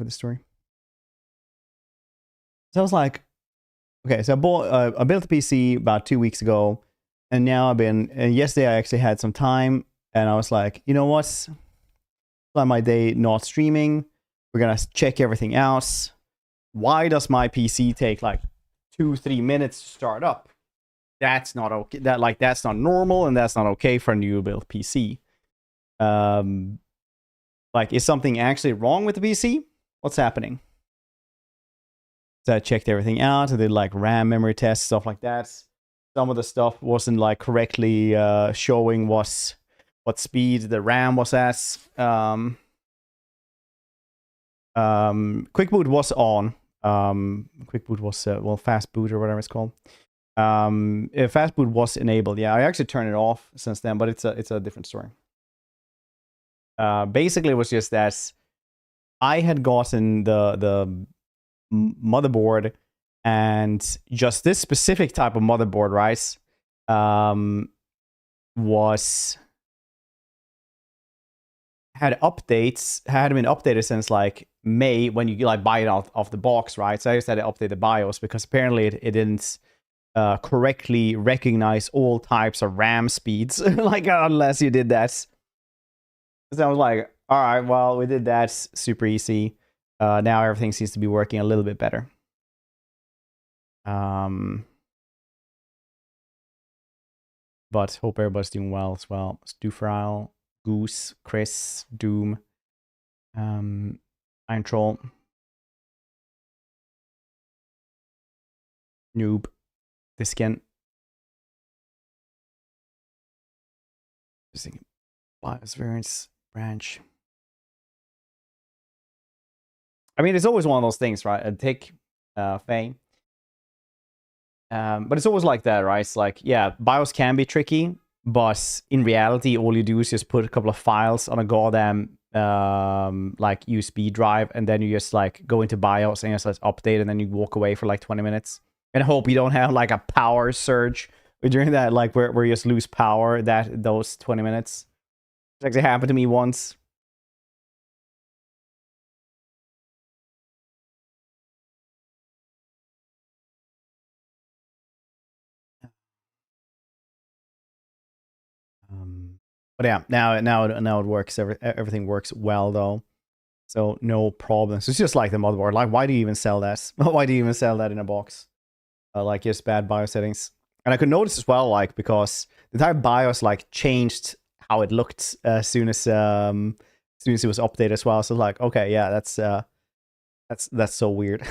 with the story. So I was like, okay, so I built a PC about 2 weeks ago, and now and yesterday I actually had some time, and I was like, you know what? Like my day not streaming, we're gonna check everything out. Why does my PC take like 2-3 minutes to start up? That's not okay. That's not normal, and that's not okay for a new build PC. Like, is something actually wrong with the PC? What's happening? So I checked everything out. I did like RAM memory tests, stuff like that. Some of the stuff wasn't like correctly showing what speed the RAM was at. Quick boot was on. Quick boot was well, fast boot or whatever it's called. Fast boot was enabled. Yeah, I actually turned it off since then, but it's a different story. Basically, it was just that I had gotten the motherboard, and just this specific type of motherboard, right? Had been updated since like May when you like buy it off the box, right? So I just had to update the BIOS because apparently it didn't correctly recognize all types of RAM speeds, like unless you did that. So I was like, all right, well, we did that, super easy. Now everything seems to be working a little bit better. But hope everybody's doing well as well. Stufryle, Goose, Chris, Doom, Iron Troll, Noob, Diskin. Just thinking, BIOS variants, branch. I mean, it's always one of those things, right? A tick, Fang. But it's always like that, right? It's like, yeah, BIOS can be tricky, but in reality, all you do is just put a couple of files on a goddamn like USB drive, and then you just like go into BIOS and just like update, and then you walk away for like 20 minutes and hope you don't have like a power surge during that, like where you just lose power those 20 minutes. It actually happened to me once. But yeah, now it works. Everything works well though, so no problems. It's just like the motherboard. Like, why do you even sell that? Why do you even sell that in a box? Like, just bad BIOS settings. And I could notice as well, like, because the entire BIOS like changed how it looked as soon as it was updated as well. So like, okay, yeah, that's so weird.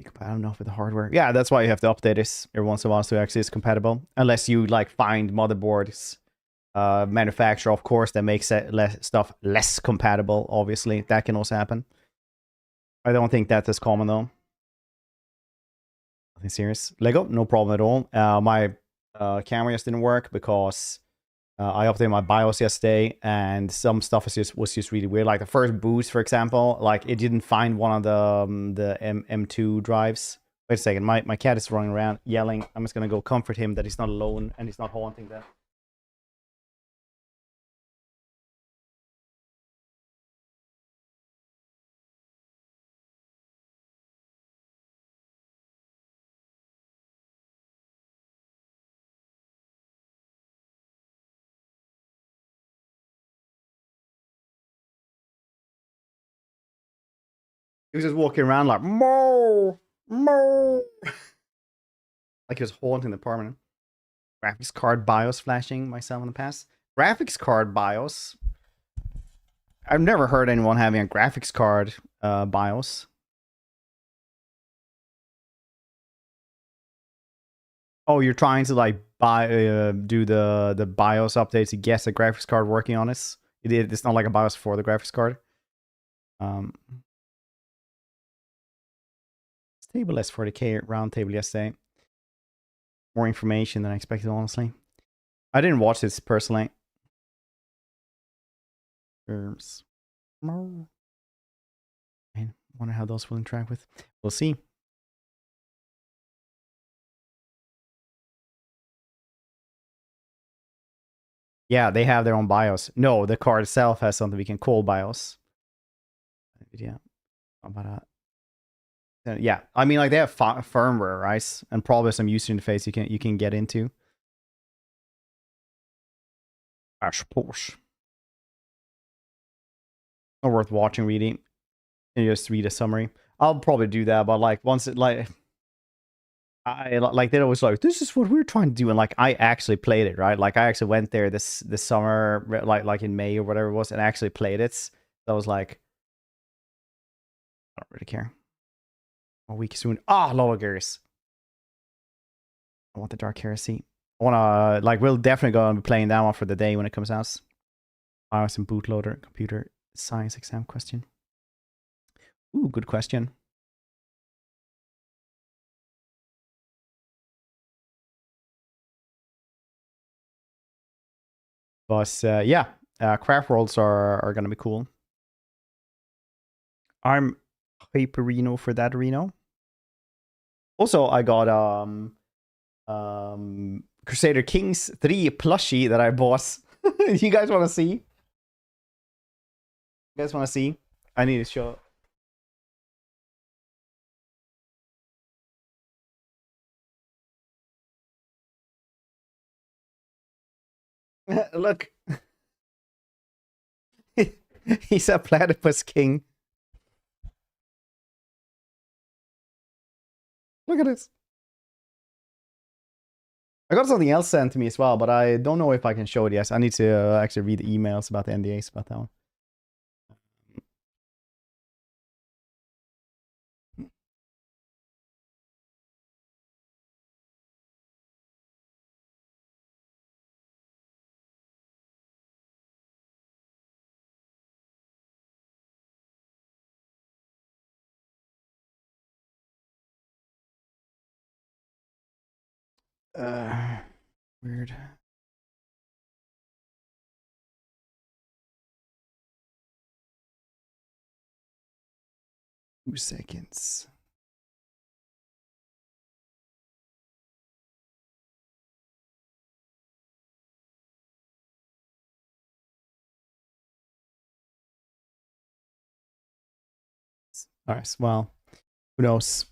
Compatible enough with the hardware. Yeah, that's why you have to update this every once in a while so actually it's compatible. Unless you like find motherboards manufacturer, of course, that makes stuff less compatible. Obviously, that can also happen. I don't think that's as common though. Nothing serious. Lego, no problem at all. My camera just didn't work because I updated my BIOS yesterday, and some stuff was just really weird. Like the first boost, for example, like it didn't find one of the M2 drives. Wait a second, my cat is running around yelling. I'm just gonna go comfort him that he's not alone and he's not haunting them. He was just walking around like, "Moo, moo," like he was haunting the apartment. Graphics card BIOS flashing myself in the past. Graphics card BIOS. I've never heard anyone having a graphics card BIOS. Oh, you're trying to like do the BIOS update to guess a graphics card working on it. It's not like a BIOS for the graphics card. Stable S40K round table yesterday. More information than I expected, honestly. I didn't watch this personally. I wonder how those will interact with. We'll see. Yeah, they have their own BIOS. No, the card itself has something we can call BIOS. Yeah. But yeah, I mean, like they have firmware, right? And probably some user interface you can get into. I suppose. Not worth watching, really. And you just read a summary. I'll probably do that, but like once it like I like they're always like, this is what we're trying to do, and like I actually played it, right? Like I actually went there this summer, like in May or whatever it was, and actually played it. So I was like, I don't really care. A week soon. Ah, Lawgers. I want the Dark Heresy. I wanna like we'll definitely go and be playing that one for the day when it comes out. BIOS and bootloader, computer science exam question. Ooh, good question. But yeah, craft worlds are gonna be cool. I'm hyperino for that Reno. Also, I got Crusader Kings 3 plushie that I bought. You guys want to see? You guys want to see? I need to show. Look. He's a platypus king. Look at this. I got something else sent to me as well, but I don't know if I can show it yet. I need to actually read the emails about the NDAs about that one. Weird. 2 seconds. Alright, well, who knows?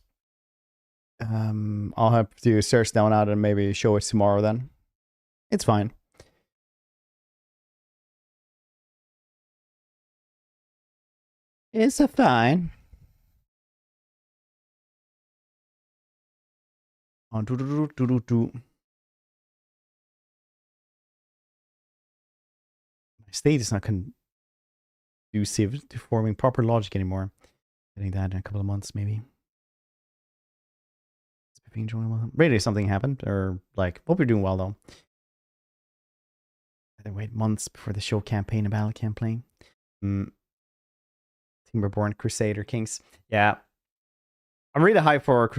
I'll have to search that one out and maybe show it tomorrow then. It's fine. It's a fine. My state is not conducive to forming proper logic anymore. Getting that in a couple of months, maybe. Really, something happened, or like, hope you're doing well though. I had to wait months before the show campaign and battle campaign. Timberborn Crusader Kings. Yeah, I'm really hyped for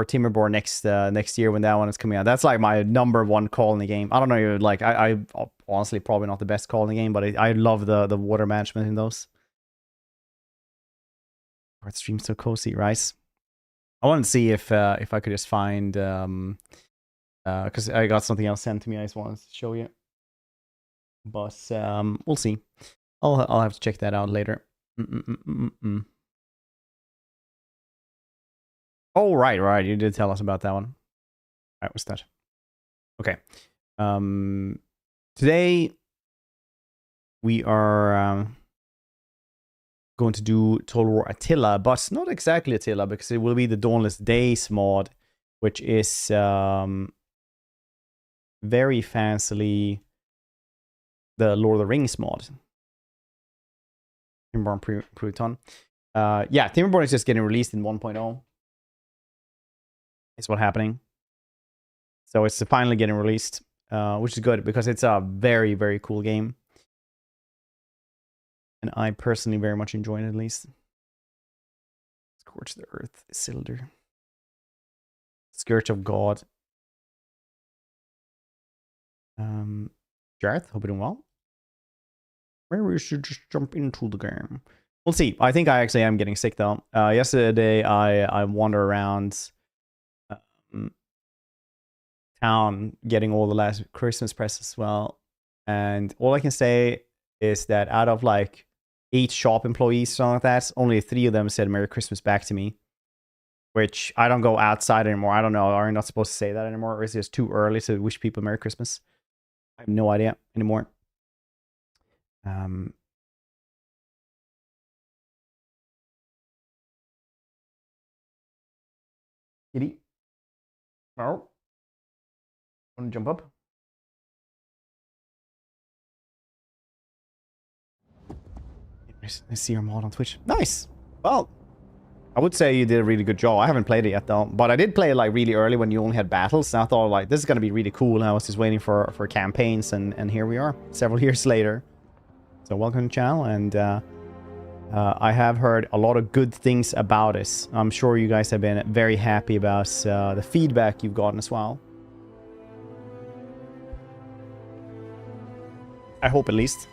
Timberborn next year when that one is coming out. That's like my #1 call in the game. I don't know, like I honestly probably not the best call in the game, but I love the water management in those. Art stream so cozy, right? I want to see if I could just find because I got something else sent to me. I just wanted to show you, but we'll see. I'll have to check that out later. Oh right, you did tell us about that one. Right, what's that? Okay. Today we are going to do Total War Attila, but not exactly Attila, because it will be the Dawnless Days mod, which is very fancily the Lord of the Rings mod. Timberborn Pluton. Yeah, Timberborn is just getting released in 1.0. Is what's happening. So it's finally getting released, which is good because it's a very, very cool game. And I personally very much enjoy it, at least. Scorch the Earth, Isildur. Scourge of God. Jareth, hope you're doing well. Maybe we should just jump into the game. We'll see. I think I actually am getting sick, though. Yesterday, I wander around town getting all the last Christmas presents as well. And all I can say is that out of like 8 shop employees, something like that, only 3 of them said Merry Christmas back to me. Which I don't go outside anymore. I don't know. Are you not supposed to say that anymore? Or is it just too early to wish people Merry Christmas? I have no idea anymore. Kitty? No? Want to jump up? I see your mod on Twitch. Nice! Well, I would say you did a really good job. I haven't played it yet though, but I did play it like really early when you only had battles. And I thought like, this is gonna be really cool. And I was just waiting for campaigns, and here we are, several years later. So welcome to the channel, and I have heard a lot of good things about this. I'm sure you guys have been very happy about the feedback you've gotten as well. I hope at least.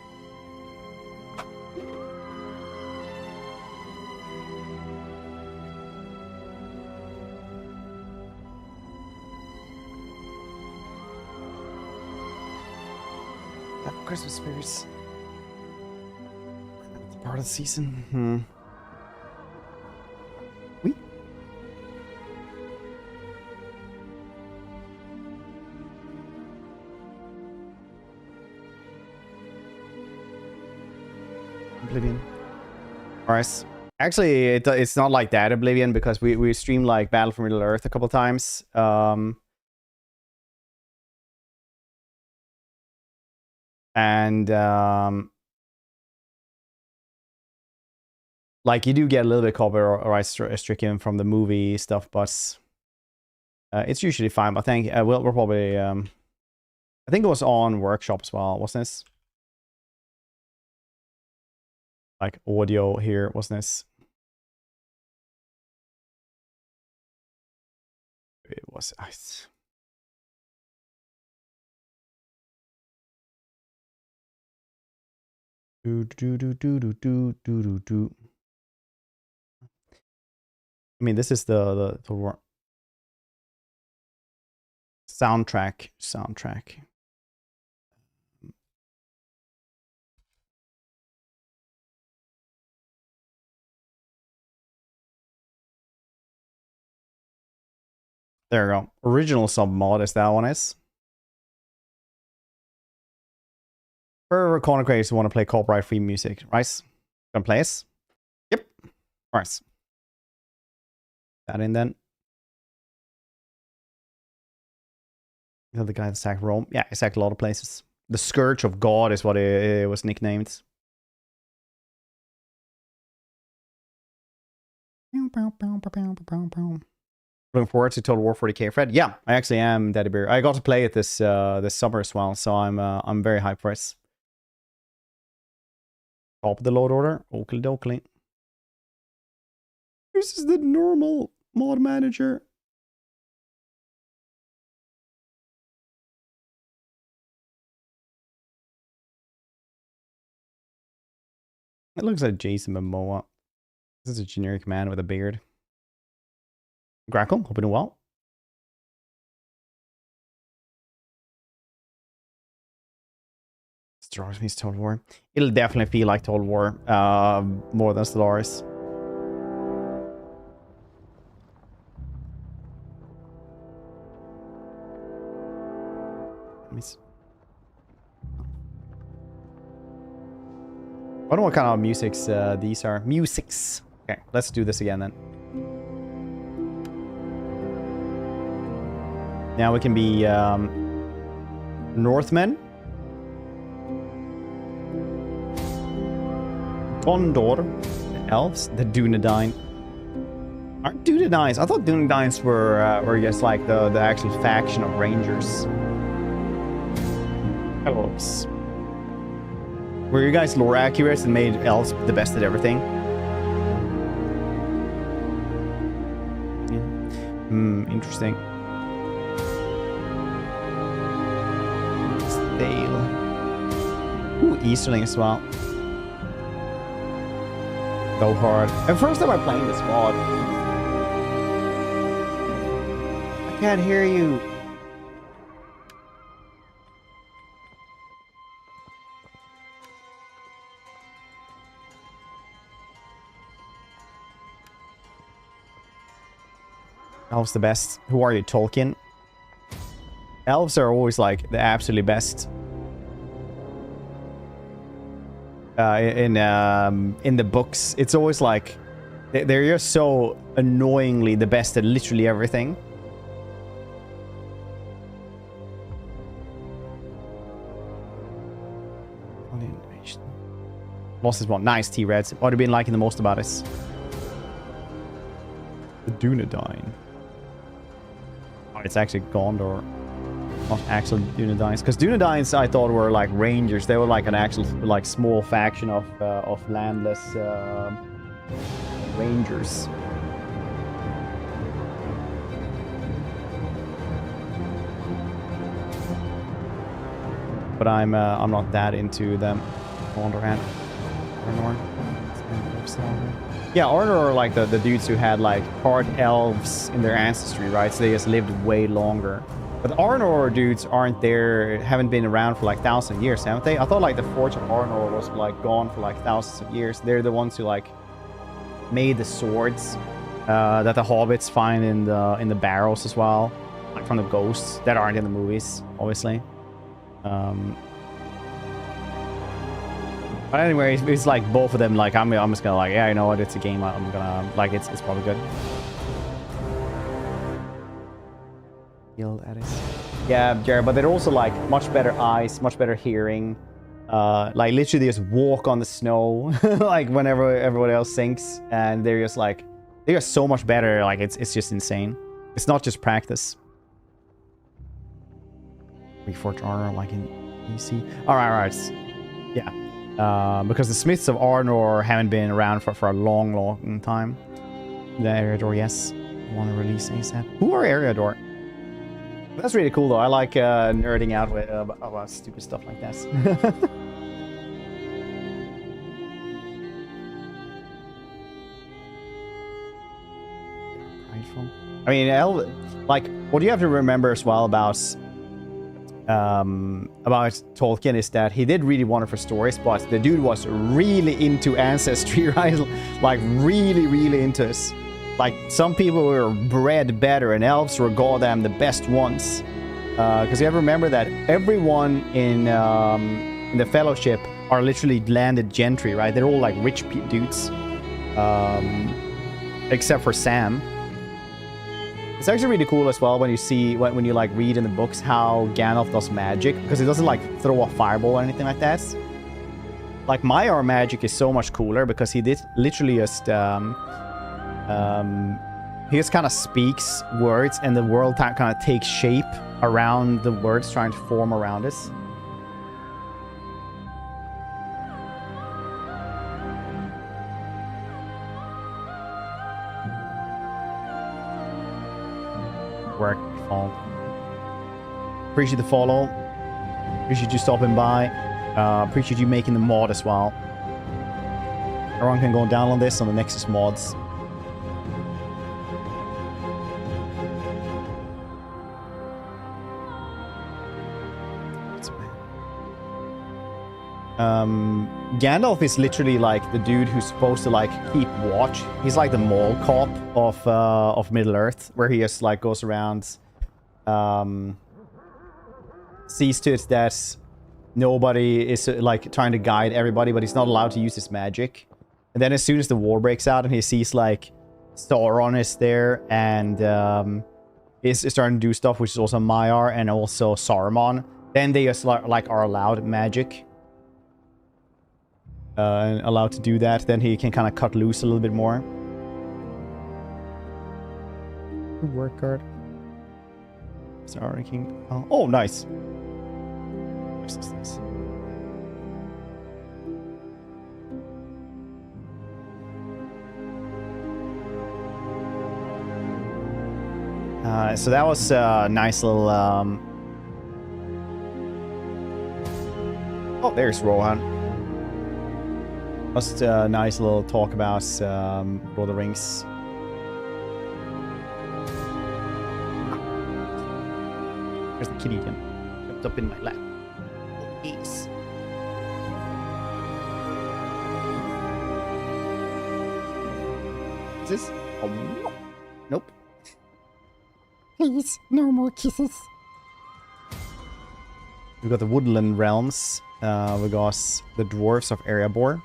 Christmas spirits. Part of the season. Oui. Oblivion. Alright. Actually, it's not like that Oblivion, because we streamed like Battle for Middle Earth a couple times. Like, you do get a little bit copyright stricken from the movie stuff, but it's usually fine. But I think we're probably I think it was on Workshop as well, wasn't this? Like audio here, wasn't this? It was. I mean, this is the soundtrack. There you go. Original sub mod is that one is. For content creators who want to play copyright-free music, right? Gonna play us? Yep. Alright. That in then. You know, the guy that sacked Rome. Yeah, he sacked a lot of places. The Scourge of God is what it was nicknamed. Looking forward to Total War 40k, Fred. Yeah, I actually am, Daddy Bear. I got to play it this summer as well, so I'm very hyped for it. Top of the load order. Oakley dokley. This is the normal mod manager. It looks like Jason Momoa. This is a generic man with a beard. Grackle, hope you're doing well. Stellaris means Total War. It'll definitely feel like Total War, more than Stellaris. I don't know what kind of musics these are. Musics. Okay, let's do this again then. Now we can be Northmen. Gondor. The elves. The Dunedain. Aren't Dunedains? I thought Dunedains were just like the actual faction of rangers. Elves. Were you guys lore accurate and made elves the best at everything? Yeah. Interesting. Stale. Ooh, Easterling as well. So hard. The first time I played this mod. I can't hear you. Elves the best. Who are you, Tolkien? Elves are always like the absolutely best. In the books, it's always like they're just so annoyingly the best at literally everything. Lost is one. Nice, T-Reds. What have you been liking the most about us? The Dunedain. Oh, it's actually Gondor. Not actual Dunedains. Because Dunedains, I thought, were like rangers. They were like an actual, like, small faction of landless rangers. But I'm not that into them. Gondor. Yeah, Arnor are like the dudes who had like part elves in their ancestry, right? So they just lived way longer. But the Arnor dudes aren't there, haven't been around for like thousands of years, haven't they? I thought like the Forge of Arnor was like gone for like thousands of years. They're the ones who like made the swords that the hobbits find in the barrels as well, like from the ghosts that aren't in the movies, obviously. But anyway, it's like both of them. Like I'm just gonna like, yeah, you know what? It's a game. I'm gonna like it's probably good. Yeah, Jared, but they're also like much better eyes, much better hearing. Like literally they just walk on the snow like whenever everyone else sinks, and they're just like so much better. Like it's just insane. It's not just practice. Reforged Arnor like in PC. All right. Yeah. Because the Smiths of Arnor haven't been around for a long time. The Eriador, yes. I want to release ASAP. Who are Eriador? That's really cool, though. I like nerding out with about stupid stuff like this. I mean, like, what you have to remember as well about Tolkien is that he did really want it for stories, but the dude was really into ancestry, right? Like really into it. Like some people were bred better, and elves were goddamn the best ones. Because you have to remember that everyone in the Fellowship are literally landed gentry, right? They're all like rich dudes, except for Sam. It's actually really cool as well when you see, when you like read in the books how Gandalf does magic, because he doesn't like throw a fireball or anything like that. Like Maiar magic is so much cooler because he did literally just he just kind of speaks words and the world kind of takes shape around the words trying to form around it. Work phone. Appreciate the follow. Appreciate you stopping by. Appreciate you making the mod as well. Everyone can go and download this on the Nexus mods. Gandalf is literally like the dude who's supposed to like keep watch. He's like the mall cop of Middle Earth, where he just like goes around, sees to it that nobody is like trying to guide everybody, but he's not allowed to use his magic. And then as soon as the war breaks out and he sees like Sauron is there and is starting to do stuff, which is also Maiar and also Saruman, then they just like are allowed magic. And allowed to do that, then he can kind of cut loose a little bit more. Work card. Sorry, King. Oh, nice. Nice. So that was a nice little. Oh, there's Rohan. Just a nice little talk about Lord of the Rings. There's the kitty again. Kept up in my lap. Oh, yes. Is this? Oh, nope. Please, no more kisses. We got the Woodland Realms. We got the Dwarves of Erebor.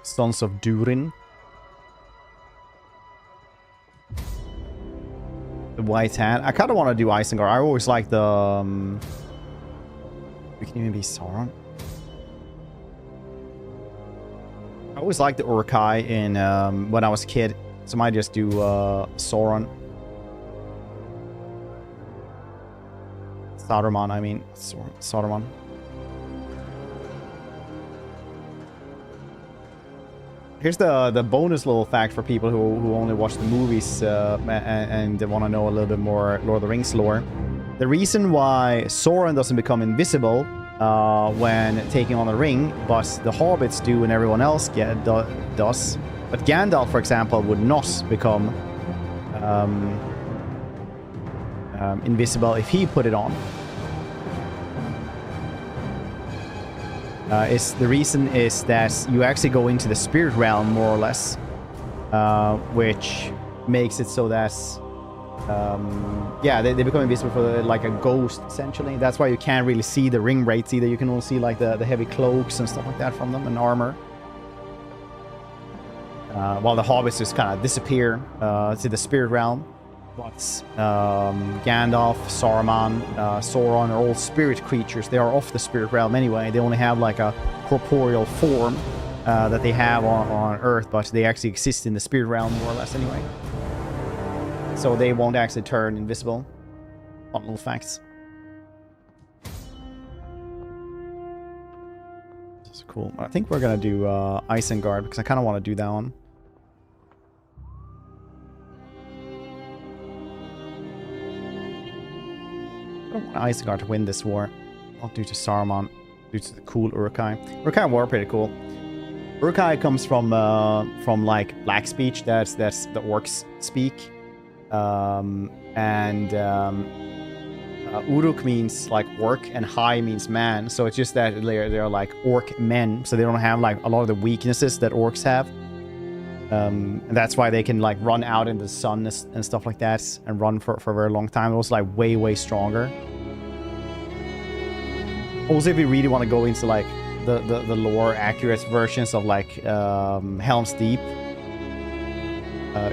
Sons of Durin. The White Hand. I kind of want to do Isengard. I always like the... we can even be Sauron. I always liked the Uruk-hai in when I was a kid. So I might just do Sauron. Saruman, I mean. Saruman. Here's the bonus little fact for people who only watch the movies and want to know a little bit more Lord of the Rings lore. The reason why Sauron doesn't become invisible when taking on the ring, but the hobbits do and everyone else does. But Gandalf, for example, would not become invisible if he put it on. The reason is that you actually go into the spirit realm, more or less, which makes it so that yeah, they become invisible for like a ghost, essentially. That's why you can't really see the ring wraiths either. You can only see like the heavy cloaks and stuff like that from them, and armor. While the hobbits just kind of disappear to the spirit realm. But Gandalf, Saruman, Sauron are all spirit creatures. They are off the spirit realm anyway. They only have like a corporeal form that they have on Earth, but they actually exist in the spirit realm more or less anyway. So they won't actually turn invisible. Fun little facts. That's cool. I think we're gonna do Isengard because I kind of want to do that one. I don't want Isengard to win this war. Not due to Saruman, due to the cool Uruk-hai. Uruk-hai war pretty cool. Uruk-hai comes from like Black speech. That's the orcs speak. Uruk means like orc, and Hai means man. So it's just that they're like orc men. So they don't have like a lot of the weaknesses that orcs have. And that's why they can like run out in the sun and stuff like that, and run for a very long time. It was like way stronger. Also, if you really want to go into like the lore accurate versions of like Helm's Deep,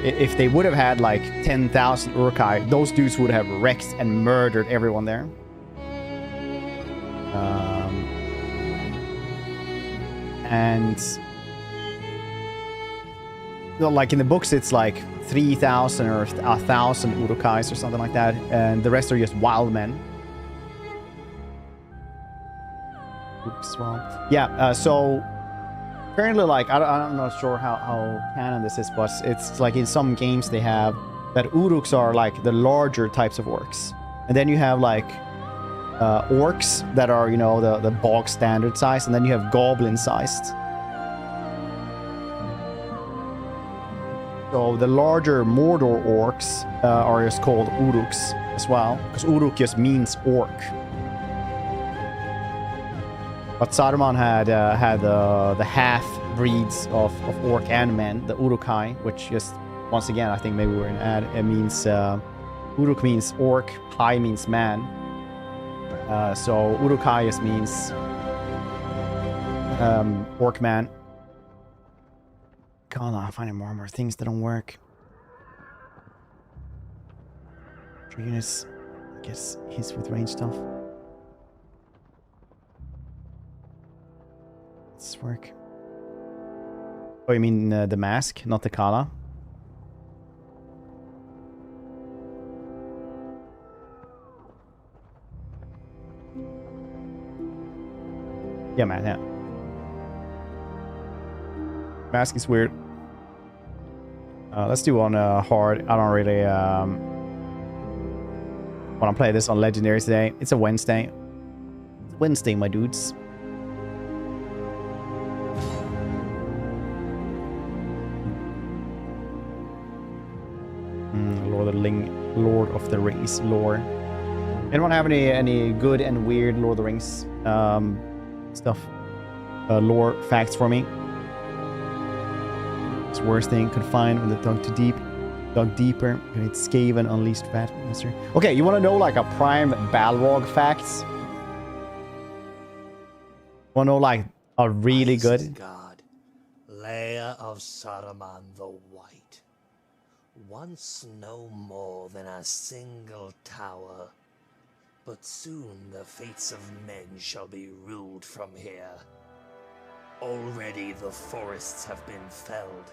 if they would have had like 10,000 Uruk-hai, those dudes would have wrecked and murdered everyone there. Like in the books, it's like 3,000 or 1,000 Uruk-hais or something like that, and the rest are just wild men. Oops, well, yeah. So apparently, like I'm not sure how canon this is, but it's like in some games they have that Uruks are like the larger types of orcs, and then you have like orcs that are, you know, the bog standard size, and then you have goblin sized. So the larger Mordor orcs are just called Uruks as well, because Uruk just means orc. But Saruman had the half breeds of orc and men, the Uruk-hai, which just once again I think maybe we're in ad. It means Uruk means orc, Hai means man. So Uruk-hai just means orc man. God, I'm finding more and more things that don't work. Ruinous, I guess he's with range stuff. Does this work? Oh, you mean the mask, not the Kala? Yeah, man, yeah. Mask is weird. Let's do on hard. I don't really want to play this on legendary today. It's a Wednesday. It's Wednesday, my dudes. Lord of the Rings lore. Anyone have any good and weird Lord of the Rings stuff? Lore facts for me? It's the worst thing could find when they dug too deep. Dug deeper. It's Skaven unleashed fat monster. Okay, you want to know like a prime Balrog facts? Want to know like a really good? Isengard, lair of Saruman the White. Once no more than a single tower, but soon the fates of men shall be ruled from here. Already the forests have been felled,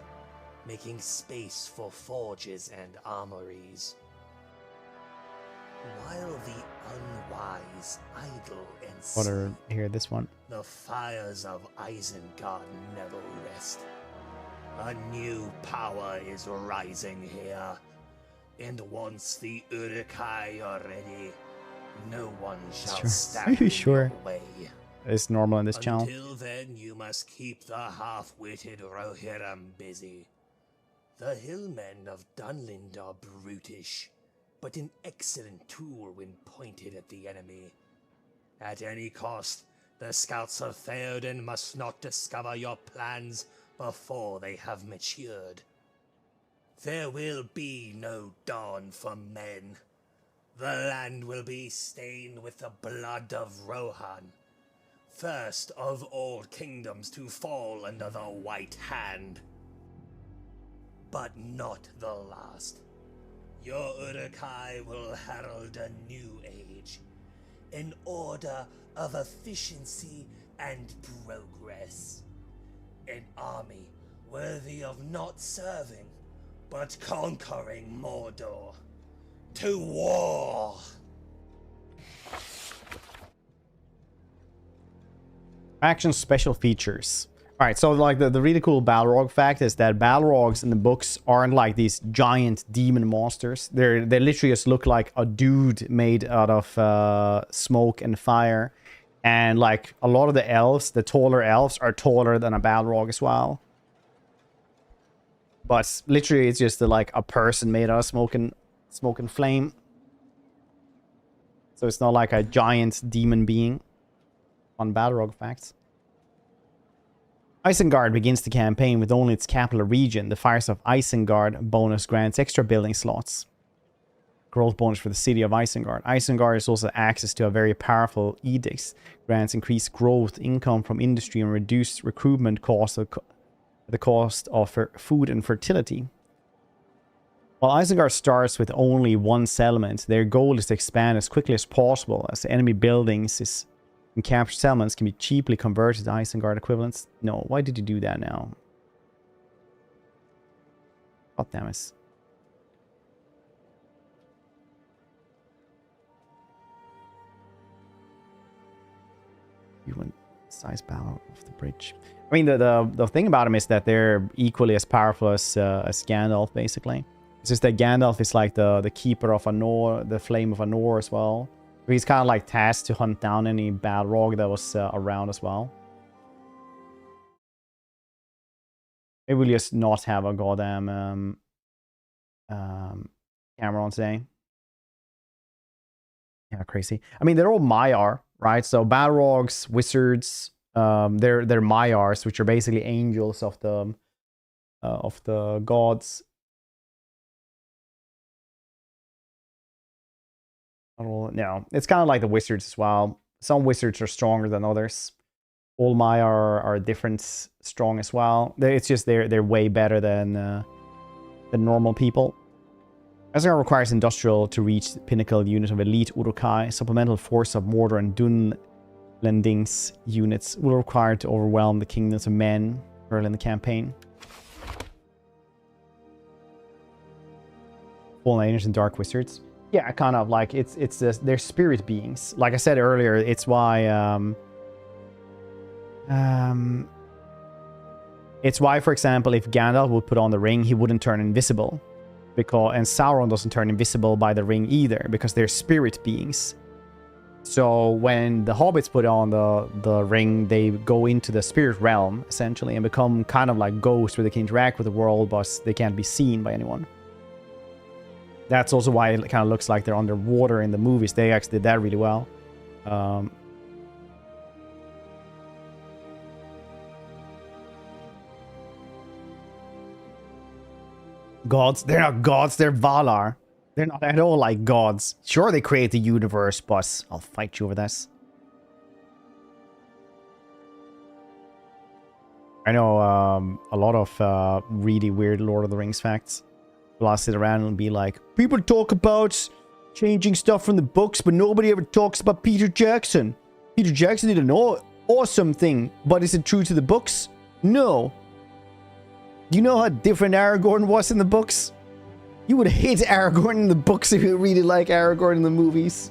making space for forges and armories. While the unwise idle and Want sleep, to hear this one? the fires of Isengard never rest. A new power is rising here, and once the Uruk-hai are ready, no one shall stand in your way. It's normal in this channel. Until then, you must keep the half-witted Rohirrim busy. The hillmen of Dunland are brutish, but an excellent tool when pointed at the enemy. At any cost, the scouts of Theoden must not discover your plans before they have matured. There will be no dawn for men. The land will be stained with the blood of Rohan, first of all kingdoms to fall under the White Hand. But not the last. Your Uruk-hai will herald a new age, an order of efficiency and progress. An army worthy of not serving, but conquering Mordor. To war! Action special features. Alright, so like the really cool Balrog fact is that Balrogs in the books aren't like these giant demon monsters. They literally just look like a dude made out of smoke and fire. And like a lot of the elves, the taller elves, are taller than a Balrog as well. But literally it's just like a person made out of smoke and flame. So it's not like a giant demon being. On Balrog facts. Isengard begins the campaign with only its capital region. The Fires of Isengard bonus grants extra building slots. Growth bonus for the city of Isengard. Isengard is also access to a very powerful edicts. Grants increased growth, income from industry, and reduced recruitment costs at the cost of food and fertility. While Isengard starts with only one settlement, their goal is to expand as quickly as possible as the enemy buildings and captured settlements can be cheaply converted to Isengard equivalents. No, why did you do that now? God damn it. You went size battle of the bridge. I mean, the thing about him is that they're equally as powerful as Gandalf, basically. It's just that Gandalf is like the keeper of Anor, the flame of Anor as well. He's kind of like tasked to hunt down any Balrog that was around as well. Maybe we'll just not have a goddamn camera on today. Yeah, crazy. I mean, they're all Maiar, right? So Balrogs, wizards, they're Maiars, which are basically angels of the gods. No, it's kind of like the wizards as well. Some wizards are stronger than others. All Maiar are different, strong as well. It's just they're way better than normal people. Isengard requires industrial to reach the pinnacle unit of elite Uruk-hai. Supplemental force of Mordor and Dunlending's units will require to overwhelm the kingdoms of men early in the campaign. Fallen Angels and Dark Wizards. Yeah, kind of like they're spirit beings. Like I said earlier, it's why for example, if Gandalf would put on the ring, he wouldn't turn invisible. And Sauron doesn't turn invisible by the ring either, because they're spirit beings. So when the hobbits put on the ring, they go into the spirit realm, essentially, and become kind of like ghosts where they can interact with the world, but they can't be seen by anyone. That's also why it kind of looks like they're underwater in the movies. They actually did that really well. Gods? They're not gods, they're Valar. They're not at all like gods. Sure, they create the universe, but I'll fight you over this. I know a lot of really weird Lord of the Rings facts. I'll sit around and be like, people talk about changing stuff from the books, but nobody ever talks about Peter Jackson. Peter Jackson did an awesome thing, but is it true to the books? No. Do you know how different Aragorn was in the books? You would hate Aragorn in the books if you really like Aragorn in the movies.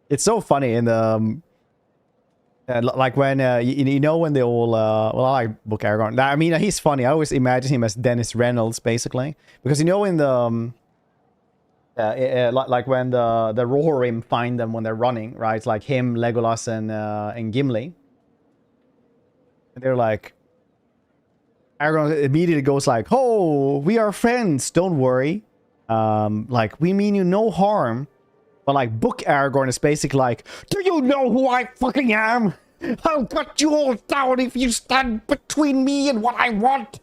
It's so funny in the like when you know when they all well, I like book Aragorn. I mean, he's funny. I always imagine him as Dennis Reynolds basically, because you know in the like when the Rohirrim find them when they're running, right? It's like him, Legolas, and Gimli. And they're like, Aragorn immediately goes like, "Oh, we are friends. Don't worry. Like we mean you no harm." But like book Aragorn is basically like, "Do you know who I fucking am? I'll cut you all down if you stand between me and what I want."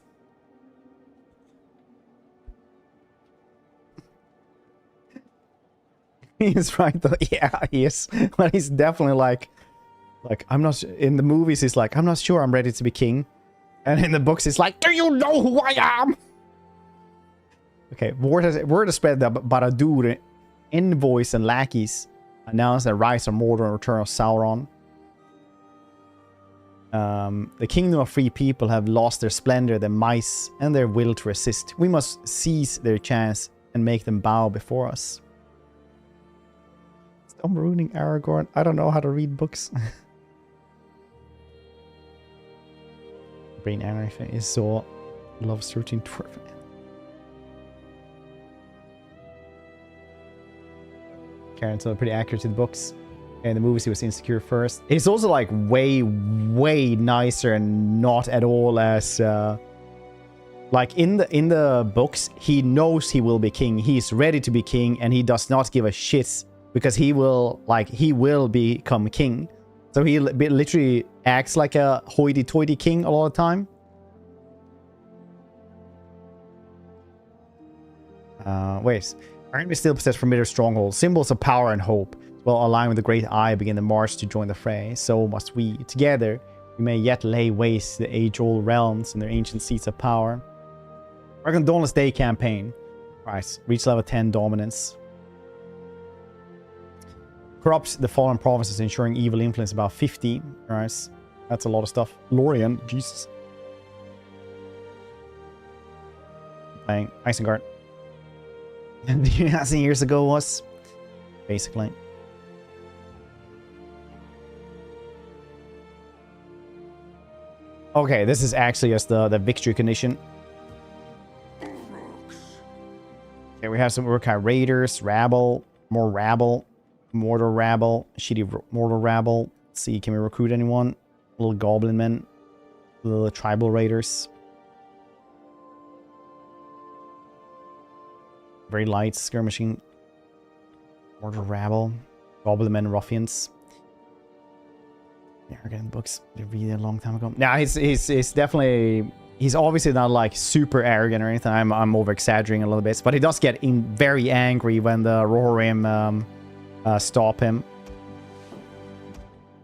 He's right though. Yeah, he is. But he's definitely like I'm not. In the movies, he's like, "I'm not sure I'm ready to be king," and in the books, he's like, "Do you know who I am?" Okay, word has spread that Barad-dûr, envoys and lackeys announced the rise of Mordor and return of Sauron. The kingdom of free people have lost their splendor, their mice, and their will to resist. We must seize their chance and make them bow before us. Stop ruining Aragorn. I don't know how to read books. Brain anime is so love searching dwarf. Karen's pretty accurate to the books. In the movies, he was insecure first. He's also like way nicer and not at all as like in the books, he knows he will be king. He's ready to be king, and he does not give a shit because he will become king. So he literally acts like a hoity-toity king a lot of the time. Wait. Aren't we still possessed familiar strongholds, symbols of power and hope? Well, aligned with the great eye, begin the march to join the fray. So must we. Together, we may yet lay waste to the age-old realms and their ancient seats of power. Work on Dawnless Day campaign. Right, reach level 10 dominance. Corrupts the fallen provinces, ensuring evil influence about 50. Right, that's a lot of stuff. Lorien, Jesus. Playing Isengard. 2,000 years ago was basically. Okay, this is actually just the victory condition. Okay, we have some Urkai Raiders, Rabble, more Rabble, Mortar Rabble, shitty Mortar Rabble. Let's see, can we recruit anyone? Little Goblin Men, little Tribal Raiders. Very light skirmishing. Mortar Rabble. Goblin Men Ruffians. Yeah, we're getting books. They read it a long time ago. Now he's definitely, he's obviously not like super arrogant or anything. I'm over exaggerating a little bit, but he does get very angry when the Rohirrim stop him.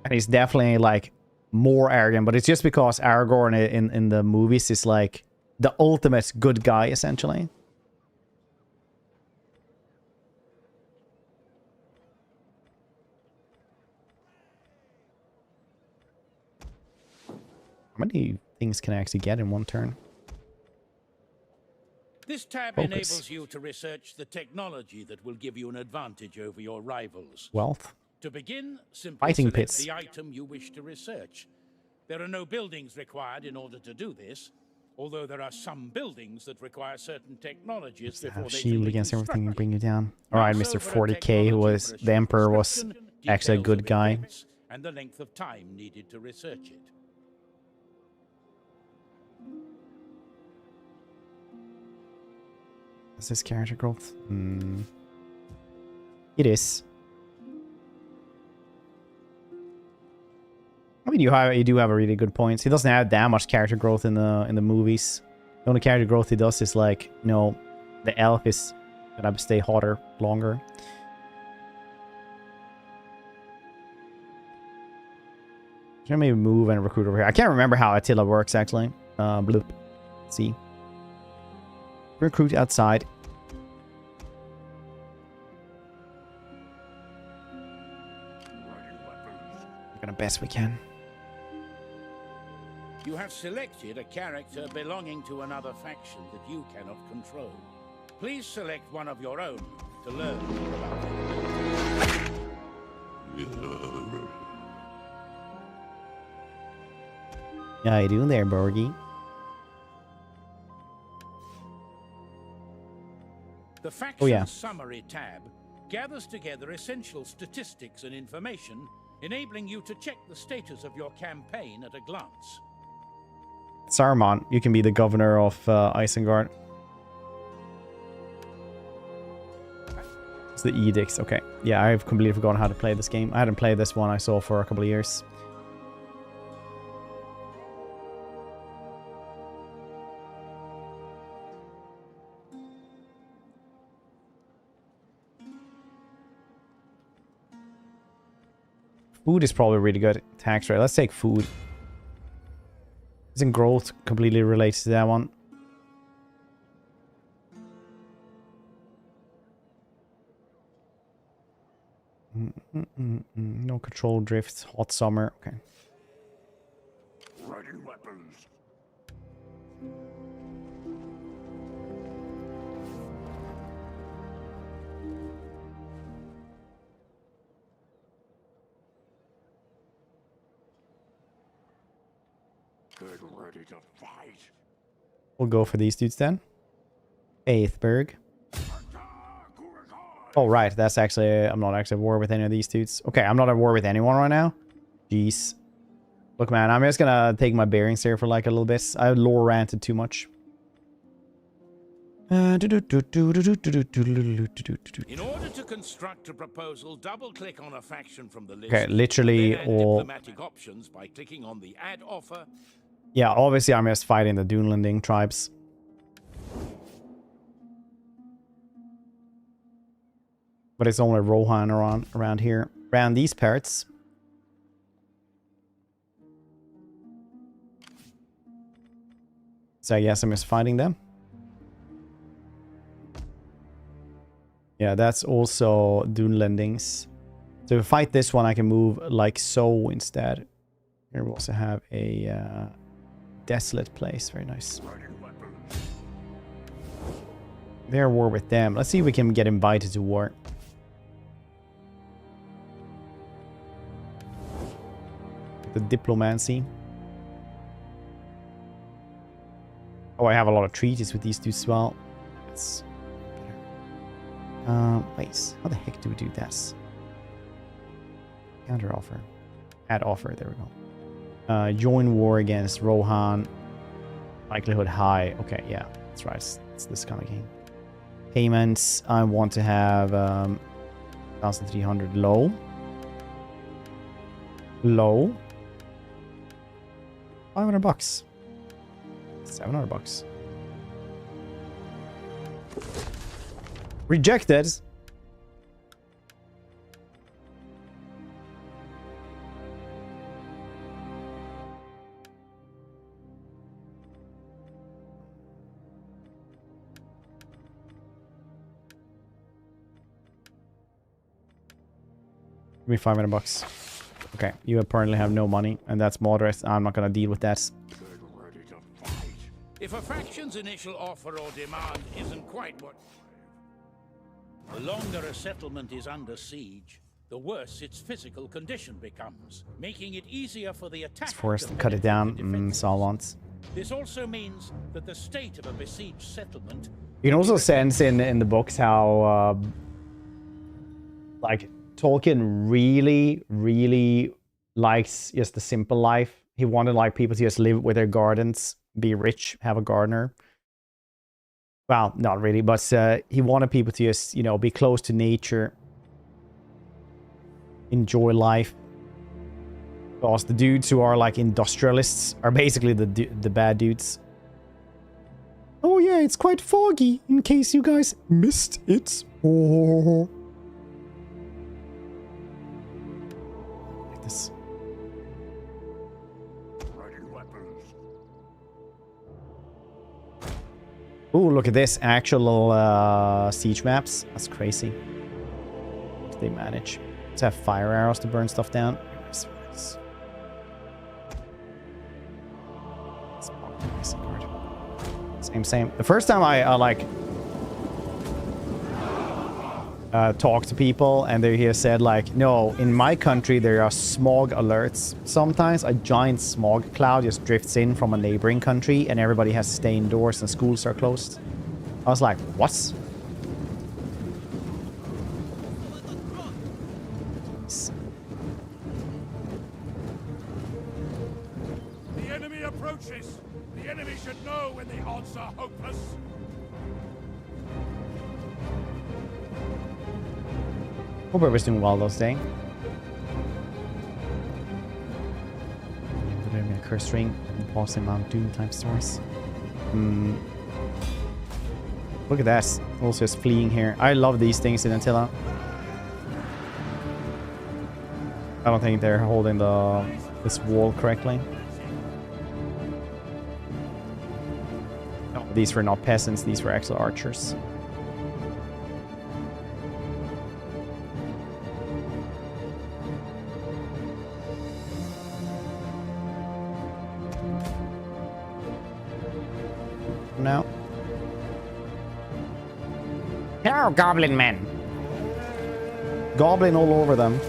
And he's definitely like more arrogant, but it's just because Aragorn in the movies is like the ultimate good guy essentially. How many things can I actually get in one turn? This tab enables you to research the technology that will give you an advantage over your rivals. Wealth. To begin, simply Fighting select pits. the item you wish to research. There are no buildings required in order to do this, although there are some buildings that require certain technologies before they shield can against be everything and constructed. bring you down. Alright, Mouse Mr. over a 40k, who was technology the Emperor, was description, actually a details good of guy. effects, and the length of time needed to research it. Is this character growth? It is. you do have a really good point. He doesn't have that much character growth in the movies. The only character growth he does is like, you know, the elf is gonna stay hotter longer. Should I maybe move and recruit over here? I can't remember how Attila works actually. Bloop. Let's see. Recruit outside. We're gonna best we can. You have selected a character belonging to another faction that you cannot control. Please select one of your own to learn more about them. How you doing there, Borgie? The faction summary tab gathers together essential statistics and information, enabling you to check the status of your campaign at a glance. Saruman, you can be the governor of Isengard. It's the edicts. Okay. Yeah, I've completely forgotten how to play this game. I hadn't played this one I saw for a couple of years. Food is probably really good. Tax rate. Let's take food. Isn't growth completely related to that one? No control drifts. Hot summer. Okay. Ready weapons. Get ready to fight. We'll go for these dudes then. Faithburg. Oh, right. That's actually... I'm not actually at war with any of these dudes. Okay, I'm not at war with anyone right now. Jeez. Look, man, I'm just gonna take my bearings here for like a little bit. I lore ranted too much. In order to construct a proposal, double-click on a faction from the list. Okay, literally all... diplomatic options by clicking on the add offer. Yeah, obviously I'm just fighting the Dunlending tribes. But it's only Rohan around here. Around these parts. So I guess I'm just fighting them. Yeah, that's also Dunlendings. So if I fight this one, I can move like so instead. Here we also have a desolate place. Very nice. They're at war with them. Let's see if we can get invited to war. The diplomacy. Oh, I have a lot of treaties with these two as well. That's better. Wait, how the heck do we do this? Counter offer. Add offer, there we go. Join war against Rohan. Likelihood high. Okay, yeah, that's right. It's this kind of game. Payments, I want to have 1,300 low. Low. 500 bucks. 700 bucks. Rejected. Give me 500 bucks. Okay, you apparently have no money, and that's moderate. I'm not gonna deal with that. If a faction's initial offer or demand isn't quite what... The longer a settlement is under siege, the worse its physical condition becomes, making it easier for the attacker It's forced to cut it down. Salons. This also means that the state of a besieged settlement... You can also sense in the books how like Tolkien really likes just the simple life. He wanted like people to just live with their gardens, be rich, have a gardener. Well, not really, but he wanted people to just, you know, be close to nature, enjoy life. Because the dudes who are like industrialists are basically the bad dudes. Oh yeah, it's quite foggy, in case you guys missed it. Oh. Like this. Ooh, look at this. Actual siege maps. That's crazy. They manage to have fire arrows to burn stuff down. Same. The first time I like talk to people and they here said like, no, in my country there are smog alerts. Sometimes a giant smog cloud just drifts in from a neighboring country and everybody has to stay indoors and schools are closed. I was like, what? The enemy approaches. The enemy should know when the odds are hopeless. Hope everyone's doing well those days. A curse ring and pausing Mount Doom type stories. Look at that. Also just fleeing here. I love these things in Attila. I don't think they're holding this wall correctly. No, these were not peasants, these were actual archers. Now. Hello, goblin men. Goblin all over them.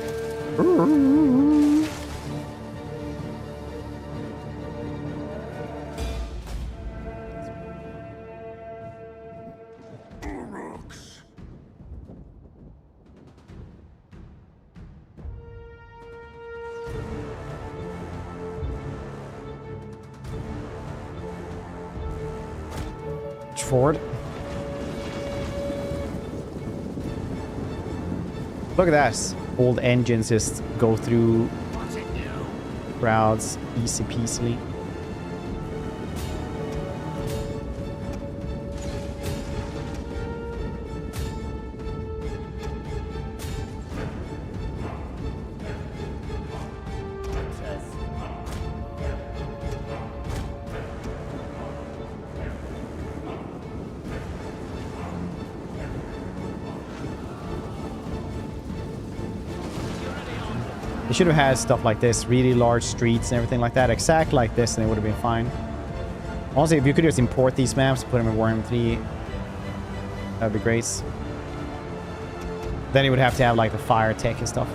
Forward. Look at that. Old engines just go through crowds easy peasily. They should have had stuff like this, really large streets and everything like that, exact like this, and it would have been fine. Honestly, if you could just import these maps, put them in Warhammer 3, that'd be great. Then you would have to have like the fire tech and stuff.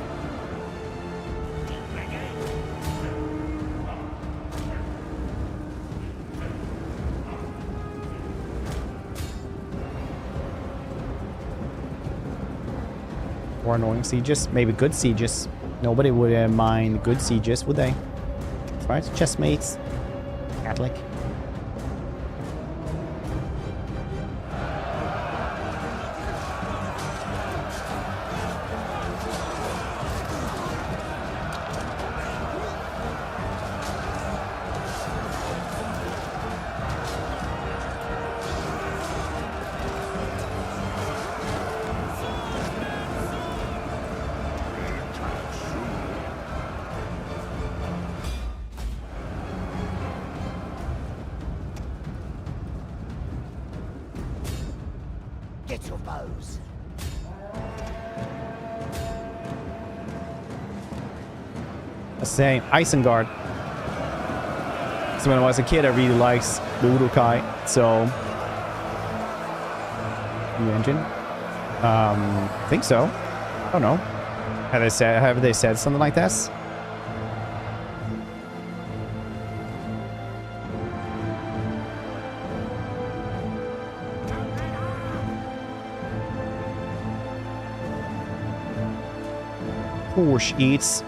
Or annoying sieges, maybe good sieges. Nobody would mind good sieges, would they? Right? Chessmates. Catholic. Get your bows. Saying Isengard. So when I was a kid, I really liked the Urukai. So new engine. I think so. I don't know. Have they said something like this? Porsche eats.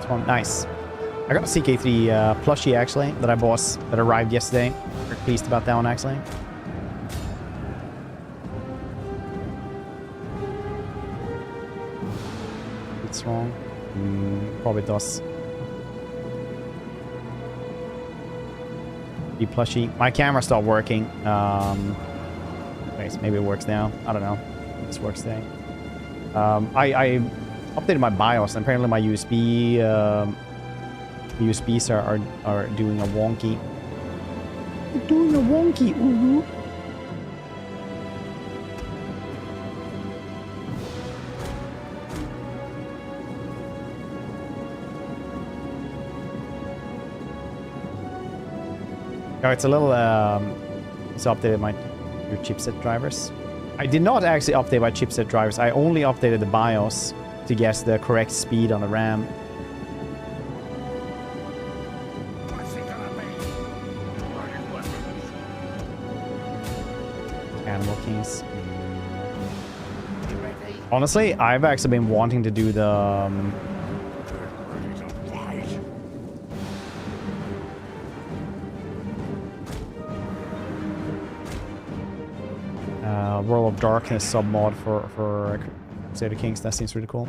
This one, nice. I got a CK3 plushie actually that I bought that arrived yesterday. Very pleased about that one actually. It's wrong. Probably does. The plushie. My camera stopped working. Wait, maybe it works now. I don't know. This works today. I updated my BIOS and apparently my USBs are doing a wonky. They're doing a wonky. Ooh. Oh, it's a little. It's updated your chipset drivers. I did not actually update my chipset drivers. I only updated the BIOS to guess the correct speed on the RAM. Animal Kings. Honestly, I've actually been wanting to do the World of Darkness sub-mod for Crusader Kings. That seems really cool.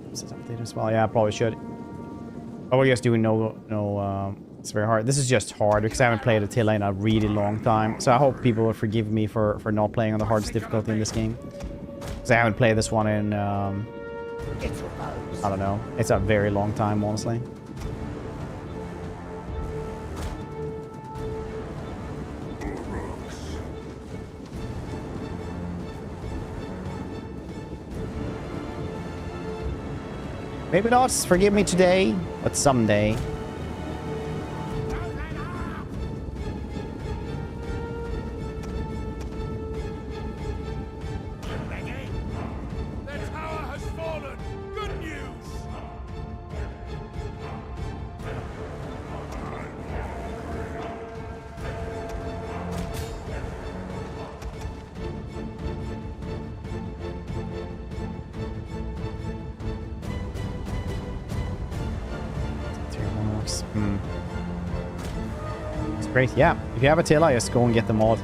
This is updated as well. Yeah, I probably should. Oh, we're just doing it's very hard. This is just hard because I haven't played Attila in a really long time. So I hope people will forgive me for not playing on the hardest difficulty in this game. Because I haven't played this one in, I don't know. It's a very long time, honestly. Maybe not forgive me today, but someday. It's great. Yeah, if you have Attila, just go and get the mod.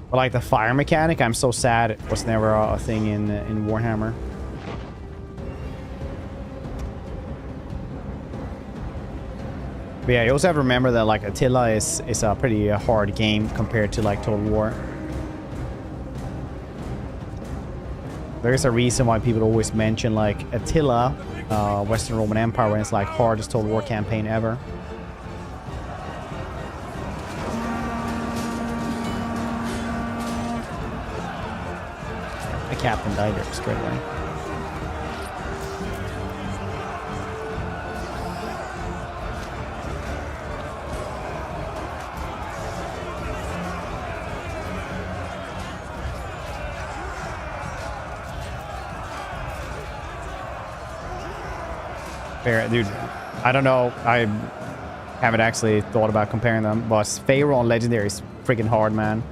But like the fire mechanic, I'm so sad it was never a thing in Warhammer. But yeah, you also have to remember that like Attila is a pretty hard game compared to like Total War. There's a reason why people always mention like Attila, Western Roman Empire, when it's like hardest Total War campaign ever. The captain died there straight away. Dude, I don't know. I haven't actually thought about comparing them, but Pharaoh on Legendary is freaking hard, man.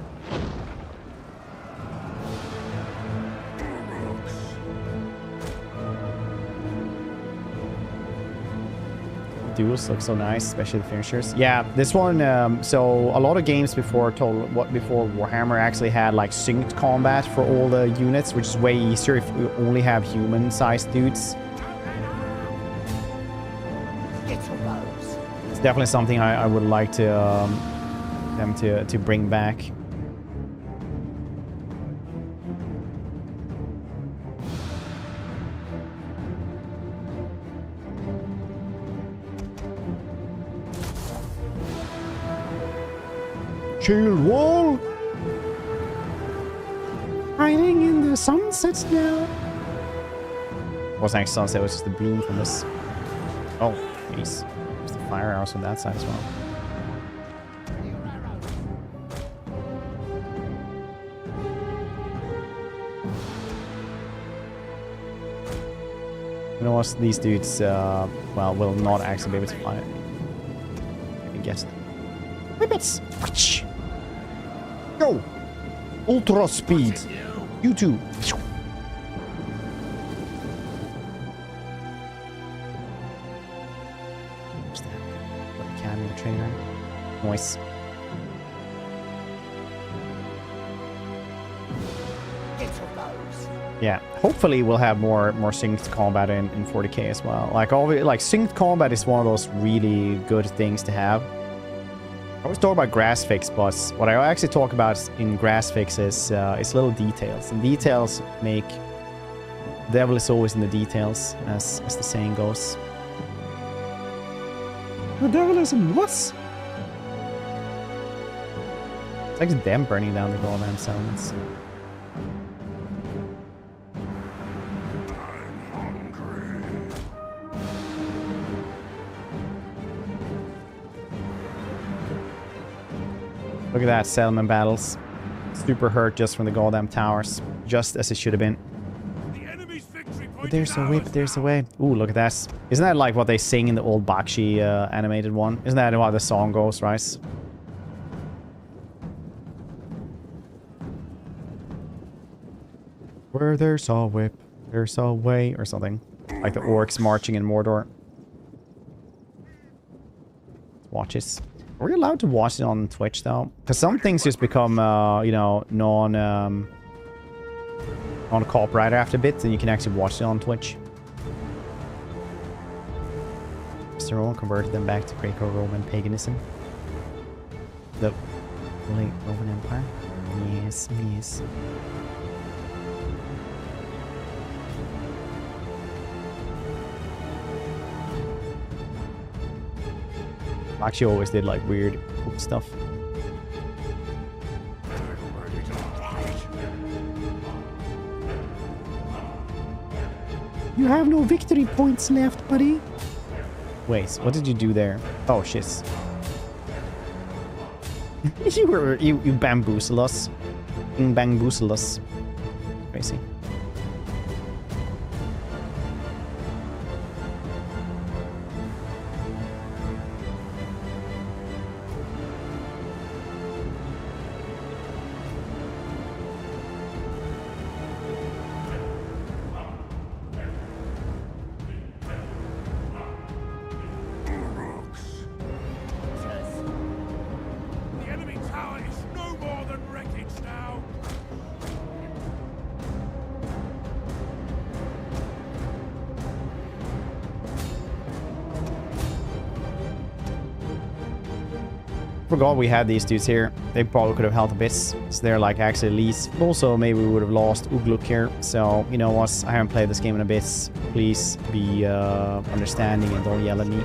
Duels look so nice, especially the finishers. Yeah, this one. So a lot of games before Warhammer actually had like synced combat for all the units, which is way easier if you only have human-sized dudes. Definitely something I would like to them to bring back. Shield wall, hiding in the sunsets now. It wasn't actually sunset; it was just the bloom from this. Oh, jeez. Fire arrows on that side as well. You know what? These dudes, well, will not actually be able to fly it. I can guess. Whippets! Go! Ultra speed! You too! What's that? Cameo trainer. Nice. Yeah, hopefully we'll have more synced combat in 40k as well. Like synced combat is one of those really good things to have. I always talk about grass fix, but what I actually talk about in grass fix is little details. And details make... The devil is always in the details, as the saying goes. The devil is in what? It's like them burning down the goddamn settlements. Look at that, settlement battles. Super hurt just from the goddamn towers. Just as it should have been. But there's a way, but there's a way. Ooh, look at that. Isn't that like what they sing in the old Bakshi animated one? Isn't that how the song goes, right? Where there's a whip, there's a way, or something. Like the orcs marching in Mordor. Watches. Are we allowed to watch it on Twitch, though? Because some things just become, you know, non-copyright after a bit, and you can actually watch it on Twitch. Mr. Rome converted them back to Greco-Roman paganism. The late Roman Empire? Yes, yes. Actually always did like weird stuff. You have no victory points left, buddy. Wait, what did you do there? Oh shit. you bamboozled us. Bamboozled us. Crazy. Forgot we had these dudes here. They probably could have helped a bit. So they're like actually least. Also, maybe we would have lost Ugluk here. So, you know what? I haven't played this game in a bit. Please be understanding and don't yell at me.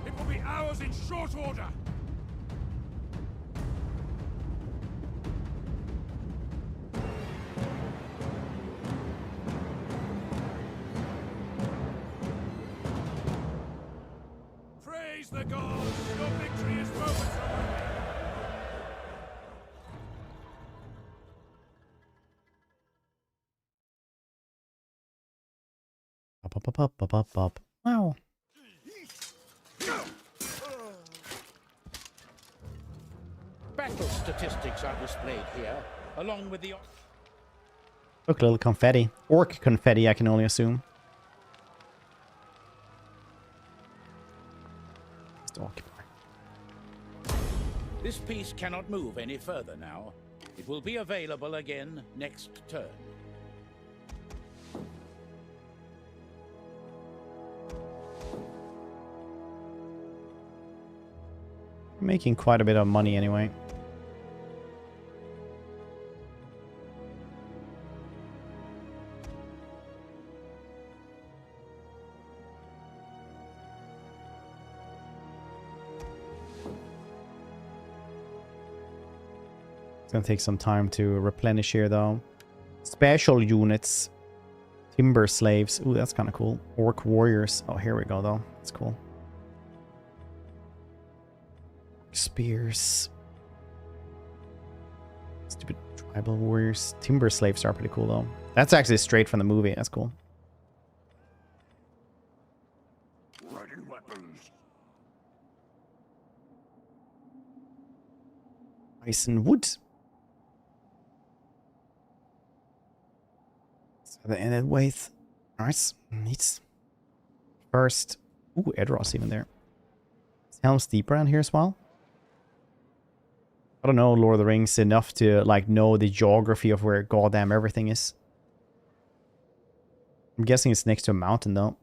It will be ours in short order. The gods, your victory is moments away. Up. Wow. Battle statistics are displayed here, along with the... Look, little confetti. Orc confetti, I can only assume. Occupy. This piece cannot move any further now. It will be available again next turn. Making quite a bit of money anyway. It's gonna take some time to replenish here though. Special units. Timber slaves. Ooh, that's kind of cool. Orc warriors. Oh, here we go though. That's cool. Spears. Stupid tribal warriors. Timber slaves are pretty cool though. That's actually straight from the movie. That's cool. Ready weapons. Ice and wood. So the ended with. Nice. Neat. First. Ooh, Edros even there. Is Helm's Deep around here as well? I don't know Lord of the Rings enough to like know the geography of where goddamn everything is. I'm guessing it's next to a mountain though.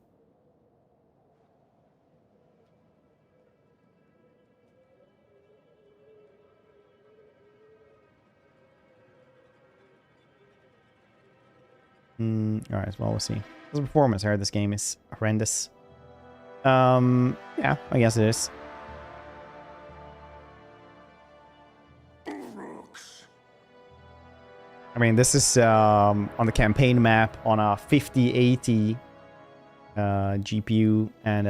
Alright, well, we'll see. The performance here, this game is horrendous. Yeah, I guess it is. I mean, this is on the campaign map on a 5080 GPU and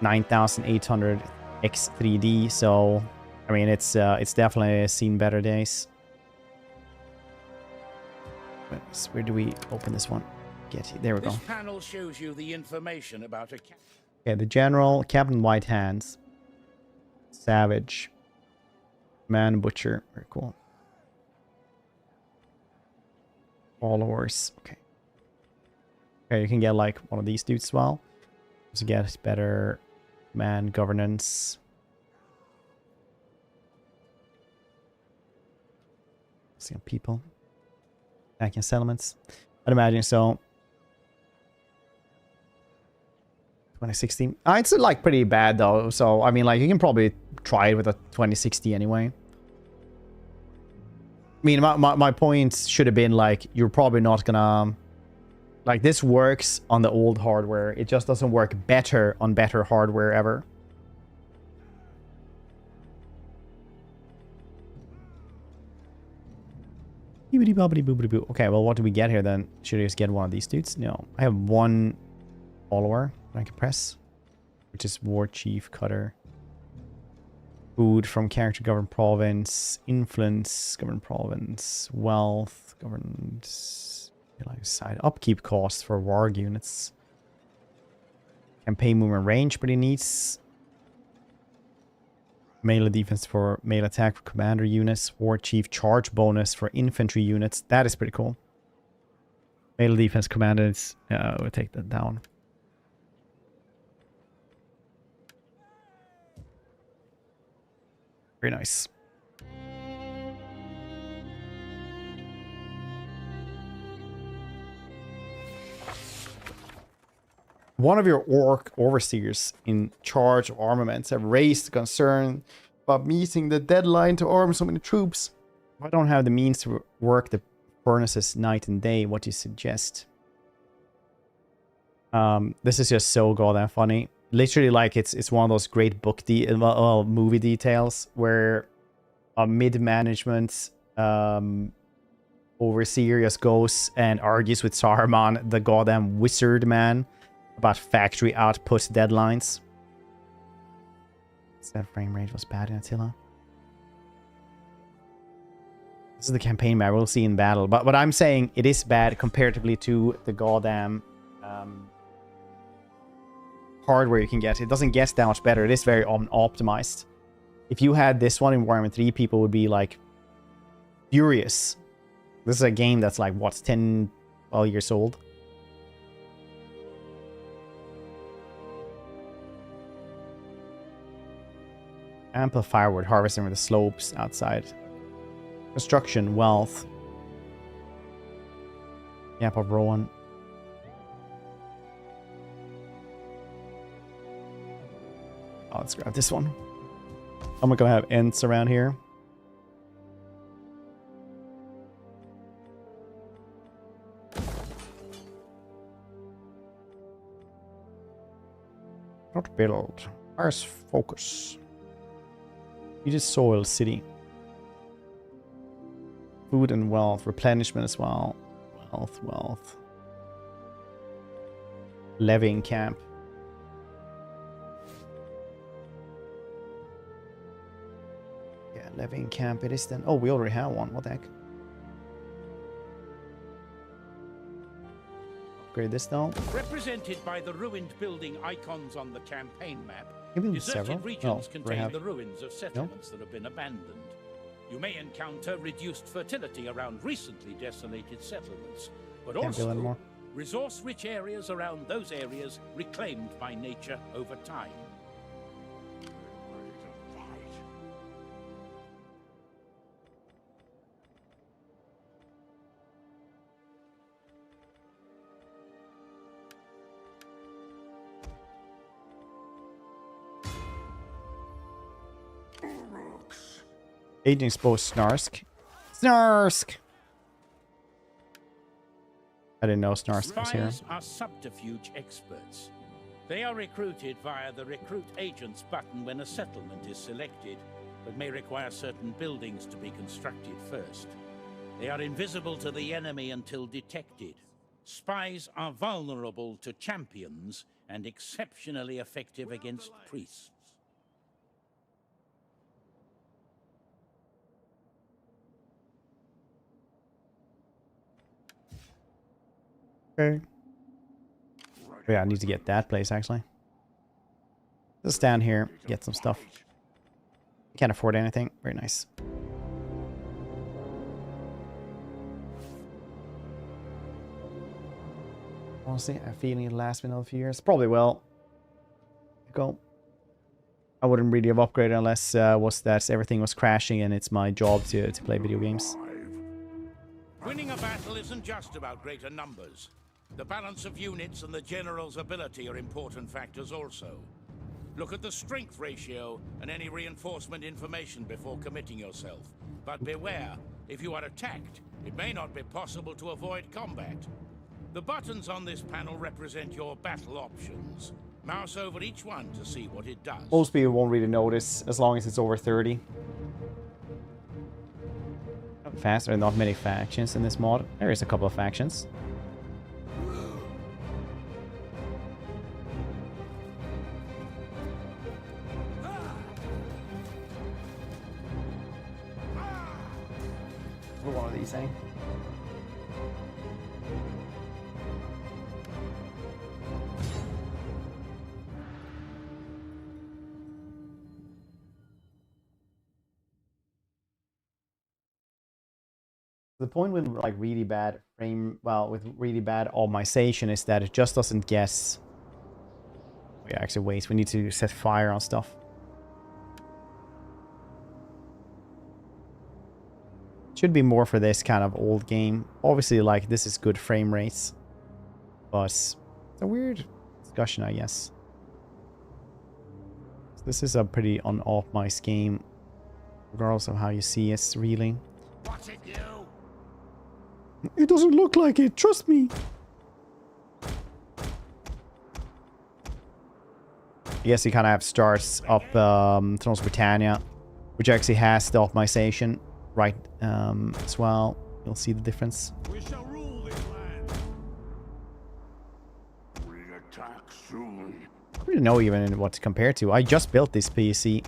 9800 X3D. So, I mean, it's definitely seen better days. Where do we open this one? There we go. This panel shows you the information about a Okay, the general, Captain White Hands, Savage, Man Butcher. Very cool. Followers. Okay. Okay, you can get like one of these dudes as well. To get better man governance. See people. Back in settlements. I'd imagine so. 2060. It's like pretty bad though. So I mean, like you can probably try it with a 2060 anyway. I mean, my point should have been like you're probably not gonna like this works on the old hardware. It just doesn't work better on better hardware ever. Okay, well, what do we get here then? Should I just get one of these dudes? No, I have one follower I can press, which is War Chief Cutter. Food from character governed province, influence governed province, wealth governed side, upkeep cost for warg units, campaign movement range pretty neat. Melee defense for melee attack for commander units. War Chief charge bonus for infantry units. That is pretty cool. Melee defense commanders. We'll take that down. Very nice. One of your orc overseers in charge of armaments have raised concern about meeting the deadline to arm so many troops. If I don't have the means to work the furnaces night and day, what do you suggest? This is just so goddamn funny. Literally, like it's one of those great movie details where a mid-management overseer just goes and argues with Saruman, the goddamn wizard man, about factory output deadlines. That frame rate was bad in Attila. This is the campaign map we'll see in battle. But what I'm saying, it is bad comparatively to the goddamn hardware you can get. It doesn't get that much better. It is very optimized. If you had this one in Warhammer 3, people would be like furious. This is a game that's like, what, 10, 12 years old? Ample firewood harvesting with the slopes outside. Construction, wealth. Yep, of Rowan. Oh, let's grab this one. I'm not gonna have Ents around here. Not build. Where's focus? You just soil city. Food and wealth. Replenishment as well. Wealth. Levying camp. Living camp it is then. Oh, we already have one. What the heck? Upgrade this though. Represented by the ruined building icons on the campaign map, Maybe deserted several? regions Oh, contain have... the ruins of settlements that have been abandoned. You may encounter reduced fertility around recently desolated settlements, but Can't build also anymore. resource-rich areas around those areas reclaimed by nature over time. Ready to fight. Orcs. Agent exposed Snarsk. Snarsk! I didn't know Snarsk was here. Spies are subterfuge experts. They are recruited via the Recruit Agents button when a settlement is selected, but may require certain buildings to be constructed first. They are invisible to the enemy until detected. Spies are vulnerable to champions and exceptionally effective against priests. Okay. Oh, yeah, I need to get that place actually. Just stand here, get some stuff. Can't afford anything. Very nice. Honestly, I have a feeling it'll last me another few years. Probably will. Go. I wouldn't really have upgraded unless everything was crashing and it's my job to play video games. Winning a battle isn't just about greater numbers. The balance of units and the general's ability are important factors also. Look at the strength ratio and any reinforcement information before committing yourself. But beware, if you are attacked, it may not be possible to avoid combat. The buttons on this panel represent your battle options. Mouse over each one to see what it does. Most people won't really notice as long as it's over 30. Fast, there are not many factions in this mod. There is a couple of factions. What are these saying? The point with like really bad with really bad optimization is that it just doesn't guess. Yeah, actually, wait. We need to set fire on stuff. Should be more for this kind of old game. Obviously, like this is good frame rates, but it's a weird discussion, I guess. This is a pretty unoptimized game, regardless of how you see it. Really. What's it do? It doesn't look like it, trust me. I guess you kind of have starts up Thrones of Britannia, which actually has the optimization right as well. You'll see the difference. We shall rule this land. We attack soon. I don't really know even what to compare to. I just built this PC.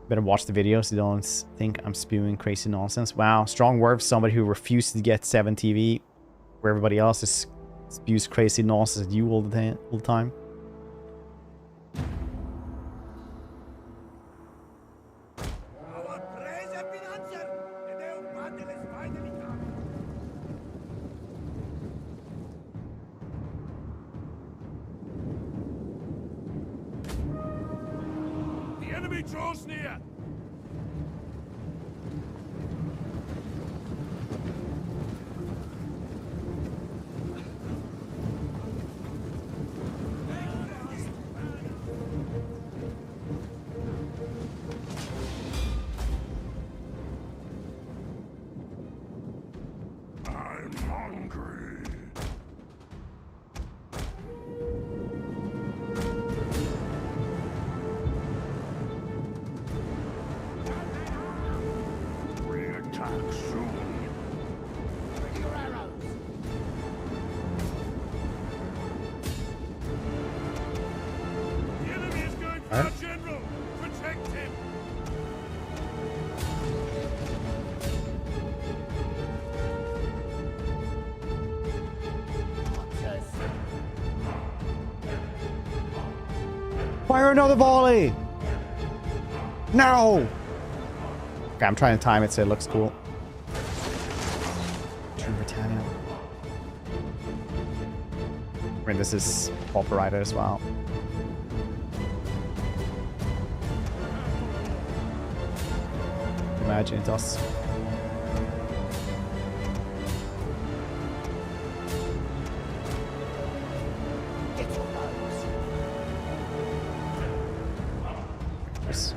Better watch the videos so you don't think I'm spewing crazy nonsense. Wow, strong word for somebody who refused to get 7 TV, where everybody else is spews crazy nonsense at you all the time. The enemy draws near. I'm hungry. Fire another volley! No! Okay, I'm trying to time it so it looks cool. True Britannia. I mean, this is operator as well. Imagine it does. Yes.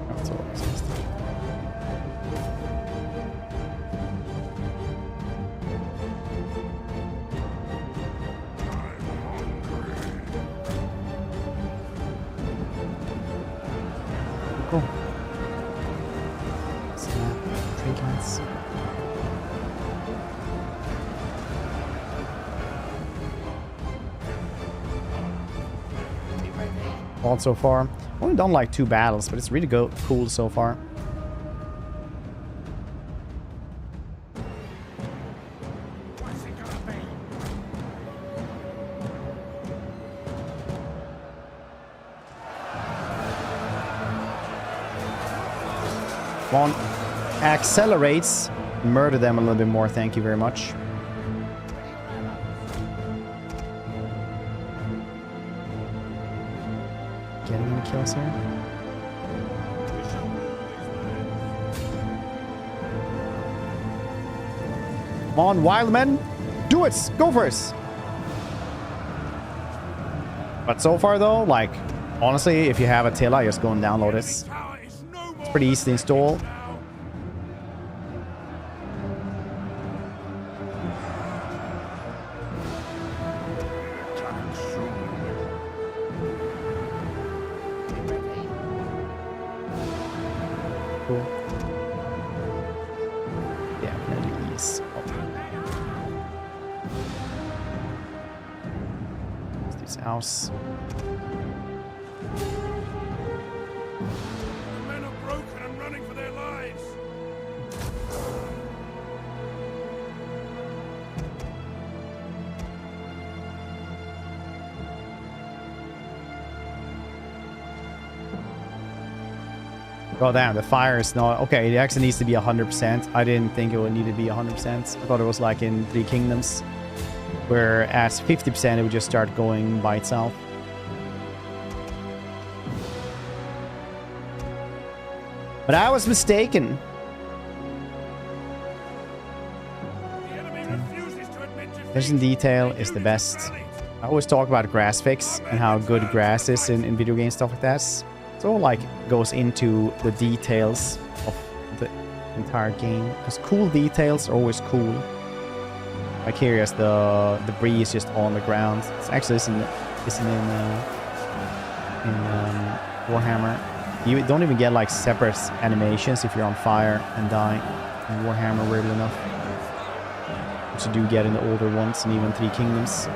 That's all exists. Cool. Snap, trade lines. All so far. Only done like 2 battles, but it's really cool so far. What's it gonna be? One accelerates. Murder them a little bit more, thank you very much. Getting any kills here? Come on, wild men! Do it! Go for it! But so far though, like, honestly, if you have Attila, just go and download this. It's pretty easy to install. Cool. Definitely is. What's this house? The men are broken and running for their lives. Oh damn, the fire is not... Okay, it actually needs to be 100%. I didn't think it would need to be 100%. I thought it was like in Three Kingdoms, where at 50% it would just start going by itself. But I was mistaken. The enemy refuses to admit defeat. Attention detail is the best. I always talk about grass fix and how good grass is in video game stuff like that. So like goes into the details of the entire game. Because cool details are always cool. Like here is the debris is just on the ground. It's actually isn't in Warhammer. You don't even get like separate animations if you're on fire and die in Warhammer, weirdly enough. Which you do get in the older ones and even Three Kingdoms.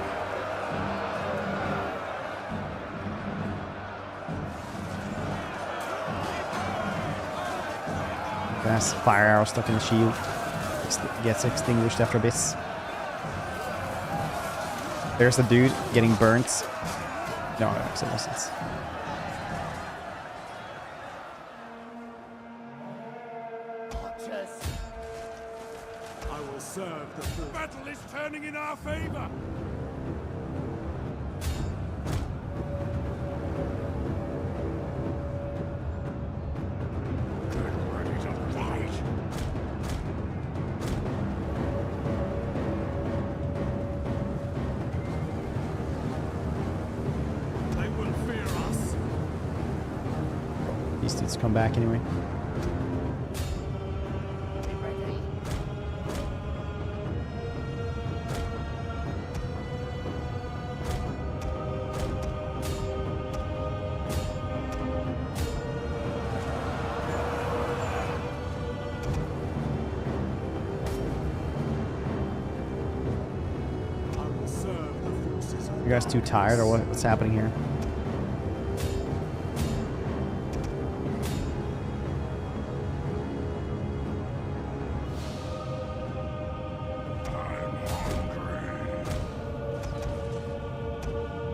That's fire arrow stuck in the shield. Gets extinguished after a bit. There's the dude getting burnt. No, actually wasn't. I will serve the full. Battle is turning in our favor. Get ready to fight. They will fear us. These dudes come back anyway. I will serve the forces of You guys too tired or what's happening here?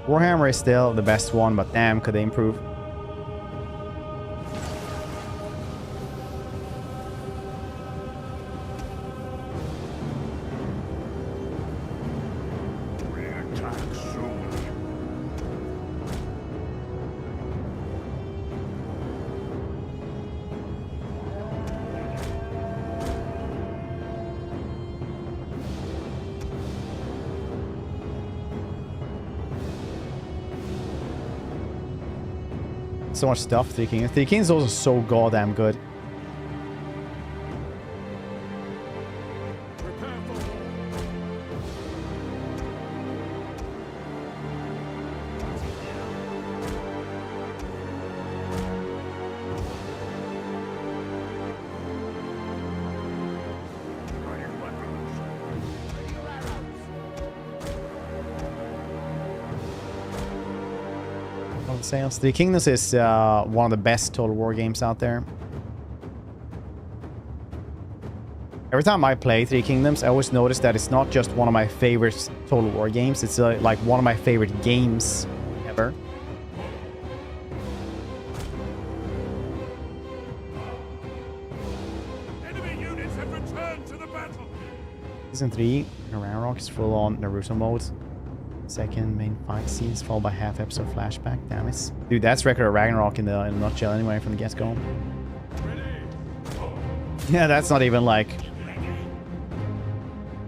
Warhammer is still the best one, but damn, could they improve? So much stuff, Three Kings. Three Kings is also so goddamn good. Sales. Three Kingdoms is one of the best Total War games out there. Every time I play Three Kingdoms, I always notice that it's not just one of my favorite Total War games. It's like one of my favorite games ever. Enemy units have returned to the battle. Season 3, Ragnarok is full on Naruto mode. Second main fight scenes followed by half episode flashback. Damn it. Dude, that's record of Ragnarok in a nutshell anyway from the get-go. Yeah, that's not even like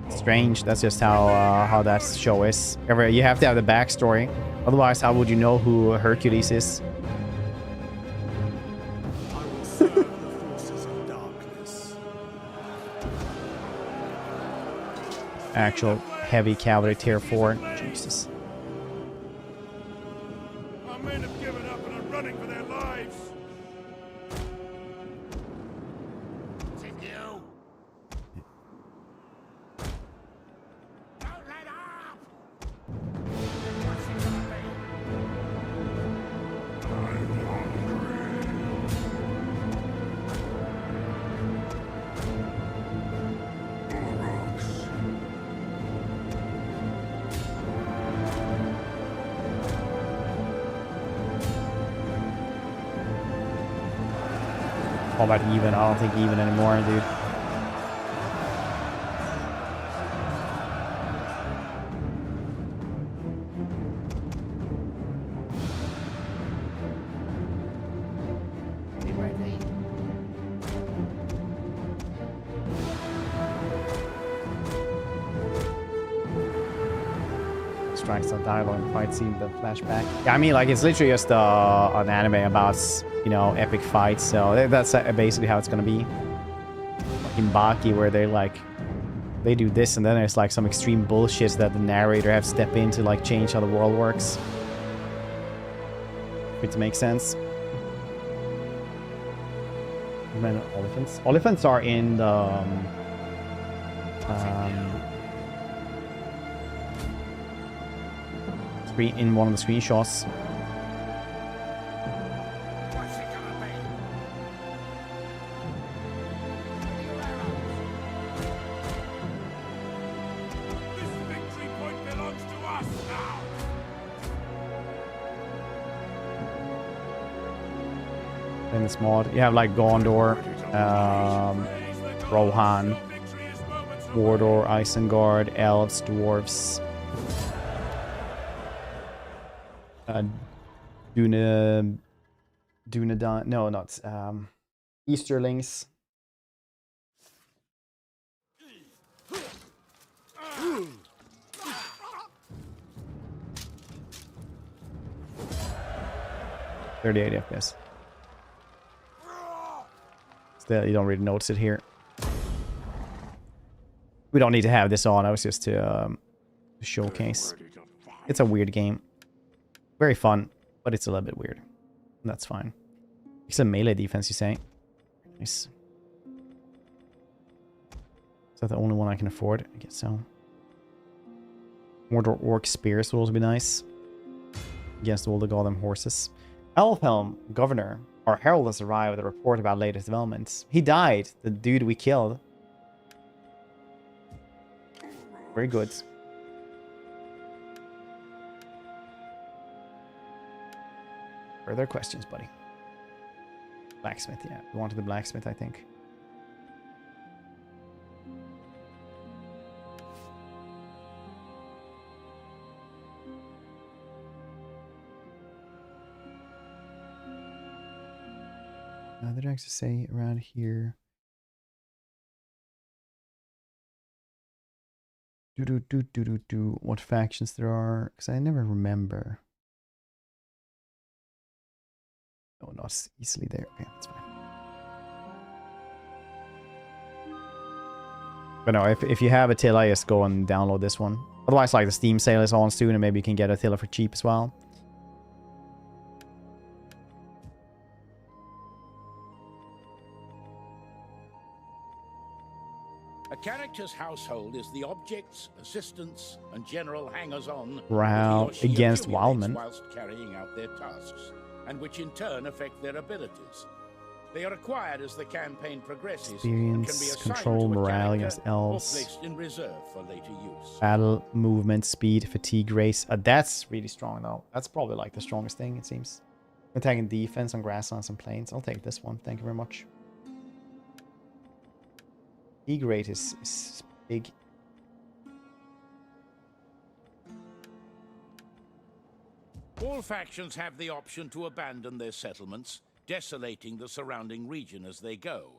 strange. That's just how that show is. You have to have the backstory. Otherwise, how would you know who Hercules is? I will serve the forces of darkness. Actual heavy cavalry tier 4. Jesus. Our men have given up and are running for their lives. You. Don't let up. What's it gonna be? I'm How about even? I don't think even anymore, dude. Strikes on dialogue and fight scene, the flashback. Yeah, I mean, like, it's literally just an anime about, you know, epic fights. So that's basically how it's gonna be. Like in Baki, where they do this, and then there's like some extreme bullshit that the narrator have to step in to like change how the world works. For it to make sense. Then elephants. Elephants are in the in one of the screenshots. What's it gonna be? This victory point belongs to us now. In this mod, you have like Gondor, Rohan, Mordor, Isengard, Elves, Dwarves, Dunedain, no, not Easterlings. .38 FPS. Still, you don't really notice it here. We don't need to have this on. I was just to showcase. It's a weird game. Very fun, but it's a little bit weird. That's fine. It's a melee defense, you say? Nice. Is that the only one I can afford? I guess so. More orc spears would also be nice. Against all the goddamn horses. Elfhelm, Governor. Our herald has arrived with a report about latest developments. He died, the dude we killed. Very good. Further questions, buddy? Blacksmith, yeah. We wanted the blacksmith, I think. Did I actually say around here? What factions there are? Because I never remember. No, not easily there. Okay, that's fine. But no, if you have Attila, just go and download this one. Otherwise, like the Steam sale is on soon, and maybe you can get Attila for cheap as well. A character's household is the objects, assistants, and general hangers-on against Wildman whilst carrying out their tasks, and which in turn affect their abilities. They are acquired as the campaign progresses. Experience, control, morale against elves. Or placed in reserve for later use. Battle, movement, speed, fatigue, race. That's really strong though. That's probably like the strongest thing, it seems. Attacking defense on grasslands and plains. I'll take this one. Thank you very much. Fatigue rate is big. All factions have the option to abandon their settlements, desolating the surrounding region as they go.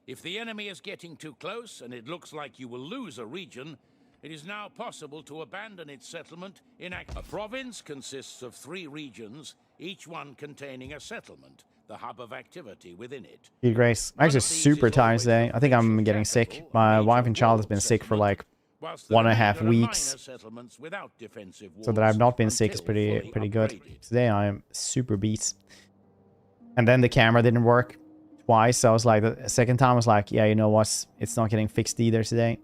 If the enemy is getting too close and it looks like you will lose a region, it is now possible to abandon its settlement in a province consists of 3 regions, each one containing a settlement, the hub of activity within it. Hey, Grace. I'm actually super tired today. I think I'm getting sick. My wife and child has been sick for like 1.5 weeks. So that I've not been sick is pretty good. Today I am super beat. And then the camera didn't work twice. So I was like, the second time I was like, yeah, you know what? It's not getting fixed either today.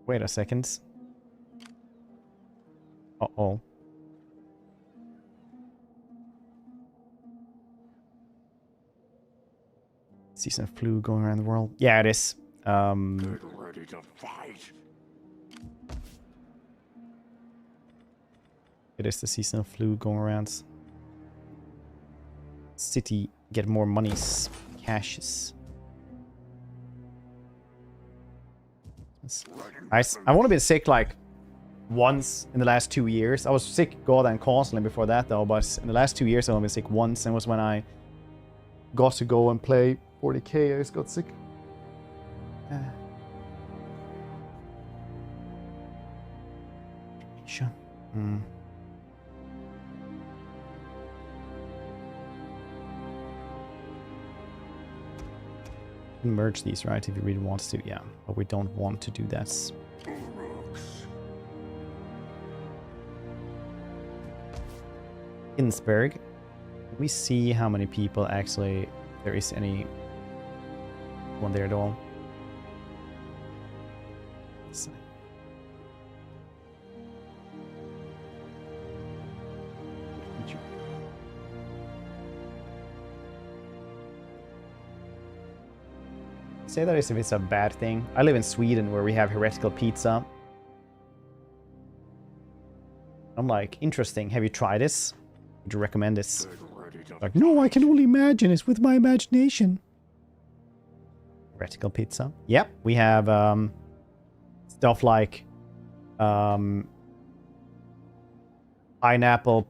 Wait a second. Uh-oh. Season of flu going around the world. Yeah, it is. Get ready to fight. It is the season of flu going around. City, get more monies, cashes. Nice. I've only been sick like once in the last 2 years. I was sick goddamn constantly before that though, but in the last 2 years I've only been sick once, and it was when I got to go and play 40k. I just got sick. Sure. Merge these, right? If you really want to, yeah. But we don't want to do that. Innsberg. We see how many people actually there is any one there at all. Say that as if it's a bad thing. I live in Sweden where we have heretical pizza. I'm like, interesting. Have you tried this? Would you recommend this? Like, no, I can only imagine. It's with my imagination. Heretical pizza. Yep, we have stuff like pineapple.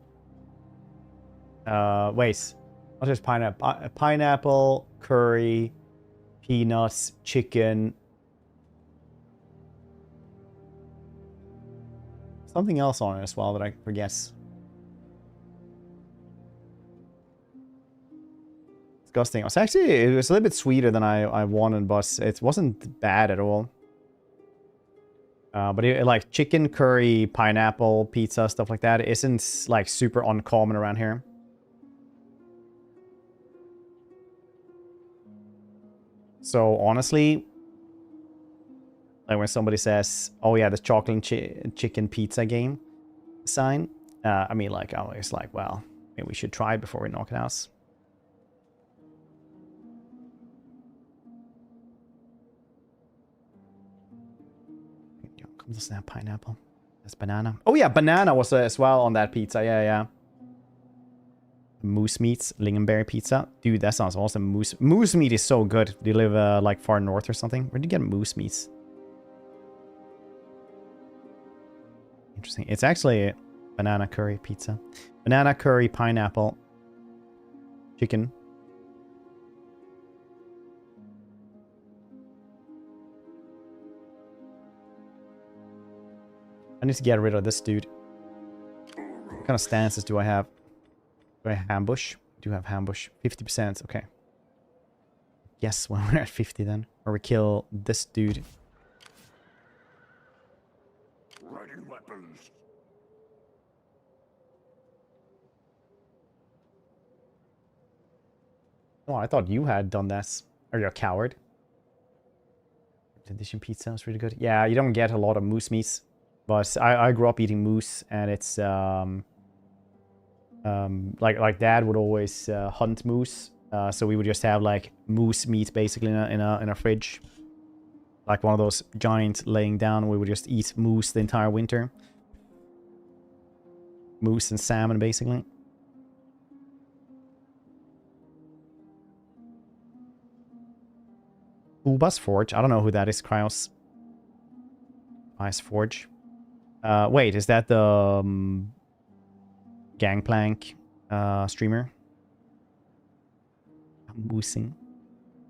Wait, what is pineapple? Pineapple curry. Peanuts, chicken. Something else on it as well that I forget. Disgusting. It was a little bit sweeter than I wanted, but it wasn't bad at all. But like chicken, curry, pineapple, pizza, stuff like that isn't like super uncommon around here. So honestly, like when somebody says, "Oh yeah, the chocolate chicken pizza game sign," I mean, like I'm always like, well, maybe we should try it before we knock it out. Doesn't have pineapple. That's banana. Oh yeah, banana was as well on that pizza. Yeah, yeah. Moose meats, lingonberry pizza. Dude, that sounds awesome. Moose meat is so good. Do you live like far north or something? Where do you get moose meats? Interesting. It's actually banana curry pizza. Banana curry, pineapple, chicken. I need to get rid of this dude. What kind of stances do I have? Do I have ambush? I do have ambush. 50%. Okay. Yes, when we're at 50 then. Or we kill this dude. Ready weapons. Oh, I thought you had done this. Are you a coward? Edition pizza is really good. Yeah, you don't get a lot of moose meats. But I grew up eating moose, and it's like Dad would always hunt moose, so we would just have like moose meat basically in a fridge, like one of those giant laying down. We would just eat moose the entire winter, moose and salmon basically. Uba's Forge. I don't know who that is. Cryos. Ice Forge. Wait, is that the Gangplank streamer? Moosing.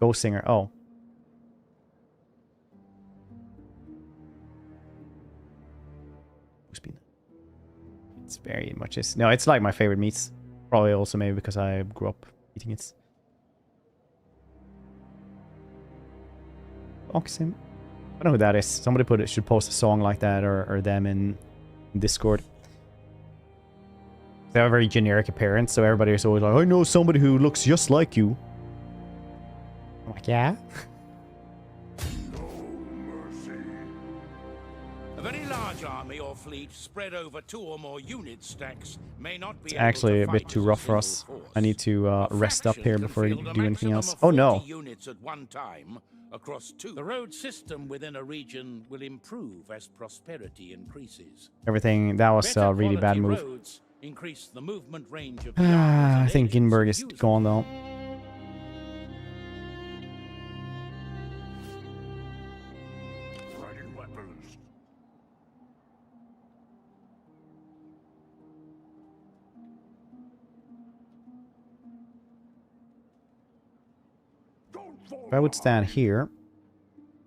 Ghost Singer. Oh. It's very much is. No, it's like my favorite meats. Probably also maybe because I grew up eating it. Oxim. I don't know who that is. Somebody should post a song like that or them in Discord. They have a very generic appearance, so everybody is always like, I know somebody who looks just like you. I'm like, yeah? No mercy. A very large army or fleet spread over 2 or more unit stacks may not be It's actually a bit too rough for us. I need to rest up here before we do anything else. Oh no! Units at one time across 2. The road system within a region will improve as prosperity increases. Everything, that was a really bad move. Roads increase the movement range of I think Ginberg is gone though. Ready weapons. Don't fall If I would stand behind. here,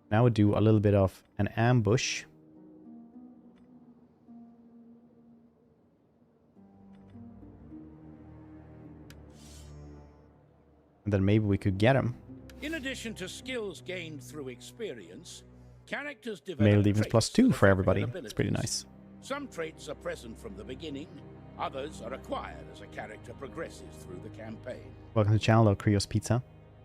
and I would do a little bit of an ambush. And then maybe we could get him. In addition to skills gained through experience, characters develop Male defense traits +2 that for affect everybody. their It's pretty abilities. nice. Some traits are present from the beginning, others are acquired as a character progresses through the campaign. Welcome to the channel, Krios Pizza.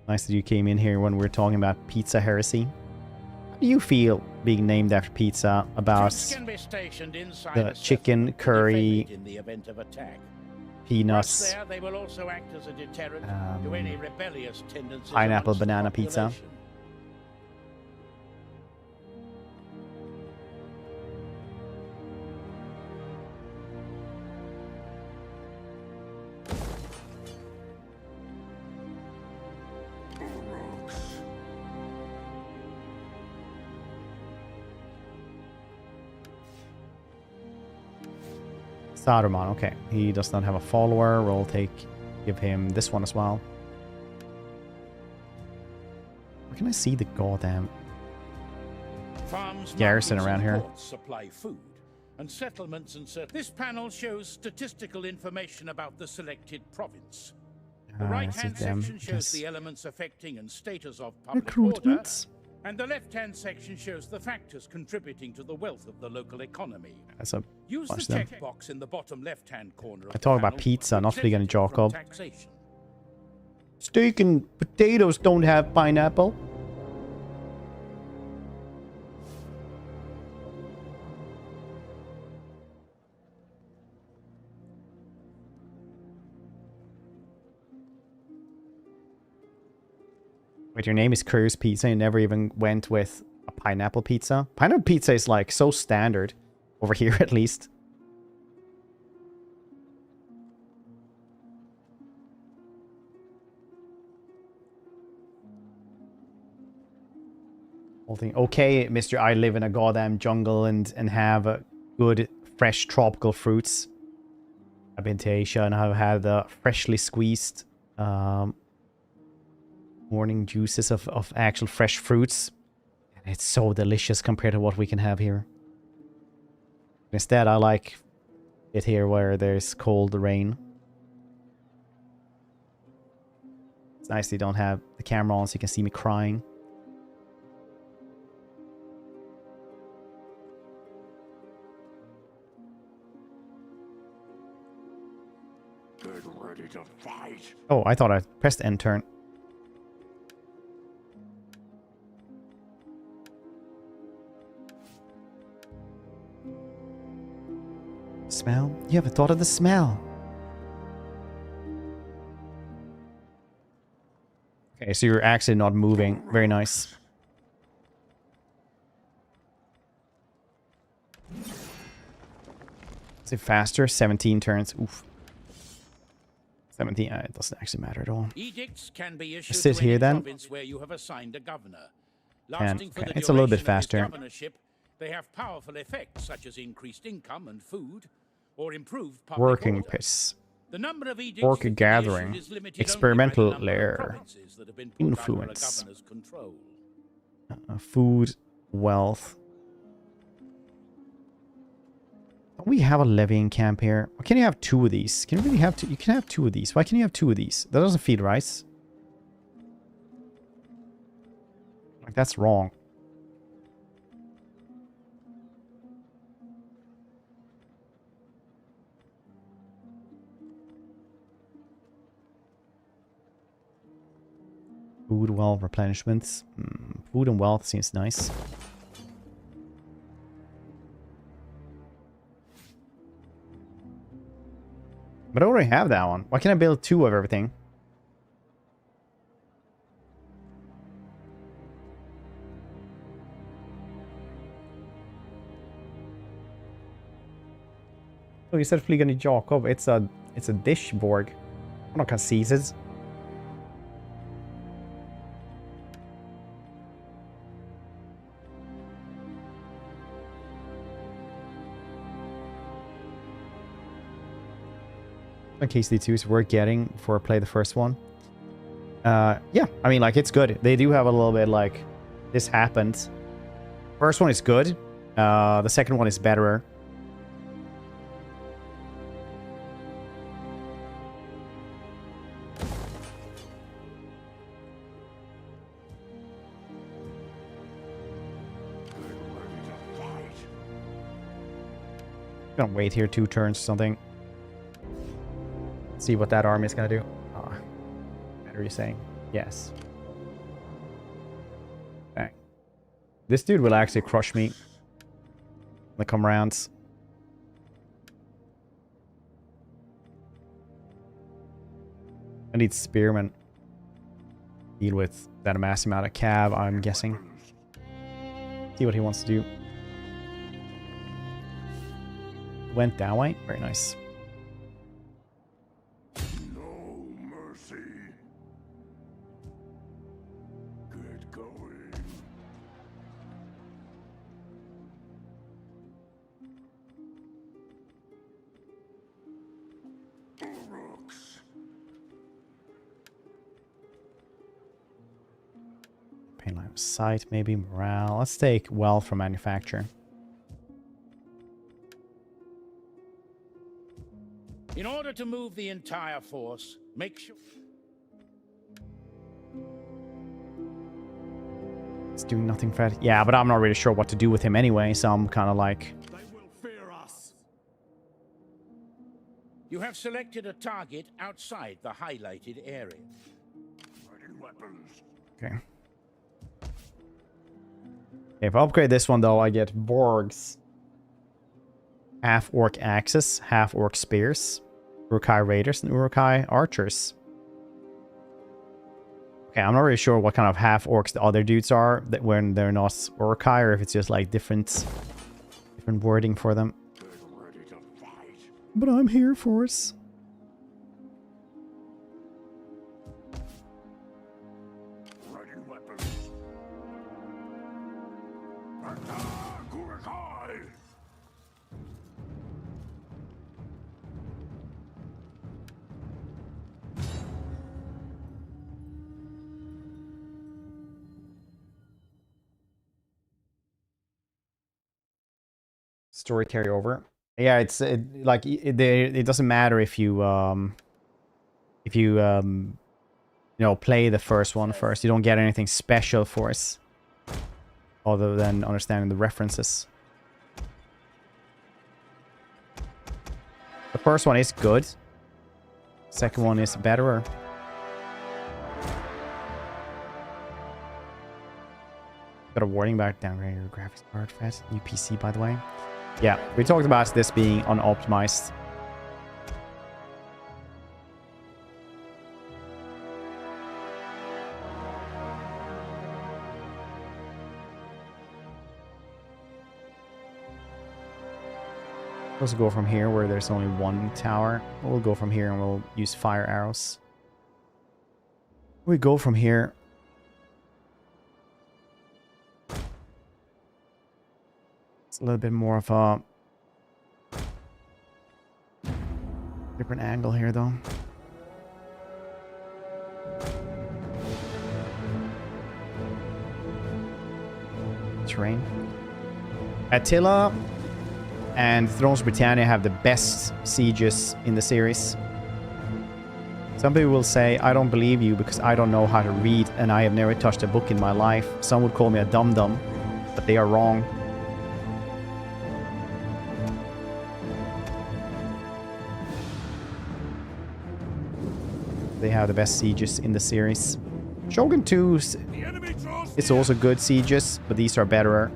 Nice that you came in here when we were talking about pizza heresy. How do you feel being named after pizza about Troops can be stationed inside the a chicken, settlement to curry, defend it in the event of attack. Once peanuts, there, they will also act as a deterrent to any rebellious tendencies pineapple amongst the banana pizza? population. Saruman, okay. He does not have a follower. We'll give him this one as well. Where can I see the goddamn Farms, garrison markets, around and here? ports supply food, and settlements and this panel shows statistical information about the selected province. The This right-hand is them. section shows Yes. the elements affecting and status of public order, Recruitments. And the left-hand section shows the factors contributing to the wealth of the local economy. That's a Use the bunch of them. checkbox in the bottom left-hand corner of I talk about panel, pizza, which not says vegan Jacob. taxation. Steak and potatoes don't have pineapple. Wait, your name is Curious Pizza. You never even went with a pineapple pizza? Pineapple pizza is like so standard over here, at least. Whole thing. Okay, Mr. I live in a goddamn jungle and have good fresh tropical fruits. I've been to Asia and I've had freshly squeezed morning juices of actual fresh fruits. And it's so delicious compared to what we can have here. Instead, I like it here where there's cold rain. It's nice they don't have the camera on so you can see me crying. Get ready to fight. Oh, I thought I pressed end turn. Smell? You haven't thought of the smell. Okay, so you're actually not moving. Very nice. Is it faster? 17 turns. Oof. 17. It doesn't actually matter at all. Edicts can be issued Sit to here any then. province where you have assigned a governor. And, Lasting for okay, the it's a little bit duration of his faster. governorship, they have powerful effects such as increased income and food, or improved public Working order. piss. The number of edicts Orc that can be gathering. issued is limited Experimental only by the number of lair. provinces that have been put under a Influence. governor's control. Food. Wealth. Don't we have a levying camp here? Or can you have two of these? Can you really have two? You can have two of these. Why can you have two of these? That doesn't feed rice. Like, that's wrong. Food, wealth, replenishments. Food and wealth seems nice. But I already have that one. Why can't I build two of everything? Oh, you said Flyga Jakob. It's a dish borg. I'm not gonna seize it. In case the twos we're getting before I play the first one. Yeah, I mean, like, it's good. They do have a little bit like this happened. First one is good. The second one is better. Gonna wait here 2 turns or something. See what that army is gonna do. What are you saying? Yes. Bang. This dude will actually crush me. When come rounds. I need spearmen. Deal with that massive amount of cav, I'm guessing. See what he wants to do. Went that way. Very nice. No mercy. Get going. Rooks. Pain line of sight, maybe morale. Let's take wealth from manufacture. In order to move the entire force, make sure... It's doing nothing for it. Yeah, but I'm not really sure what to do with him anyway, so I'm kind of like... They will fear us. You have selected a target outside the highlighted area. Ready weapons. Okay. If I upgrade this one, though, I get Borgs. Half-orc axes, half-orc spears, Uruk-hai raiders, and Uruk-hai archers. Okay, I'm not really sure what kind of half-orcs the other dudes are that when they're not Uruk-hai, or if it's just like different wording for them. Ready to fight. But I'm here for us. Ready weapons. Attack, Uruk-hai! Story carryover. Yeah, it's it doesn't matter if you you know, play the first one first. You don't get anything special for us other than understanding the references. The first one is good. Second one is better. Got a warning about downgrading your graphics card fast. New PC, by the way. Yeah, we talked about this being unoptimized. Let's go from here where there's only one tower. We'll go from here and we'll use fire arrows. We go from here. It's a little bit more of a different angle here, though. Terrain. Attila and Thrones of Britannia have the best sieges in the series. Some people will say, I don't believe you because I don't know how to read and I have never touched a book in my life. Some would call me a dum-dum, but they are wrong. They have the best sieges in the series. Shogun 2 is also good sieges, but these are better.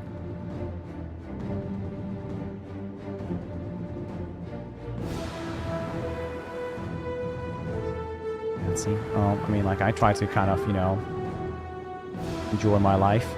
Let's see. I mean, like, I try to kind of, you know, enjoy my life.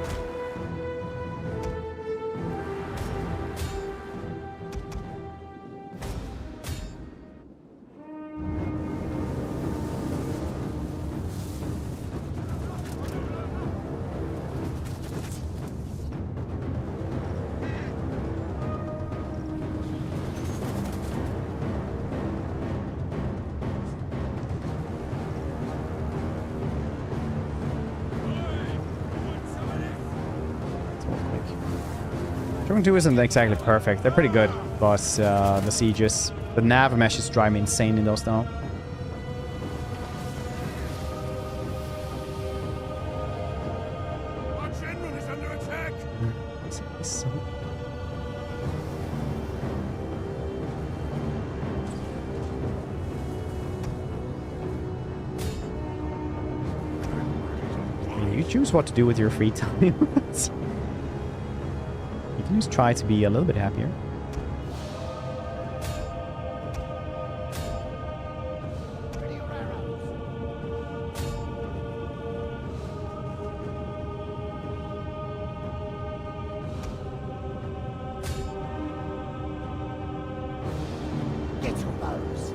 Shogun 2 isn't exactly perfect. They're pretty good, but the sieges, the nav meshes drive me insane in those now. Our general is under attack. So... You choose what to do with your free time. You can just try to be a little bit happier. Get your bows.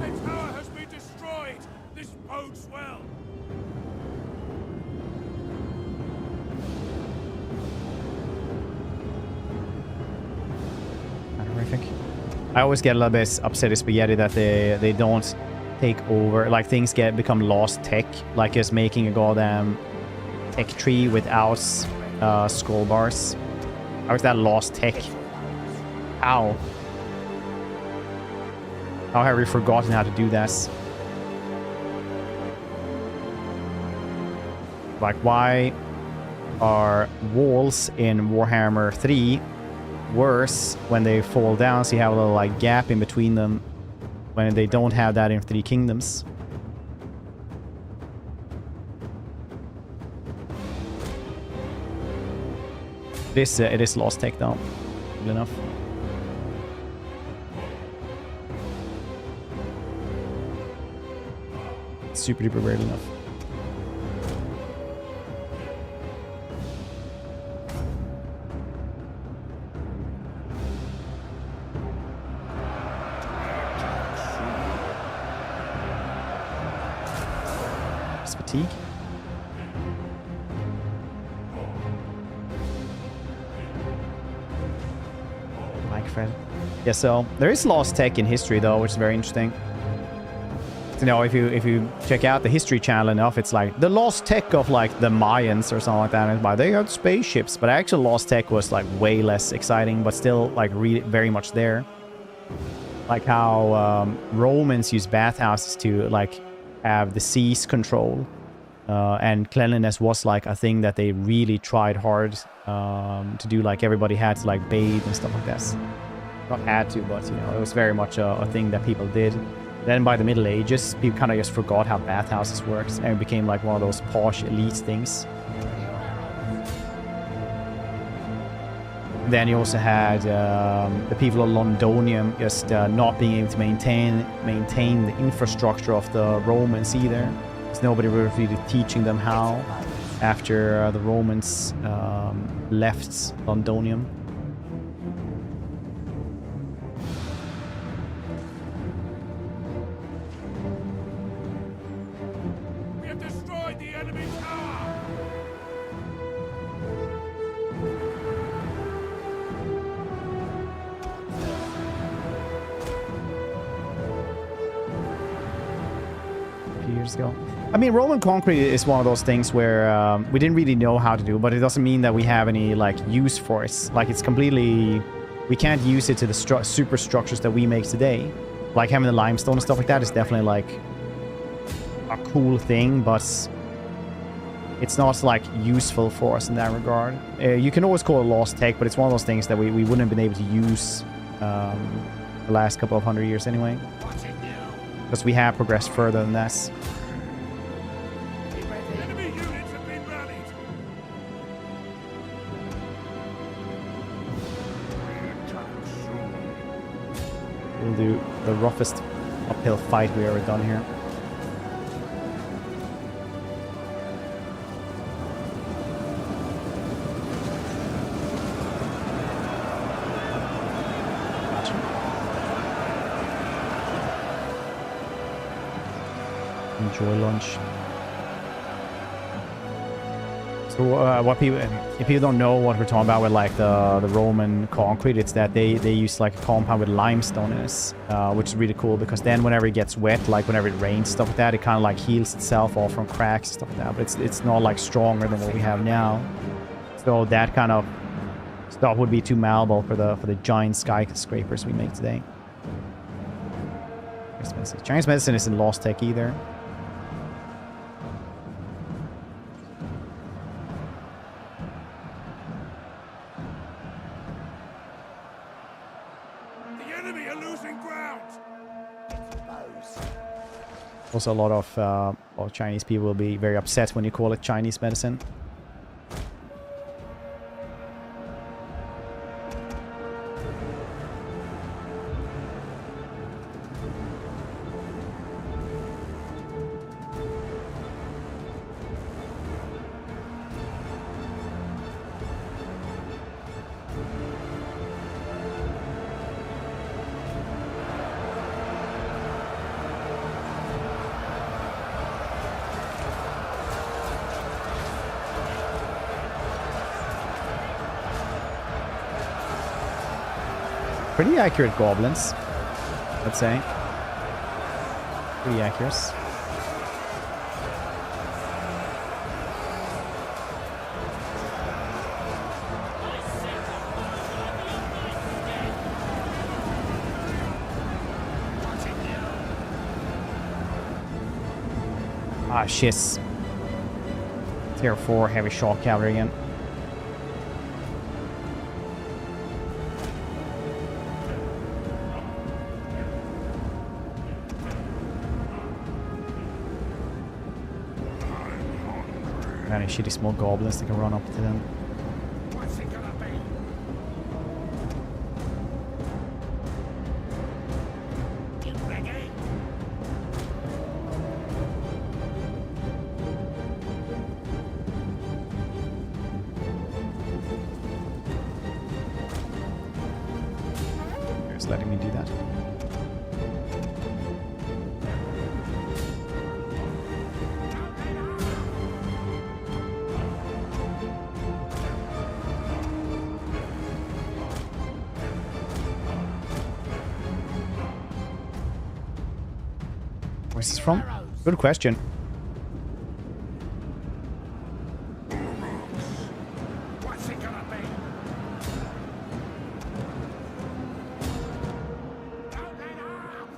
The tower has been destroyed. This bodes well. Horrific. I always get a little bit upset at Spaghetti that they don't take over, like things become lost tech, like just making a goddamn tech tree without scroll bars. How is that lost tech? Ow. How have we forgotten how to do this? Like, why are walls in Warhammer 3 worse when they fall down, so you have a little like gap in between them, when they don't have that in Three Kingdoms? It is lost tech though, good enough. Super duper weird enough. It's fatigue. Mike Fred. Yeah, so there is lost tech in history though, which is very interesting. You know, if you check out the history channel enough, it's like the lost tech of like the Mayans or something like that. And it's like they had spaceships, but actually lost tech was like way less exciting, but still like really very much there. Like how Romans used bathhouses to like have disease control, and cleanliness was like a thing that they really tried hard to do. Like everybody had to like bathe and stuff like that. Not had to, but you know, it was very much a thing that people did. Then by the Middle Ages, people kind of just forgot how bathhouses worked, and it became like one of those posh elite things. Then you also had the people of Londonium just not being able to maintain the infrastructure of the Romans either, because nobody was really teaching them how after the Romans left Londonium. Ago. I mean, Roman concrete is one of those things where we didn't really know how to do, but it doesn't mean that we have any like use for it. Like it's completely, we can't use it to the super structures that we make today. Like having the limestone and stuff like that is definitely like a cool thing, but it's not like useful for us in that regard. You can always call it lost tech, but it's one of those things that we wouldn't have been able to use the last couple of 100 years anyway, because we have progressed further than this. We'll do the roughest uphill fight we ever done here. Gotcha. Enjoy lunch. So what people, if people don't know what we're talking about with like the Roman concrete, it's that they use like a compound with limestone in it, which is really cool, because then whenever it gets wet, like whenever it rains, stuff like that, it kind of like heals itself off from cracks and stuff like that. But it's not like stronger than what we have now. So that kind of stuff would be too malleable for the giant skyscrapers we make today. Expensive. Chinese medicine isn't lost tech either. Also, a lot of Chinese people will be very upset when you call it Chinese medicine. Pretty accurate goblins, let's say. Pretty accurate. Ah, shit. Tier 4 heavy shock cavalry again. Any shitty small goblins that can run up to them. What's it gonna be? You ready? It's letting me do that. Where's this from? Good question. What's it gonna be? Don't let up!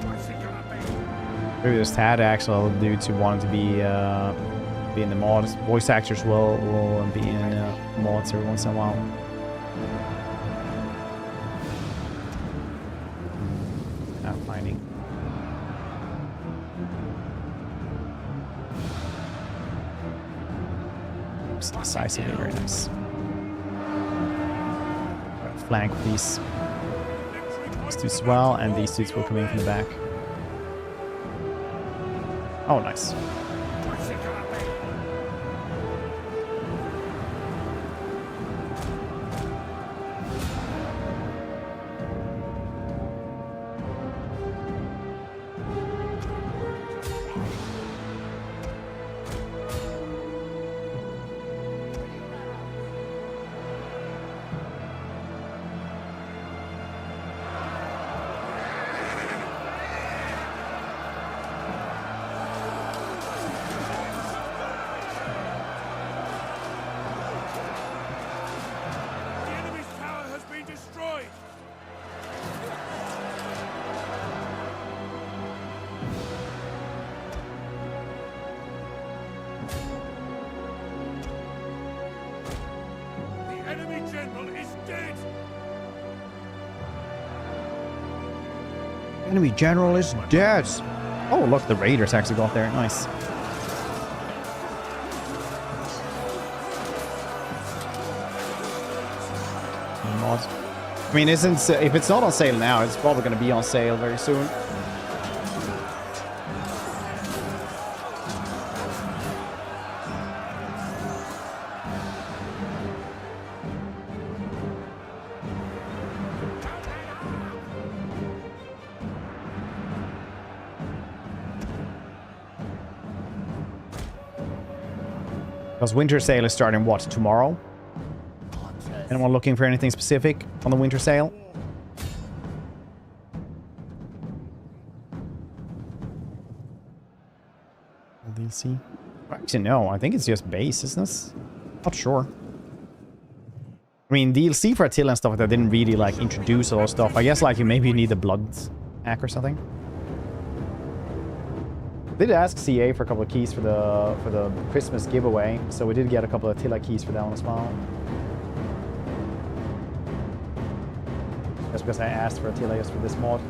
What's it gonna be? Maybe there's Tad actual dudes who wanted to be in the mods. Voice actors will be in mods every once in a while. Not finding. Decisively very nice. Flank with these dudes as well, and these dudes will come in from the back. Oh, nice. What's it gonna be? The enemy's tower has been destroyed. The enemy general is dead. Enemy general is dead. Oh, look, the raiders actually got there. Nice. Mods. I mean, if it's not on sale now, it's probably going to be on sale very soon. Because winter sale is starting, what, tomorrow? Anyone looking for anything specific on the winter sale? DLC? Actually, no. I think it's just base, isn't it? Not sure. I mean, DLC for Attila and stuff like that didn't really, like, introduce a lot of stuff. I guess, like, maybe you need a blood hack or something. Did ask CA for a couple of keys for the Christmas giveaway, so we did get a couple of Attila keys for that one as well. Just because I asked for Attila just for this mod.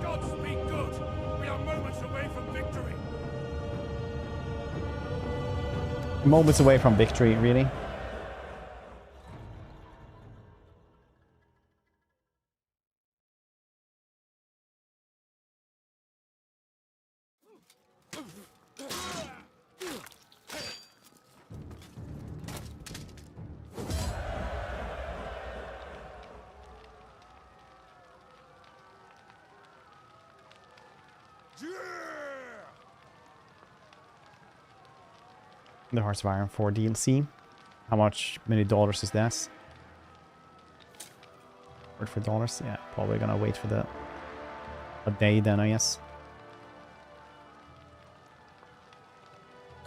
Godspeed good. We are moments away from victory. Moments away from victory, really. The Hearts of Iron 4 DLC. How many dollars is that? Wait for dollars? Yeah, probably gonna wait for a day then, I guess.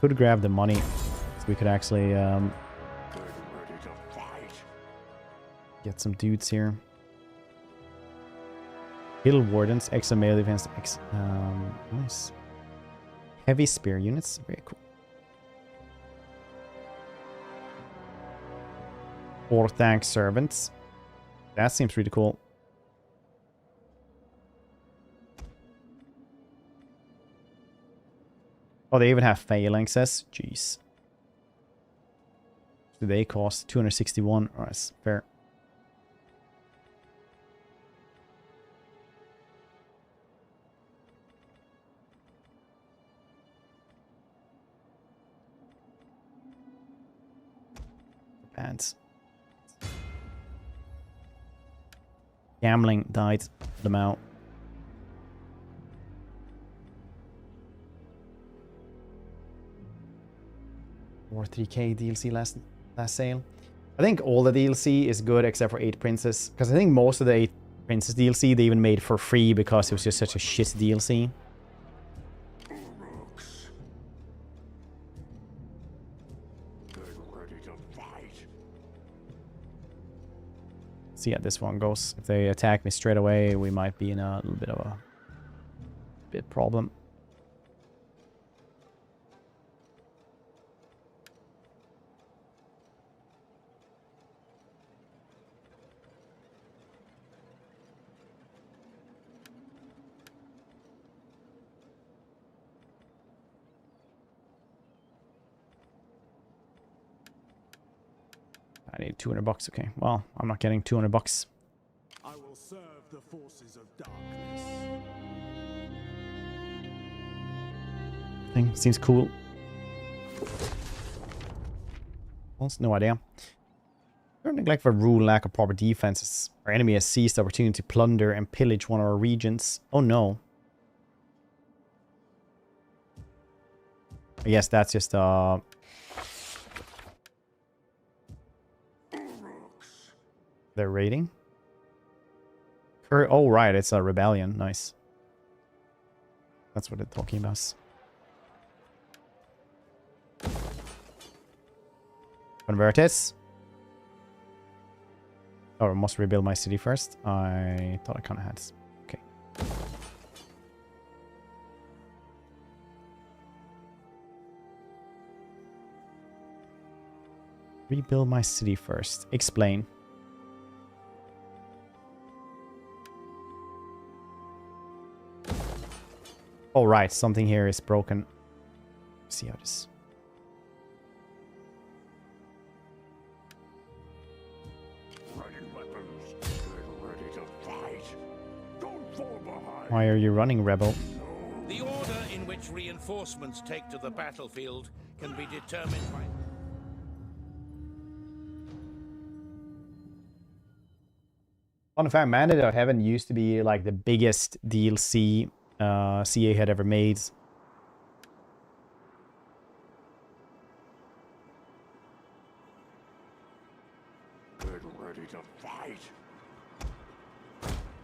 Could grab the money so we could actually get some dudes here. Hill Wardens, extra melee defense, nice. Heavy spear units, very cool. 4 tank servants. That seems really cool. Oh, they even have phalanxes. Jeez. Do they cost 261? Alright, that's fair. Pants. Gambling died them out. Or 3K DLC last sale. I think all the DLC is good except for 8 Princes. Because I think most of the 8 Princes DLC they even made for free because it was just such a shit DLC. See how this one goes. If they attack me straight away, we might be in a little bit of a problem. I need 200 bucks. Okay, well, I'm not getting 200 bucks. I will serve the forces of darkness. Thing seems cool. Also, no idea. Don't neglect for rule lack of proper defenses. Our enemy has seized the opportunity to plunder and pillage one of our regions. Oh no. I guess that's just they're raiding? Oh, right. It's a rebellion. Nice. That's what they're talking about. Convertis. Oh, I must rebuild my city first. I thought I kind of had. Okay. Rebuild my city first. Explain. Oh, right. Something here is broken. Let's see how this... Why are you running, rebel? The order in which reinforcements take to the battlefield can be determined by... Fun fact, Mandate of Heaven used to be like the biggest DLC CA had ever made. Get ready to fight.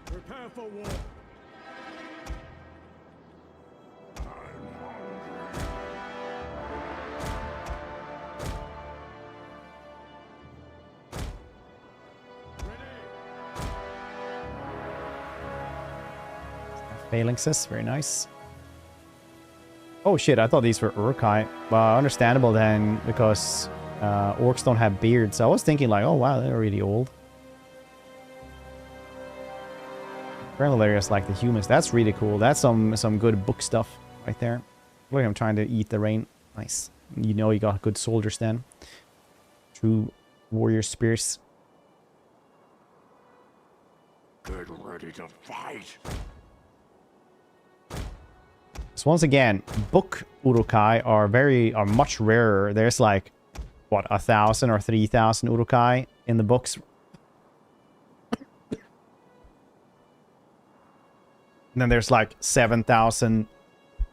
Prepare for war. Phalanxes, very nice. Oh shit, I thought these were Urkai. Well, understandable then, because orcs don't have beards. So I was thinking like, oh wow, they're really old. Apparently they're just like the humans. That's really cool. That's some good book stuff right there. Look, I'm trying to eat the rain. Nice. You know you got good soldiers then. True warrior spirits. Get ready to fight. So once again, book Urukai are much rarer. There's like, what, 1,000 or 3,000 Urukai in the books. And then there's like 7,000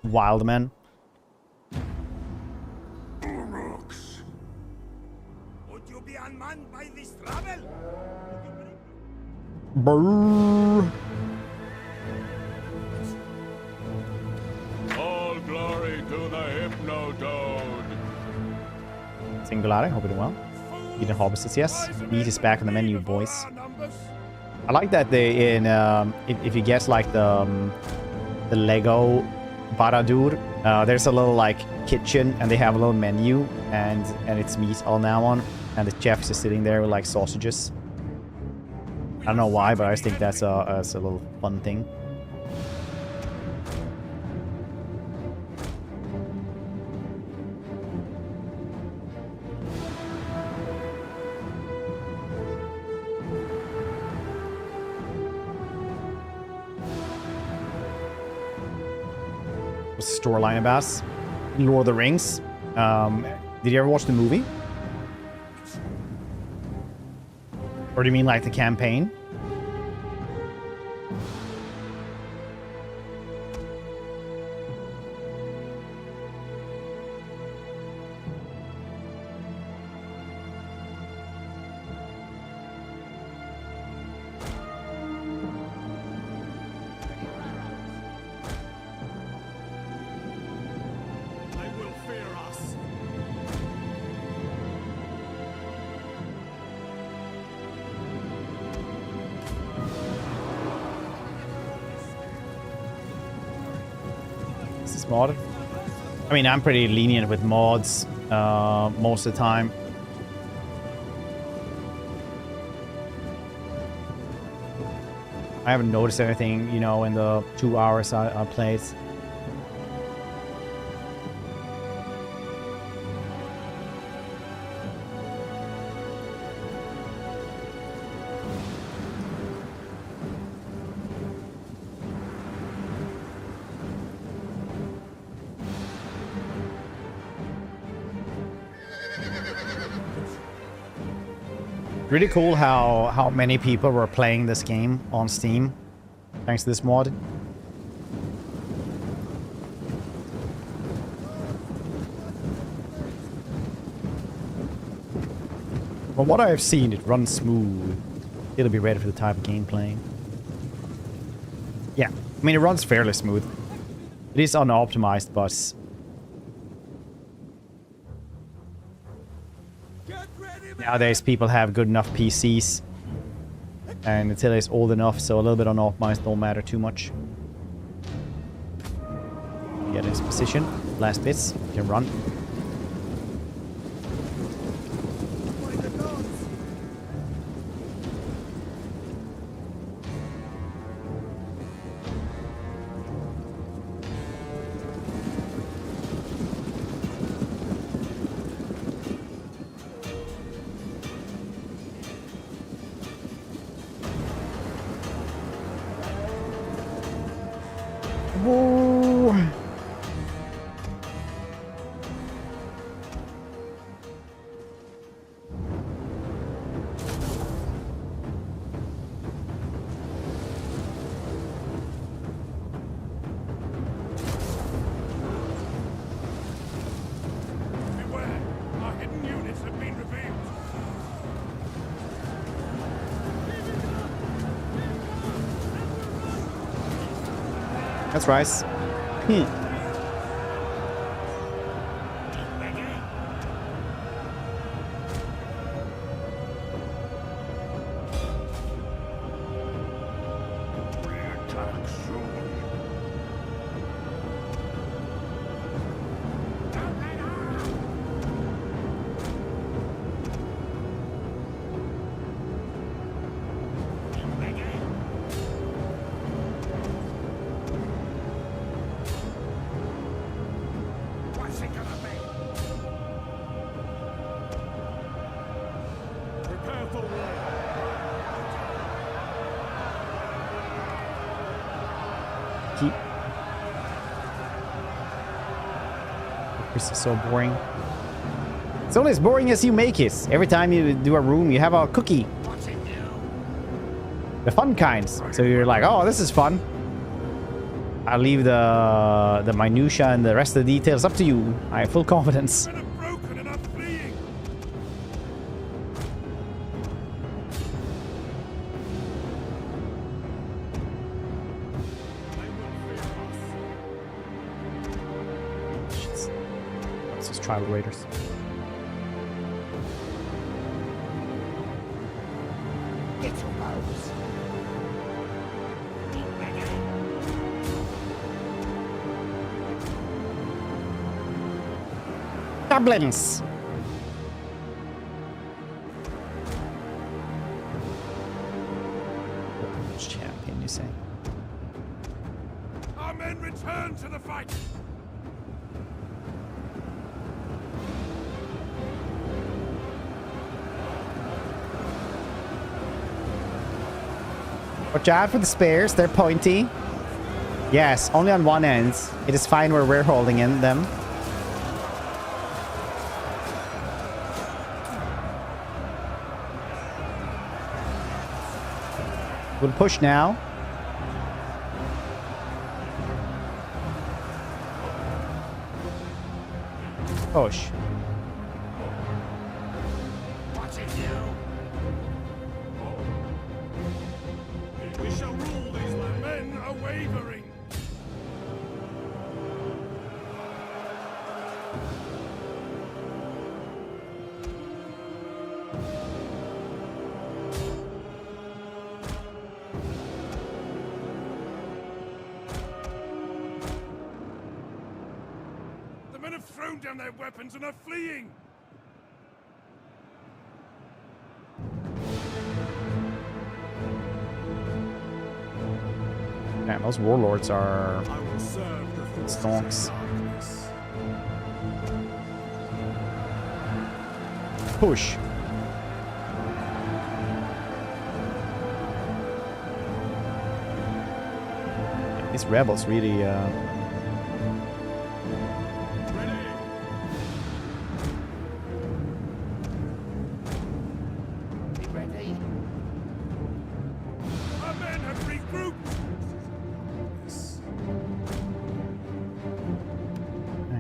wild men. Brrr. All glory to the Hypnotoad. Singularity, hope it well. Eating harvests, yes. Meat is back in the menu, boys. I like that they in if you get like the Lego Baradur, there's a little like kitchen and they have a little menu and it's meat all now on, and the chefs are sitting there with like sausages. I don't know why, but I just think that's a little fun thing. What's the storyline about? Lord of the Rings. Did you ever watch the movie? Or do you mean like the campaign? Mod. I mean, I'm pretty lenient with mods most of the time. I haven't noticed anything, you know, in the 2 hours I played. Really cool how many people were playing this game on Steam thanks to this mod. From what I have seen, it runs smooth. It'll be ready for the type of gameplay. Yeah, I mean, it runs fairly smooth. It is unoptimized, but nowadays people have good enough PCs and until it's old enough, so a little bit unoptimized don't matter too much. Get his position, last bits, can run. That's right. This is so boring. It's only as boring as you make it. Every time you do a room, you have a cookie. The fun kinds. So you're like, oh, this is fun. I'll leave the minutia and the rest of the details up to you. I have full confidence. tribal raiders. Get your bows. Be ready. Goblins! Champion, you say? Our men return to the fight. Watch out for the spears, they're pointy. Yes, only on one end. It is fine where we're holding in them. We'll push now. Push. Watching you. We shall rule these lands. Men are wavering. The men have thrown down their weapons and are fleeing. Damn, those warlords are I will serve the forces stonks. of darkness. Push. These rebels really Ready. Be ready. Our men have regrouped.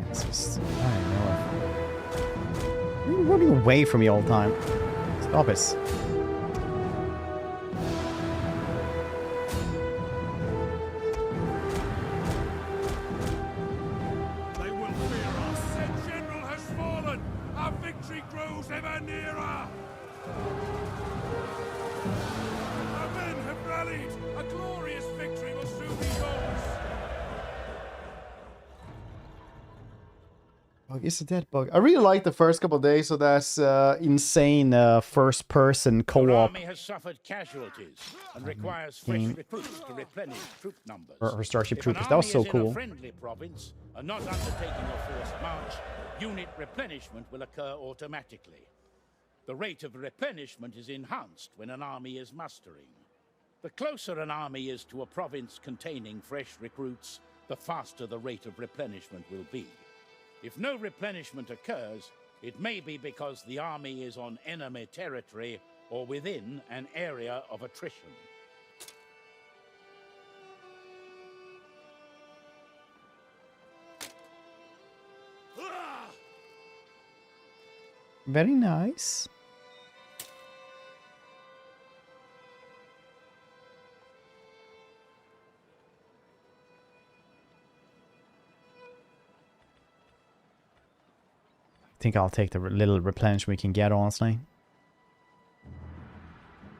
It's just, I don't know. You're running away from me all the time. Stop it. They will fear us. The general has fallen. Our victory grows ever nearer. Our men have rallied. A glorious victory will soon be yours. Bug is a dead bug. I really like the first couple of days, so that's insane first-person Your co-op army has suffered casualties and requires fresh game. recruits to replenish troop numbers. Or Starship If Troopers. an That was army so is in cool. a friendly province and not undertaking a forced march, unit replenishment will occur automatically. The rate of replenishment is enhanced when an army is mustering. The closer an army is to a province containing fresh recruits, the faster the rate of replenishment will be. If no replenishment occurs, it may be because the army is on enemy territory or within an area of attrition. Very nice. I think I'll take the little replenishment we can get, honestly.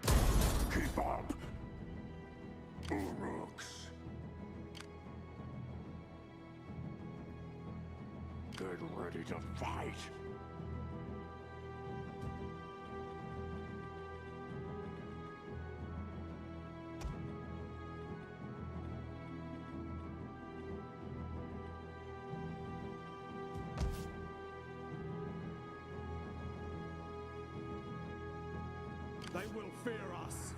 Keep up. Uruks. Get ready to fight. They will fear us.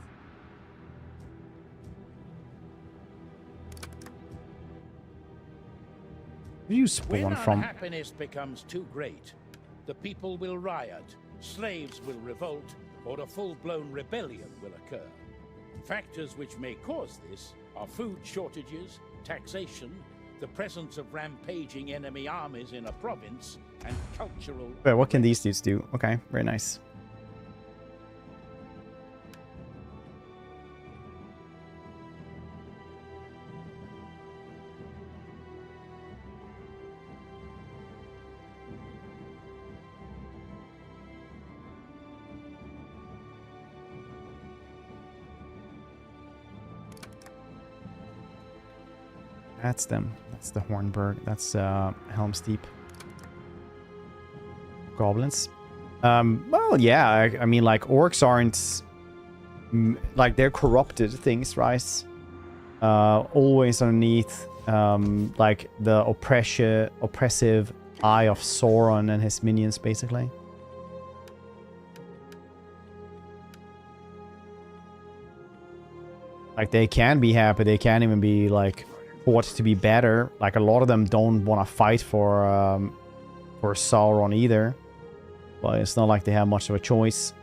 Where do you When spawn from? unhappiness becomes too great, the people will riot, slaves will revolt, or a full-blown rebellion will occur. Factors which may cause this are food shortages, taxation, the presence of rampaging enemy armies in a province, and cultural... Wait, what can these dudes do? Okay, very nice. That's them. That's the Hornburg. That's Helm's Deep. Goblins. Well, yeah. I mean, like, orcs aren't... like, they're corrupted things, right? Always underneath, like, the oppressive eye of Sauron and his minions, basically. Like, they can be happy. They can even be, like, thought to be better. Like, a lot of them don't want to fight for Sauron either. But it's not like they have much of a choice.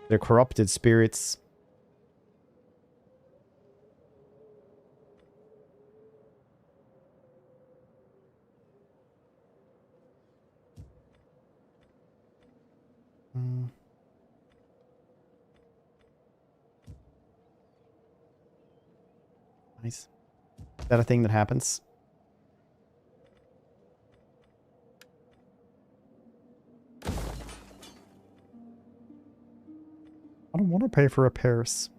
They're corrupted spirits. Nice. Is that a thing that happens? I don't want to pay for repairs.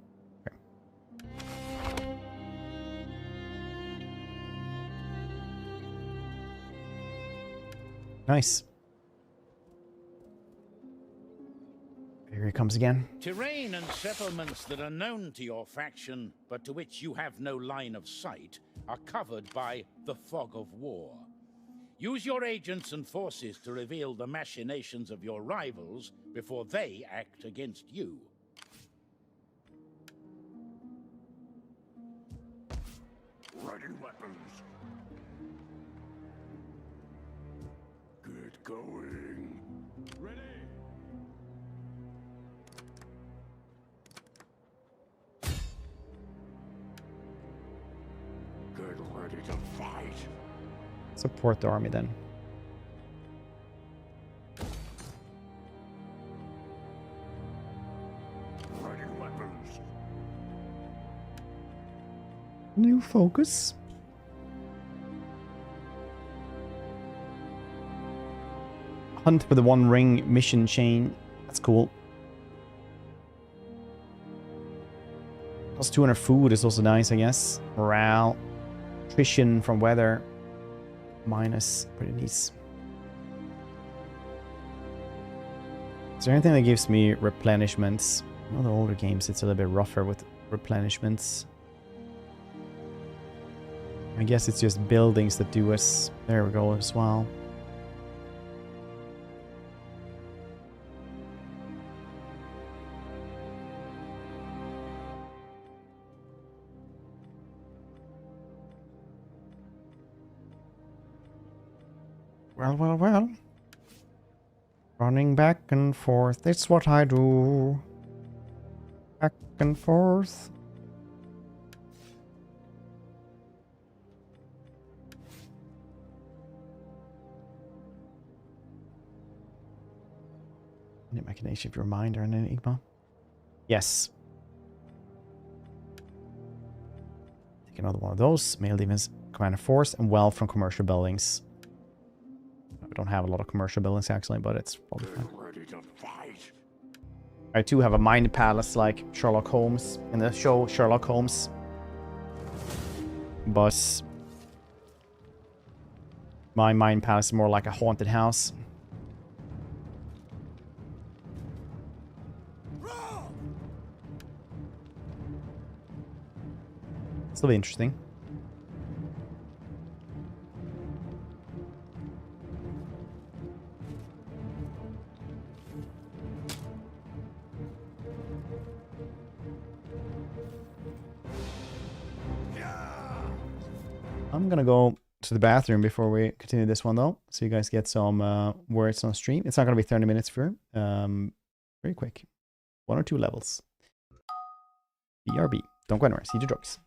Okay. Nice. Here he comes again. Terrain and settlements that are known to your faction, but to which you have no line of sight, are covered by the fog of war. Use your agents and forces to reveal the machinations of your rivals before they act against you. Ready weapons. Get going. Ready. Get ready to fight. Support the army then. Ready weapons. New focus. Hunt for the One Ring mission chain. That's cool. Plus 200 food is also nice, I guess. Morale. Attrition from weather. Minus. Pretty nice. Is there anything that gives me replenishments? In all the older games, it's a little bit rougher with replenishments. I guess it's just buildings that do us. There we go as well. Well, well, well. Running back and forth. It's what I do. Back and forth. Any machination of your mind or an enigma? Yes. Take another one of those. Mail defense, command and force, and wealth from commercial buildings. I don't have a lot of commercial buildings actually, but it's probably fine. Ready to fight. I too have a mind palace like Sherlock Holmes in the show Sherlock Holmes. But my mind palace is more like a haunted house. This will be interesting. I'm gonna go to the bathroom before we continue this one though, so you guys get some words on stream. It's not gonna be 30 minutes for very quick. 1 or 2 levels. BRB. Don't go anywhere. See the drugs.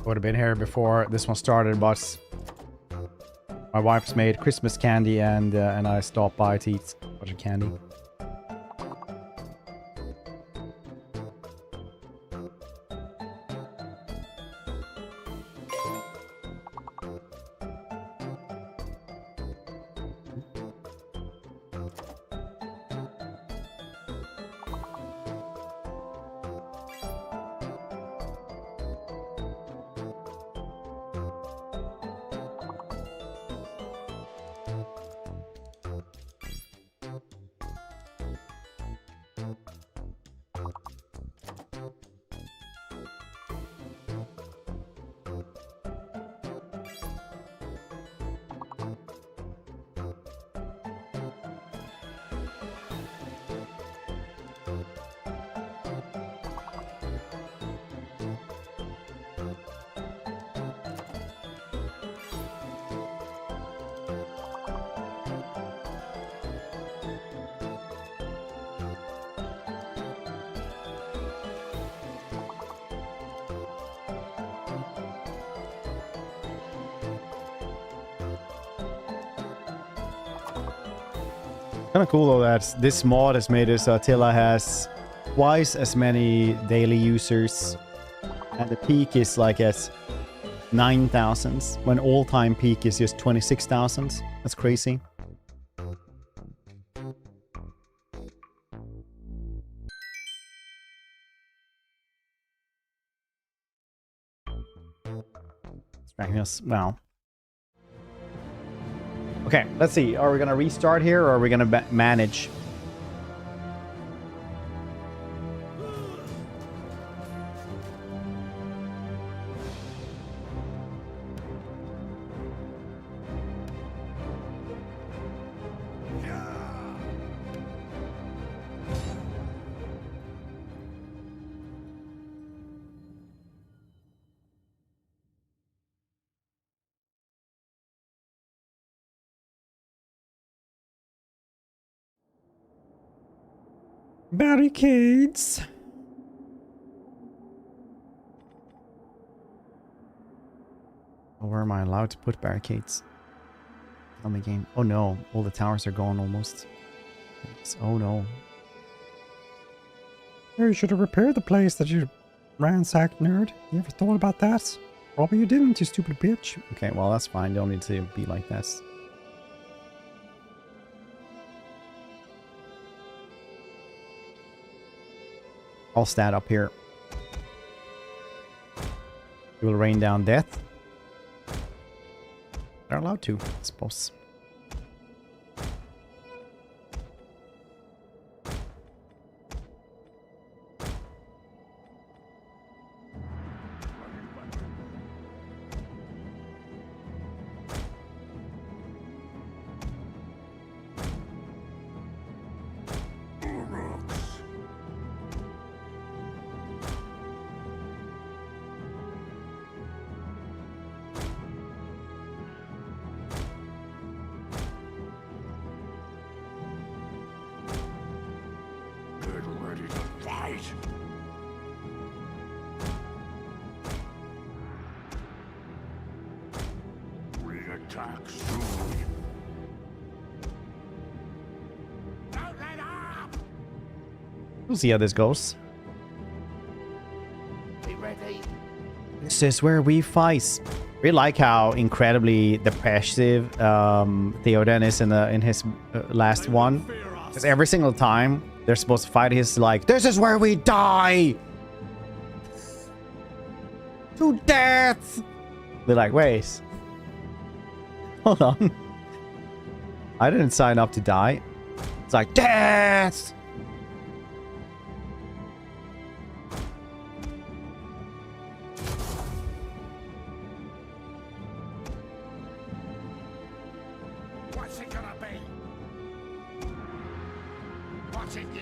would have been here before this one started, but my wife's made Christmas candy and I stopped by to eat a bunch of candy. Kind of cool though that this mod has made it so Attila has twice as many daily users, and the peak is like at 9,000 when all-time peak is just 26,000. That's crazy. Striking us. Wow. Okay, let's see. Are we gonna restart here or are we gonna manage? Barricades. Where am I allowed to put barricades? On the game. Oh no, all the towers are gone almost. Oh no. You should have repaired the place that you ransacked, nerd. You ever thought about that? Probably you didn't, you stupid bitch. Okay, well that's fine. Don't need to be like this. I'll stand up here. It will rain down death. They're allowed to, I suppose. We'll see how this goes. Be ready. This is where we fight. Really like how incredibly depressive Theoden is in his last one. Because every single time they're supposed to fight, he's like, "This is where we die! To death!" They're like, "Wait. Hold on. I didn't sign up to die." It's like, "Death!" What's it gonna be? What's it you?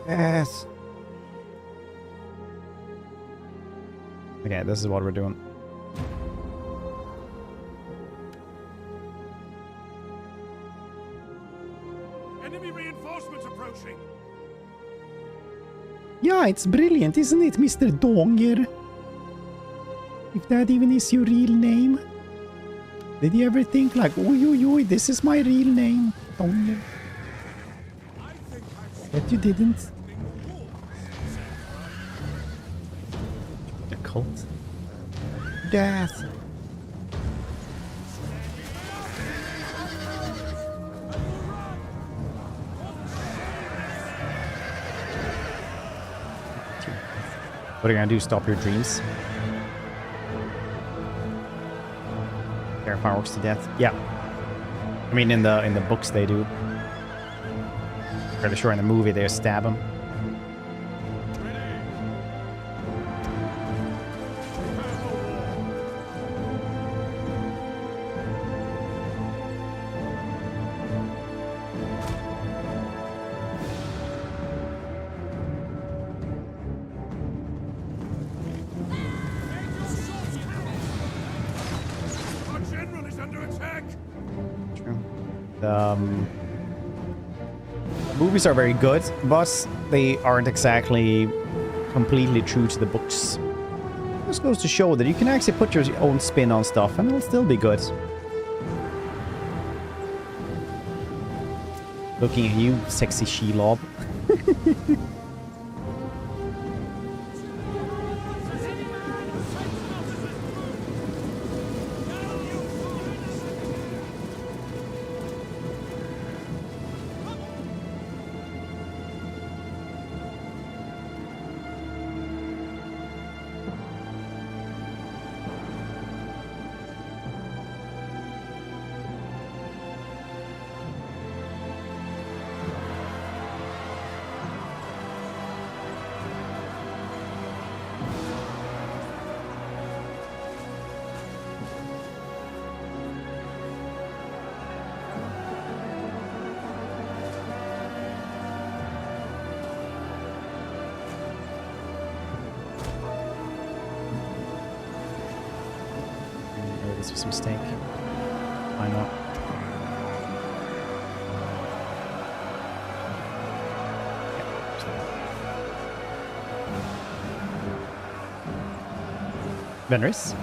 Yes. Okay, this is what we're doing. approaching. Yeah, it's brilliant, isn't it, Mr. Donger? If that even is your real name. Did you ever think like, oi, this is my real name, Donger? But you didn't. The cult. Death. What are you gonna do? Stop your dreams? Tear fireworks to death? Yeah. I mean, in the books they do. Pretty sure in the movie they stab him. Our general is under attack. True. Movies are very good, but they aren't exactly completely true to the books. This goes to show that you can actually put your own spin on stuff and it'll still be good. Looking at you, sexy Shelob. This was a mistake. Why not? Venris?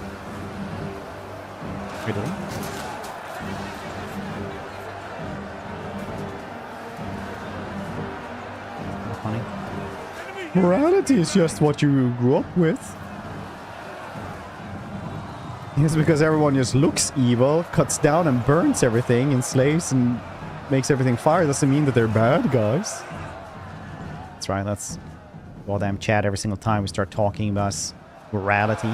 What are you doing? Funny. Morality is just what you grew up with. It's because everyone just looks evil, cuts down and burns everything, enslaves and makes everything fire. Doesn't mean that they're bad guys. That's right, that's goddamn chat every single time we start talking about morality.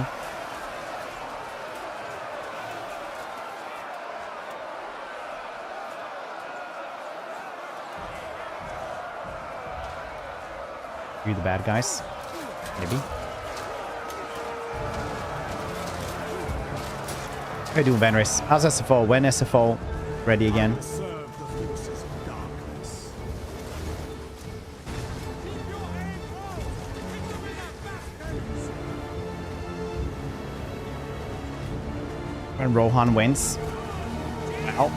You the bad guys? Maybe. How you doing, Venris? How's SFO? When SFO ready again? Serve the forces of darkness. When Rohan wins. Well.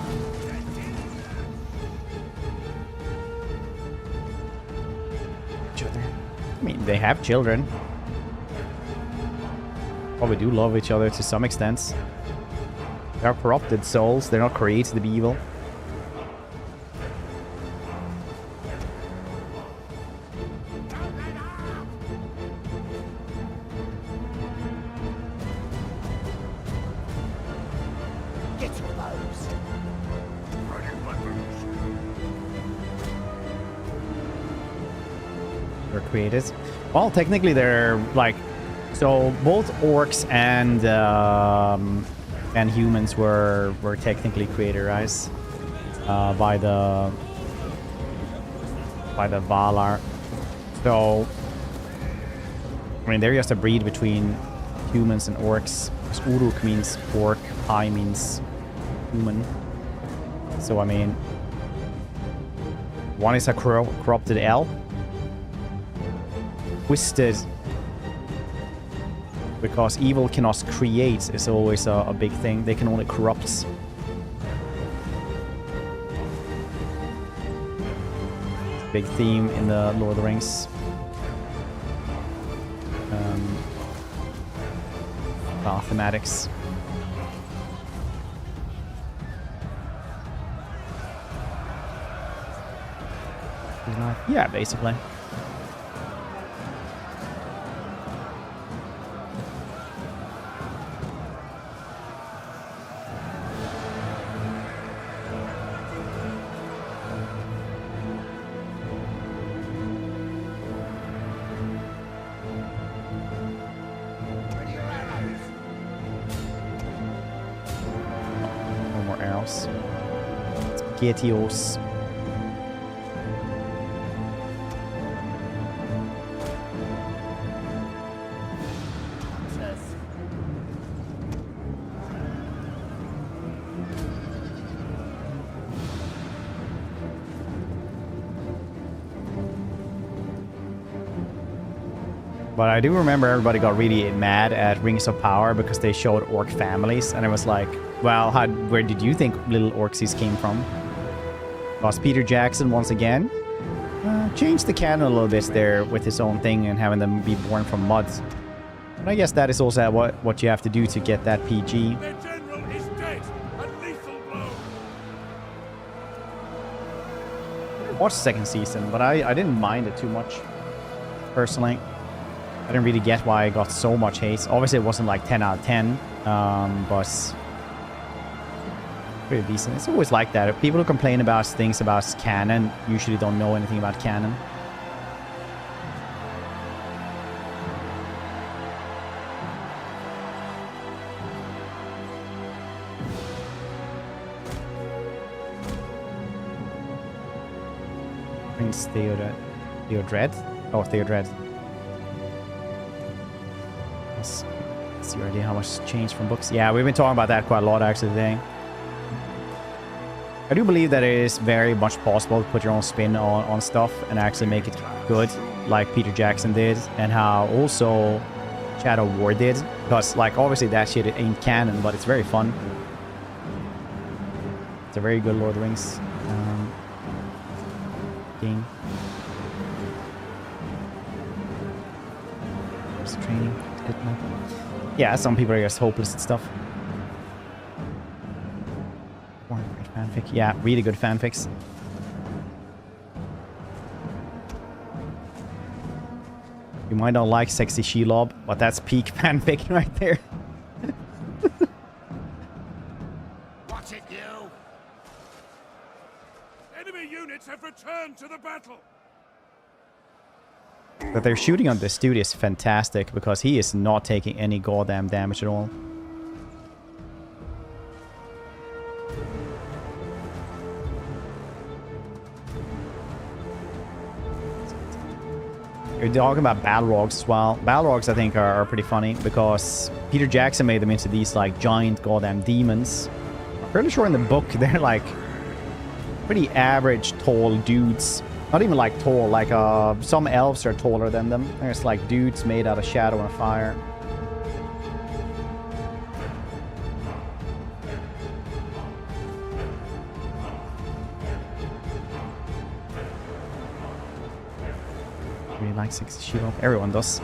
Children. I mean, they have children. Probably do love each other to some extent. They're corrupted souls. They're not created to be evil. Get your bows. Ready weapons. They're created. Well, technically they're like... So both orcs and humans were technically created, right? By the Valar. So I mean, they're just a breed between humans and orcs. Because Uruk means orc, Pai means human. So I mean, one is a corrupted elf, twisted. Because evil cannot create is always a big thing. They can only corrupt. Big theme in the Lord of the Rings. Thematics. Yeah, basically. No more arrows. Spaghettios. But I do remember everybody got really mad at Rings of Power because they showed orc families, and it was like, well, where did you think little orcsies came from? Because Peter Jackson, once again, changed the canon a little bit there with his own thing and having them be born from mud. But I guess that is also what you have to do to get that PG. Their general is dead. A lethal blow. I watched the second season, but I didn't mind it too much, personally. I didn't really get why I got so much hate. Obviously, it wasn't like 10 out of 10, but pretty decent. It's always like that. People who complain about things about canon usually don't know anything about canon. Prince Theodred? Oh, Theodred. What's your idea how much changed from books? Yeah, we've been talking about that quite a lot actually today. I do believe that it is very much possible to put your own spin on stuff and actually make it good, like Peter Jackson did, and how also Shadow War did. Because, like, obviously that shit ain't canon, but it's very fun. It's a very good Lord of the Rings game. There's training. Good enough. Yeah, some people are just hopeless and stuff. Fanfic. Yeah, really good fanfics. You might not like Sexy Shelob, but that's peak fanfic right there. Watch it, you! Enemy units have returned to the battle. But they're shooting on this dude is fantastic because he is not taking any goddamn damage at all. You're talking about Balrogs as well. Balrogs, I think, are pretty funny because Peter Jackson made them into these, like, giant goddamn demons. I'm pretty sure in the book they're, like, pretty average tall dudes. Not even, like, tall. Like, some elves are taller than them. There's, like, dudes made out of shadow and fire. Really like 60 Shield. Everyone does.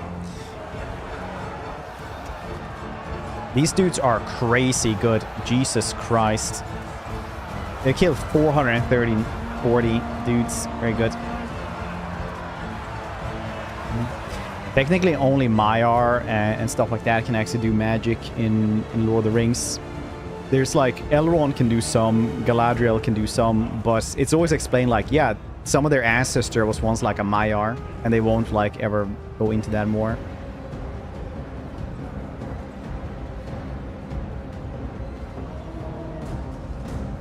These dudes are crazy good. Jesus Christ. They killed 40 dudes. Very good. Technically only Maiar and stuff like that can actually do magic in Lord of the Rings. There's like Elrond can do some, Galadriel can do some, but it's always explained like, yeah, some of their ancestor was once like a Maiar, and they won't like ever go into that more.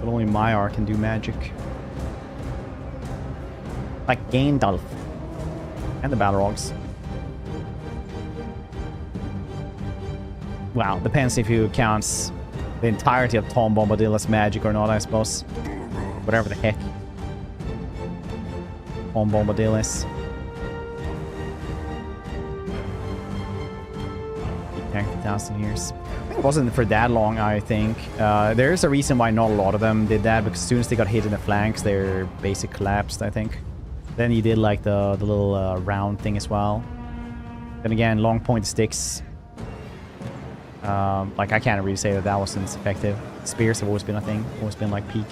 But only Maiar can do magic. Like Gandalf. And the Balrogs. Well, depends if you count the entirety of Tom Bombadil's magic or not, I suppose. Whatever the heck Tom Bombadil is. 1,000 years. It wasn't for that long, I think. There's a reason why not a lot of them did that, because as soon as they got hit in the flanks, their basic collapsed, I think. Then he did like the little round thing as well. Then again, long point sticks. Like I can't really say that that wasn't effective. Spears have always been a thing. Always been like peak.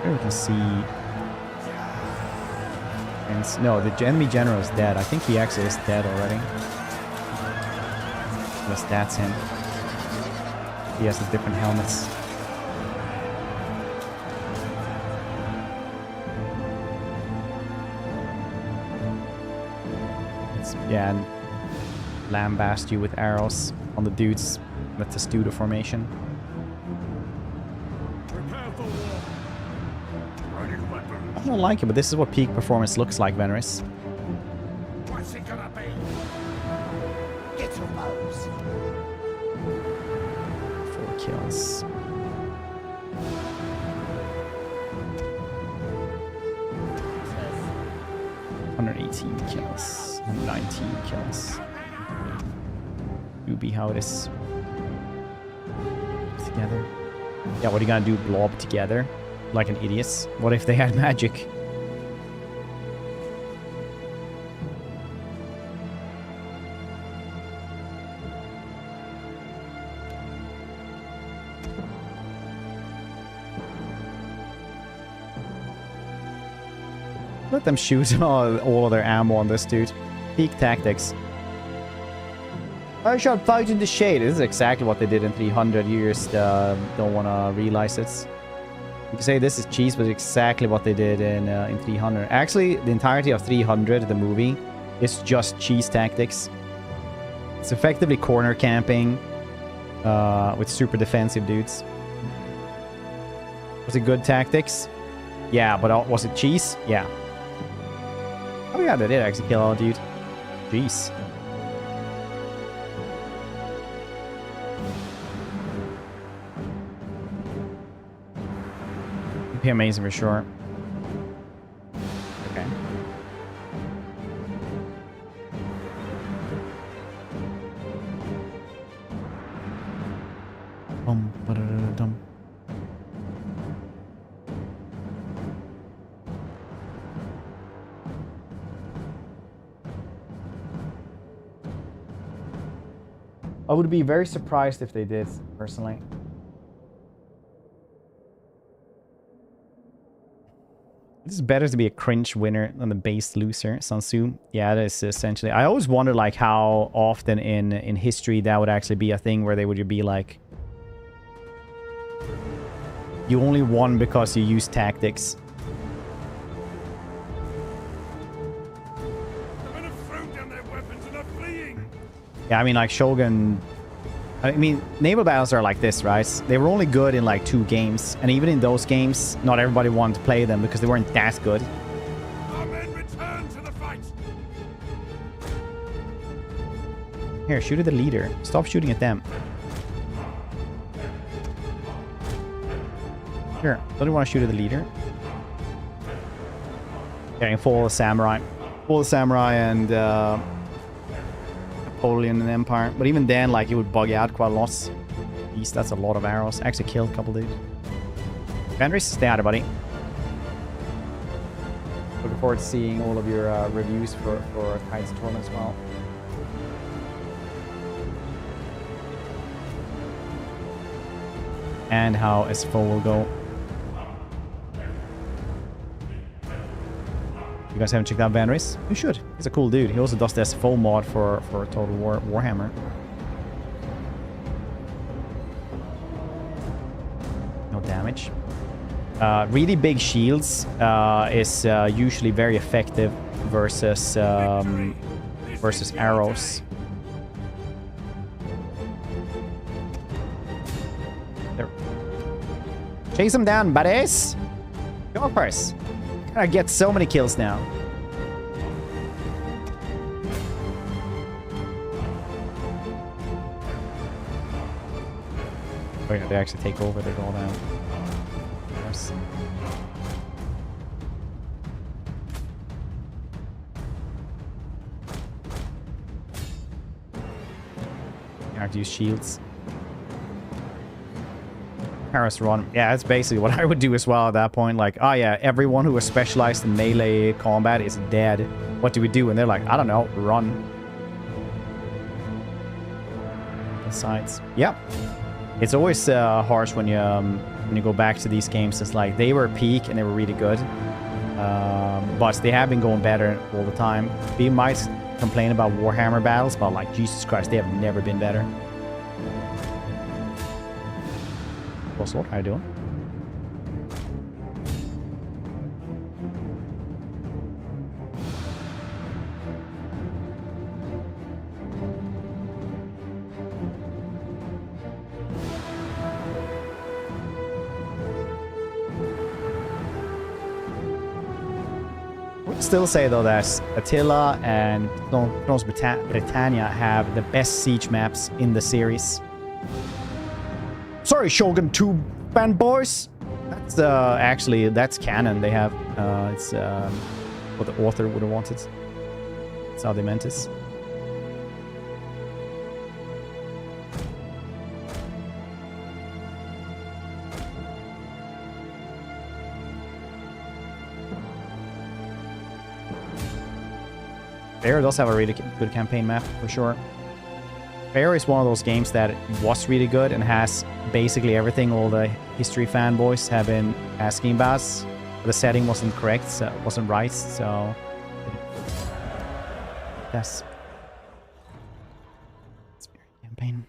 Here we can see. And no, the enemy general is dead. I think he actually is dead already. Unless that's him. He has the different helmets. Yeah, and lambast you with arrows on the dudes. That's a Studer formation. Prepare for war. Ready weapons. I don't like it, but this is what peak performance looks like, Venerus. What's it gonna be? Get your bows. 4 kills. Kills and 19 kills. Ruby, how it is together. Yeah, what are you gonna do? Blob together like an idiot? What if they had magic? Let them shoot all of their ammo on this dude. Peak tactics. I shall fight in the shade. This is exactly what they did in 300 years. Don't want to realize it. You can say this is cheese, but it's exactly what they did in 300. Actually, the entirety of 300, the movie, is just cheese tactics. It's effectively corner camping with super defensive dudes. Was it good tactics? Yeah, but was it cheese? Yeah. Oh yeah, they did actually kill all dude. Jeez. It'd be amazing for sure. Okay. Ba-da-da-dum. I would be very surprised if they did, personally. This is better to be a cringe winner than the base loser, Sansu. Yeah, that is essentially. I always wonder like how often in history that would actually be a thing where they would be like, you only won because you used tactics. Yeah, I mean, like, Shogun... I mean, naval battles are like this, right? They were only good in, like, 2 games. And even in those games, not everybody wanted to play them because they weren't that good. Our men return to the fight. Here, shoot at the leader. Stop shooting at them. Here, don't you want to shoot at the leader? Okay, follow the samurai. Follow the samurai and... Napoleon and Empire, but even then, like, it would bug you out quite a lot. Jeez, that's a lot of arrows. Actually killed a couple dudes. Fenris, stay out, buddy. Looking forward to seeing all of your reviews for Tides Tournament as well. And how SFO will go. You guys haven't checked out Vanris? You should. He's a cool dude. He also does the SFO mod for Total Warhammer. No damage. Really big shields is usually very effective versus versus arrows. There. Chase him down, buddies! Choppers! I get so many kills now. Oh yeah, they actually take over. They're all down. Yes. You have to use shields. Paris run. Yeah, that's basically what I would do as well at that point. Like, oh yeah, everyone who was specialized in melee combat is dead. What do we do? And they're like, I don't know, run. Besides, yeah, it's always harsh when you go back to these games. It's like they were peak and they were really good, but they have been going better all the time. We might complain about Warhammer battles, but like Jesus Christ, they have never been better. What's what? How you doing? Still say though that Attila and Thrones Britannia have the best siege maps in the series. Sorry, Shogun 2 fanboys. That's actually that's canon. They have it's what the author would have wanted. That's how they meant it. Fair does have a really good campaign map, for sure. Fair is one of those games that was really good and has basically everything all the history fanboys have been asking about. The setting wasn't correct, so it wasn't right, so... Yes. Campaign.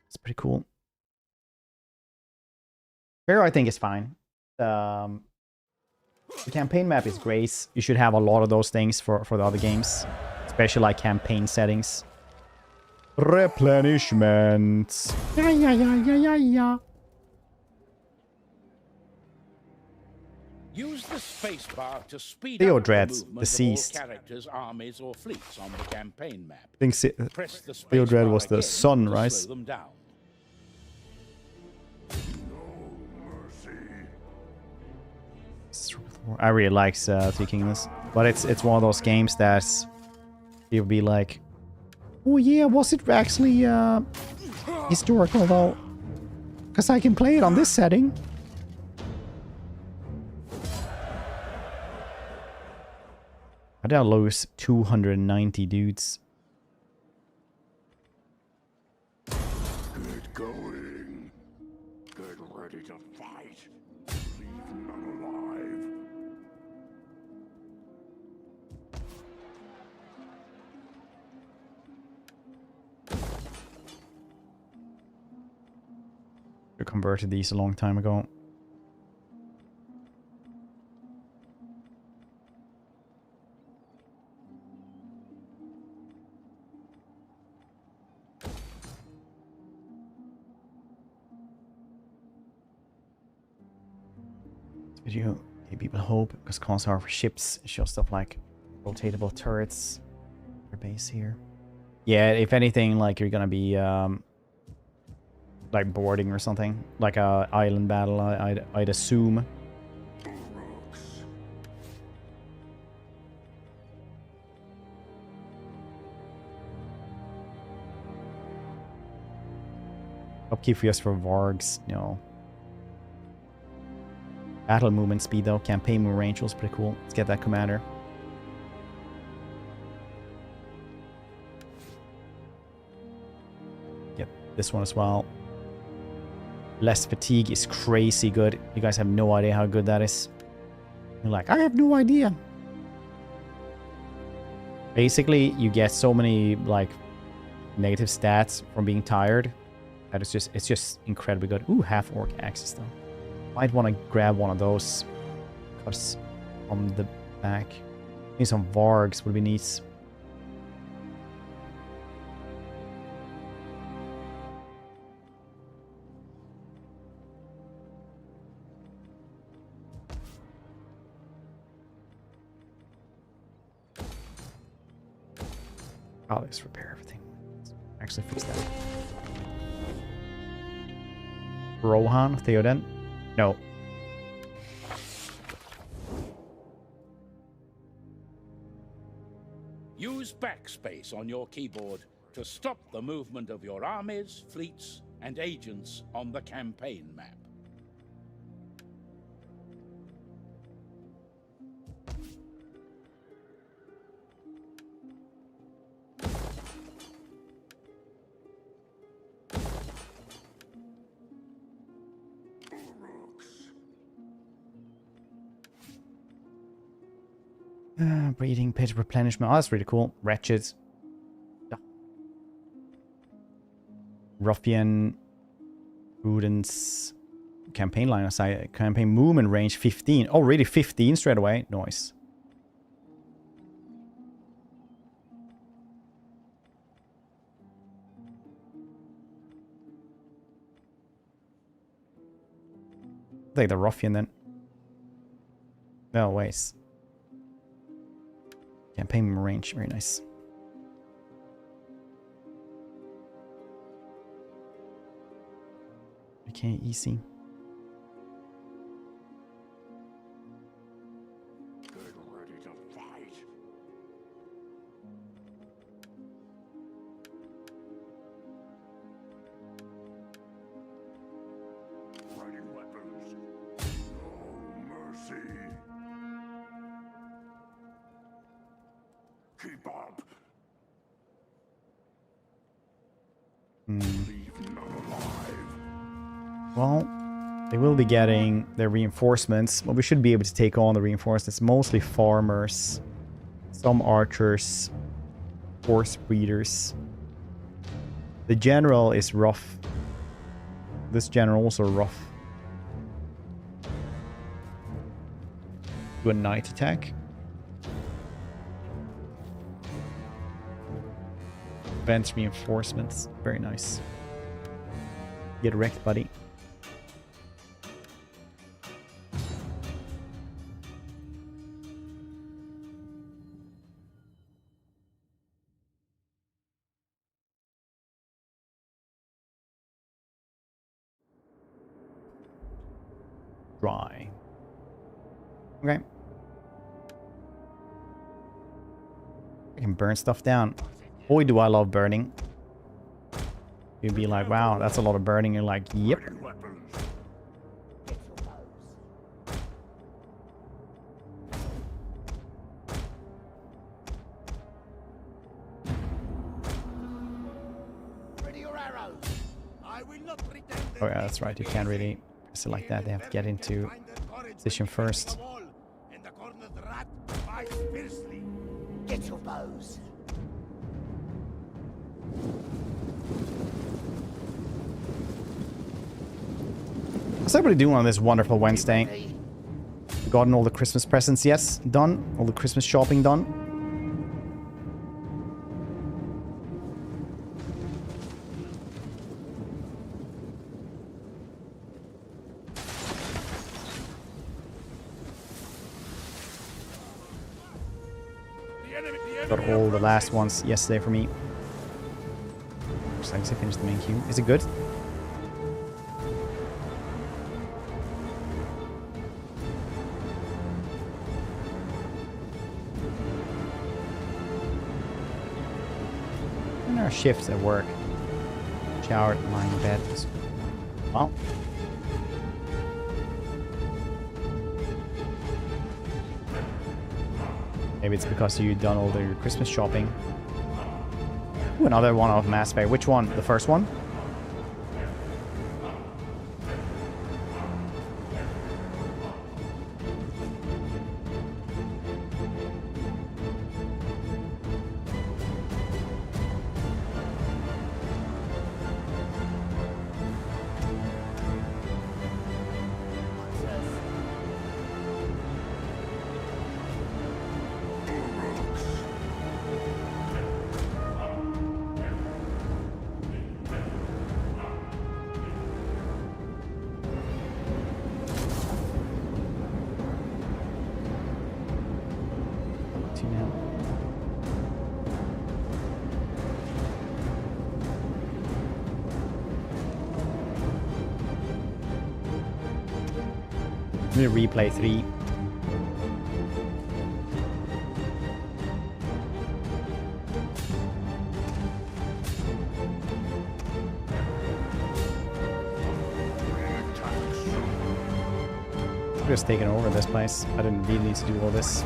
It's pretty cool. Fair, I think, is fine. The campaign map is great. You should have a lot of those things for the other games. Especially like campaign settings. Replenishment. Yeah. Use the spacebar to speed up Theodred, the movement deceased. of all characters, armies, or fleets on the campaign map. I think Press the Theodred spacebar was the again son, to right? slow them down. I really like Three Kingdoms, but it's one of those games that you'll be like, oh yeah, was it actually historical though? Because I can play it on this setting. How did I lose 290 dudes? Get going. Get ready to fight. Leave none alive. I converted these a long time ago. Video gave people hope because cons are for ships. It shows stuff like rotatable turrets. Your base here. Yeah, if anything, like you're gonna be like boarding or something, like a island battle. I'd assume. Upkeep just for Vargs, you know. Battle movement speed though, campaign move range was pretty cool. Let's get that commander. Get this one as well. Less fatigue is crazy good. You guys have no idea how good that is. You're like, I have no idea. Basically, you get so many like negative stats from being tired that it's just incredibly good. Ooh, half orc axes though. Might want to grab one of those cuts on the back. Maybe some Vargs would be neat. Oh, let's repair everything. Let's actually fix that. Rohan, Theoden. No. Use backspace on your keyboard to stop the movement of your armies, fleets, and agents on the campaign map. Breeding pit replenishment. Oh, that's really cool. Wretched. Ruffian. Prudence. Campaign line aside. Campaign movement range 15. Already 15 straight away. Nice. Take the ruffian then. No, wait. Campaign range, very nice. Okay, easy. Get ready to fight. Fighting weapons. No mercy. Keep up. Leave none alive. Well, they will be getting their reinforcements, but we should be able to take on the reinforcements. Mostly farmers, some archers, horse breeders. The general is rough. This general also rough. Do a night attack. Advanced reinforcements. Very nice. Get wrecked, buddy. Dry. Okay. I can burn stuff down. Boy, do I love burning. You'd be like, wow, that's a lot of burning. You're like, yep. Fighting weapons. Ready your arrows. I will not pretend. Oh yeah, that's right. You can't really press it like that. They have to get into position first. And the cornered rat fights fiercely. Get your bows. What's everybody doing on this wonderful Wednesday? Gotten all the Christmas presents? Yes, done. All the Christmas shopping done. Got all the last ones yesterday for me. Looks like I finished the main queue. Is it good? And our shifts at work. Showered, lying in bed. Well. Maybe it's because you've done all your Christmas shopping. Ooh, another one of Mass Effect. Which one? The first one? I'm gonna replay 3. I'm just taking over this place. I didn't really need to do all this.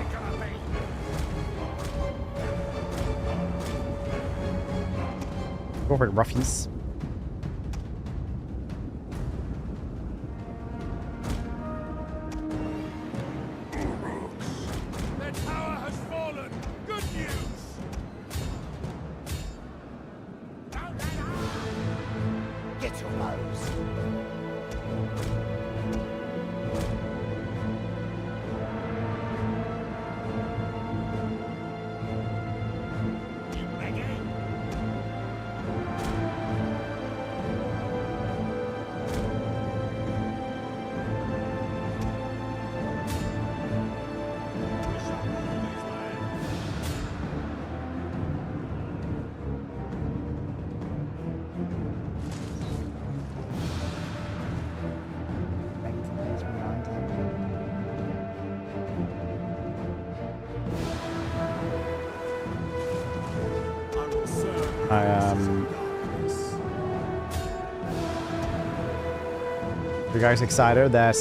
Go for the ruffians. Their tower has fallen. bows. You guys excited that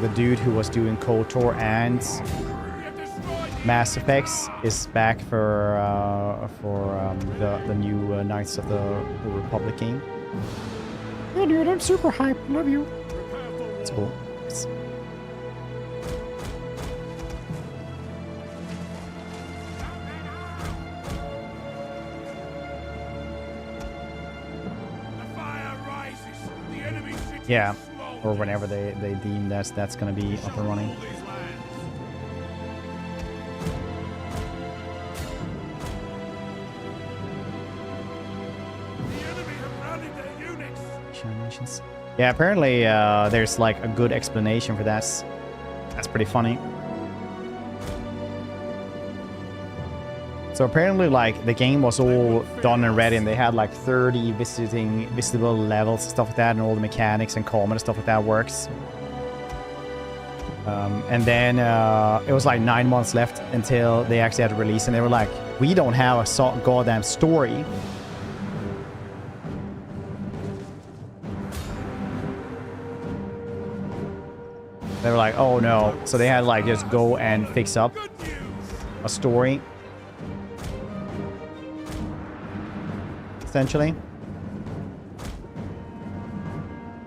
the dude who was doing KOTOR and Mass Effects is back for the new Knights of the Republic game? Yeah, dude, I'm super hyped. Love you. It's cool. It's... Yeah, or whenever they deem that's going to be up and running. Yeah, apparently there's like a good explanation for that. That's pretty funny. So apparently, like, the game was all done and ready, and they had like 30 visible levels and stuff like that, and all the mechanics and combat and stuff like that works. And then it was like 9 months left until they actually had to release, and they were like, we don't have a goddamn story. They were like, oh no. So they had to like just go and fix up a story. Essentially.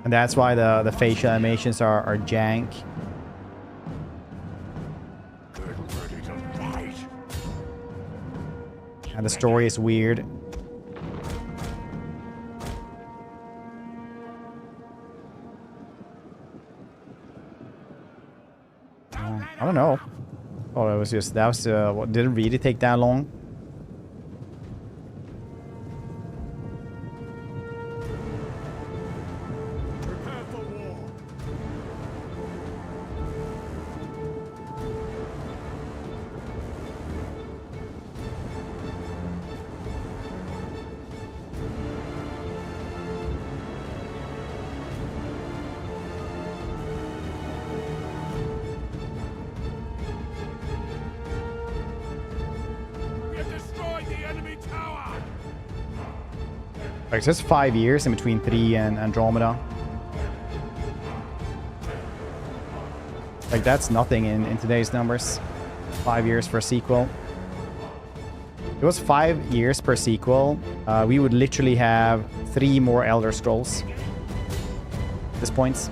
And that's why the facial animations are jank. And the story is weird. I don't know. Oh, it was just, that was, what, didn't really take that long. Like, so it's 5 years in between 3 and Andromeda. Like, that's nothing in today's numbers. 5 years for a sequel. If it was 5 years per sequel, we would literally have 3 more Elder Scrolls at this point.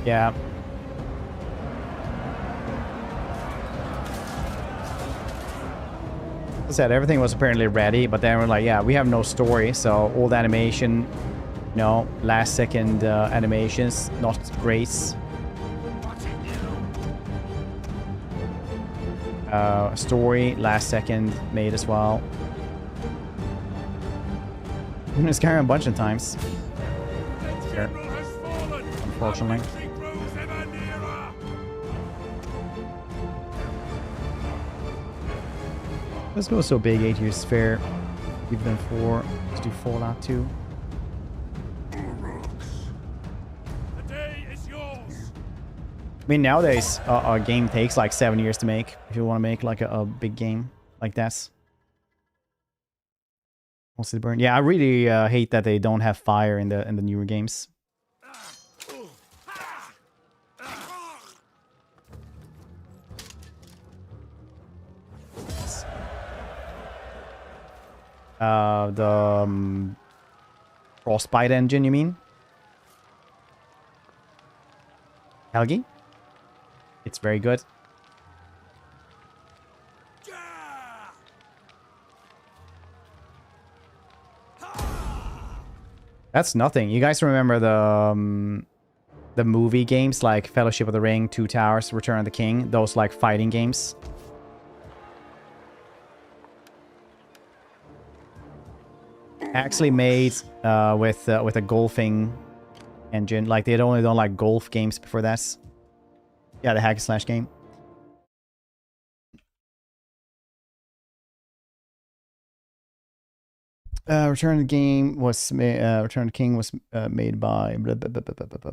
Yeah. As I said, everything was apparently ready, but then we're like, yeah, we have no story, so all the animation, you know, last second animations, not great. Story, last second made as well. It's carrying a bunch of times. Here. Unfortunately. Let's go so big, 8 years fair. Give them 4. Let's do Fallout 2. I mean, nowadays, a game takes like 7 years to make if you want to make like a big game like this. Mostly burn. Yeah, I really hate that they don't have fire in the newer games. The Frostbite engine, you mean? Helgi? It's very good. That's nothing. You guys remember the movie games like Fellowship of the Ring, Two Towers, Return of the King? Those like fighting games. Actually made with a golfing engine. Like they had only done like golf games before that. Yeah, the hack and slash game. Return of the Game was Return of the King was made by blah, blah, blah, blah, blah, blah.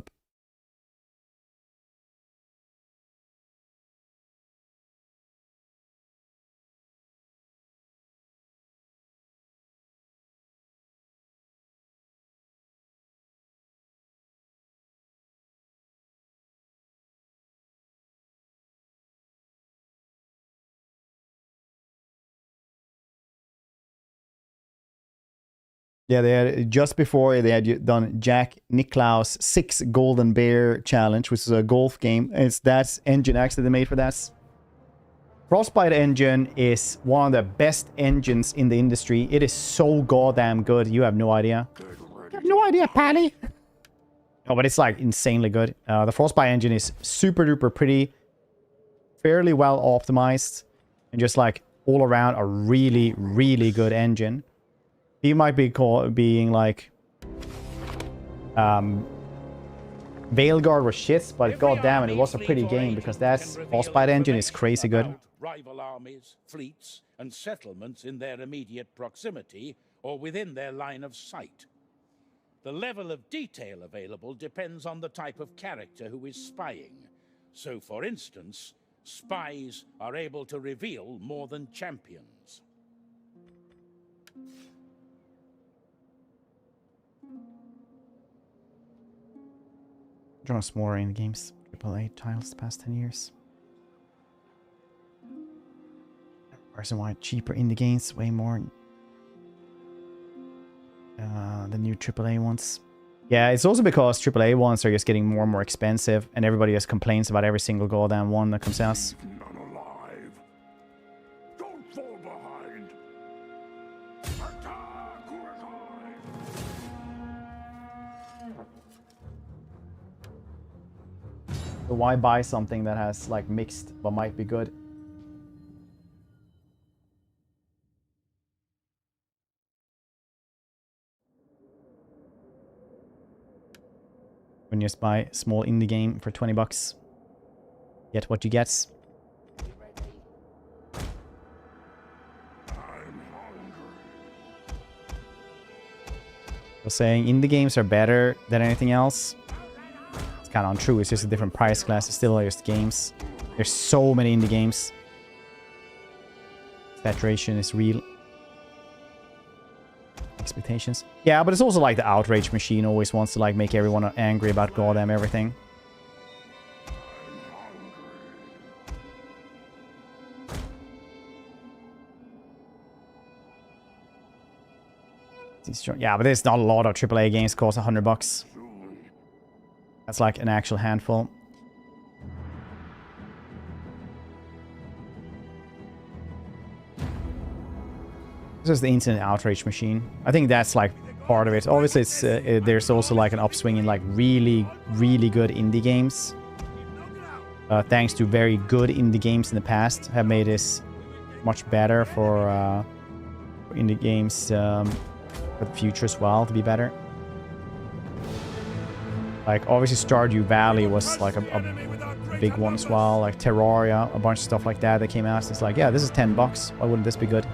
Yeah, they had just before they had done Jack Nicklaus 6 Golden Bear Challenge, which is a golf game. And it's that engine actually they made for that. Frostbite engine is one of the best engines in the industry. It is so goddamn good. You have no idea. You have no idea, Patty. Oh, but it's like insanely good. The Frostbite engine is super duper pretty, fairly well optimized, and just like all around a really, really good engine. He might be being like Veilguard was shit, but goddammit, it was a pretty game because that Frostbite engine is crazy good. Rival armies, fleets, and settlements in their immediate proximity or within their line of sight. The level of detail available depends on the type of character who is spying. So, for instance, spies are able to reveal more than champions. Draw more in games, AAA titles the past 10 years. Reason why cheaper indie games, way more the new AAA ones. Yeah, it's also because AAA ones are just getting more and more expensive, and everybody just complains about every single goddamn one that comes out. None alive. Don't fall behind. Attack, Urkai! So why buy something that has like mixed but might be good? When you just buy a small indie game for 20 bucks, get what you get. So saying indie games are better than anything else, it's kind of untrue. It's just a different price class. It's still just games. There's so many indie games. Saturation is real. Expectations. Yeah, but it's also like the outrage machine always wants to like make everyone angry about goddamn everything. Yeah, but there's not a lot of AAA games cost 100 bucks. That's like an actual handful. This is the instant outrage machine. I think that's like part of it. Obviously, it's there's also like an upswing in like really, really good indie games. Thanks to very good indie games in the past, have made this much better for indie games for the future as well to be better. Like obviously, Stardew Valley was like a big one as well. Like Terraria, a bunch of stuff like that came out. It's like, yeah, this is 10 bucks. Why wouldn't this be good?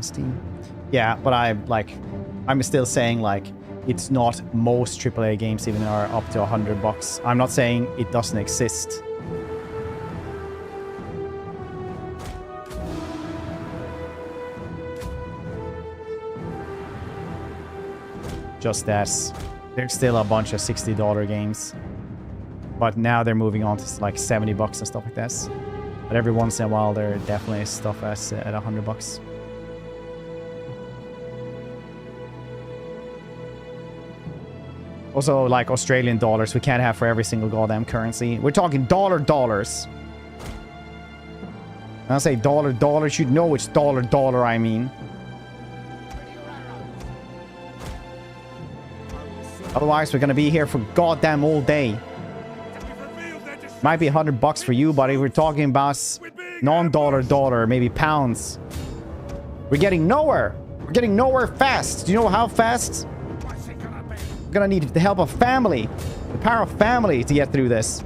Steam. Yeah, but I'm still saying like it's not most AAA games even are up to $100. I'm not saying it doesn't exist. Just as there's still a bunch of $60 games. But now they're moving on to like $70 and stuff like this. But every once in a while there definitely is stuff at $100. Also, like Australian dollars, we can't have for every single goddamn currency. We're talking dollars. When I say dollars, you'd know which dollar I mean. Otherwise, we're gonna be here for goddamn all day. Might be $100 for you, but if we're talking about non-dollar, maybe pounds. We're getting nowhere. We're getting nowhere fast. Do you know how fast? We're gonna need the help of family. The power of family to get through this.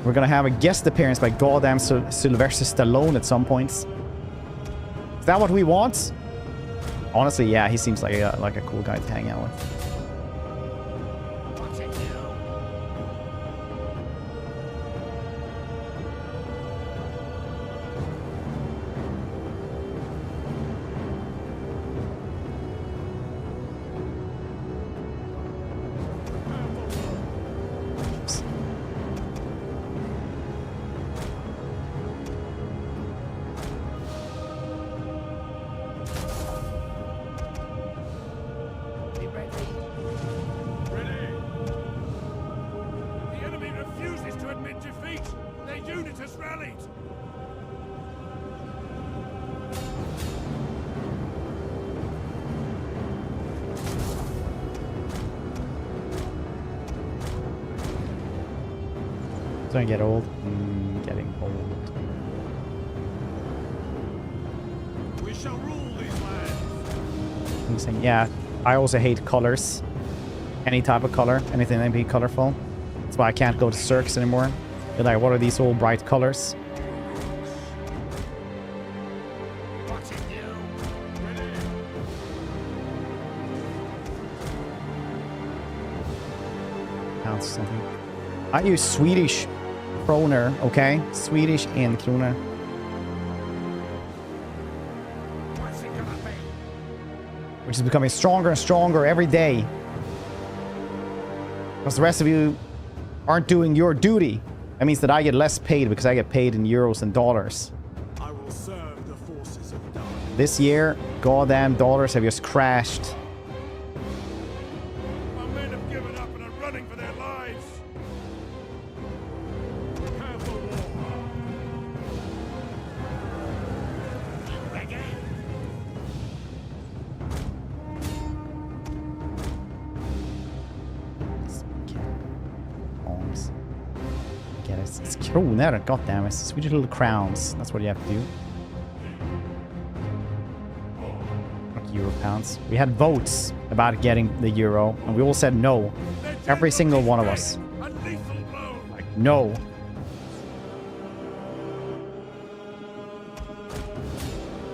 We're gonna have a guest appearance by goddamn Sylvester Stallone at some points. Is that what we want? Honestly, yeah, he seems like a cool guy to hang out with. Gonna get old. Getting old. We shall rule these lands. I'm saying, yeah, I also hate colors. Any type of color, anything that be colorful. That's why I can't go to circs anymore. They're like, what are these all bright colors? Counts something. I use Swedish kroner, okay? Swedish and krona. Which is becoming stronger and stronger every day. Because the rest of you aren't doing your duty. That means that I get less paid because I get paid in euros and dollars. I will serve the forces of Dawn. This year, goddamn dollars have just crashed. My men have given up and are running for their lives. Prepare for war. Get it. It's kronor, goddammit. Swedish little crowns. That's what you have to do. Not euro pounds. We had votes about getting the euro, and we all said no. Every single one of us. A lethal blow. Like, no.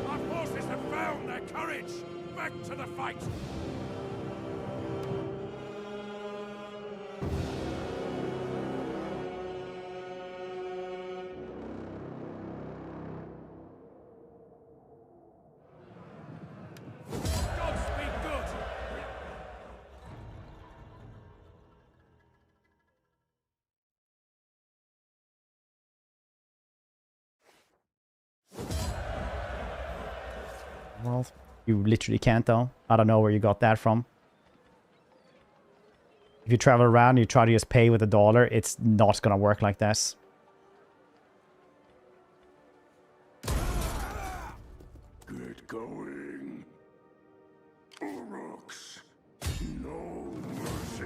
Our forces have found their courage. Back to the fight. Godspeed good. Well, you literally can't though. I don't know where you got that from. If you travel around and you try to just pay with $1, it's not gonna work like this. Get going. Uruks. No mercy.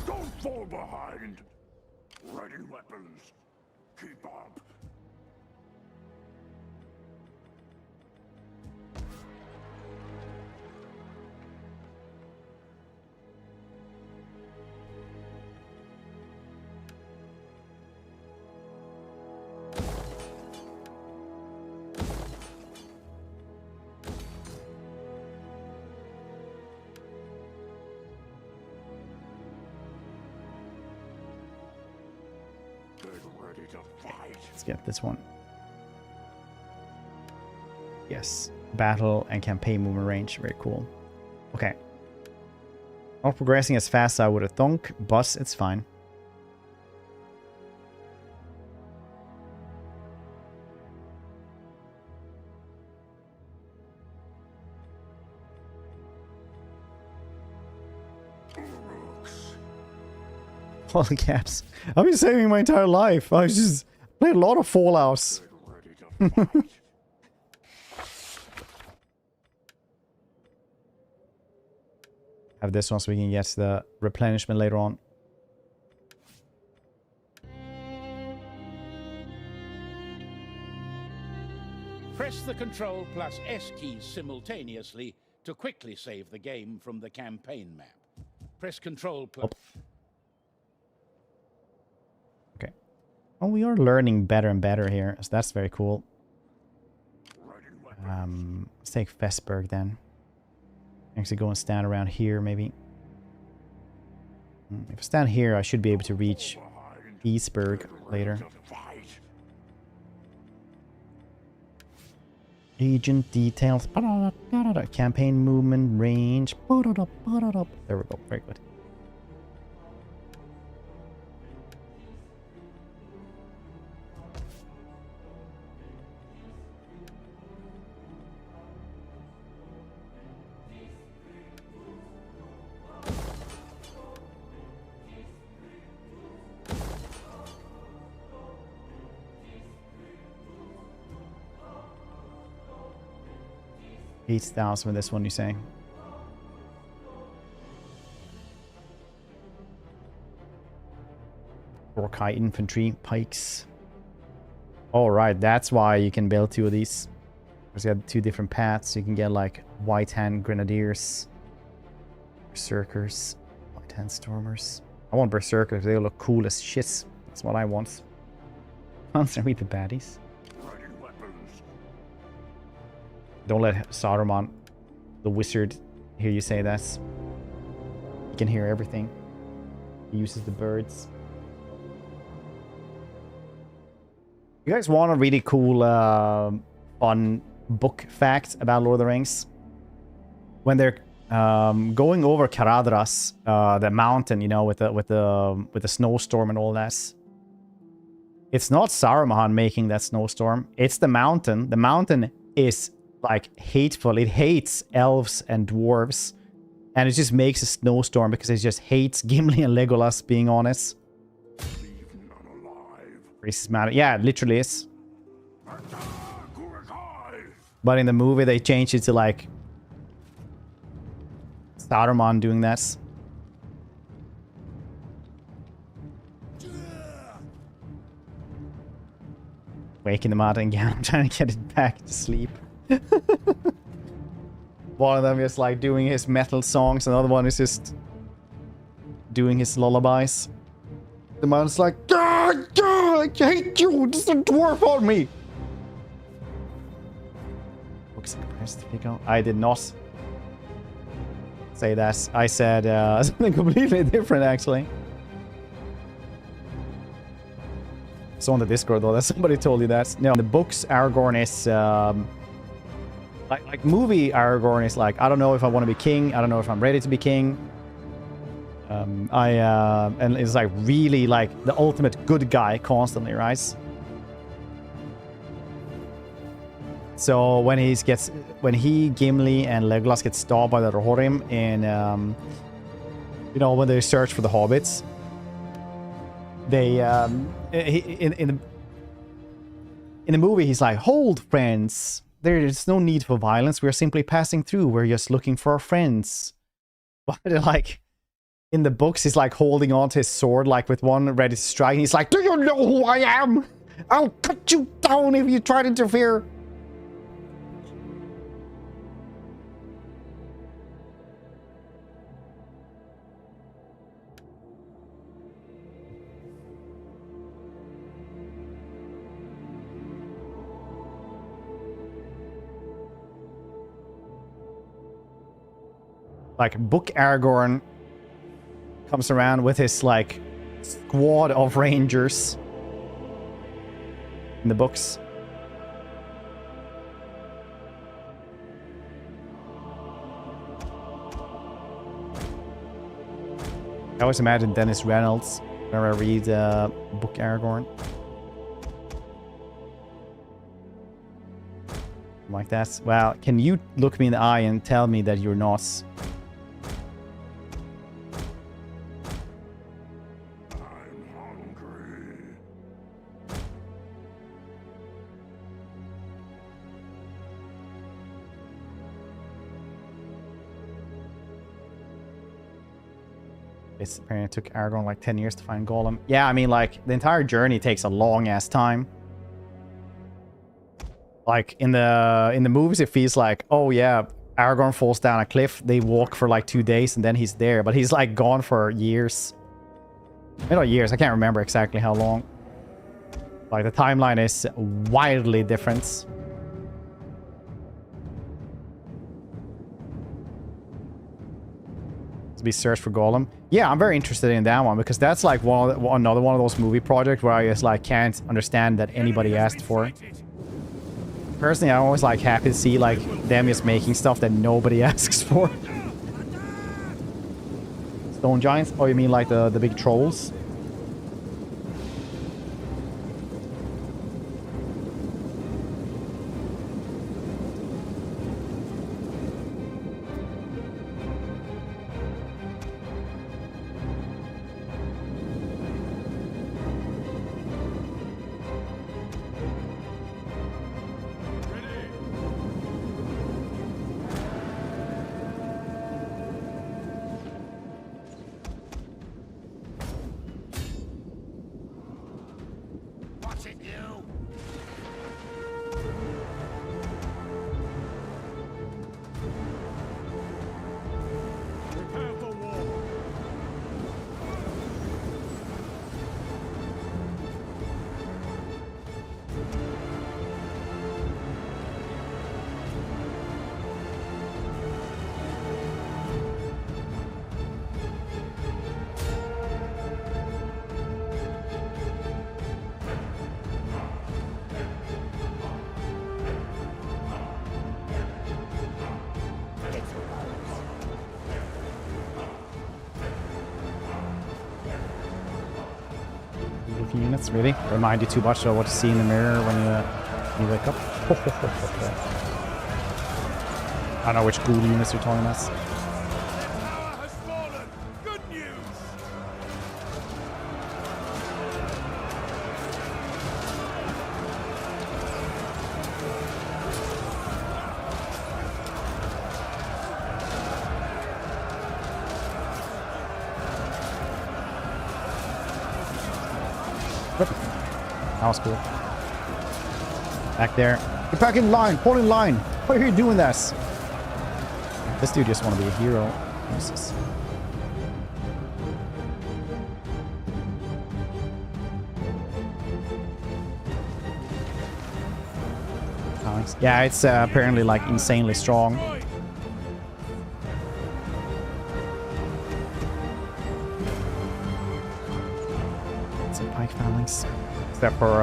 Don't fall behind. Ready weapons. keep up. Let's get this one. Yes. Battle and campaign movement range. Very cool. Okay. Not progressing as fast as I would have thunk, but it's fine. All the caps. I've been saving my entire life. I just played a lot of Fallouts. Have this one so we can get the replenishment later on. Press the Control plus S keys simultaneously to quickly save the game from the campaign map. Press Control plus... Okay. Well, we are learning better and better here, so that's very cool. Let's take Vesperg then. Actually go and stand around here, maybe. If I stand here, I should be able to reach Eastburg later. Agent details. Campaign movement range. There we go. Very good. $8,000 for this one, you say? Orkai infantry, pikes. Alright, that's why you can build two of these. Because you have two different paths. You can get like white hand grenadiers, berserkers, white hand stormers. I want berserkers, they look cool as shit. That's what I want. Can't read the baddies. Don't let Saruman, the wizard, hear you say that. He can hear everything. He uses the birds. You guys want a really cool, fun book fact about Lord of the Rings? When they're going over Caradhras, the mountain, you know, with the snowstorm and all that. It's not Saruman making that snowstorm. It's the mountain. The mountain is like hateful. It hates elves and dwarves, and it just makes a snowstorm because it just hates Gimli and Legolas being on it. Racist matter. Yeah, it literally is. But in the movie they changed it to like Saruman doing that. Waking them out again. I'm trying to get it back to sleep. One of them is like doing his metal songs, another one is just doing his lullabies. The man's like, God, I hate you, there's a dwarf on me. I did not say that. I said something completely different, actually. So on the Discord, though, that somebody told you that. No, in the books, Aragorn is like movie Aragorn is like, I don't know if I want to be king. I don't know if I'm ready to be king. And it's like really like the ultimate good guy constantly, right? So when he, Gimli and Legolas get stopped by the Rohirrim in, you know, when they search for the hobbits, they, in the movie, he's like, hold, friends. There is no need for violence. We're simply passing through. We're just looking for our friends. But like, in the books, he's like holding on to his sword, like with one ready to strike. And he's like, do you know who I am? I'll cut you down if you try to interfere. Like, Book Aragorn comes around with his, like, squad of rangers in the books. I always imagine Dennis Reynolds whenever I read Book Aragorn. Like that. Well, can you look me in the eye and tell me that you're not? It's apparently it took Aragorn like 10 years to find Gollum. Yeah, I mean, like, the entire journey takes a long-ass time. Like, in the movies, it feels like, oh, yeah, Aragorn falls down a cliff. They walk for, like, 2 days, and then he's there. But he's, like, gone for years. Maybe not years. I can't remember exactly how long. Like, the timeline is wildly different. Be searched for Gollum. Yeah, I'm very interested in that one because that's like another one of those movie projects where I just like can't understand that anybody asked for it. Personally, I'm always like happy to see like them just making stuff that nobody asks for. Stone giants? Oh, you mean like the big trolls? Units, really? Remind you too much of what you see in the mirror when you wake up? I don't know which ghoul units you're talking about. Tower has fallen. Good news. That was cool. Back there. Get back in line. Hold in line. Why are you doing this? This dude just want to be a hero. Jesus. Nice. Yeah, it's apparently like insanely strong. Some pike phalanx. Except for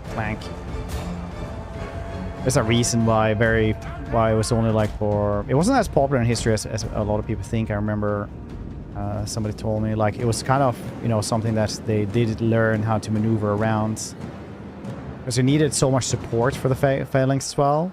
flank. There's a reason why it was only like for... It wasn't as popular in history as a lot of people think. I remember somebody told me like it was kind of, you know, something that they did learn how to maneuver around. Because you needed so much support for the phalanx as well.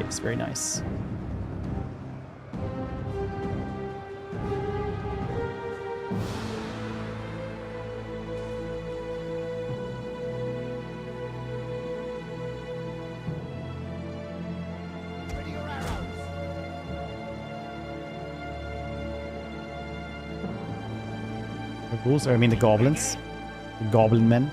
ships. Very nice. Ready your arrows. The ghouls, I mean the goblins. The goblin men.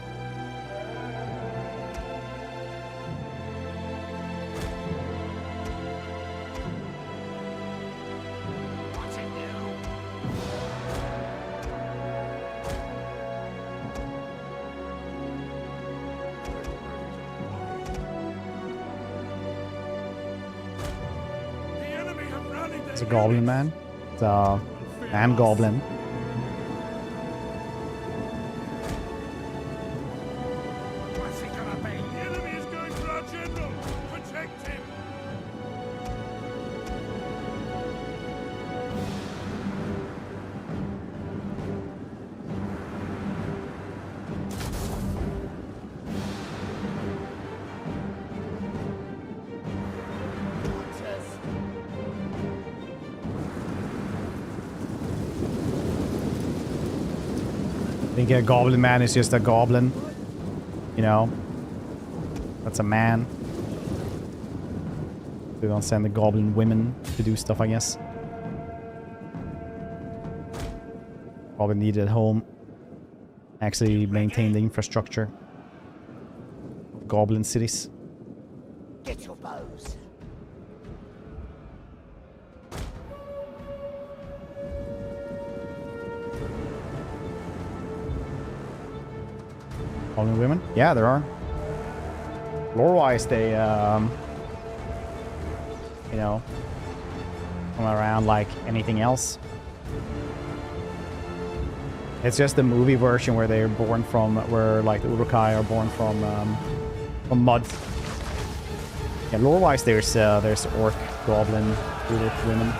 What's it now? The enemy have rallied It's a goblin man. It's a man goblin. What's he gonna be? The enemy is going for our general. Protect him. Ruptures. I think a goblin man is just a goblin. You know? That's a man. They don't send the goblin women to do stuff, I guess. Probably needed at home. Actually maintain the infrastructure. Goblin cities. Get your bows. Goblin women? Yeah, there are. Lore-wise, they, you know, come around like anything else. It's just the movie version where they're born from, where like the Uruk-hai are born from mud. Yeah, lore-wise, there's orc, goblin, Uruk women.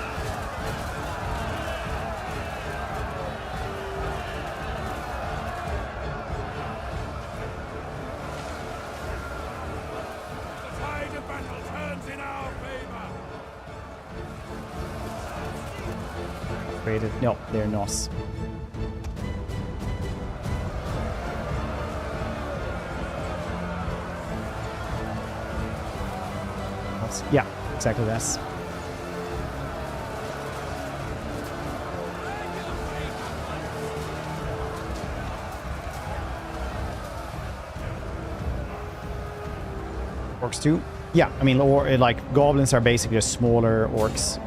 The tide of battle turns in our favor. Created. No, they're Nos. Yeah, exactly this. Orcs too? Yeah, I mean, or like goblins are basically just smaller orcs.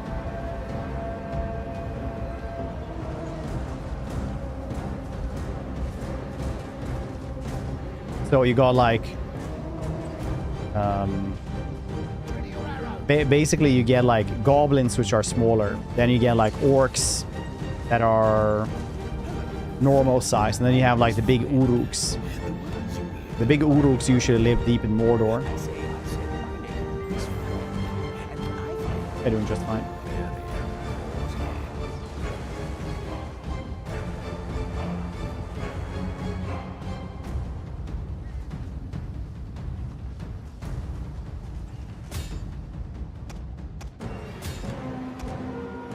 So you got like Ready your arrows. basically you get like goblins which are smaller, then you get like orcs that are normal size, and then you have like the big uruks. The big uruks usually live deep in Mordor. They're doing just fine.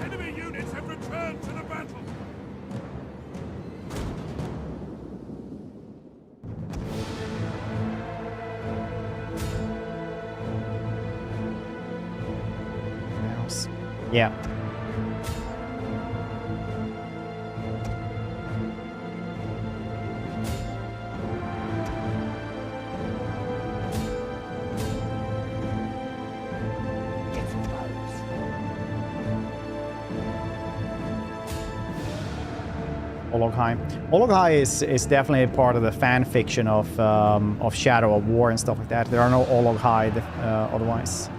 Enemy units have returned to the battle. Mouse. Yeah. Get your bows. Olog-hai. Olog-hai is definitely part of the fan fiction of Shadow of War and stuff like that. There are no Olog-hai otherwise.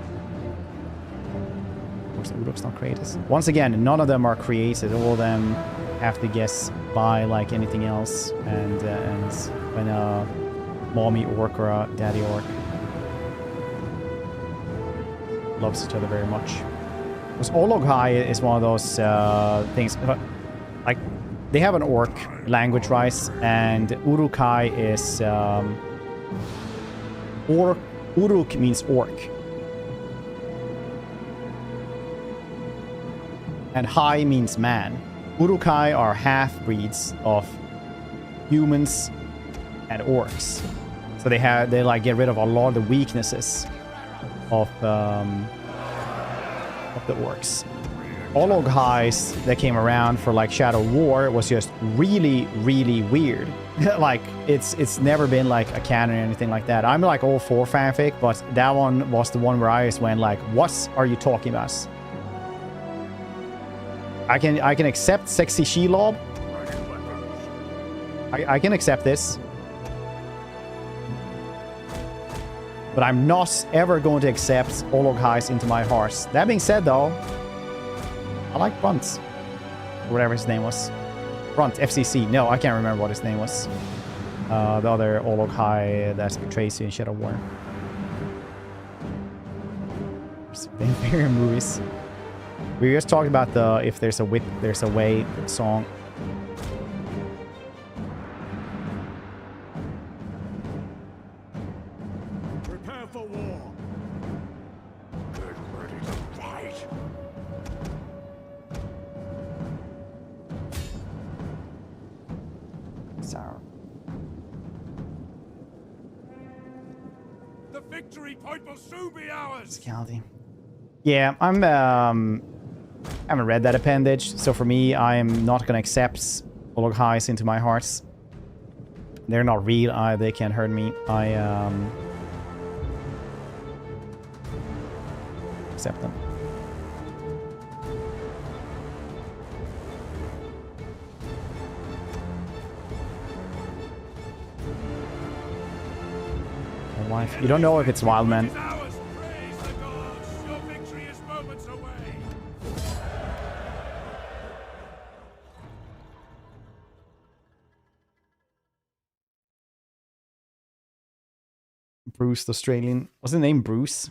Of course, the Uruk's not created. Once again, none of them are created. All of them have to guess by like anything else, and when a mommy orc or a daddy orc loves each other very much. Because Olog-hai is one of those things. Like, they have an orc language, right? And Uruk-hai is Uruk means orc. And Hai means man. Uruk-hai are half-breeds of humans and orcs. So they like get rid of a lot of the weaknesses of the orcs. Olog-hais that came around for like Shadow War was just really, really weird. Like it's never been like a canon or anything like that. I'm like all for fanfic, but that one was the one where I just went like, what are you talking about? I can accept sexy Shelob. I can accept this. But I'm not ever going to accept Olog-hais into my heart. That being said though, I like Brunt. Or whatever his name was. Brunt, FCC. No, I can't remember what his name was. The other Olog-hai that betrays you in Shadow War. Vampire movies. We were just talking about the if there's a whip, there's a way song. Prepare for war. Get ready to fight. Sour. The victory point will soon be ours. Physicality. Yeah, I'm I haven't read that appendage, so for me, I am not gonna accept Olog-hais into my hearts. They're not real. They can't hurt me. I accept them. My wife. You don't know if it's wild, man. It's ours. Praise the gods. Your victory is moments away. Bruce, the Australian. What's the name? Bruce?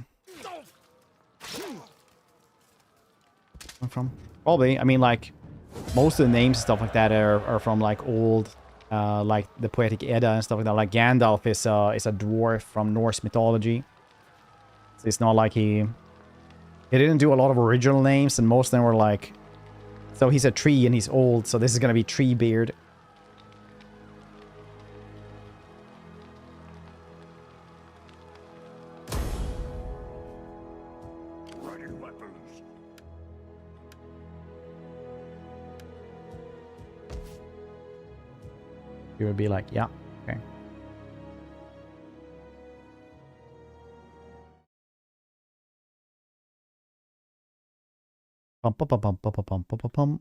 Where from? Probably. I mean, like, most of the names and stuff like that are from, like, old, like, the Poetic Edda and stuff like that. Like, Gandalf is a dwarf from Norse mythology. So it's not like he didn't do a lot of original names, and most of them were, like... So he's a tree, and he's old, so this is gonna be Treebeard. You would be like, yeah, okay. Pum pum pum pum pum pum pum pum pum.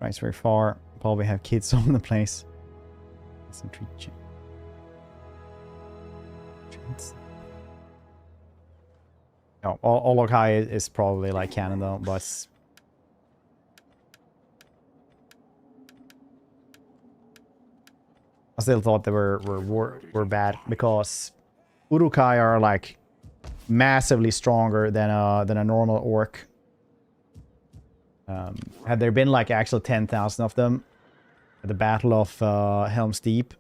Right, it's very far. Probably have kids all over the place. Some treat. No, Olog-hai is probably like canon though, but I still thought they were bad because Uruk-hai are like massively stronger than a normal orc. Had there been like actual 10,000 of them at the Battle of Helm's Deep,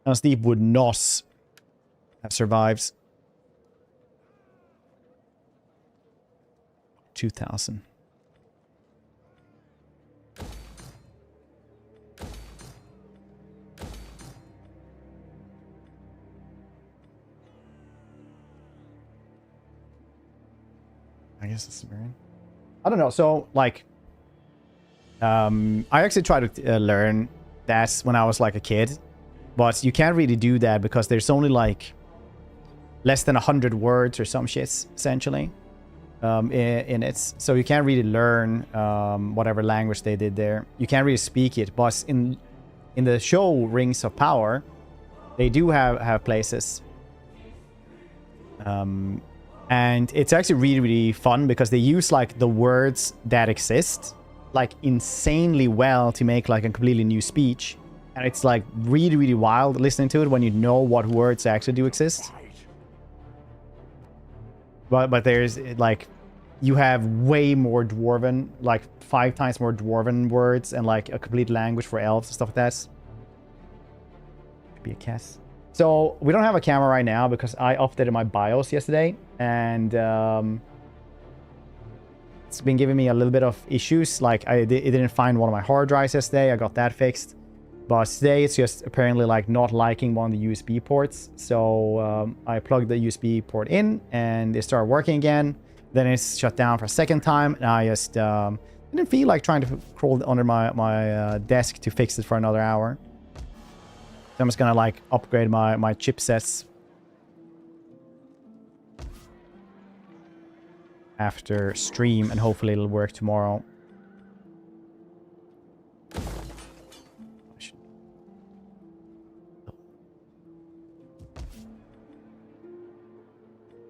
Helm's Deep would not have survived. 2,000. I guess it's very... I don't know. So, like, I actually tried to learn that when I was like a kid, but you can't really do that because there's only like less than 100 words or some shits essentially in it, so you can't really learn whatever language they did there. You can't really speak it, but in the show Rings of Power, they do have places. And it's actually really, really fun because they use like the words that exist like insanely well to make like a completely new speech. And it's like really, really wild listening to it when you know what words actually do exist. But there's like you have way more dwarven, like 5 times more dwarven words and like a complete language for elves and stuff like that. Could be a cast. So we don't have a camera right now because I updated my BIOS yesterday, and it's been giving me a little bit of issues. Like it didn't find one of my hard drives yesterday. I got that fixed. But today it's just apparently like not liking one of the USB ports. So I plugged the USB port in and it started working again. Then it's shut down for a second time. And I just didn't feel like trying to crawl under my desk to fix it for another hour. So I'm just gonna like upgrade my chipsets after stream, and hopefully it'll work tomorrow.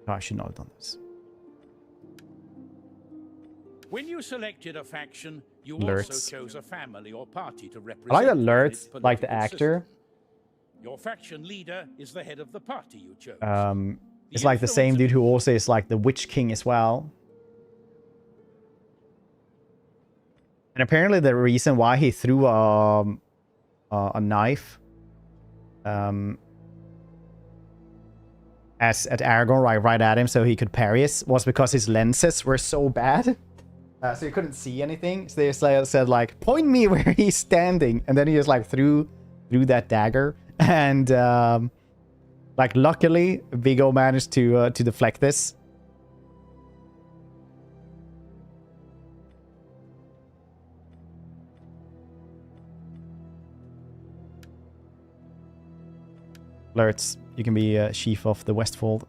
Oh, I should not have done this. When you selected a faction, you Lurtz. also chose a family or party to represent. I like that its Lurtz, like the political actor. system. Your faction leader is the head of the party you chose. It's like the same dude who also is like the Witch King as well. And apparently the reason why he threw a knife at Aragorn right at him so he could parry it was because his lenses were so bad. So he couldn't see anything. So they just said like, point me where he's standing. And then he just like threw that dagger. And like luckily Viggo managed to deflect this. Lurtz, you can be chief of the Westfold.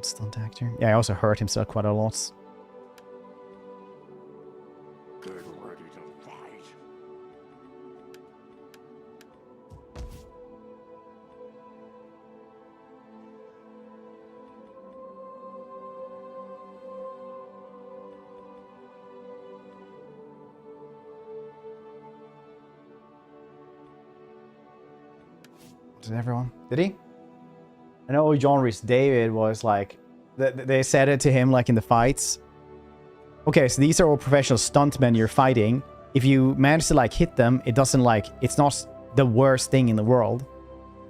Stunt actor. Yeah, I also hurt himself quite a lot. Get ready to fight. Did everyone? Did he? I know John Rhys David was like, they said it to him like in the fights. Okay, so these are all professional stuntmen you're fighting. If you manage to like hit them, it doesn't like, it's not the worst thing in the world.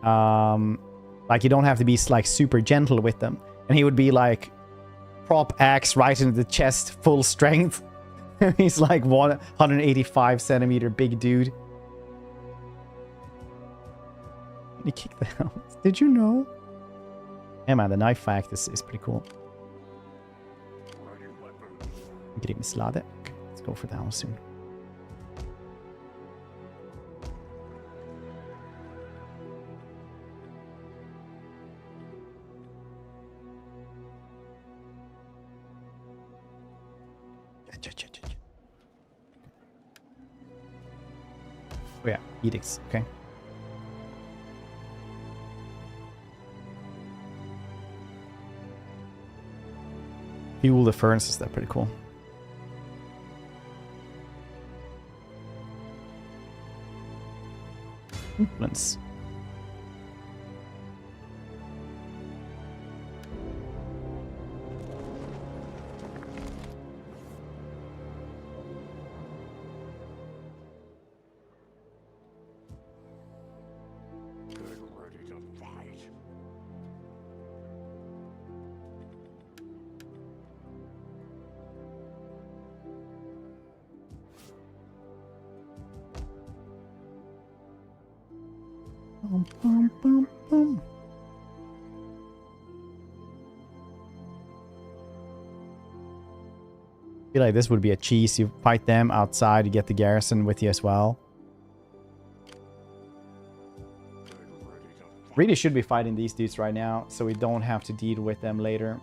Like you don't have to be like super gentle with them. And he would be like, prop axe right into the chest, full strength. He's like 185 centimeter big dude. He kicked the hell. Did you know? Yeah, man, the knife fact is pretty cool. Grim slade. Okay, let's go for that one soon. Oh yeah, edicts. Okay. Fuel the furnaces, they're pretty cool. Influence. Get ready to fight. Bum, bum, bum, bum. I feel like this would be a cheese. You fight them outside, you get the garrison with you as well. Really should be fighting these dudes right now, so we don't have to deal with them later.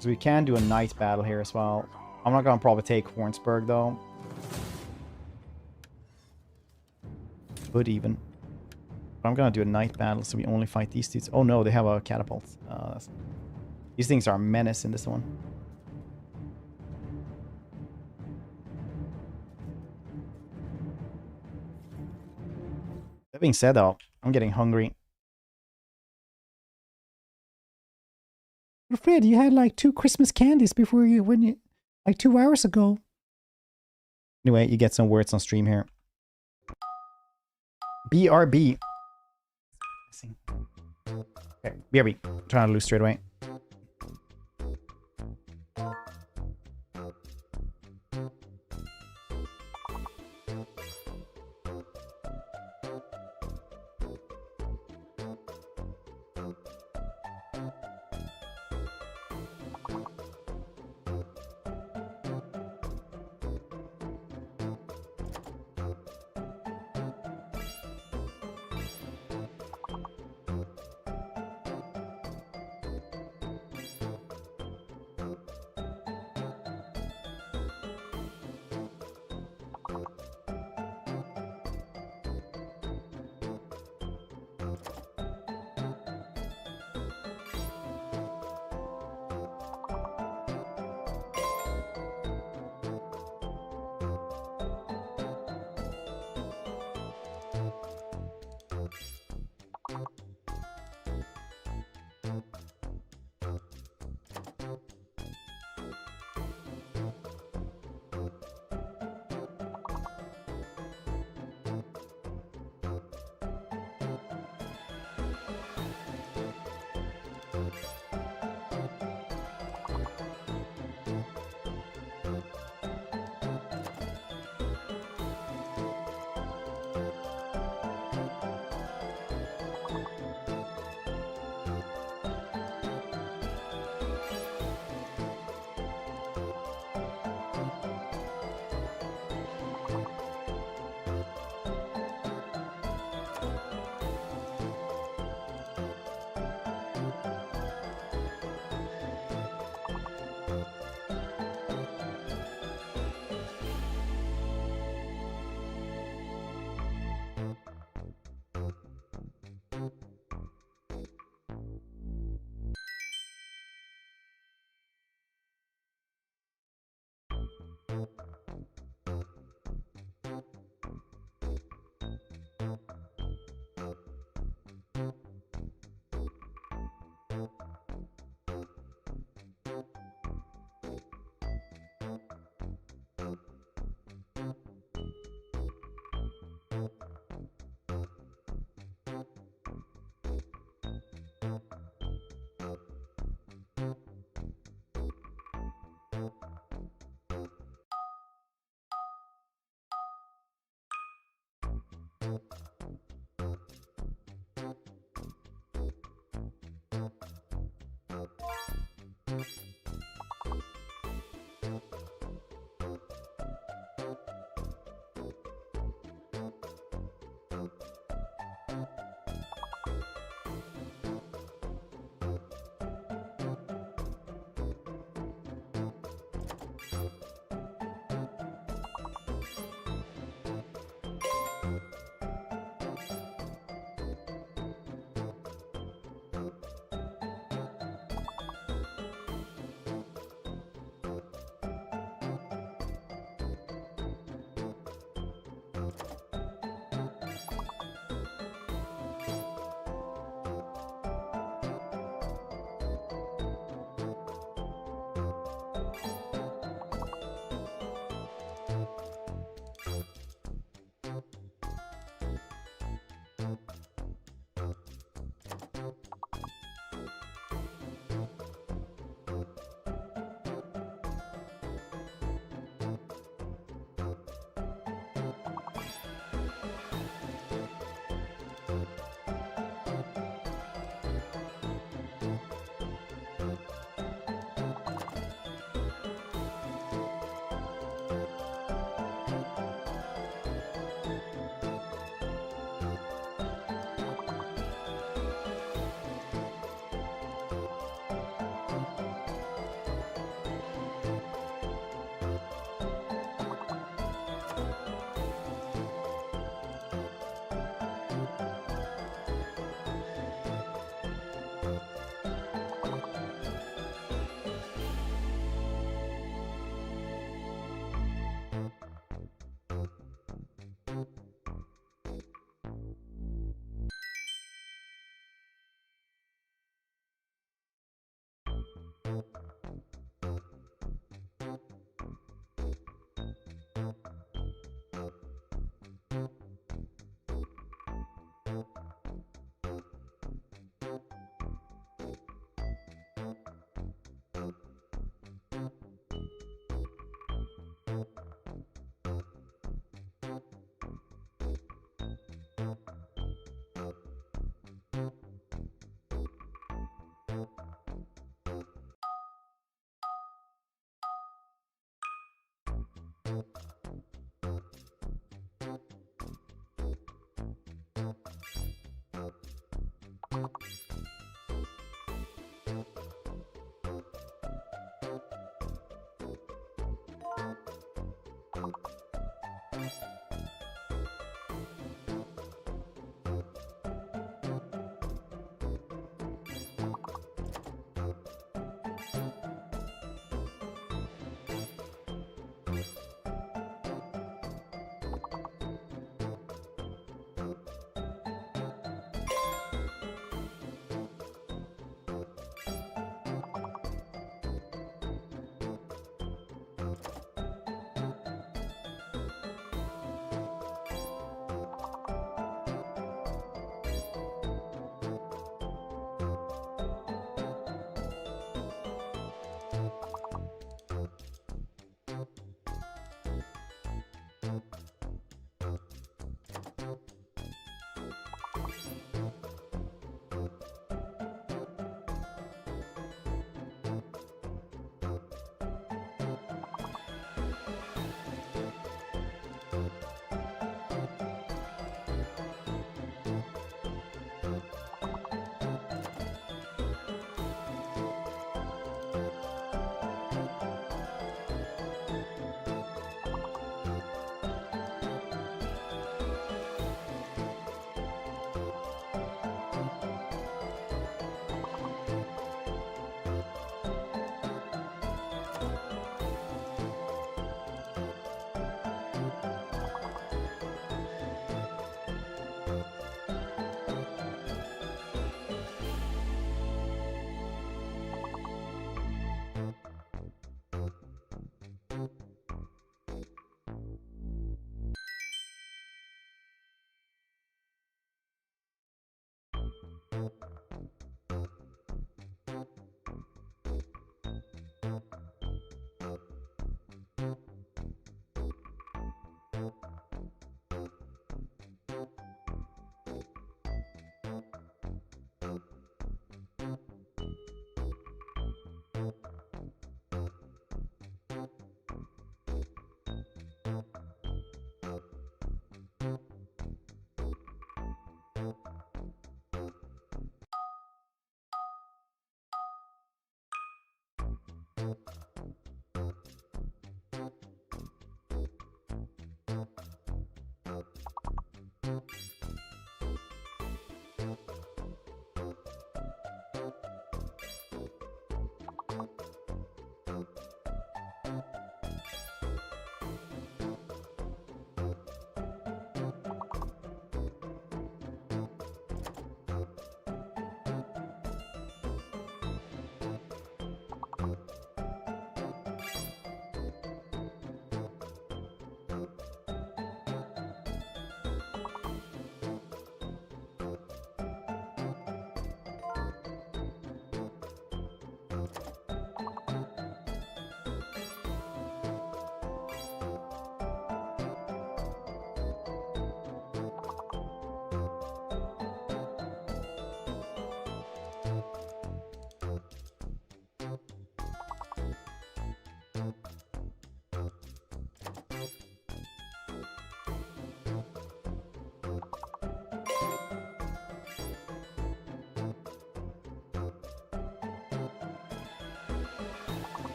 So we can do a night battle here as well. I'm not gonna probably take Hornsburg though. But even. I'm gonna do a night battle, so we only fight these dudes. Oh no, they have a catapult. These things are a menace in this one. That being said, though, I'm getting hungry. Fred, you had like 2 Christmas candies before like 2 hours ago. Anyway, you get some words on stream here. BRB. Okay, BRB. I'm trying to lose straight away.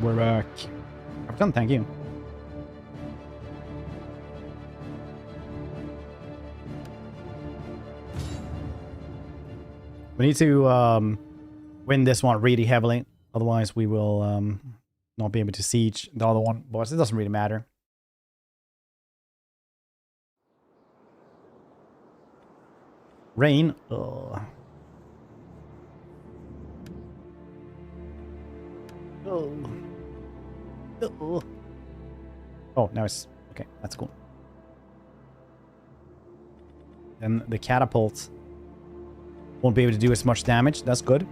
We're back. I've done, thank you. We need to win this one really heavily, otherwise we will not be able to siege the other one, but it doesn't really matter. Rain. Ugh. Oh. Oh. Oh, now it's okay. That's cool. Then the catapult won't be able to do as much damage. That's good.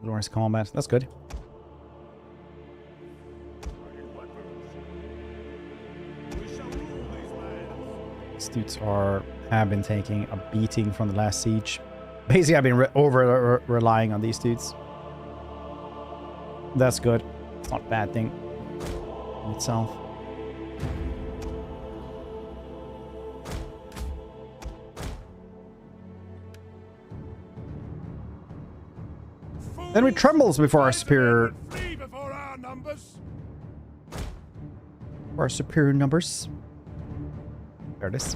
Glorious combat. That's good. These dudes have been taking a beating from the last siege. Basically, I've been relying on these dudes. That's good. It's not a bad thing in itself. Then we trembles before our superior. Our superior numbers. There it is.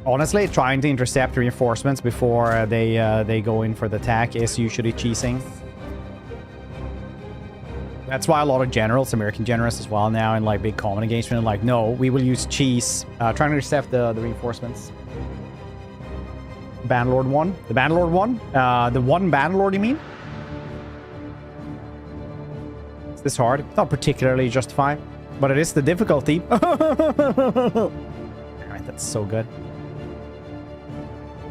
Honestly, trying to intercept reinforcements before they go in for the attack is usually cheesing. That's why a lot of generals, American generals as well now, in like big common engagement, are like, no, we will use cheese, trying to intercept the reinforcements. Bandlord 1? The Bandlord 1? The one Bandlord, you mean? Is this hard? It's not particularly justified, but it is the difficulty. Alright, that's so good.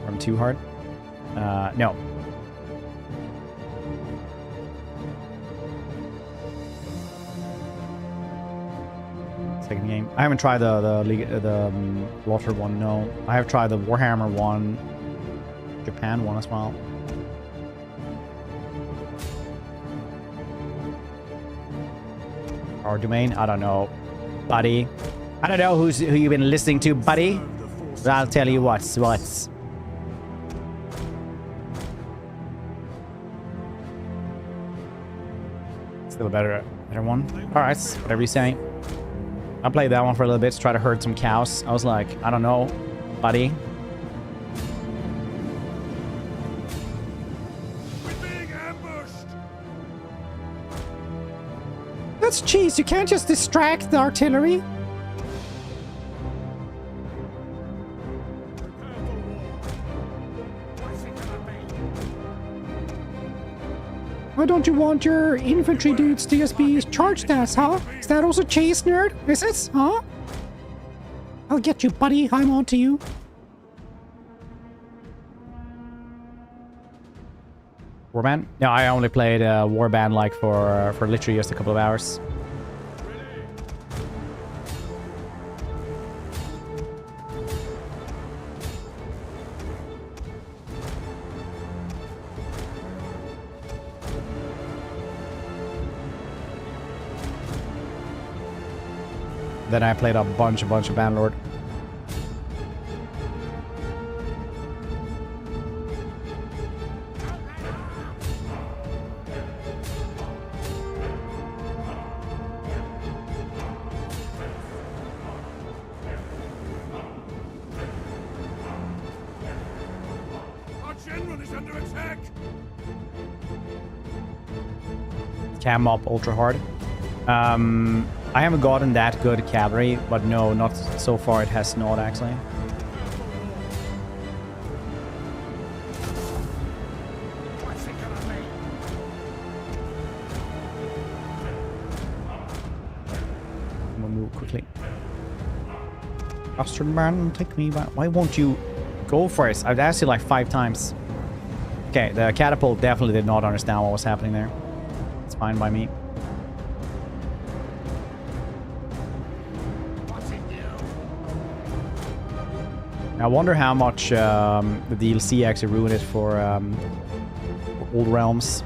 I'm too hard? No. Second game. I haven't tried the Water one, no. I have tried the Warhammer one, Japan one as well. Our domain? I don't know, buddy. I don't know who you've been listening to, buddy. But I'll tell you what's. Still a better one. All right, whatever you say. I played that one for a little bit to try to herd some cows. I was like, I don't know, buddy. We're being ambushed! That's cheese. You can't just distract the artillery. Prepare for war! What's it gonna be? Why don't you want your infantry dudes to just be charged as, huh? Is that also cheese, nerd? Is it? Huh? I'll get you, buddy. I'm on to you. Warband? No, I only played Warband like for literally just a couple of hours. Then I played a bunch of Bandlord. Our general is under attack! Cam up ultra hard. I haven't gotten that good cavalry, but no, not so far. It has not actually. What's it gonna be? I'm gonna move quickly. Bastard man, take me back. Why won't you go for it? I've asked you like 5 times. Okay, the catapult definitely did not understand what was happening there. It's fine by me. I wonder how much the DLC actually ruined it for Old Realms.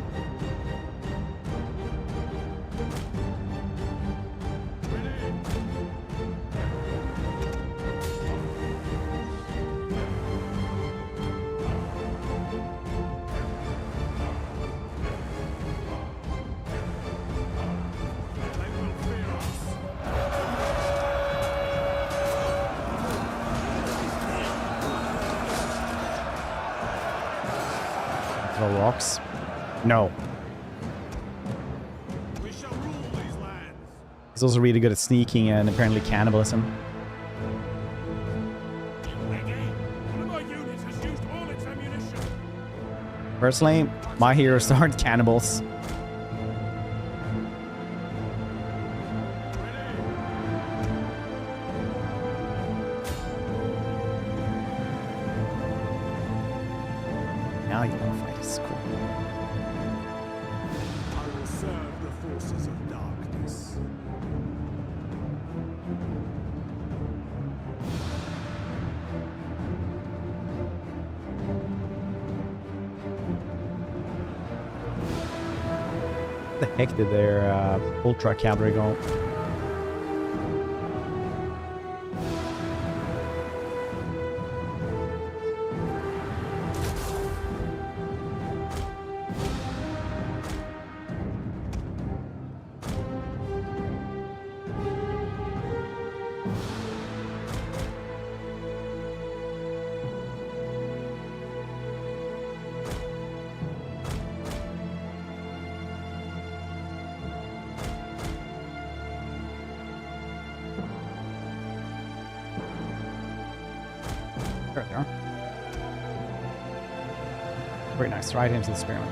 Throw rocks? No. We shall rule these lands! He's also really good at sneaking and apparently cannibalism. One of our units has used all its ammunition! Personally, my heroes aren't cannibals. Now you want to fight. It's cool. I will serve the forces of darkness. Where the heck did their ultra cavalry go? There they are. Very nice. Right into the spearman.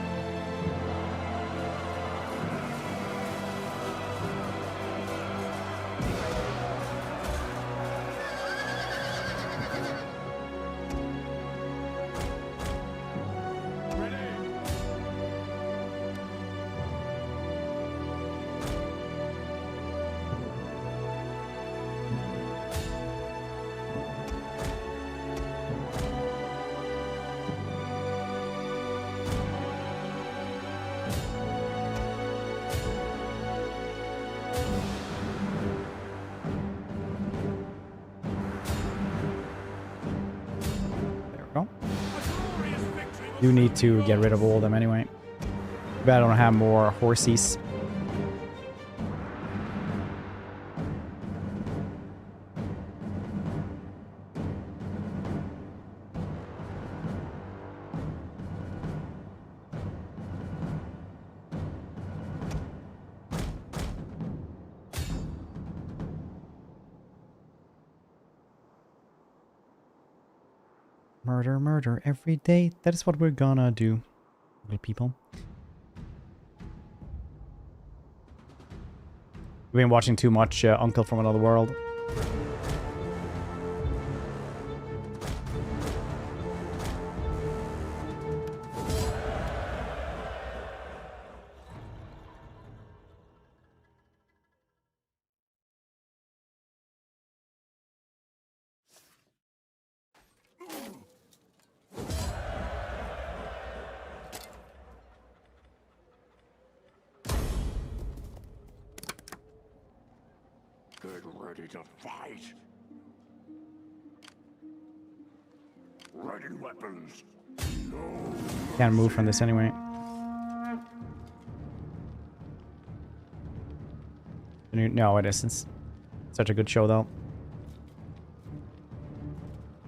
Do need to get rid of all of them anyway. But I don't have more horses. Murder, murder every day. That is what we're gonna do, good people. We've been watching too much Uncle from Another World. Get ready to fight. Ready weapons. Can't move from this anyway. No, it isn't. Such a good show, though.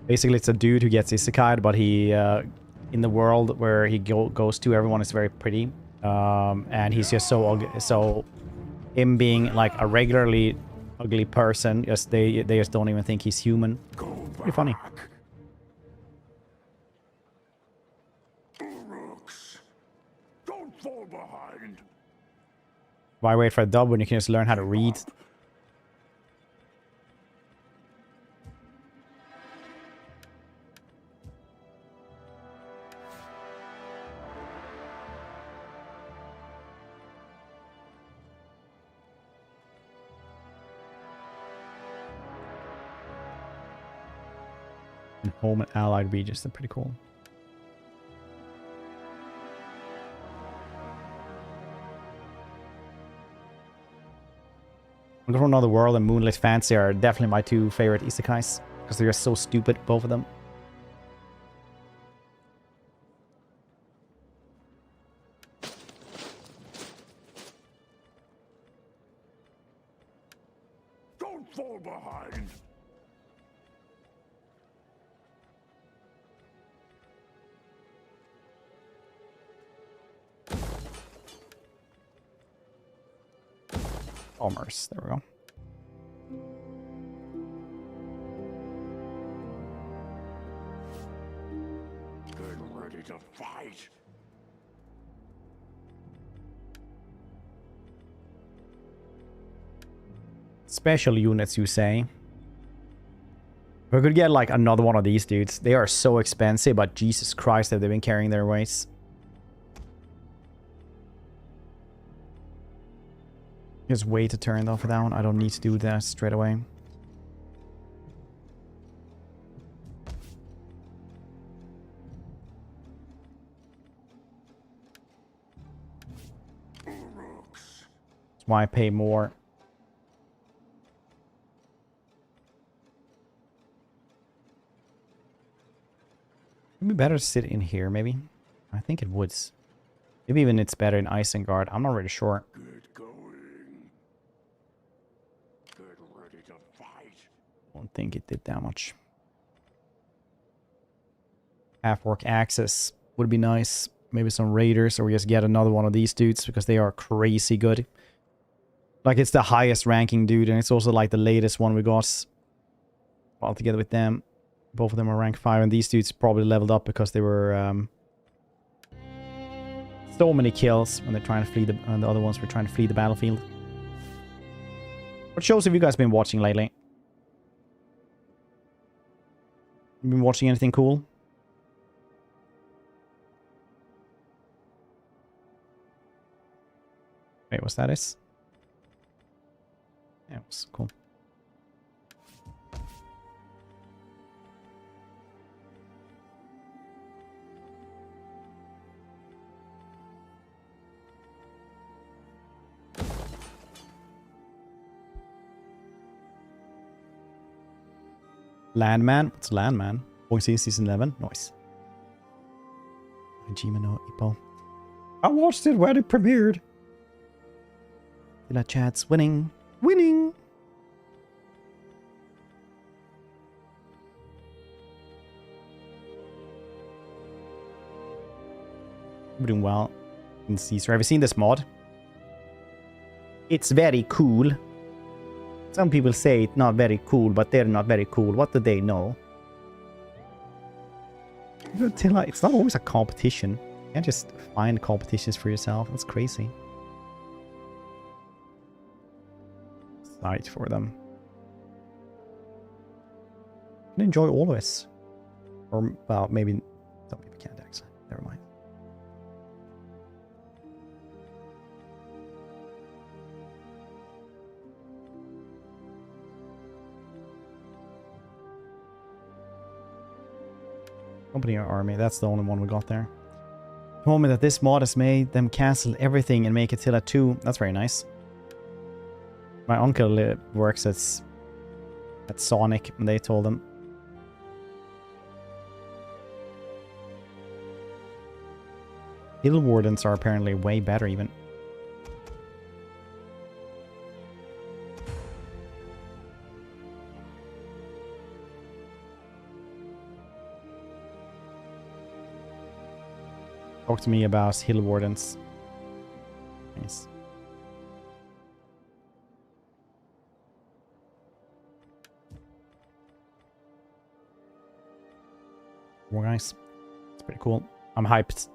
Basically, it's a dude who gets isekai'd, but he, in the world where he goes to, everyone is very pretty. And he's just so ugly. So, him being, like, a regularly ugly person, just they just don't even think he's human. Pretty funny. Don't fall behind. Why wait for a dub when you can just learn how to read? And home and allied regions, they're pretty cool. Wonder from Another World and Moonlit Fantasy are definitely my two favorite isekais, because they're just so stupid, both of them. Don't fall behind. Almost. There we go. Get ready to fight. Special units, you say? We could get like another one of these dudes. They are so expensive, but Jesus Christ, have they been carrying their weights. Just wait to turn off for that one. I don't need to do that straight away. That's why I pay more. It'd be better to sit in here, maybe. I think it would. Maybe even it's better in Isengard. I'm not really sure. Get going. Get ready to fight. Don't think it did that much. Half-orc access would be nice. Maybe some raiders, or we just get another one of these dudes because they are crazy good. Like, it's the highest ranking dude, and it's also like the latest one we got all together with them. Both of them are rank 5, and these dudes probably leveled up because they were so many kills when they're trying to flee and the other ones were trying to flee the battlefield. What shows have you guys been watching lately? You been watching anything cool? Wait, what's that is? Yeah, it was cool. Landman? What's Landman? Going to see season 11? Nice. Hajime no Ippo. I watched it when it premiered. Villa Chat's winning. Winning! We're doing well in Caesar. Have you seen this mod? It's very cool. Some people say it's not very cool, but they're not very cool. What do they know? It's not always a competition. You can't just find competitions for yourself. That's crazy. Sight for them. You can enjoy all of it. Or, well, maybe some people can't actually. Never mind. Company or army, that's the only one we got there. Told me that this mod has made them cancel everything and make it till at 2. That's very nice. My uncle works at Sonic, and they told him. Hill Wardens are apparently way better even. Talk to me about Hill Wardens. Nice. More guys. It's pretty cool. I'm hyped.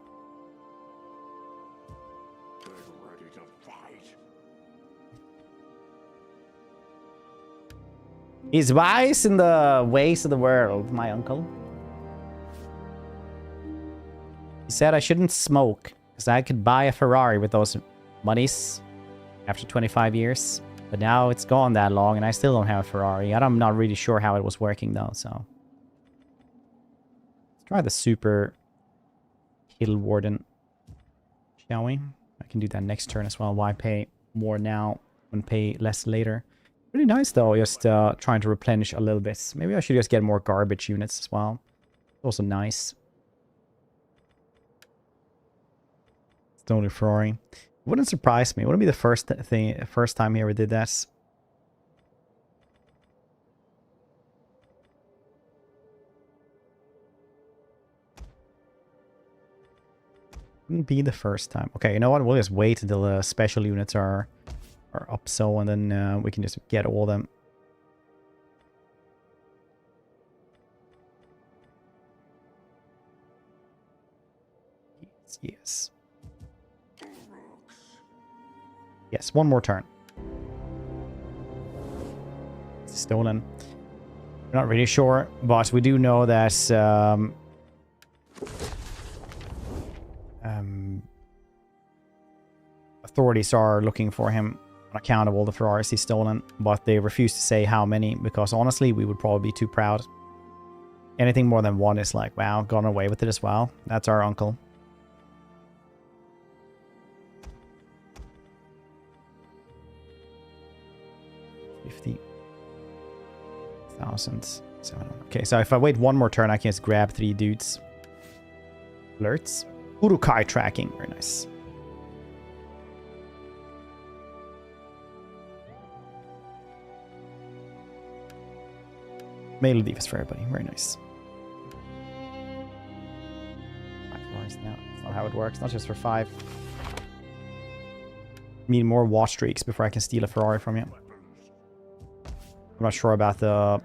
Get ready to fight. He's wise in the ways of the world, my uncle. He said I shouldn't smoke because I could buy a Ferrari with those monies after 25 years. But now it's gone that long and I still don't have a Ferrari. I'm not really sure how it was working though, so. Let's try the Super Hill Warden, shall we? I can do that next turn as well. Why pay more now and pay less later? Really nice though, just trying to replenish a little bit. Maybe I should just get more garbage units as well. It's also nice. Only Ferrari. It wouldn't surprise me. It wouldn't be the first time he ever did that. Wouldn't be the first time. Okay, you know what? We'll just wait until the special units are up so, and then we can just get all of them. Yes. Yes, one more turn. It's stolen. We're not really sure, but we do know that authorities are looking for him on account of all the Ferraris he's stolen, but they refuse to say how many, because honestly, we would probably be too proud. Anything more than one is like, wow, gone away with it as well. That's our uncle. 50,700. Okay, so if I wait one more turn, I can just grab 3 dudes. Alerts. Urukai tracking. Very nice. Melee defense for everybody. Very nice. 5 Ferraris now. That's not how it works. Not just for 5. Need more watch streaks before I can steal a Ferrari from you. I'm not sure about the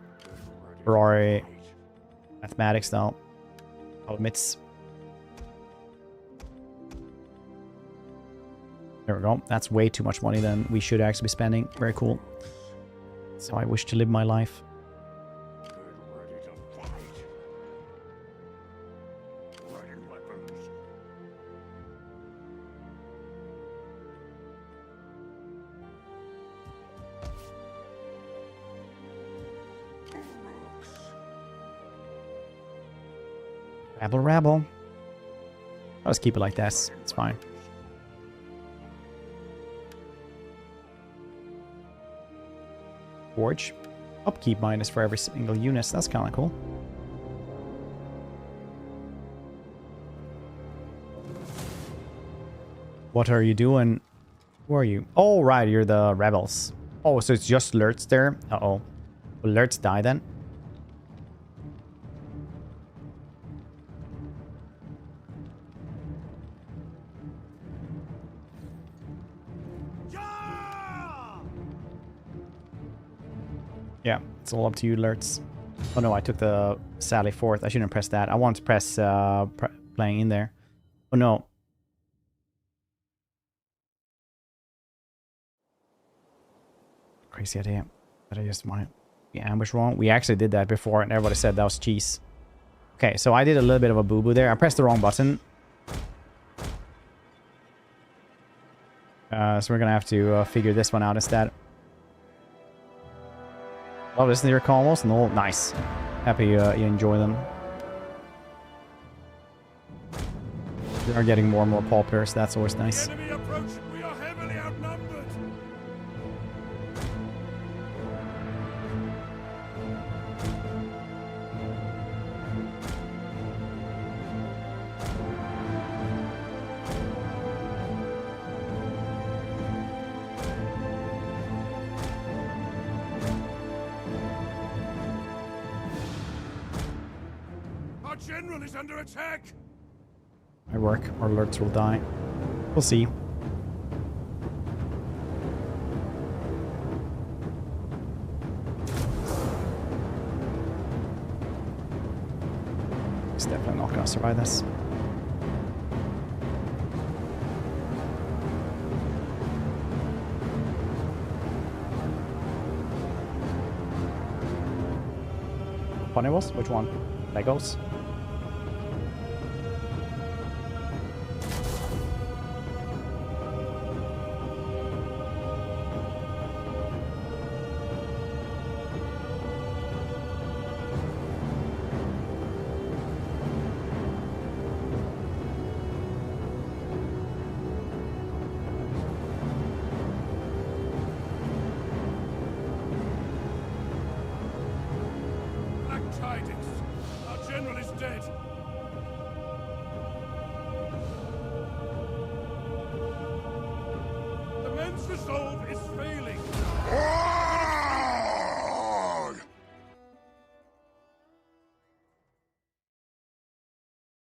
Ferrari mathematics though. I'll admit. There we go. That's way too much money than we should actually be spending. Very cool. So I wish to live my life. Rabble, rabble. I'll just keep it like this. It's fine. Forge. Upkeep minus for every single unit. That's kind of cool. What are you doing? Who are you? Oh, right. You're the rebels. Oh, so it's just Lurtz there? Uh-oh. Will Lurtz die then? Yeah, it's all up to you, Lurtz. Oh no, I took the Sally fourth. I shouldn't press that. I want to press playing in there. Oh no. Crazy idea. But I just want to be ambushed wrong. We actually did that before and everybody said that was cheese. Okay, so I did a little bit of a boo-boo there. I pressed the wrong button. So we're gonna have to figure this one out instead. Love this lyric combos. No, nice. Happy you enjoy them. They are getting more and more popular, so that's always nice. Enemy approaching. We are heavily outnumbered. Our general is under attack. My work, our alerts will die. We'll see. It's definitely not gonna survive this. Funny was? Which one? Legos?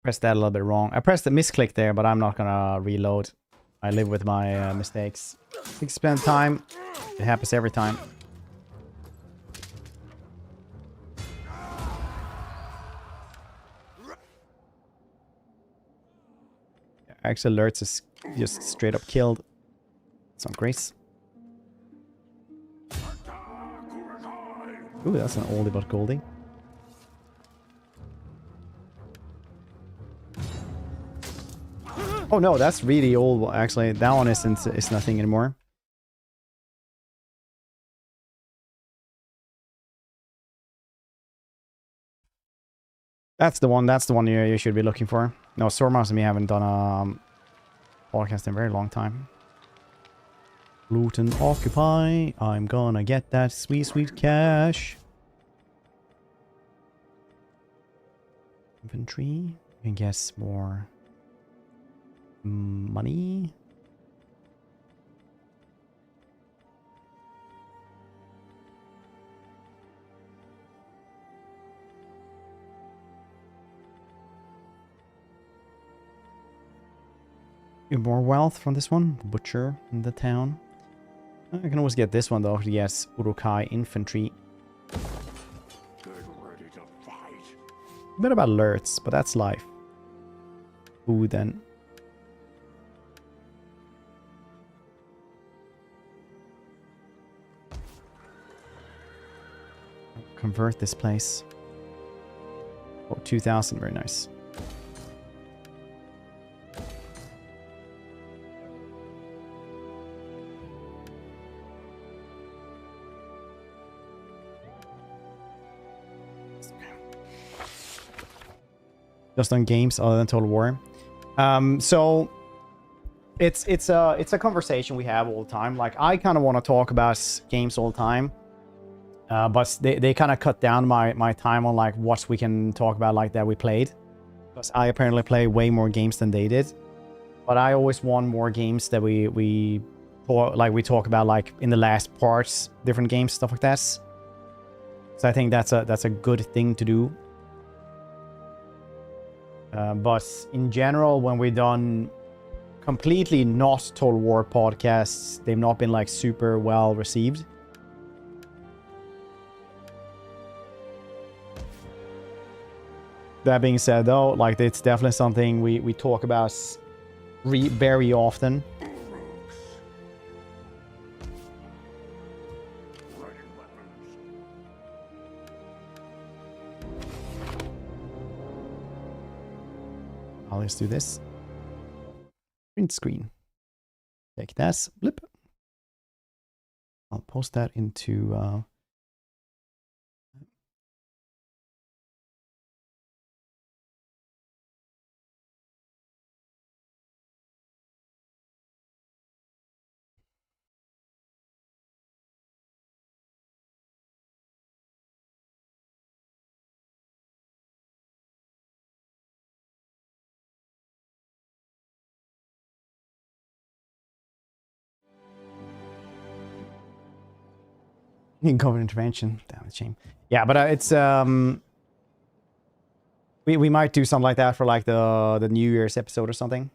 Pressed that a little bit wrong. I pressed the misclick there, but I'm not gonna reload. I live with my mistakes. Spend time. It happens every time. Actually, alerts is just straight up killed. Some grace. Ooh, that's an oldie but goldie. Oh no, that's really old. Actually, that one is nothing anymore. That's the one. That's the one you should be looking for. No, Swordmouse and me haven't done a podcast in a very long time. Loot and occupy. I'm gonna get that sweet, sweet cash. Inventory. I guess more money. More wealth from this one. The butcher in the town. I can always get this one though. Yes, Urukai infantry. Get ready to fight. A bit about alerts, but that's life. Ooh, then. Convert this place. Oh, 2,000. Very nice. Just on games other than Total War. So it's a conversation we have all the time. Like, I kind of want to talk about games all the time, but they kind of cut down my time on like what we can talk about like that we played, because I apparently play way more games than they did. But I always want more games that we talk about like in the last parts, different games, stuff like that. So I think that's a good thing to do. But in general, when we've done completely not Total War podcasts, they've not been like super well received. That being said, though, like it's definitely something we talk about very often. Let's do this. Print screen. Take this. Blip. I'll post that into. Cover intervention. Damn, it's a shame. Yeah, but it's we might do something like that for like the New Year's episode or something.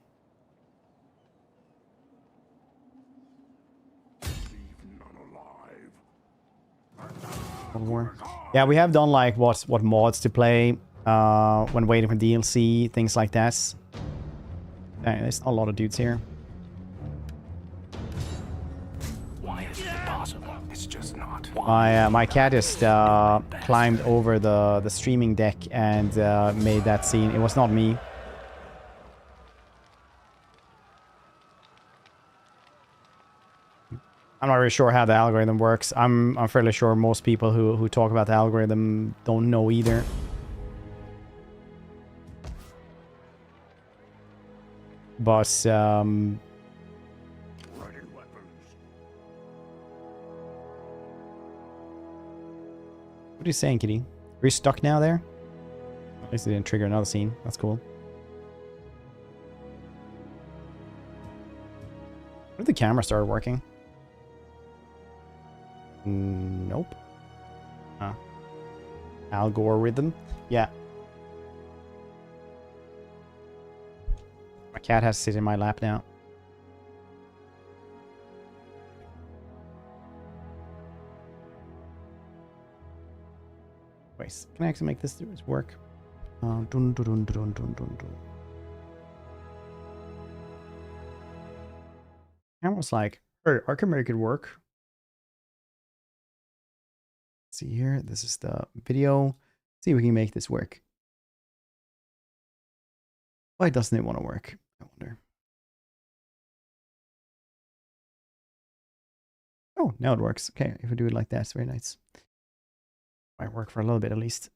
One more. Yeah, we have done like what mods to play when waiting for DLC, things like that. Dang, there's a lot of dudes here. My cat just climbed over the streaming deck and made that scene. It was not me. I'm not really sure how the algorithm works. I'm fairly sure most people who talk about the algorithm don't know either. But what are you saying, kitty? Are you stuck now there? At least it didn't trigger another scene. That's cool. When did the camera start working? Nope. Algorithm? Yeah. My cat has to sit in my lap now. Wait, can I actually make this work? Dun, dun, dun, dun, dun, dun, dun. Camera's like, hey, I can make it work. Let's see here, this is the video. Let's see if we can make this work. Why doesn't it want to work? I wonder. Oh, now it works. Okay, if we do it like that, it's very nice. Might work for a little bit at least.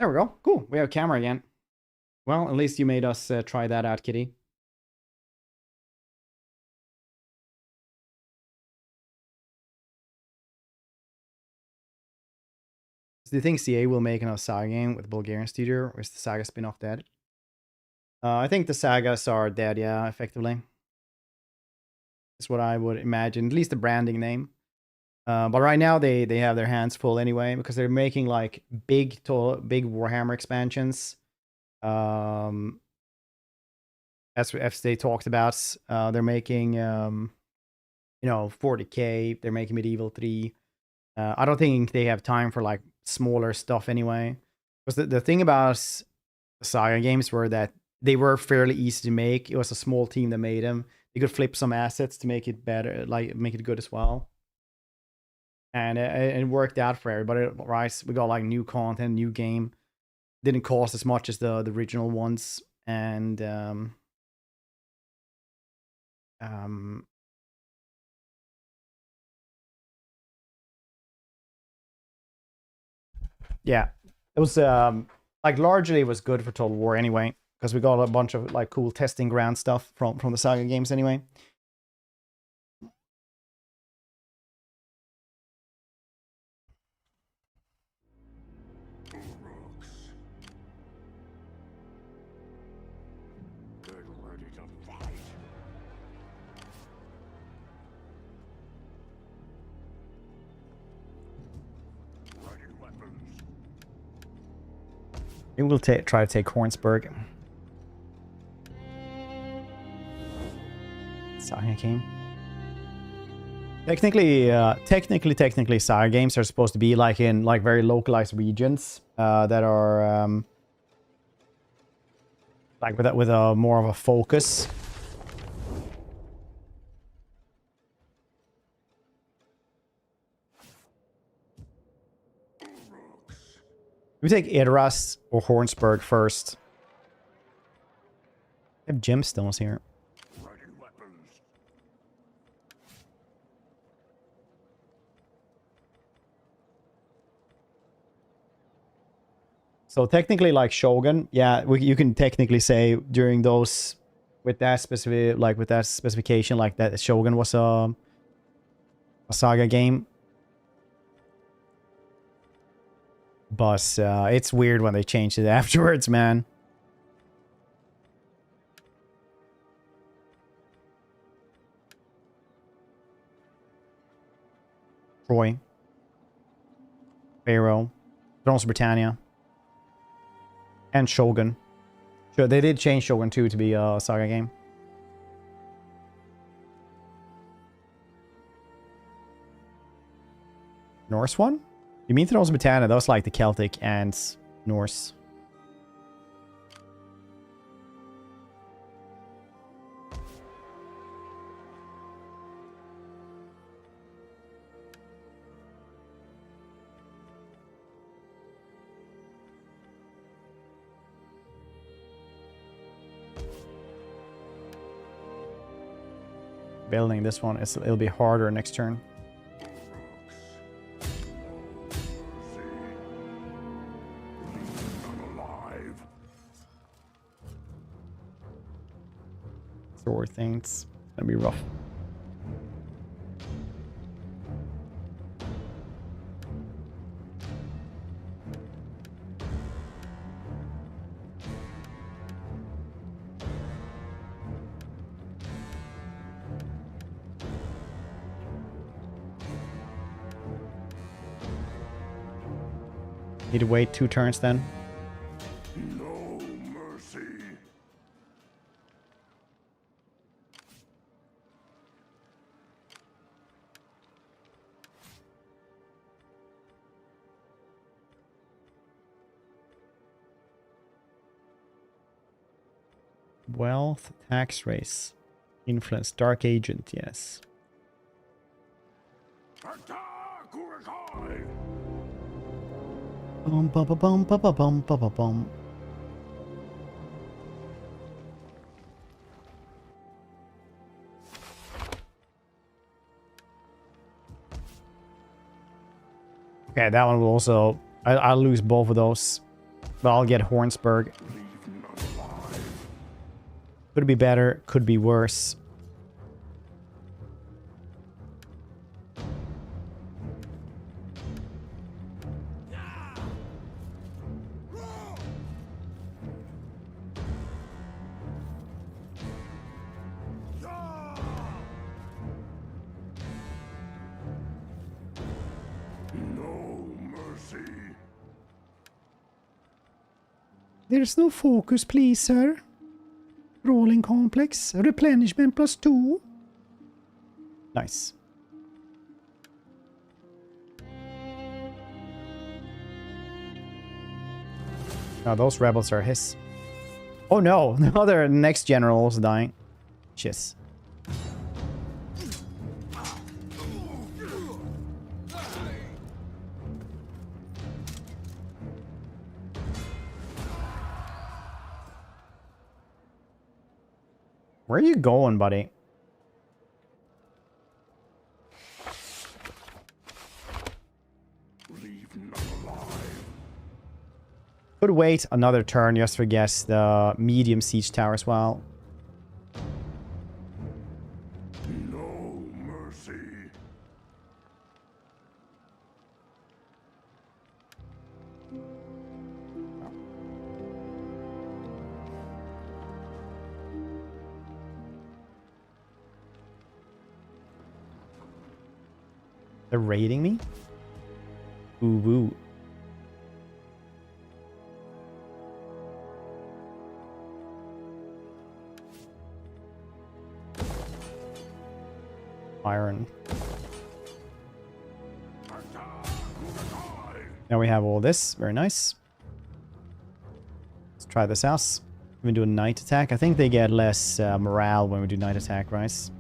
There we go. Cool. We have a camera again. Well, at least you made us try that out, kitty. Do you think CA will make another Saga game with the Bulgarian studio, or is the Saga spin-off dead? I think the Sagas are dead, yeah, effectively. That's what I would imagine, at least the branding name. But right now they have their hands full anyway, because they're making like big Warhammer expansions. As they talked about, they're making 40K. They're making Medieval 3. I don't think they have time for like smaller stuff anyway. Because the thing about the Saga games were that they were fairly easy to make. It was a small team that made them. You could flip some assets to make it better, like make it good as well. And it worked out for everybody, right? We got like new content, new game. Didn't cost as much as the original ones. And yeah, it was like largely it was good for Total War anyway, because we got a bunch of like cool testing ground stuff from the Saga games anyway. Maybe we'll try to take Hornsburg. Saga came. Technically, Saga games are supposed to be like in like very localized regions that are like with a more of a focus. We take Idras or Hornsburg first. I have gemstones here. So technically, like Shogun, yeah, you can technically say during those with that specific, like with that specification, like that Shogun was a Saga game. But it's weird when they changed it afterwards, man. Troy. Pharaoh. Thrones of Britannia. And Shogun. Sure, they did change Shogun 2 to be a Saga game. Norse one? You mean Thrones of Britannia? That was like the Celtic and Norse. Building this one, it'll be harder next turn. Sword things. It's gonna be rough. Need to wait 2 turns then. No mercy. Wealth, tax race, influence, dark agent, yes. Attack, Urukai! Bum bum ba bum ba ba bum ba ba bum. Okay, that one will also... I'll lose both of those. But I'll get Hornsburg. Could be better, could be worse. There's no focus, please, sir. Rolling complex. Replenishment +2. Nice. Now those rebels are his. Oh no! Now their next general is dying. Shiz. Where are you going, buddy? Could wait another turn just for guess the medium siege tower as well. No mercy. They're raiding me? Ooh woo. Iron. Now we have all this. Very nice. Let's try this out. We do a night attack. I think they get less morale when we do night attack, right?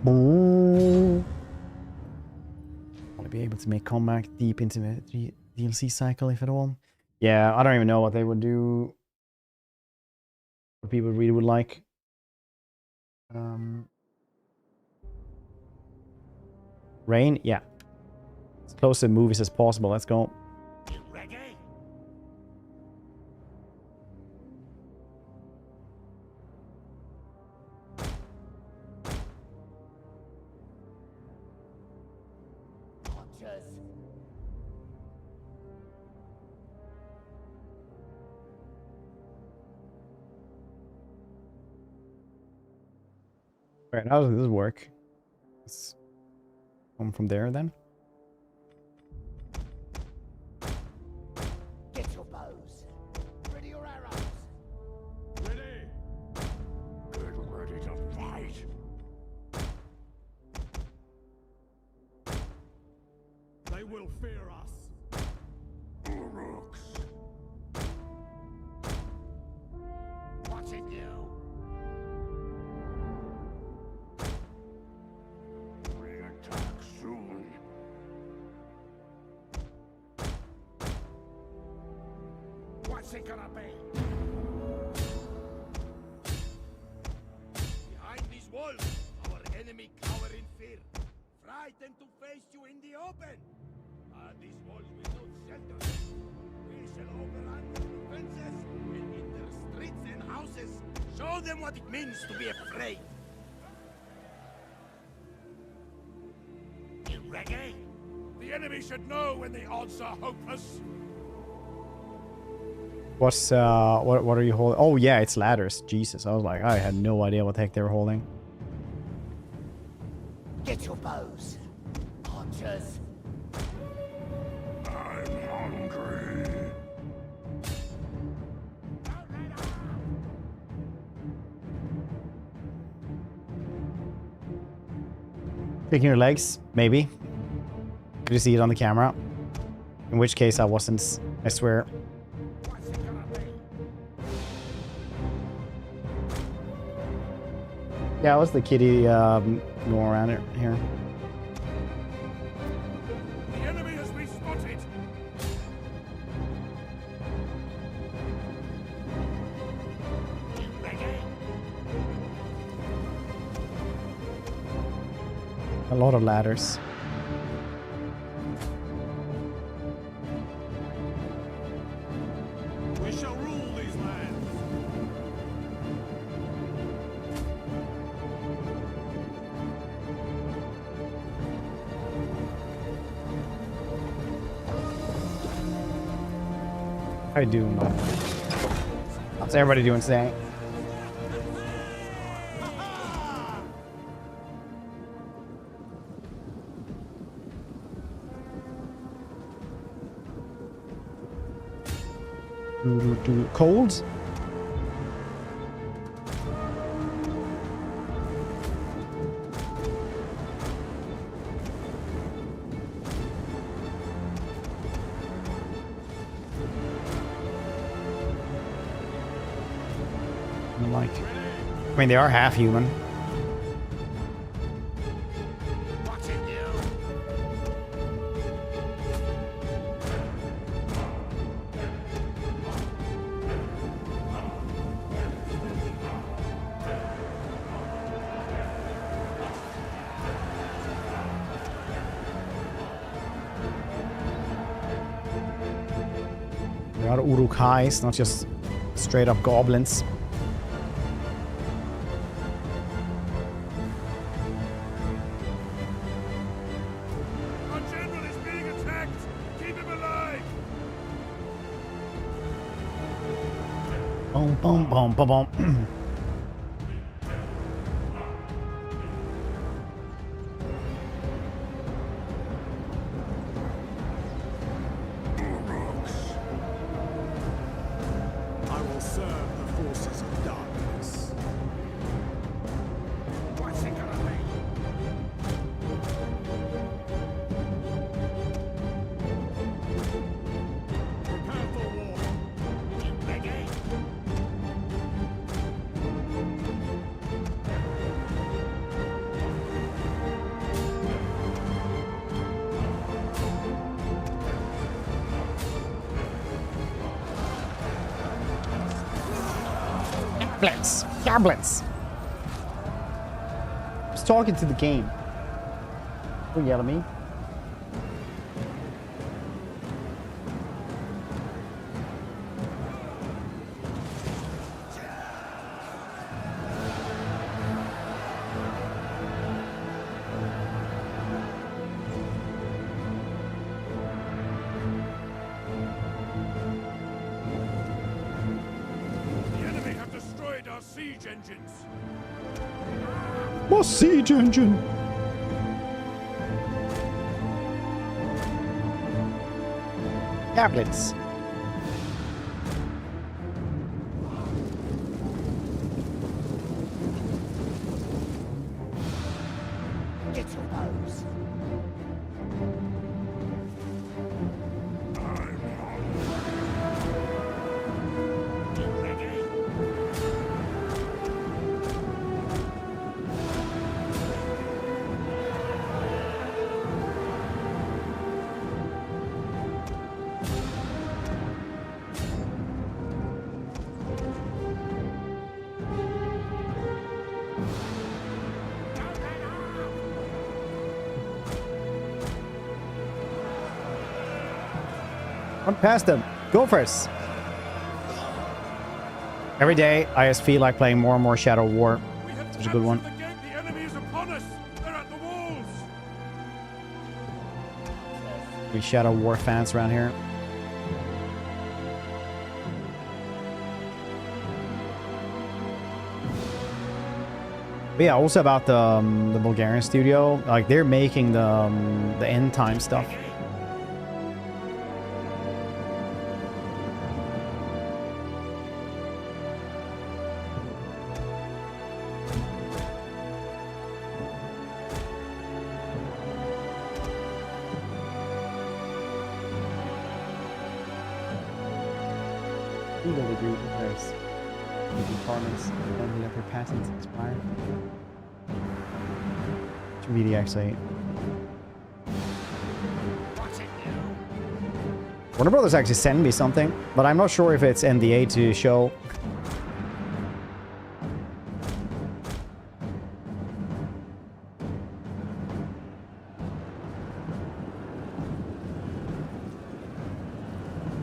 Want to be able to make comeback deep into the DLC cycle, if at all. Yeah, I don't even know what they would do. What people really would like. Rain? Yeah. As close to movies as possible. Let's go. You ready? Ruptures. Alright, how does this work? Let's come from there then. Get your bows. Ready your arrows. Ready? Get ready to fight. They will fear us. Uruks. Watching you. Re-attack soon. What's it gonna be? Behind these walls, our enemy cower in fear, frightened to face you in the open. These walls will not shelter us. We shall overrun their defenses and in their streets and houses, show them what it means to be afraid. You ready? The enemy should know when the odds are hopeless. What's what are you holding? Oh yeah, it's ladders. Jesus, I was like, I had no idea what the heck they were holding. Get your bows. Archers. I'm hungry. Kicking your legs, maybe. Could you see it on the camera? In which case I wasn't, I swear. What's it gonna be? Yeah, what's the kitty going around here? The enemy has been spotted. You ready? A lot of ladders. We shall rule these lands. How you doing, man? How's everybody doing today? Cold? Like, I mean, they are half human. Watching you. There are Uruk-hais, not just straight up goblins. Our general is being attacked. Keep him alive. Boom, boom, boom, boom, boom. I will serve the forces of darkness. What's it gonna be? Goblins! Goblins! I was talking to the game. Don't yell at me. Siege engines. More siege engine. Goblins. Get your bows. Run past them. Go first. Every day, I just feel like playing more and more Shadow War. Such a good one. The enemy is upon us. They're at the walls. We Shadow War fans around here. But yeah, also about the Bulgarian studio, like they're making the end time stuff. Legal degree prepares requirements and let their patents expire. It's really actually. Warner Brothers actually sent me something, but I'm not sure if it's NDA to show.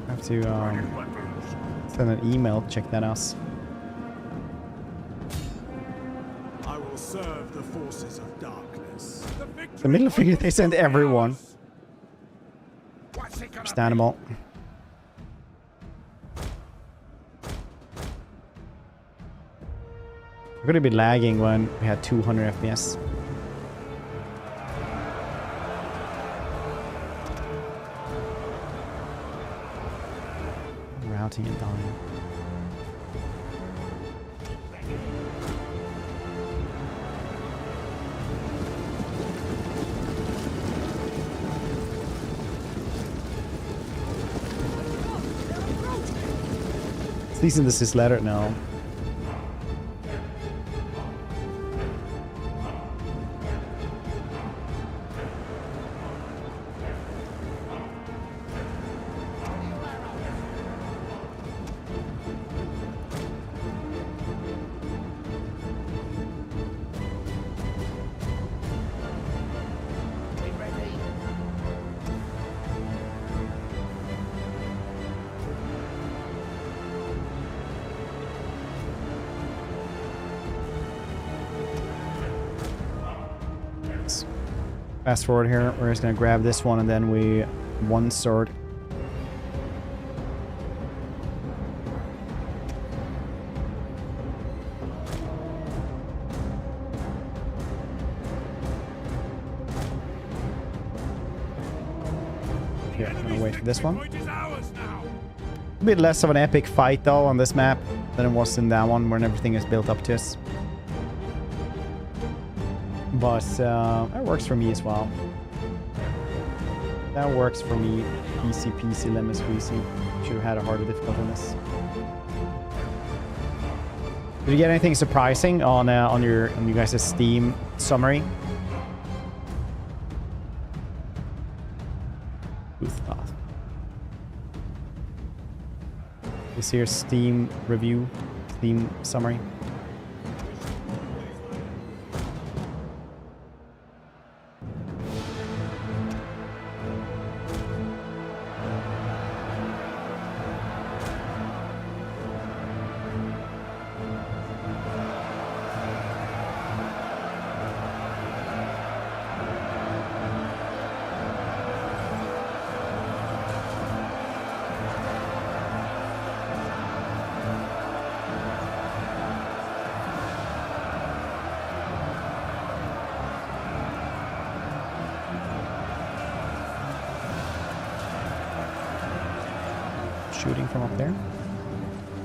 I have to send an email, check that out. I will serve the forces of darkness. The middle finger they send everyone. Understandable. We're gonna be lagging when we had 200 FPS. Routing and dying. Cease and desist letter? No. Fast forward here, we're just gonna grab this one and then we one sword. Here, I'm gonna wait for this one. A bit less of an epic fight though on this map than it was in that one when everything is built up to us. But that works for me as well. That works for me. Easy peasy lemon squeezy. Should have had a harder difficulty on this. Did you get anything surprising on you guys' Steam summary? This here's Steam review. theme summary. Shooting from up there.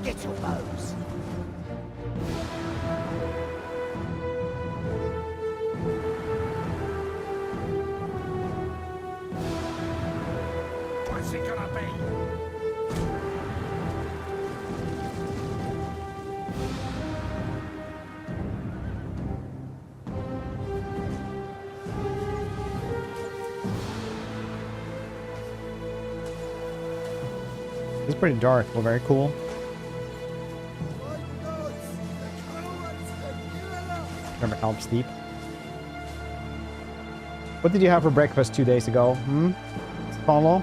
Get your bows. What's it gonna be? It's pretty dark, but very cool. Remember help sleep. What did you have for breakfast 2 days ago? Follow?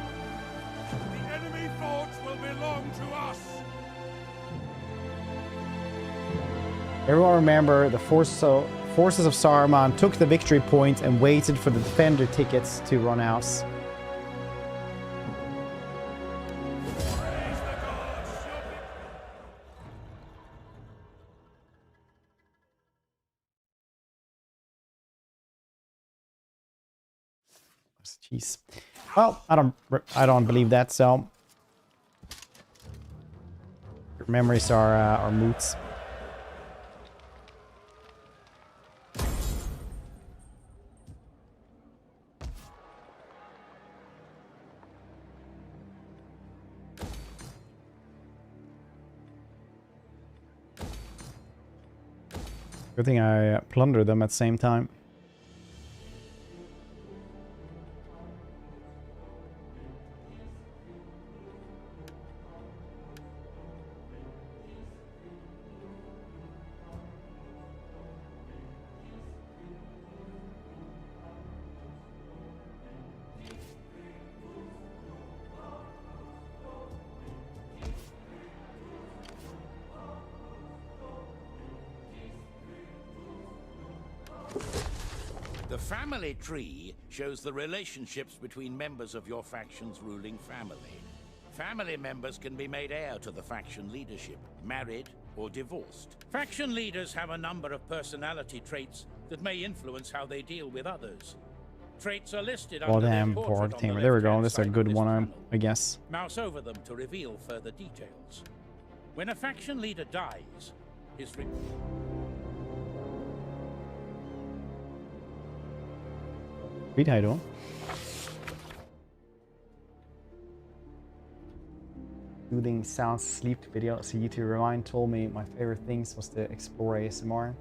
The enemy forts will belong to us. Everyone remember the forces of Saruman took the victory point and waited for the defender tickets to run out. Jeez. Well, I don't believe that. So your memories are moots. Good thing I plundered them at the same time. The family tree shows the relationships between members of your faction's ruling family. Family members can be made heir to the faction leadership, married or divorced. Faction leaders have a number of personality traits that may influence how they deal with others. Traits are listed under their Damn portrait board on team. the There we go. left-hand This is a side good of this one, panel. I guess. Mouse over them to reveal further details. When a faction leader dies, his Read how you doing. Soothing sounds sleep video. So YouTube Rewind told me my favorite things was to explore ASMR.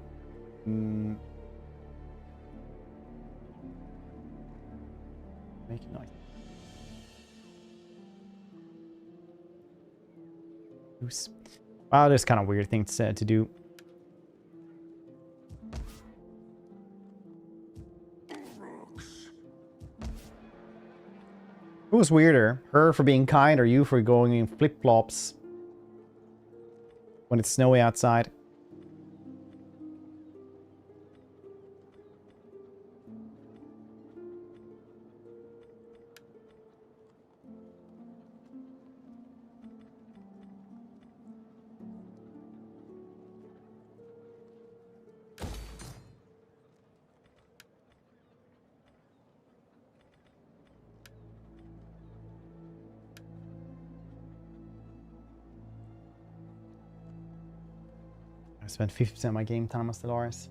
Make noise. Oops. Wow, there's kind of weird things to do. Who was weirder? Her for being kind or you for going in flip-flops when it's snowy outside? I spent 50% of my game time on Stellaris.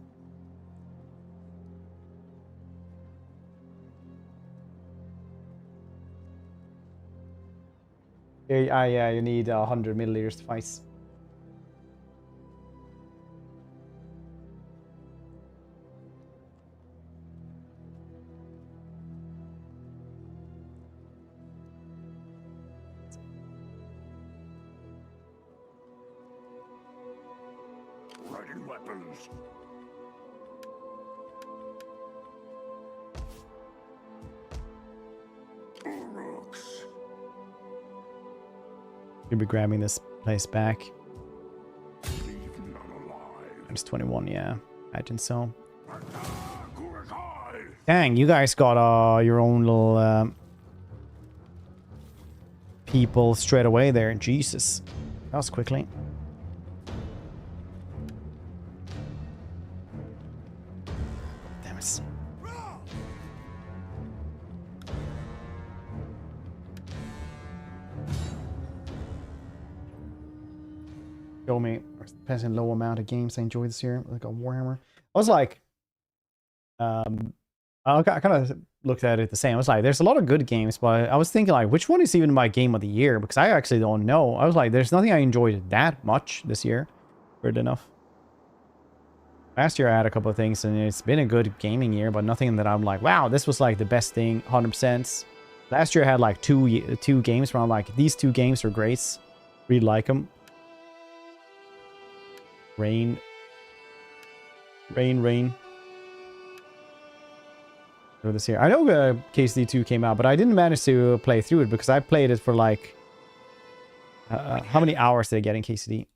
Yeah, you need 100 milliliters to fight. guiding weapons. Rooks. You'll be grabbing this place back. Leave none alive. It's 21, yeah. Imagine so. Kurekai. Dang, you guys got your own little people straight away there. Jesus. That was quickly. Damn it. Show me passing low amount of games I enjoyed this year, like a Warhammer. I was like, I kind of looked at it the same. I was like, there's a lot of good games, but I was thinking like, which one is even my game of the year? Because I actually don't know. I was like, there's nothing I enjoyed that much this year. Weird enough. Last year I had a couple of things, and it's been a good gaming year, but nothing that I'm like, wow, this was like the best thing, 100%. Last year I had like two games where I'm like, these two games are great. Really like them. Rain. This year. I know KCD 2 came out, but I didn't manage to play through it because I played it for like... how many hours did I get in KCD?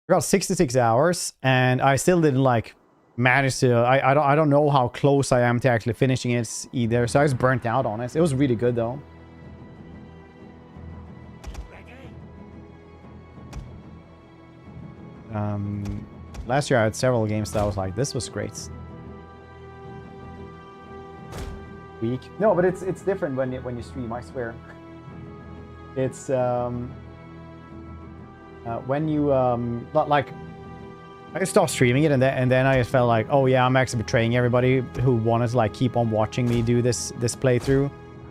I got 66 hours, and I still didn't like manage to... I don't know how close I am to actually finishing it either, so I was burnt out on it. It was really good though. Last year I had several games that I was like, this was great. Weak. No, but it's different when you stream, I swear. It's when you like I stopped streaming it, and then I just felt like, oh yeah, I'm actually betraying everybody who wanted to like keep on watching me do this playthrough.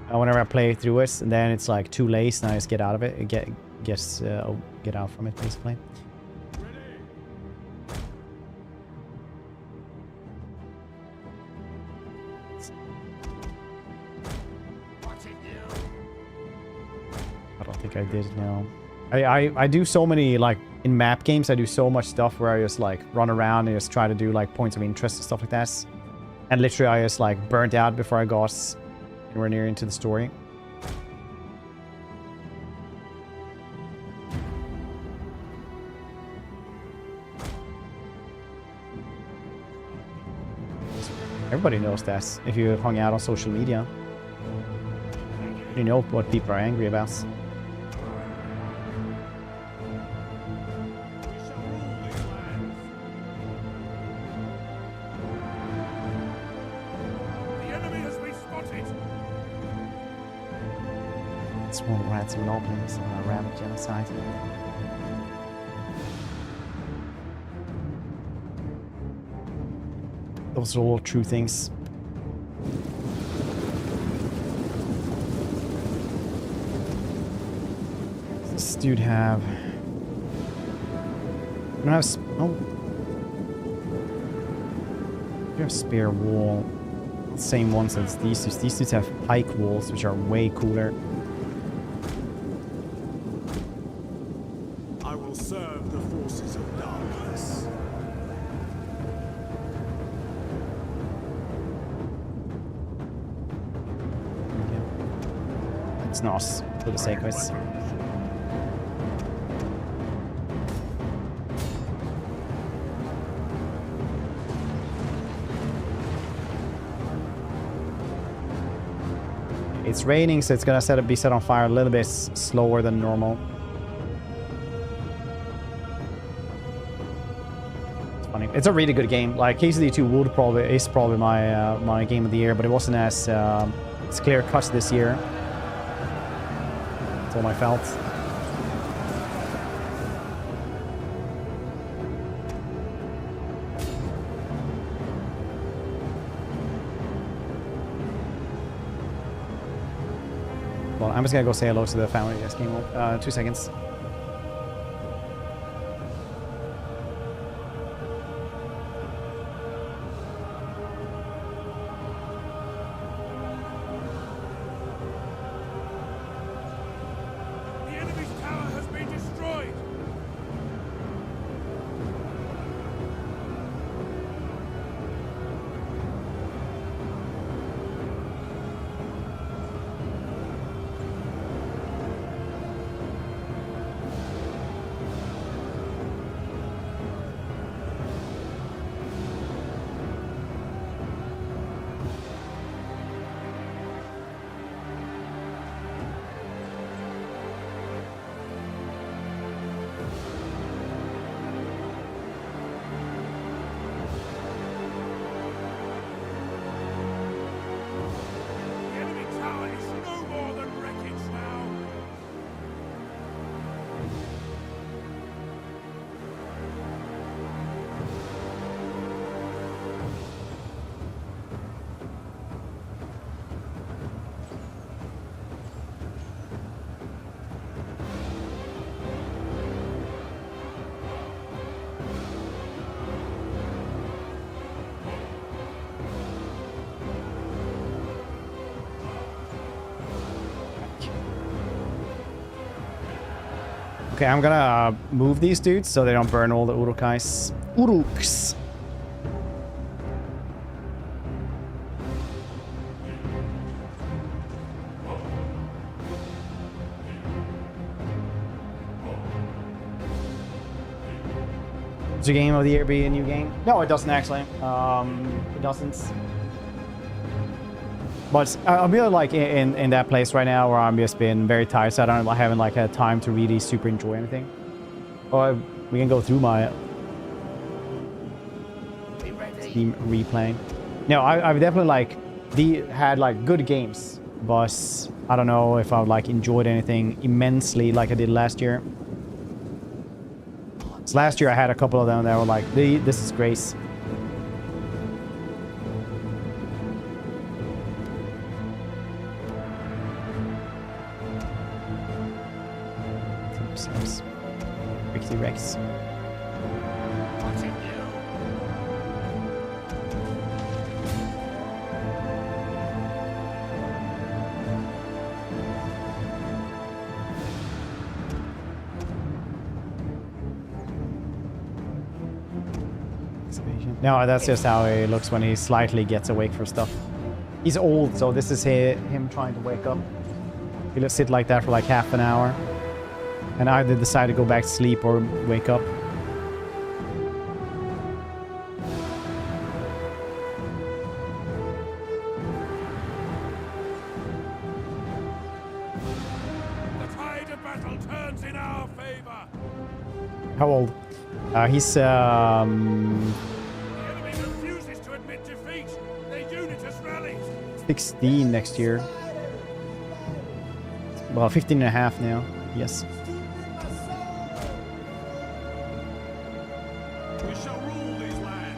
Whenever I play through it, and then it's like too late, and I just get out of it, and get out from it basically. I don't think I did now. I do so many, like, in map games, I do so much stuff where I just, like, run around and just try to do, like, points of interest and stuff like that. And literally, I just, like, burnt out before I got anywhere near into the story. Everybody knows that if you hung out on social media. You know what people are angry about. Swarm rats and goblins and a rabbit genocide. Those are all true things. Does this dude have... I don't have... Oh. You have spare wall. Same ones as these dudes. These dudes have pike walls, which are way cooler. I will serve the forces of darkness. It's nice for the sake of it. It's raining, so it's gonna be set on fire a little bit slower than normal. It's funny. It's a really good game. Like KCD 2 is probably my my game of the year, but it wasn't as clear cut this year. That's all I felt. Well, I'm just gonna go say hello to the family that just came up. 2 seconds. Okay, I'm gonna move these dudes so they don't burn all the Urukais. Uruks! Does your game of the year be a new game? No, it doesn't actually. It doesn't. But I'm really like in that place right now where I'm just been very tired, so I haven't like had time to really super enjoy anything. Or we can go through my Steam replaying. No, I've definitely like had like good games, but I don't know if I've like enjoyed anything immensely like I did last year. So last year I had a couple of them that were like, this is grace. Ricky Rex. No, that's just how he looks when he slightly gets awake from stuff. He's old, so this is him trying to wake up. He'll sit like that for like half an hour. And either decide to go back to sleep or wake up. The tide of battle turns in our favor. How old? He's The enemy refuses to admit defeat. Their unit has rallied. 16 next year. Well, 15 and a half now. Yes. We shall rule these lands.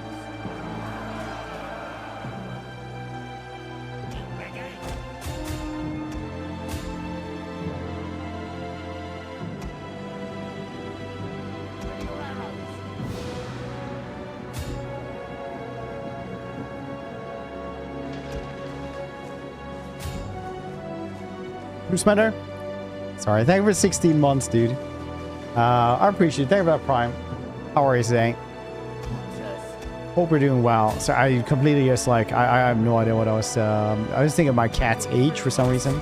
Bruce Mender? Sorry, thank you for 16 months, dude. I appreciate it. Thank you for that Prime. How are you today? Hope you're doing well. So I completely just like, I have no idea what I was thinking of my cat's age for some reason.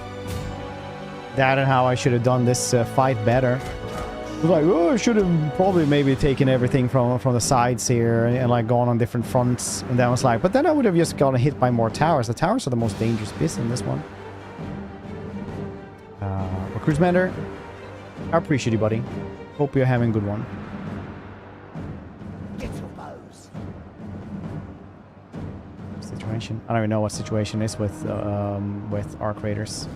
That and how I should have done this fight better. I was like, oh, I should have probably maybe taken everything from the sides here and like gone on different fronts. And then I was like, but then I would have just gotten hit by more towers. The towers are the most dangerous bits in this one. Cruisemander, I appreciate you, buddy. Hope you're having a good one. Get your bows. Situation? I don't even know what situation is with Arc Raiders.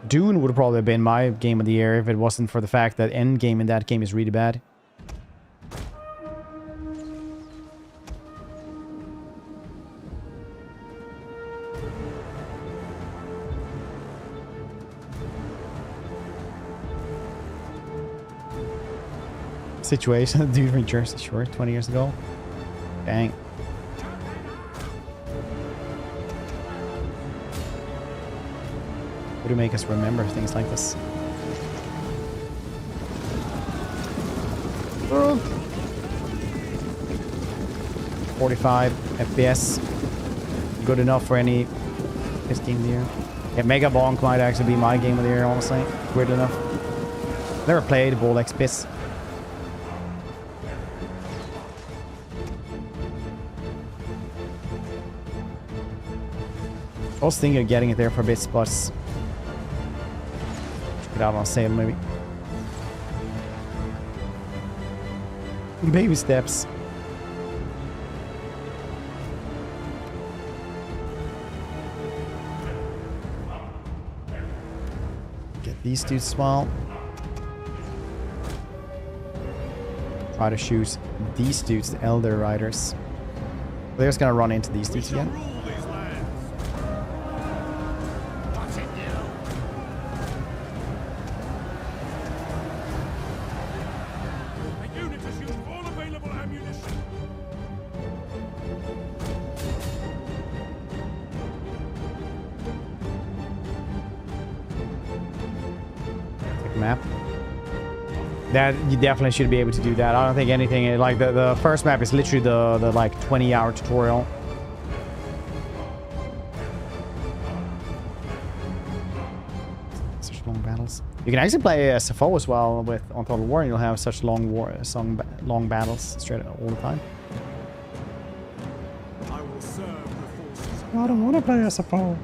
Dune would have probably been my game of the year if it wasn't for the fact that end game in that game is really bad. Situation, dude from Jersey Shore 20 years ago. Dang. What do make us remember things like this? 45 FPS. Good enough for any piss game of the year. Yeah, Mega Bonk might actually be my game of the year, honestly. Weirdly enough. Never played Ball X Piss. I was thinking of getting it there for a bit, but check it out on sale maybe. Baby steps. Get these dudes as well. Try to shoot these dudes, the Elder Riders. They're just gonna run into these dudes again. map. That you definitely should be able to do that. I don't think anything like the first map is literally the like 20-hour tutorial. Such long battles. You can actually play SFO as well with on Total War, and you'll have such long battles straight all the time. I will serve the forces. I don't want to play SFO.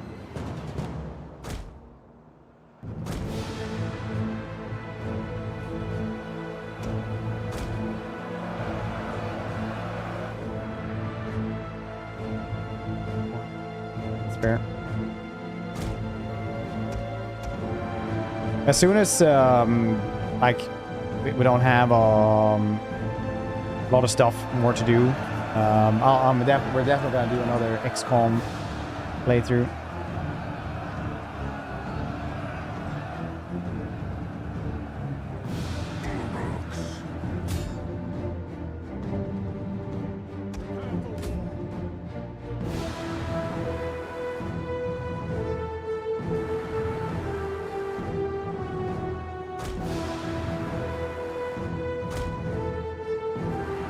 Fair. As soon as like we don't have a lot of stuff more to do, we're definitely gonna do another XCOM playthrough.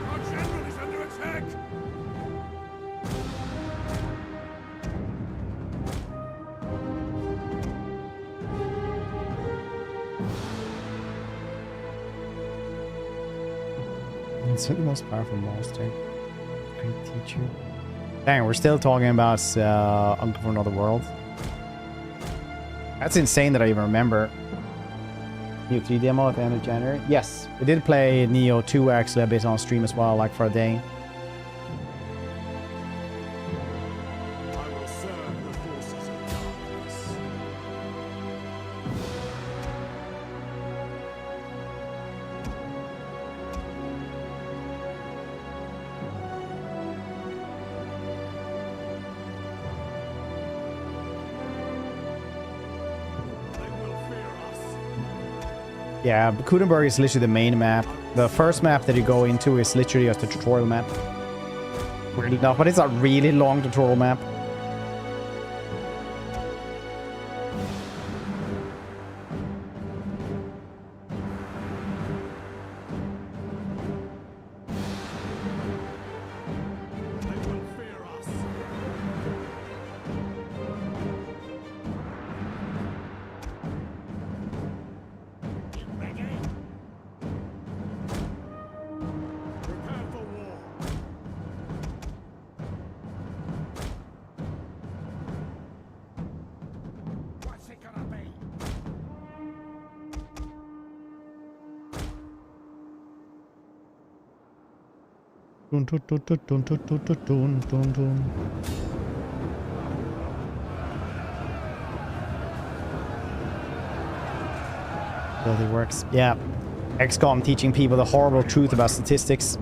Our general is under attack. It's the most powerful monster. Great teacher. Dang, we're still talking about Uncle from Another World. That's insane that I even remember. Neo 3 demo at the end of January. Yes, we did play Neo 2 actually a bit on stream as well, like for a day. I will serve the forces of darkness. They will fear us. Yeah, but Kudenberg is literally the main map. The first map that you go into is literally just a tutorial map. Really not, but it's a really long tutorial map. They will fear us. You ready? Prepare for war. What's it gonna be? Dun, dun, dun, dun, dun, dun, dun, dun, dun, dun. Really works. Yeah. XCOM teaching people the horrible truth about statistics.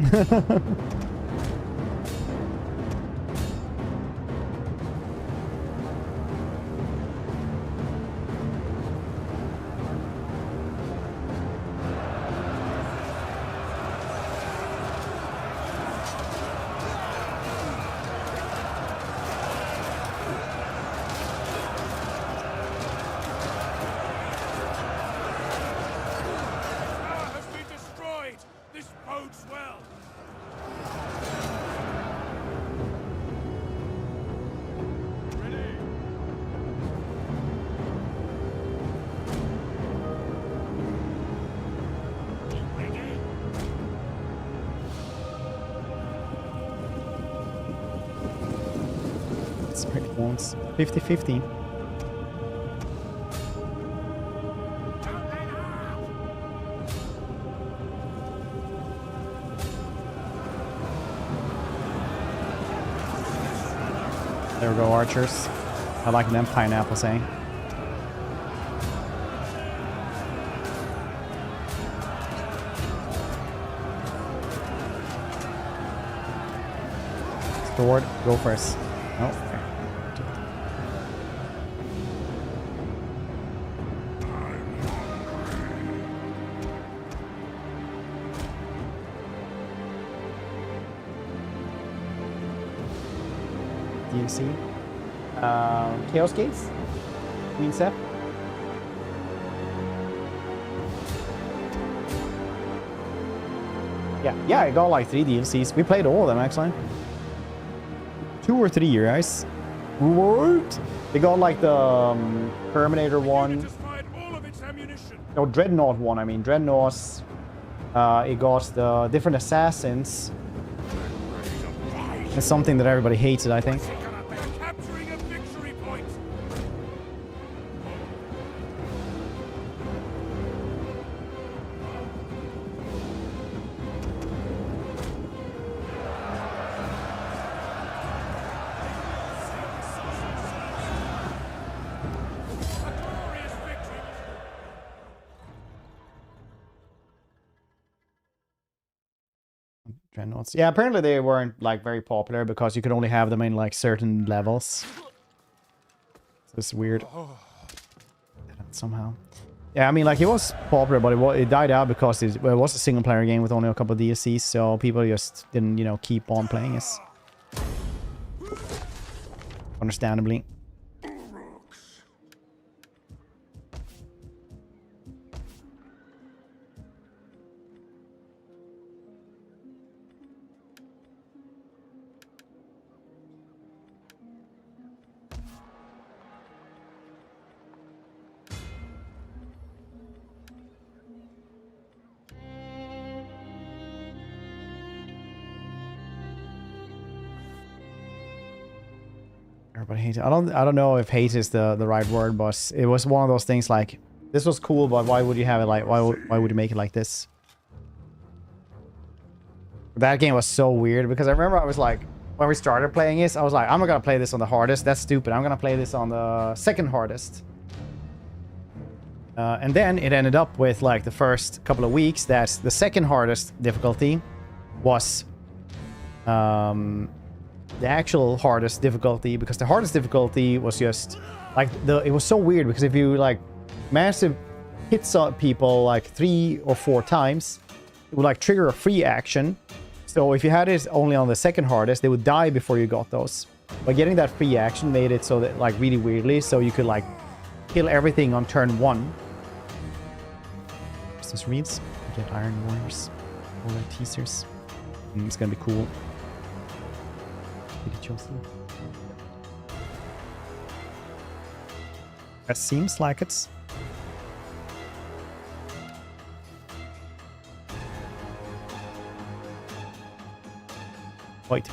Tower has been destroyed. This bodes well. Ready? You ready? Spirit wants 50-50. Don't let up. There we go, archers. I like them pineapples, eh? Sword, go first. Oh, okay. DMC. Chaos Gates? Queen Sep? Yeah, I got like 3 DLCs. We played all of them, actually. 2 or 3, guys. What? They got like the Terminator one. Just fired all of its ammunition. No, Dreadnought one, I mean. Dreadnoughts. It got the different assassins. It's something that everybody hated, I think. They're capturing a victory point. A glorious victory. Dreadnoughts. Yeah, apparently they weren't like very popular because you could only have them in like certain levels. So it's weird. Somehow. Yeah, I mean, like, it was popular, but it died out because it was a single-player game with only a couple of DLCs, so people just didn't, you know, keep on playing it. Understandably. Everybody hates it. I don't know if hate is the right word, but it was one of those things like, this was cool, but why would you have it like, why would you make it like this? That game was so weird because I remember I was like, when we started playing this, I was like, I'm not gonna play this on the hardest. That's stupid. I'm gonna play this on the second hardest. And then it ended up with like the first couple of weeks that the second hardest difficulty was the actual hardest difficulty, because the hardest difficulty was just like it was so weird because if you like massive hits on people like 3 or 4 times, it would like trigger a free action. So if you had it only on the second hardest, they would die before you got those. But getting that free action made it so that like really weirdly, so you could like kill everything on turn 1. Business reads, get Iron Warriors, all their teasers. It's gonna be cool. That seems like it's. Wait,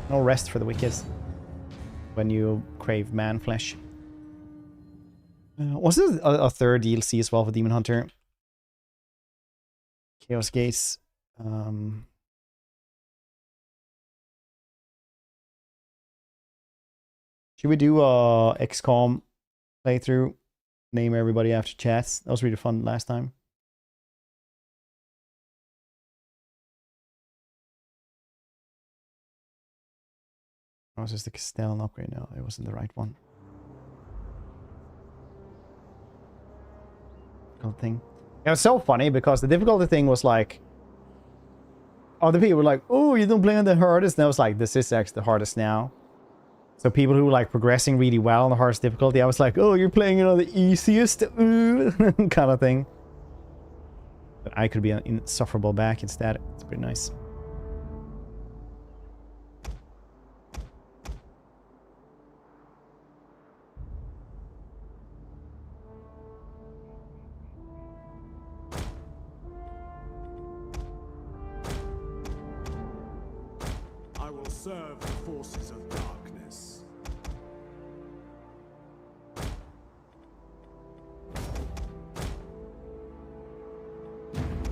no rest for the wicked when you crave man flesh. Was there a third DLC as well for Demon Hunter? Chaos Gates. Should we do a XCOM playthrough? Name everybody after chats. That was really fun last time. Oh, was this the Castellan upgrade? No, it wasn't the right one. Thing. It was so funny because the difficulty thing was like, other people were like, oh, you don't play on the hardest. And I was like, this is actually the hardest now. So people who were like progressing really well on the hardest difficulty, I was like, oh, you're playing it on the easiest kind of thing. But I could be an insufferable back instead. It's pretty nice. Serve the forces of darkness.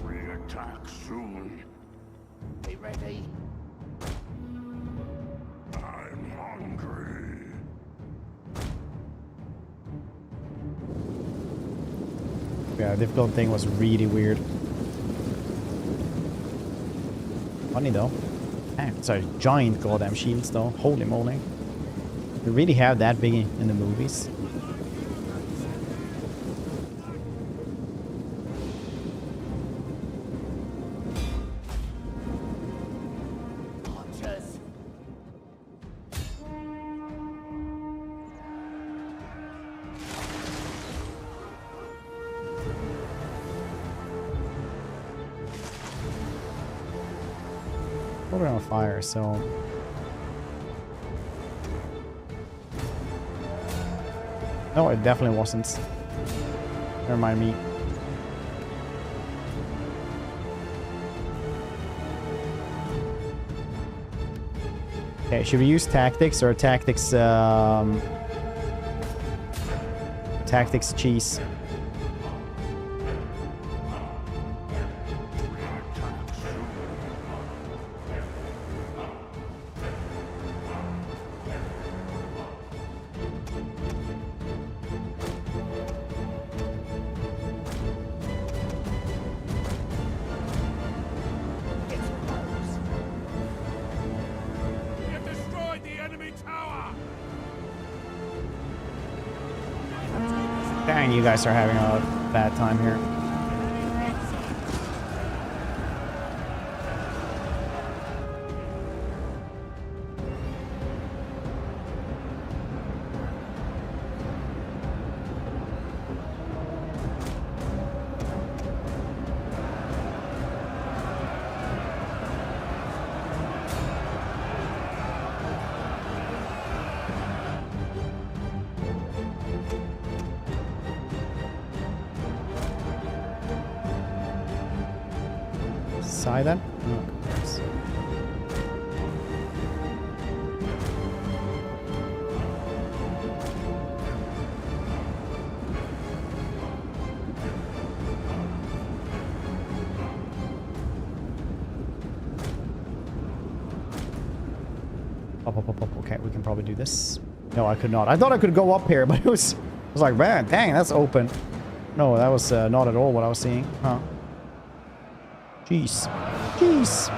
We attack soon. Be ready. I'm hungry. Yeah, the difficult thing was really weird. Funny though. It's a giant goddamn shields though. Holy moly. They really have that big in the movies. Archers. Put it on fire, so... No, it definitely wasn't. Never mind me. Okay, should we use tactics or tactics, tactics cheese? Dang, you guys are having a bad time here. Then? Oh, yes. Up. Okay, we can probably do this. No, I could not. I thought I could go up here, but it was like, man, dang, that's open. No, that was not at all what I was seeing. Huh. Jeez. Jeez.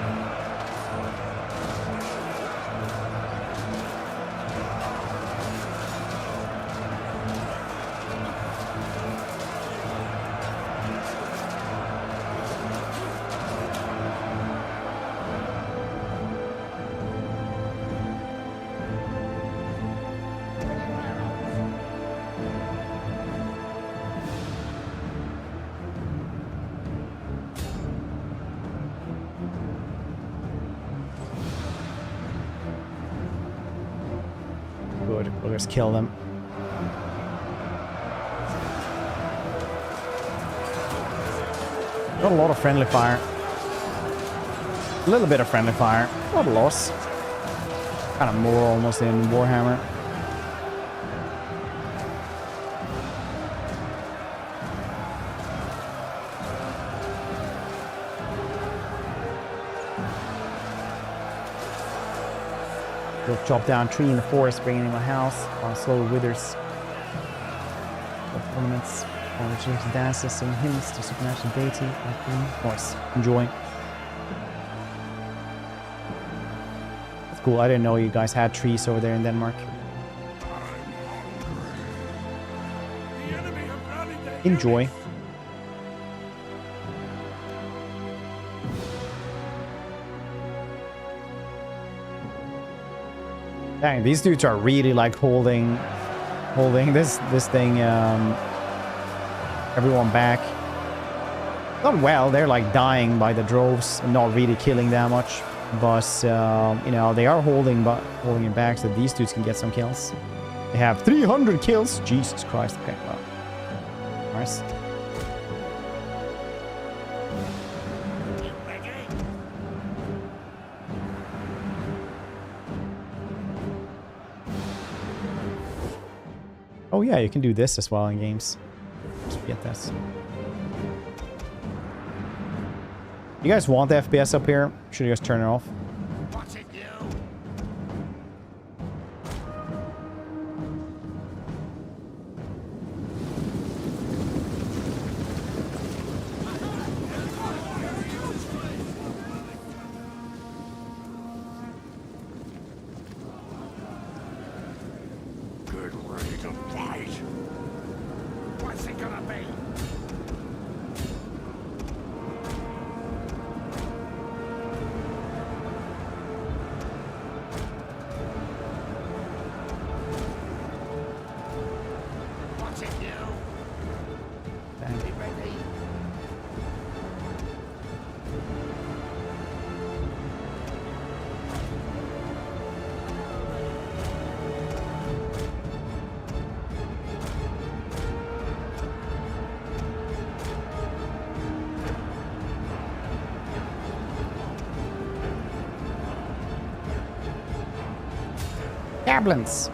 Good. We'll just kill them. Got a lot of friendly fire. A little bit of friendly fire. Not a loss. Kind of more almost in Warhammer. We'll chop down a tree in the forest, bring it in my house. While slowly withers. Ornaments. Rituals, dances, sing hymns to supernatural deity. Nice. Enjoy. That's cool. I didn't know you guys had trees over there in Denmark. Enjoy. Dang, these dudes are really like holding this thing, everyone back. Not well, they're like dying by the droves and not really killing that much. But, you know, they are holding it back so these dudes can get some kills. They have 300 kills. Jesus Christ. Okay, well. Nice. Oh yeah, you can do this as well in games. Just forget this. You guys want the FPS up here? Should you guys turn it off? What's it, you? Get ready to fight. What's it gonna be? goblins.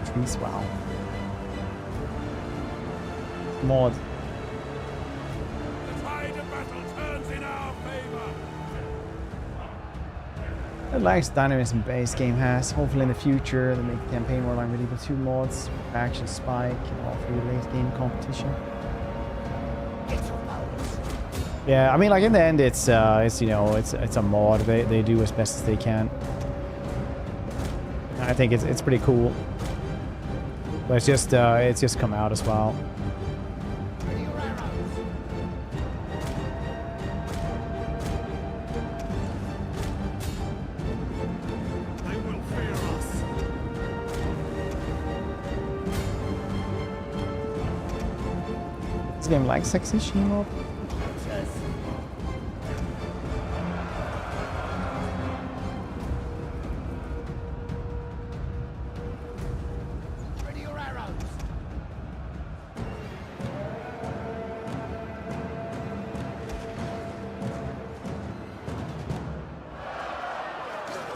Trees, wow. Mod. The tide of battle turns in our favor. It likes dynamism base game has. Hopefully in the future they make the campaign more like Medieval 2 mods, faction spike, and all free late game competition. Yeah, I mean, like in the end, it's you know, it's a mod. They do as best as they can. I think it's pretty cool. But it's just come out as well. They will fear us. This game likes sexy Shimo. Ready your arrows.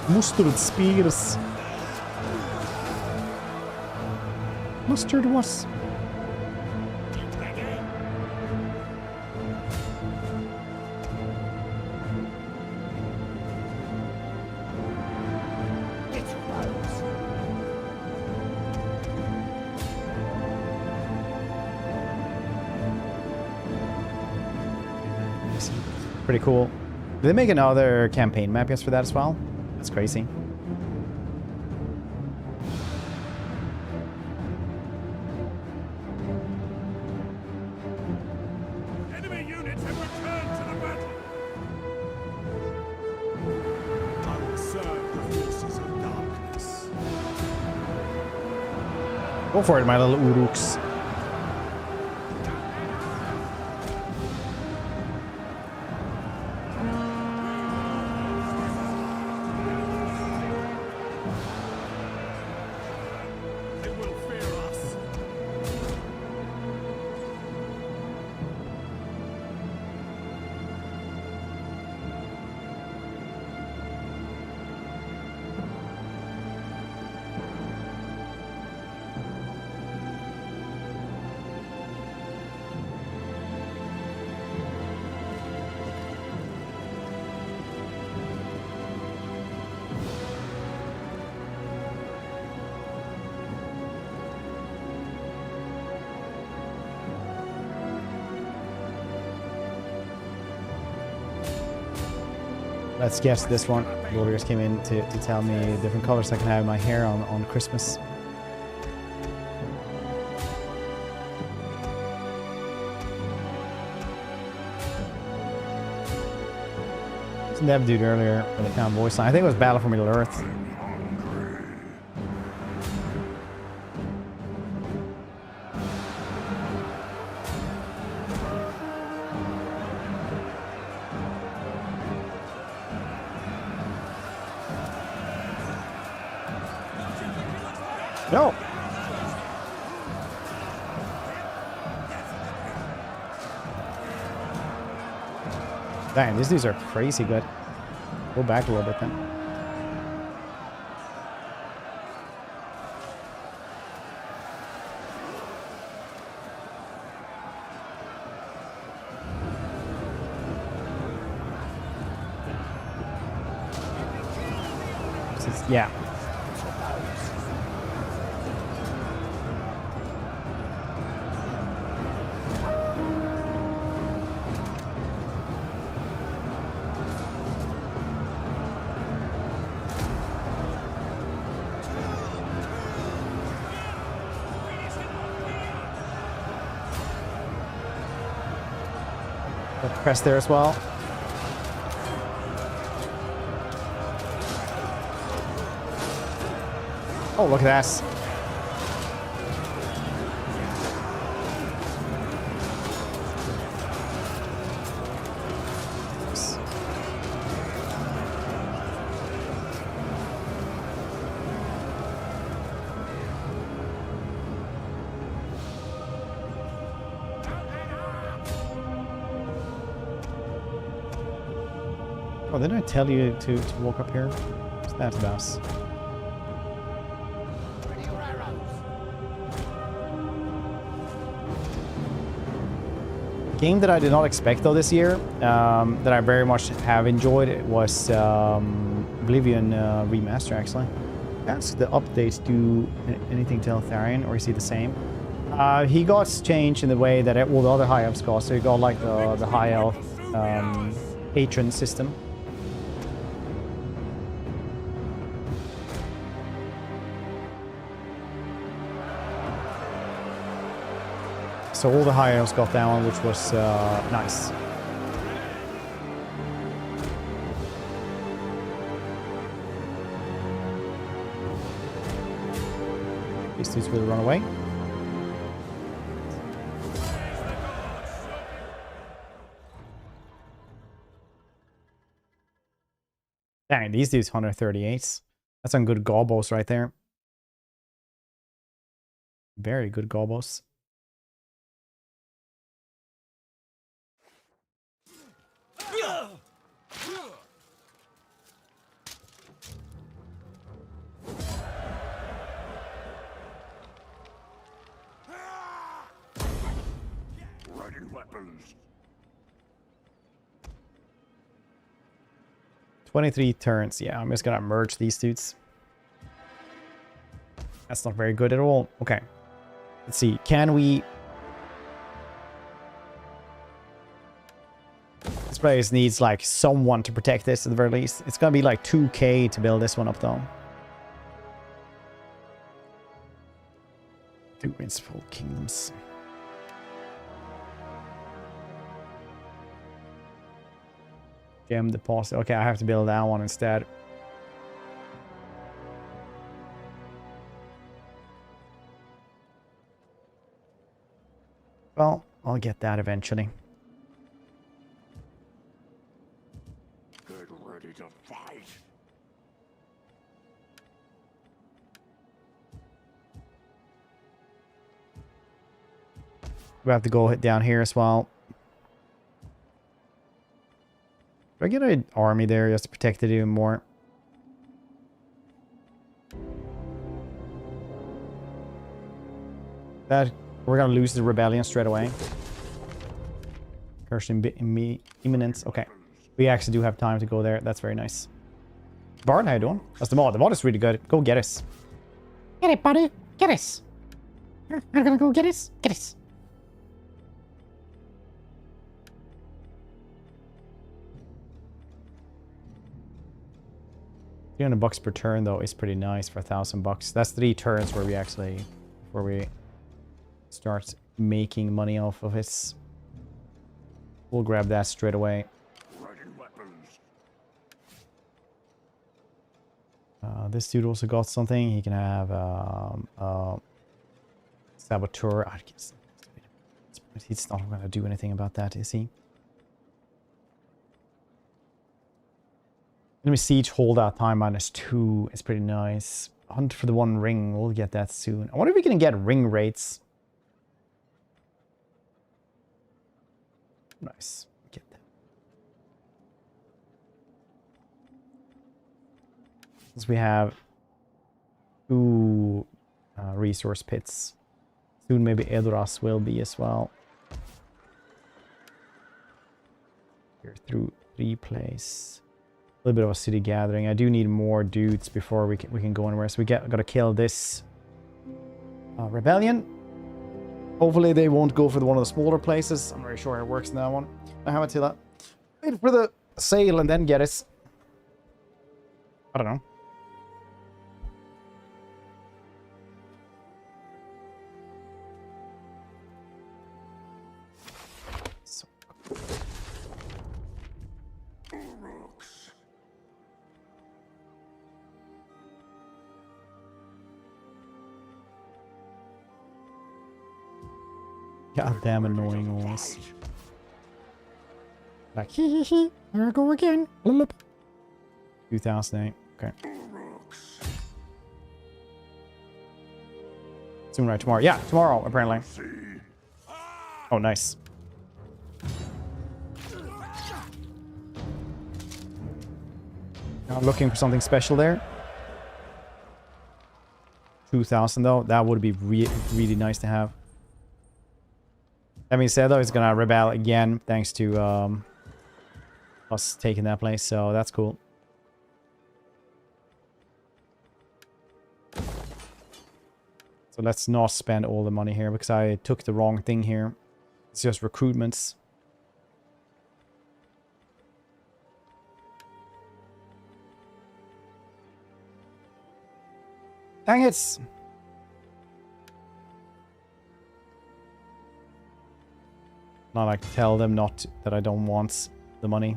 Mustard spears. Mustard was. Pretty cool. Did they make another campaign map just for that as well? That's crazy. Enemy units have returned to the battle. I will serve the forces of darkness. Go for it, my little Uruks. They will fear us. Let's guess this one. Warriors came in to tell me different colors I can have in my hair on Christmas. Wasn't that dude earlier with the kind of voice line? I think it was Battle for Middle Earth. No. Dang, these dudes are crazy good. Go back a little bit then. Yeah. Press there as well. Oh, look at that. Oh, didn't I tell you to walk up here? What's that about? Game that I did not expect though this year, that I very much have enjoyed, it was Oblivion Remaster actually. Does the updates do anything to Eltharion, or is he the same? He got changed in the way that all the other high elves got, so he got like the high elf patron system. So all the high elves got that one, which was nice. These dudes will run away. Dang, these dudes 138s. That's some good gobos right there. Very good gobos. Ready weapons. 23 turns. Yeah, I'm just gonna merge these dudes. That's not very good at all. Okay. Let's see. Can we... This place needs like someone to protect this at the very least. It's gonna be like 2k to build this one up though. Two Principal Kingdoms. Gem deposit. Okay, I have to build that one instead. Well, I'll get that eventually. Get ready to fight. We have to go down here as well. Do I get an army there just to protect it even more? That we're gonna lose the rebellion straight away. Curse imminence. Okay, we actually do have time to go there. That's very nice. Bard, how you doing? That's the mod. The mod is really good. Go get us. Get it, buddy. Get us. I'm gonna go get us. Get us. 300 bucks per turn though is pretty nice for 1,000 bucks. That's 3 turns where we start making money off of it. We'll grab that straight away. This dude also got something. He can have Saboteur. I guess he's not going to do anything about that, is he? Enemy siege holdout time -2 is pretty nice. Hunt for the 1 ring. We'll get that soon. I wonder if we can get ring rates. Nice. Get that. Since we have 2 resource pits. Soon maybe Edoras will be as well. Here through 3 place. A little bit of a city gathering. I do need more dudes before we can go anywhere. So we gotta kill this rebellion. Hopefully they won't go for one of the smaller places. I'm not very sure how it works in that one. I haven't seen that. Wait for the sale and then get it. I don't know. God damn annoying always. Like, hee hee hee, there I go again. 2008, okay. Soon, right? Tomorrow. Yeah, tomorrow, apparently. Oh, nice. Not looking for something special there. 2,000 though. That would be really nice to have. That being said though, it's gonna rebel again thanks to us taking that place, so that's cool. So let's not spend all the money here because I took the wrong thing here. It's just recruitments. Dang it! Not like tell them not that I don't want the money.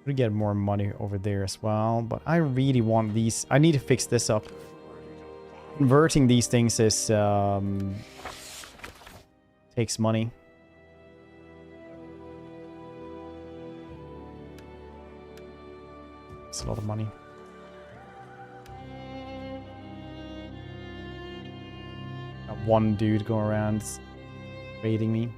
We get more money over there as well, but I really want these. I need to fix this up. Converting these things is takes money. It's a lot of money. Got one dude going around raiding me.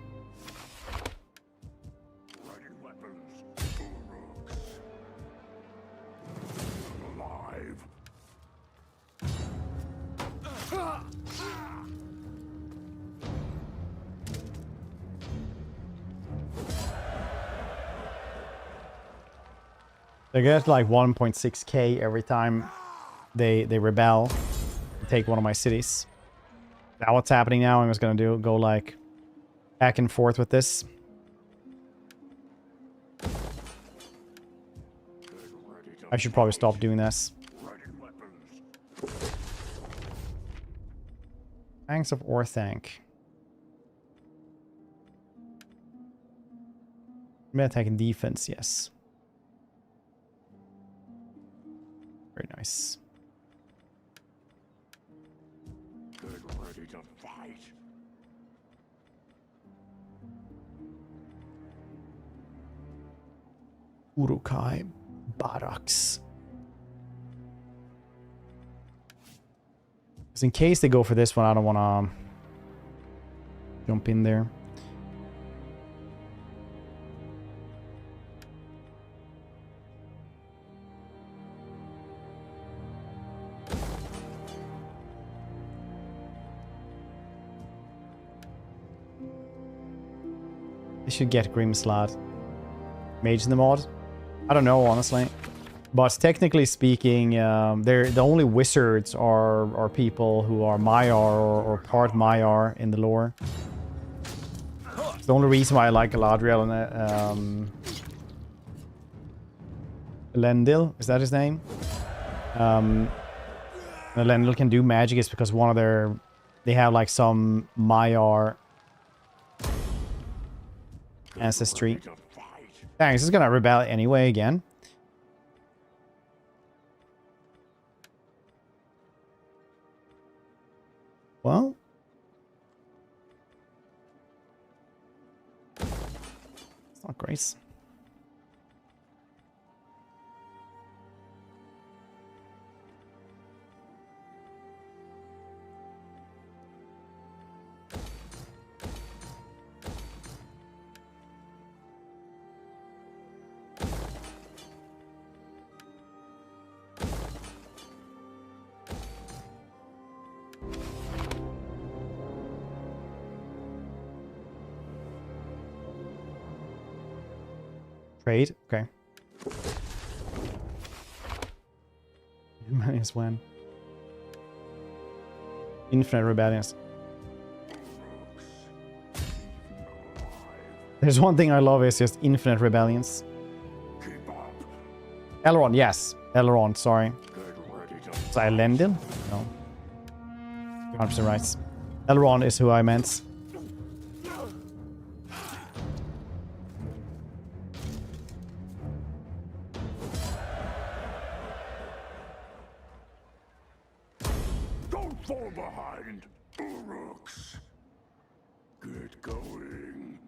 They get like 1.6k every time they rebel and take one of my cities. Now what's happening now, I'm just gonna go like back and forth with this. I should probably stop doing this. Tanks of Orthanc. Attack and defense, yes. Very nice. Get ready to fight. Urukai barracks. Because in case they go for this one, I don't want to jump in there. They should get Grimslad. Mage in the mod? I don't know, honestly. But technically speaking, they're the only wizards are people who are Maiar or part Maiar in the lore. It's the only reason why I like Galadriel and Elendil, is that his name? Elendil can do magic is because one of they have like some Maiar ancestry. Dang, this is gonna rebel anyway again. Well, it's not great. Trade? Okay. Minus one. Infinite rebellions. There's one thing I love is just infinite rebellions. Elrond, yes. Elrond, sorry. Was I Elendil? No. 100% right. Elrond is who I meant. Fall behind, Uruks. Get going.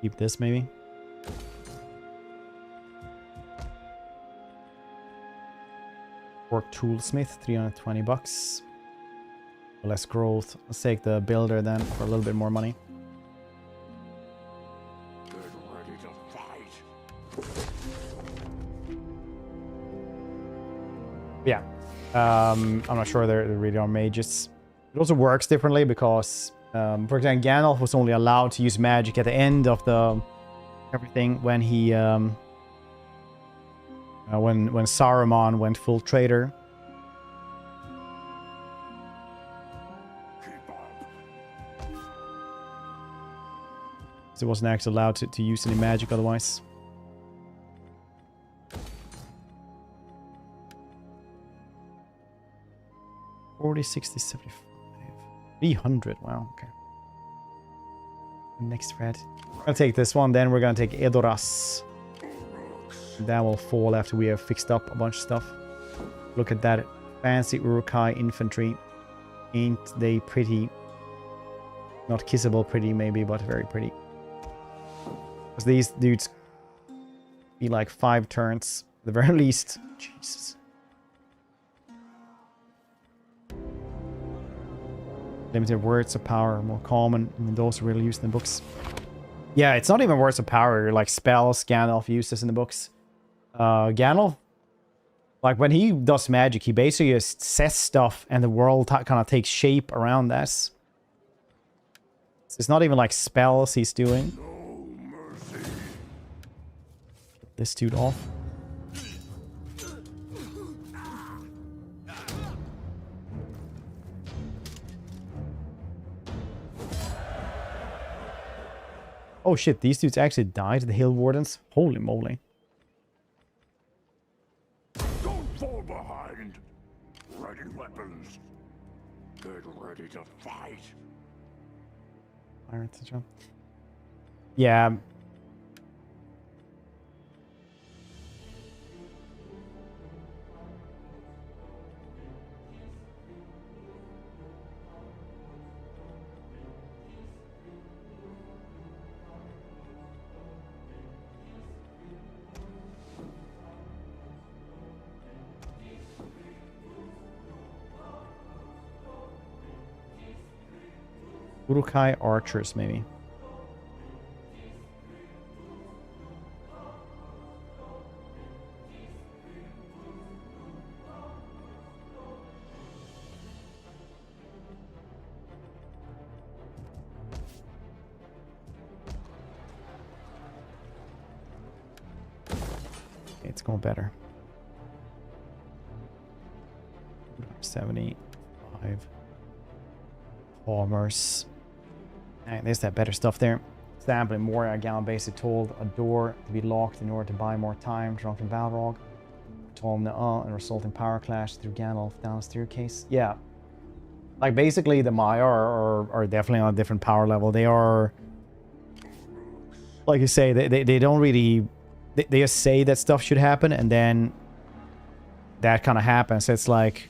Keep this maybe. Orc Toolsmith, 320 bucks. Less growth. Let's take the builder then for a little bit more money. Get ready to fight. Yeah. I'm not sure they're really on mages. It also works differently because, for example, Gandalf was only allowed to use magic at the end of the everything when he when Saruman went full traitor. Keep up. So he wasn't actually allowed to use any magic otherwise. $40, $60, $75. 300. Wow, okay. Next thread. I'll take this one, then we're gonna take Edoras. That will fall after we have fixed up a bunch of stuff. Look at that fancy Uruk-hai infantry. Ain't they pretty? Not kissable pretty maybe, but very pretty. Because these dudes be like 5 turns at the very least. Jesus. Limited words of power, more common, and those are really used in the books. Yeah, it's not even words of power, like spells Gandalf uses in the books. Gandalf, like when he does magic, he basically just says stuff and the world kind of takes shape around that. It's not even like spells he's doing. No mercy. This dude off. Oh shit, these dudes actually died, the Hill Wardens. Holy moly. Don't fall behind. Ready weapons. Get ready to fight. Pirates, etc. Yeah. Uruk-hai archers, maybe. Okay, it's going better. 75. Commerce. And there's that better stuff there. Example, in Moria, Galen basically told a door to be locked in order to buy more time. Drunken Balrog. Told him the and resulting power clash through Gandalf down the staircase. Yeah. Like basically the Maiar are definitely on a different power level. They are, like you say, they don't really, they just say that stuff should happen and then that kind of happens. It's like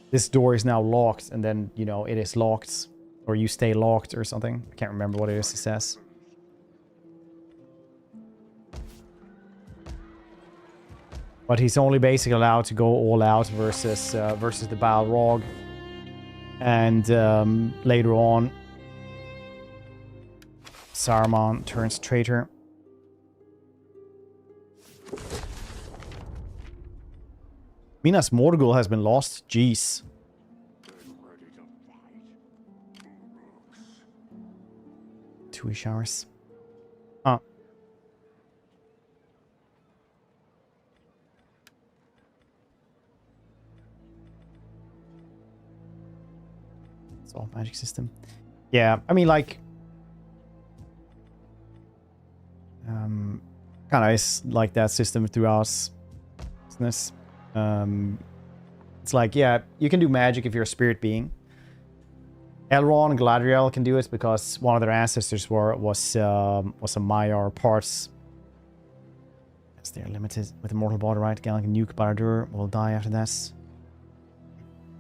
this door is now locked and then, you know, it is locked. Or you stay locked or something. I can't remember what it is he says. But he's only basically allowed to go all out versus the Balrog. And later on, Saruman turns traitor. Minas Morgul has been lost. Jeez. 2 showers. Huh. It's all magic system. Yeah, I mean, like, kind of is like that system throughout business. It's like, yeah, you can do magic if you're a spirit being. Elrond and Galadriel can do it because one of their ancestors was a Maiar parts. Yes, they're limited with Immortal Body, right? Galen can nuke Barad-dûr, will die after this.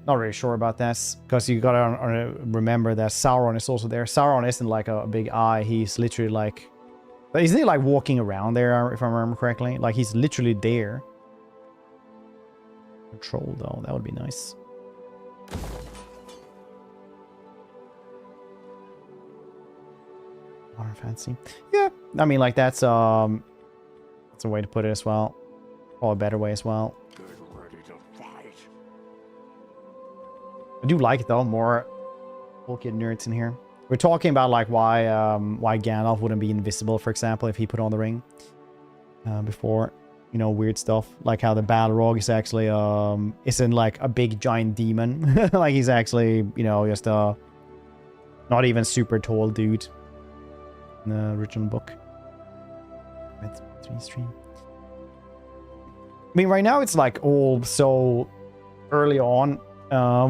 Not really sure about this because you gotta remember that Sauron is also there. Sauron isn't like a big eye. He's literally like But isn't he like walking around there, if I remember correctly? Like he's literally there. Control though, that would be nice. Modern fancy. Yeah, I mean like that's a way to put it as well. Or a better way as well. Get ready to fight. I do like it though, more Tolkien nerds in here. We're talking about like why Gandalf wouldn't be invisible, for example, if he put on the ring before, you know, weird stuff like how the Balrog is actually isn't like a big giant demon, like he's actually, you know, just a not even super tall dude in the original book. Stream. I mean, right now it's like all so early on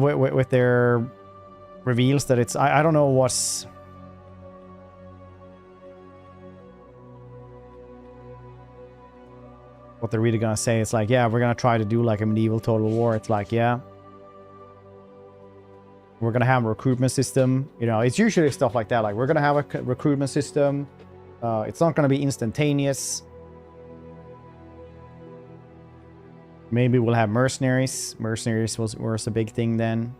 with their reveals that it's I don't know what they're really gonna say. It's like, yeah, we're gonna try to do like a medieval Total War. It's like, yeah, we're gonna have a recruitment system, you know. It's usually stuff like that, like we're gonna have a recruitment system. It's not gonna be instantaneous. Maybe we'll have mercenaries. Mercenaries was a big thing then.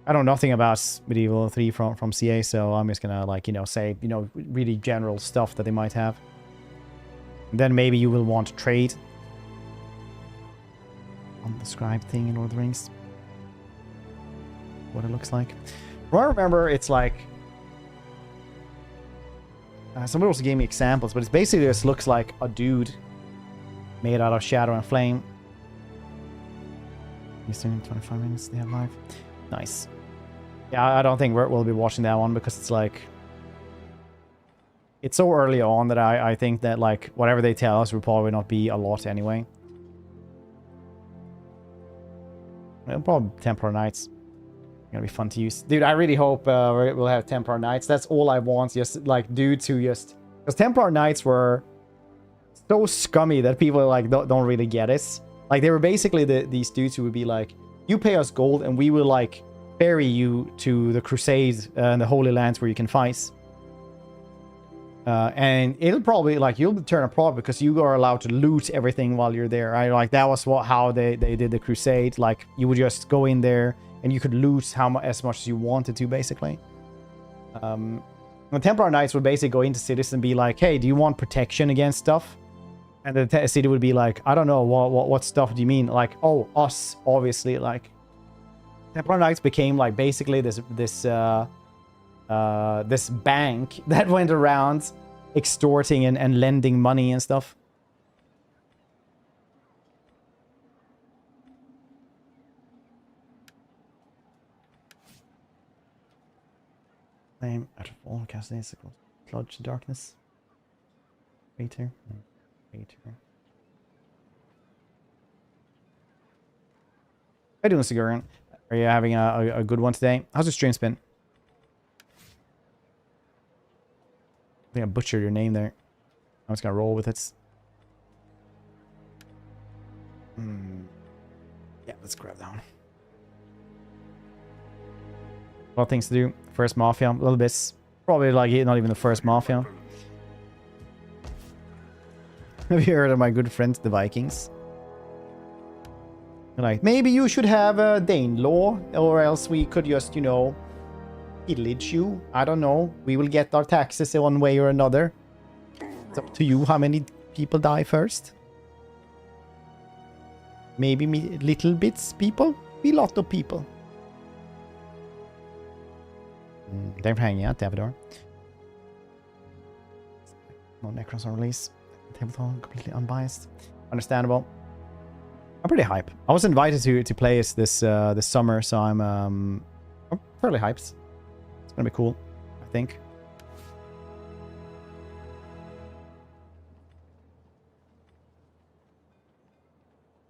I know nothing about Medieval 3 from CA, so I'm just gonna, like, you know, say, you know, really general stuff that they might have. And then maybe you will want to trade. Undescribed thing in Lord of the Rings. What it looks like. From what I remember, it's like... somebody also gave me examples, but it's basically just looks like a dude made out of shadow and flame. Eastern 25 minutes they have live. Nice. Yeah, I don't think we'll be watching that one because it's like... It's so early on that I think that, like, whatever they tell us will probably not be a lot anyway. Well, probably Templar Knights. Gonna be fun to use. Dude, I really hope we'll have Templar Knights. That's all I want. Just, like, dudes who just... Because Templar Knights were so scummy that people, like, don't really get it. Like, they were basically these dudes who would be like, you pay us gold and we will, like, ferry you to the Crusades and the Holy Lands where you can fight. And it'll probably, like, you'll turn a profit because you are allowed to loot everything while you're there, right? Like, that was how they did the Crusade. Like, you would just go in there and you could loot as much as you wanted to, basically. The Templar Knights would basically go into cities and be like, hey, do you want protection against stuff? And the city would be like, I don't know, what stuff do you mean? Like, oh, us, obviously. Like, Templar Knights became, like, basically this bank that went around extorting and lending money and stuff. Flame out of all castles, Sludge Darkness. Waiter. Waiter. How you doing, Siguran? Are you having a good one today? How's your stream spin? I think I butchered your name there. I'm just gonna roll with it. Yeah, let's grab that one. A lot of things to do. First Mafia, a little bit. Probably like not even the first Mafia. Have you heard of my good friends, the Vikings? They're like, maybe you should have a Dane law, or else we could just, you know, pillage you. I don't know. We will get our taxes one way or another. It's up to you how many people die first. Maybe little bits people. Be lot of people. They're hanging out, Davidor. No Necrons on release. Tabletop completely unbiased. Understandable. I'm pretty hype. I was invited to play this summer, so I'm fairly hyped. It's gonna be cool, I think.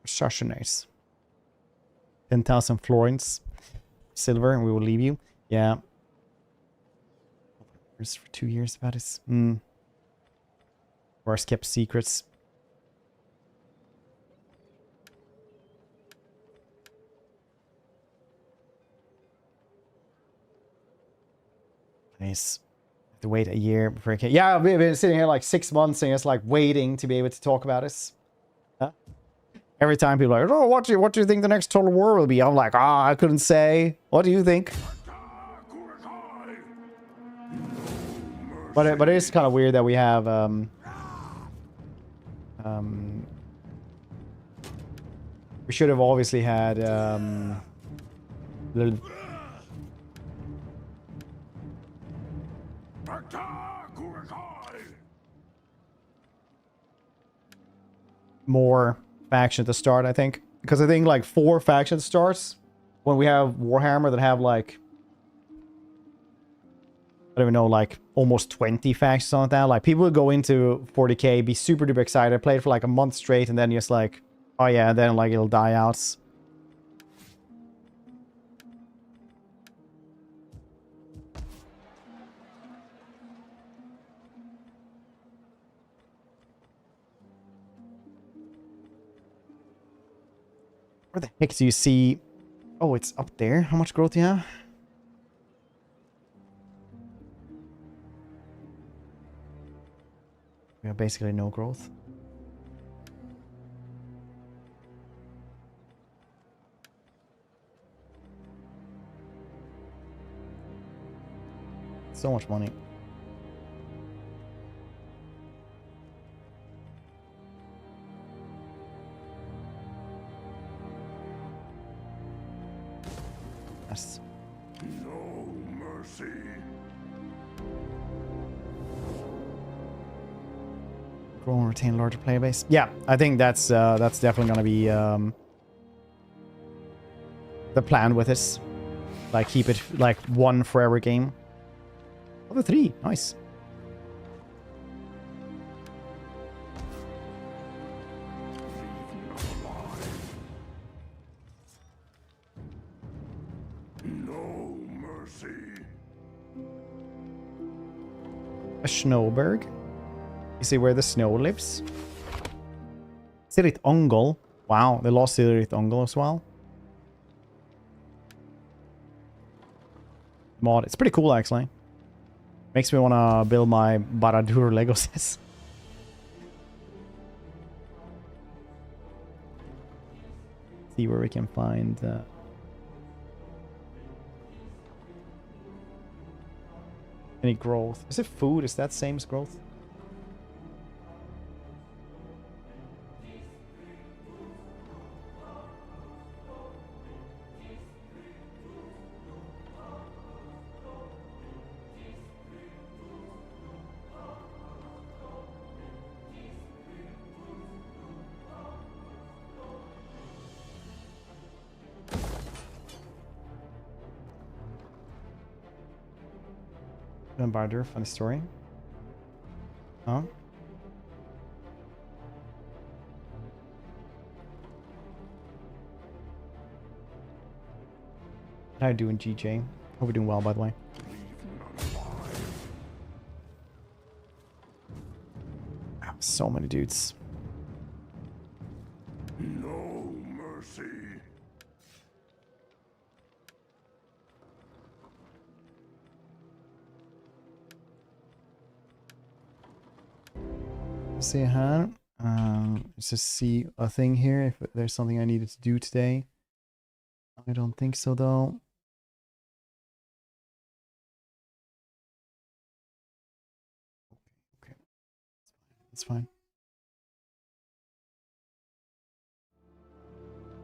Sarcenates. 10,000 florins. Silver, and we will leave you. Yeah. For 2 years about it. Worst kept secrets. Nice. To wait a year before it came. Yeah, we've been sitting here like 6 months and it's like waiting to be able to talk about this. Huh? Every time people are like, oh, what do you think the next Total War will be? I'm like, I couldn't say. What do you think? But it is kind of weird that we have we should have obviously had more faction to start, I think. Because I think like 4 faction starts when we have Warhammer that have like, I don't even know, like almost 20 factions on that. Like people would go into 40k, be super duper excited, play it for like a month straight, and then just like, oh yeah, and then like it'll die out. Where the heck do you see? Oh, it's up there. How much growth do you have? We have basically no growth. So much money. Yes. No mercy. Grow and retain larger player base. Yeah, I think that's definitely gonna be the plan with this. Like keep it like one forever game. Level 3, nice. No mercy. A Snowberg. You see where the snow lives? Sirith Ungol. Wow, they lost Sirith Ungol as well. Mod. It's pretty cool actually. Makes me want to build my Barad-dûr Lego sets. See where we can find any growth. Is it food? Is that same as growth? Barder, funny story. Huh? How are you doing, GJ? Hope we're doing well, by the way. Oh, so many dudes. No mercy. See here. Let's just see a thing here if there's something I needed to do today. I don't think so though. Okay. That's fine.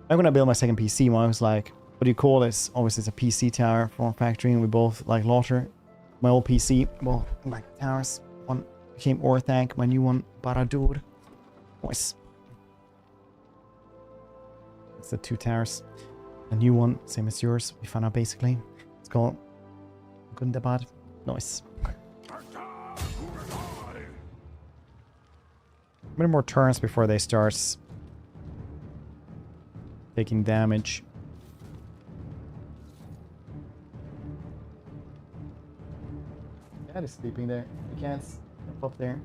I'm gonna build my second PC. One I was like, what do you call this? Obviously it's a PC tower from factory and we both like Laughter. My old PC, well, like towers. One became Orthanc, my new one, Barad-dûr. Nice. It's the 2 towers. A new one, same as yours. We found out basically. It's called Gundabad. Nice. Many more turns before they start taking damage. Cat is sleeping there. The cat's up there.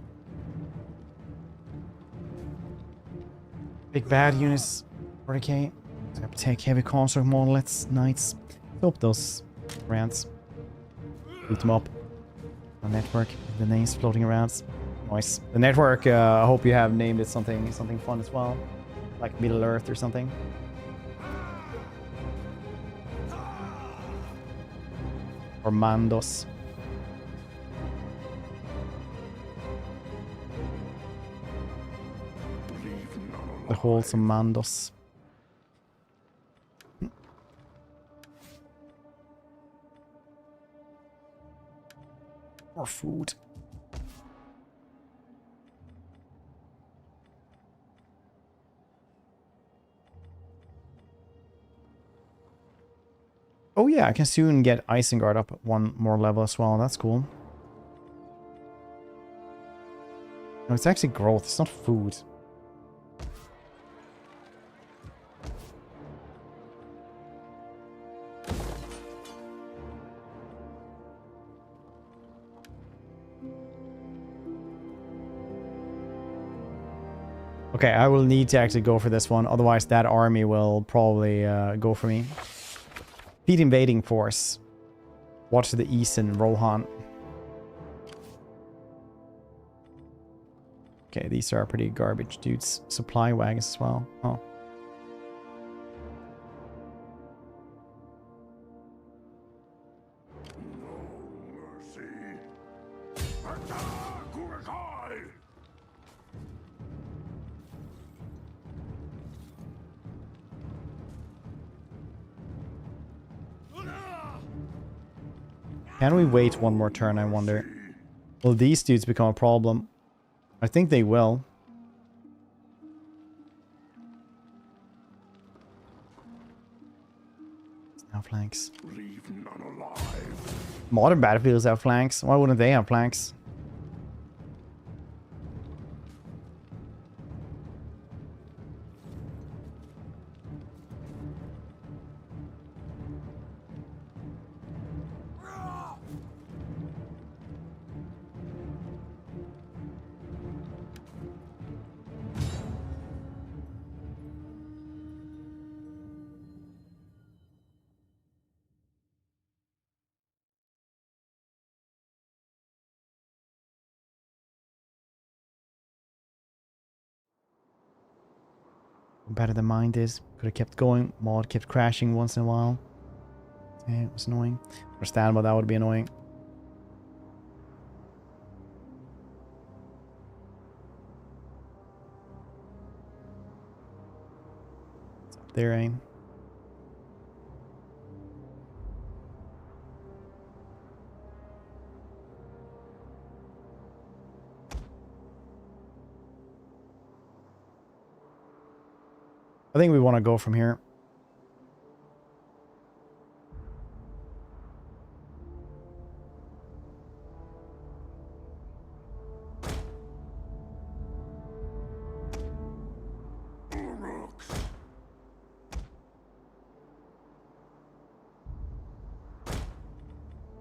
Big bad units. 40k. I have to take heavy construct monoliths, knights. Hope those rants. Beat them up. A network. The names floating around. Nice. The network, I hope you have named it something fun as well. Like Middle Earth or something. Or Mandos. The wholesome Mandos. More food. Oh yeah, I can soon get Isengard up one more level as well. That's cool. No, it's actually growth. It's not food. Okay, I will need to actually go for this one. Otherwise, that army will probably go for me. Fleet invading force. Watch the east in Rohan. Okay, these are pretty garbage dudes. Supply wagons as well. Oh. Can we wait one more turn, I wonder? Will these dudes become a problem? I think they will. Now flanks. Leave none alive. Modern battlefields have flanks. Why wouldn't they have flanks? Better than mine is. Could have kept going. Mod kept crashing once in a while. Yeah, it was annoying. Understandable, that would be annoying. It's up there, aim. I think we want to go from here.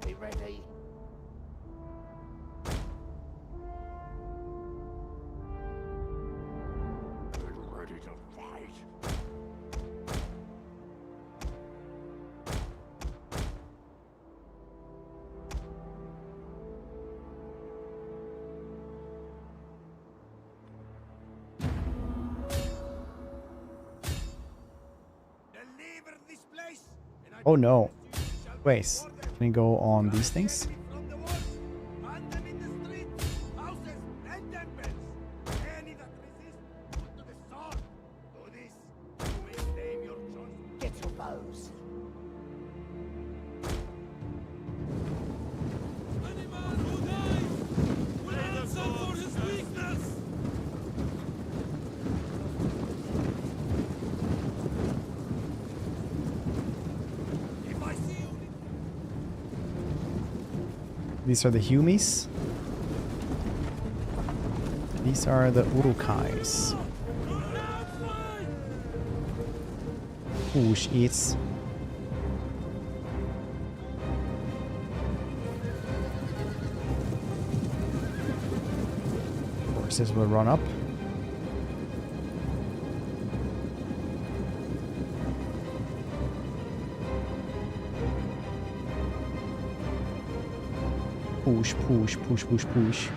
Be ready. Ready to fight. Deliver this place, and I Oh no. Wait. Can we go on these things? from the walls, find them in the streets, houses, and temples. Any that resist, put to the sword. Do this, you may name your choice. Get your bows. Any man who dies will answer for his weakness. If I see you. These are the Humies. These are the Urukais. Whoosh eats. Horses will run up. Push, push, push, push, push.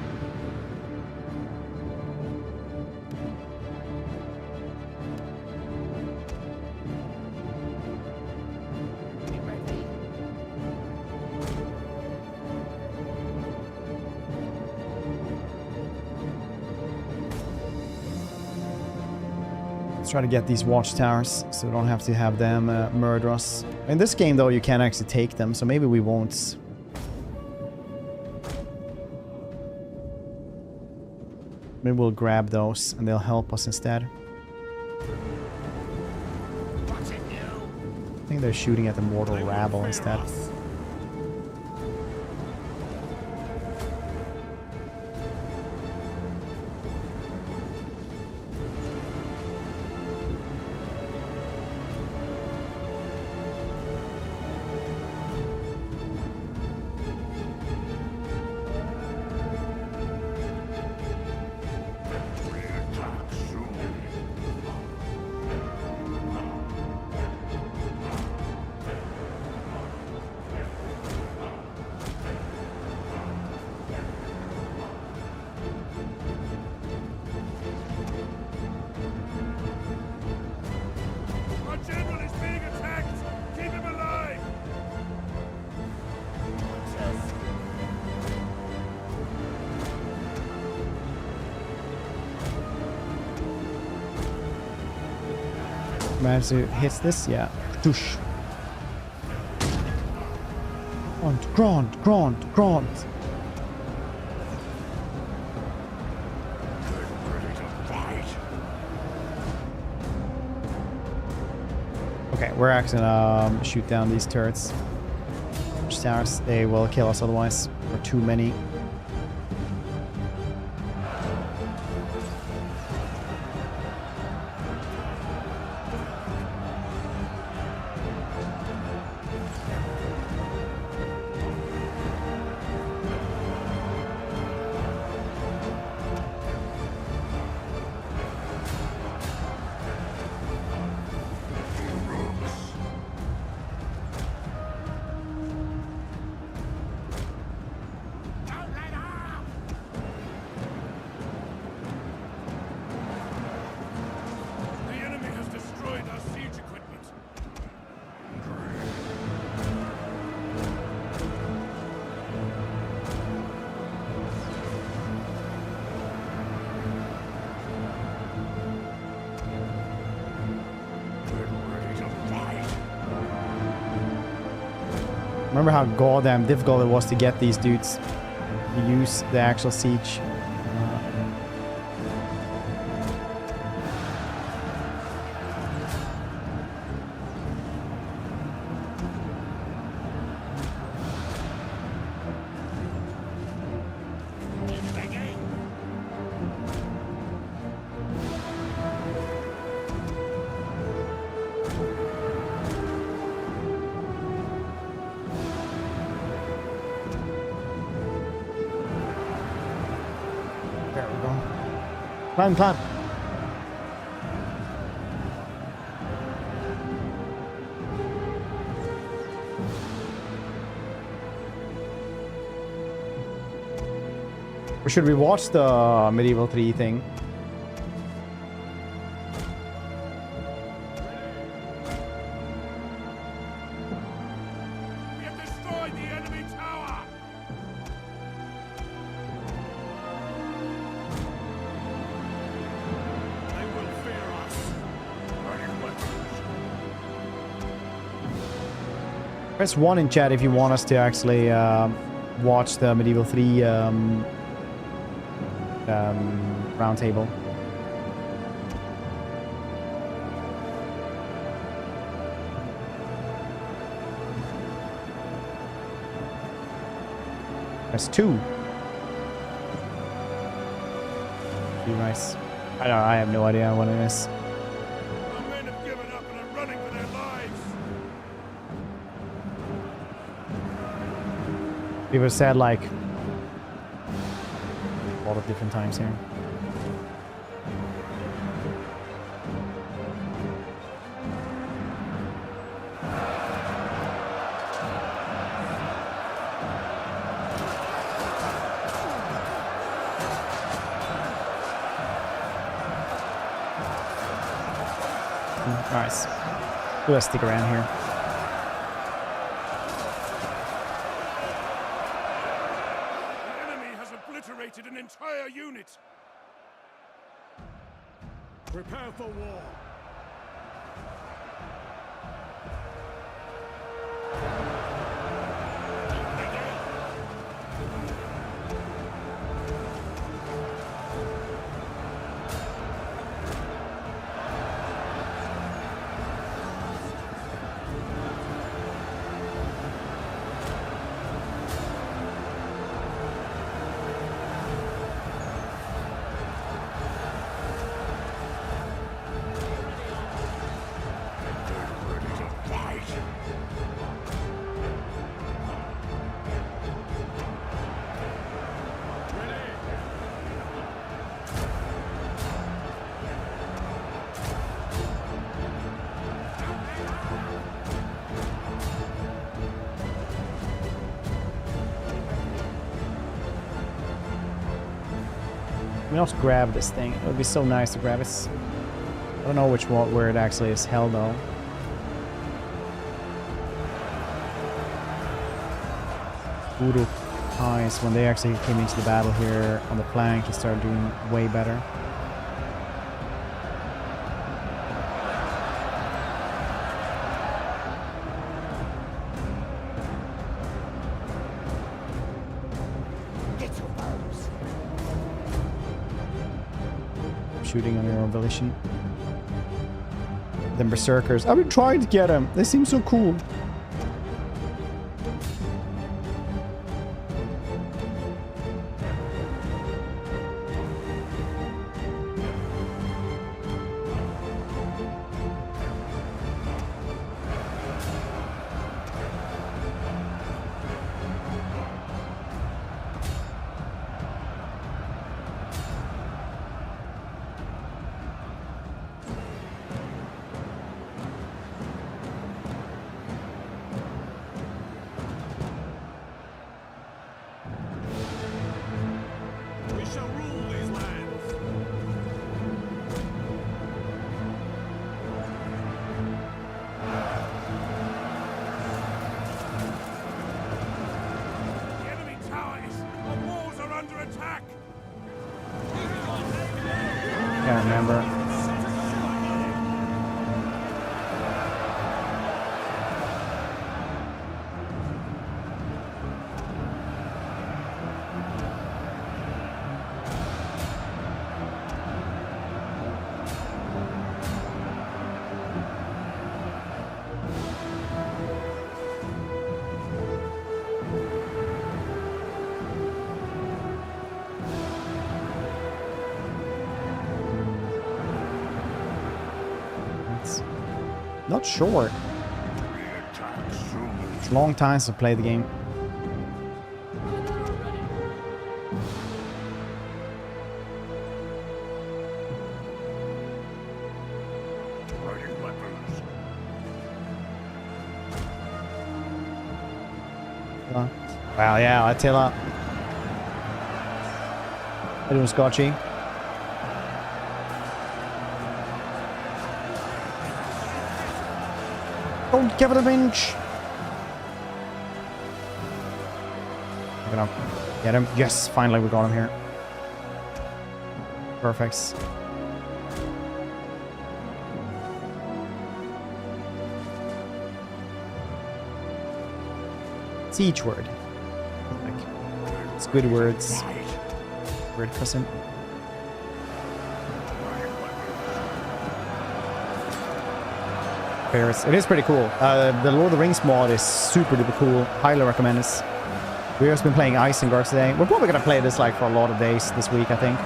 Let's try to get these watchtowers so we don't have to have them murder us. In this game, though, you can actually take them, so maybe we won't. Maybe we'll grab those and they'll help us instead. I think they're shooting at the mortal rabble instead. Our general is being attacked! Keep him alive! Manage to hit this? Yeah. Doosh. Grant, Grant, Grant. Okay, we're actually gonna shoot down these turrets. Towers, they will kill us otherwise. We're too many. The enemy has destroyed our siege equipment. Remember how goddamn difficult it was to get these dudes to use the actual siege. There we go. Climb, climb. Or should we watch the Medieval 3 thing? We have destroyed the enemy tower! They will fear us. Ready weapons. Press 1 in chat if you want us to actually watch the Medieval 3 round table. Press 2. Be nice. I have no idea what it is. Our men have given up and are running for their lives. People said like a lot of different times here. Nice. Let's stick around here. The enemy has obliterated an entire unit. Prepare for war. We also grab this thing. It would be so nice to grab it. I don't know which one, where it actually is held though. Voodoo eyes when they actually came into the battle here on the plank and started doing way better. Shooting on your own volition. Then berserkers. I've been trying to get them. They seem so cool. Can't remember. Not sure. It's a long time since I played the game. Wow, yeah, Attila. How doing, Scotchy? Don't give it a pinch. We're gonna get him. Yes, finally we got him here. Perfect. Siege word. Like Squidward's word cousin. It is pretty cool. The Lord of the Rings mod is super duper cool. Highly recommend this. We've just been playing Isengard today. We're probably gonna play this like for a lot of days this week, I think.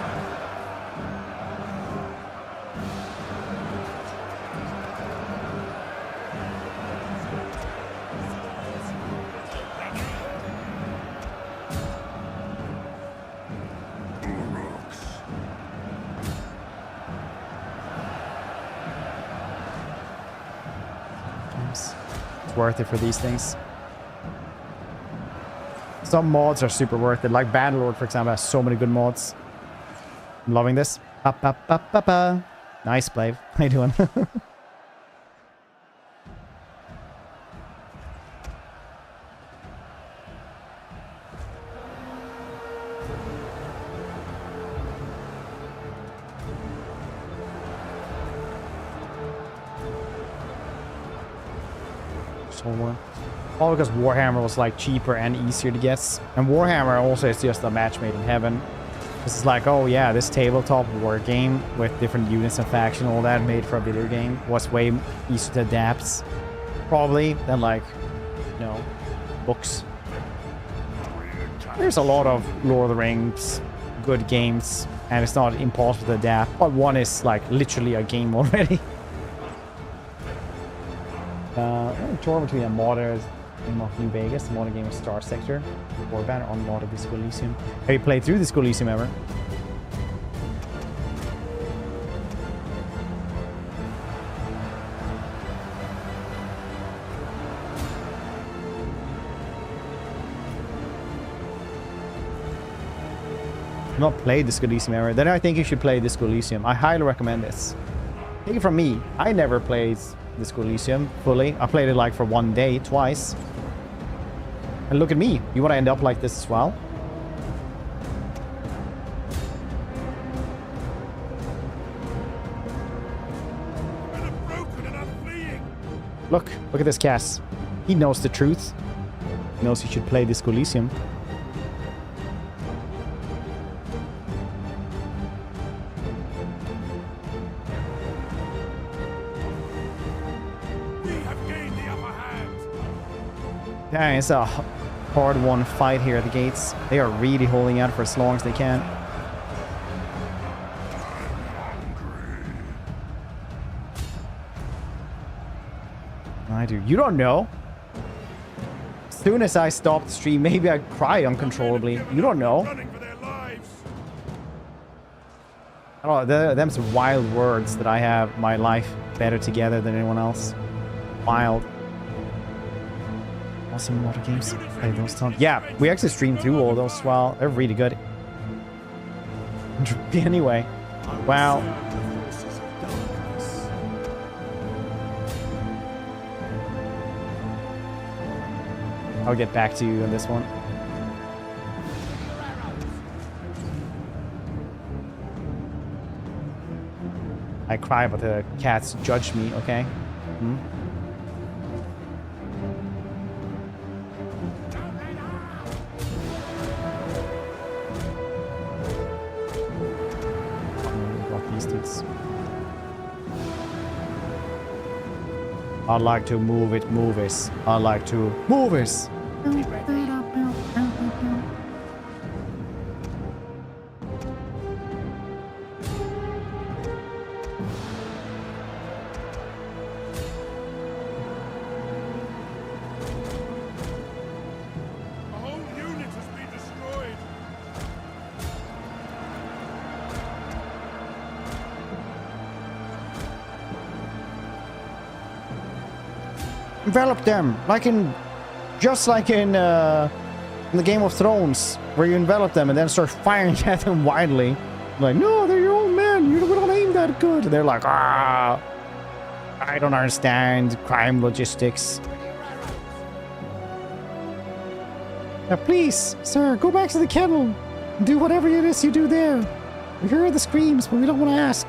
Worth it for these things. Some mods are super worth it, like Bannerlord for example has so many good mods. I'm loving this. Nice play. How you doing? over. All because Warhammer was like cheaper and easier to get. And Warhammer also is just a match made in heaven. It's like, oh yeah, this tabletop war game with different units and faction, all that made for a video game was way easier to adapt, probably, than like, you know, books. There's a lot of Lord of the Rings good games, and it's not impossible to adapt, but one is like literally a game already. Tour between a modern game of New Vegas, the modern game of Star Sector, Warband on modern Disco Elysium. Have you played through Disco Elysium ever? Not played Disco Elysium ever, then I think you should play Disco Elysium. I highly recommend this. Take it from me, I never played Disco Elysium fully. I played it like for one day, twice. And look at me. You want to end up like this as well? Look at this Cass. He knows the truth. He knows you should play Disco Elysium. Yeah, it's a hard-won fight here at the gates. They are really holding out for as long as they can. I do. You don't know. As soon as I stop the stream, maybe I cry uncontrollably. You don't know. I don't know. Them's wild words that I have my life better together than anyone else. Wild. Awesome water games. Play those tons. Yeah, we actually streamed through all those as well. They're really good. Anyway, wow. I'll get back to you on this one. I cry, but the cats judge me, okay? Hmm? I like to move it, movies. I like to movies. Envelop them, just like in the Game of Thrones, where you envelop them and then start firing at them wildly. Like, no, they're your own men. You don't aim that good. They're like, ah, I don't understand crime logistics. Now, please, sir, go back to the kennel. Do whatever it is you do there. We hear the screams, but we don't want to ask.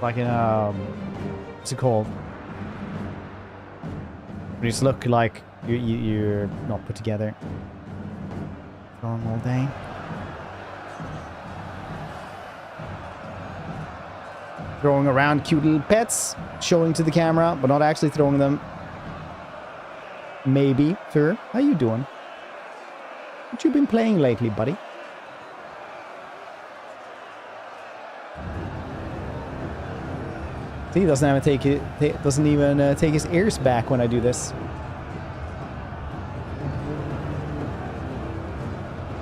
Like in what's it called? You just look like you're not put together. Throwing all day. Throwing around cute little pets, showing to the camera, but not actually throwing them. Maybe, sir. How you doing? What you been playing lately, buddy? See, he doesn't even take his ears back when I do this.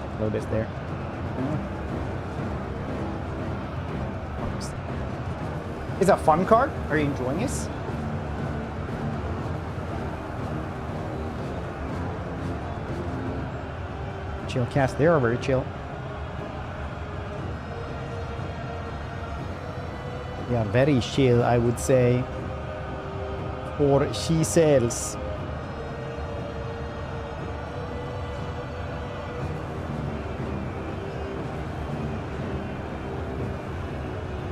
A little bit there. It's a fun card. Are you enjoying this? Chill cast. They are very chill. They are very chill, I would say. For she sells.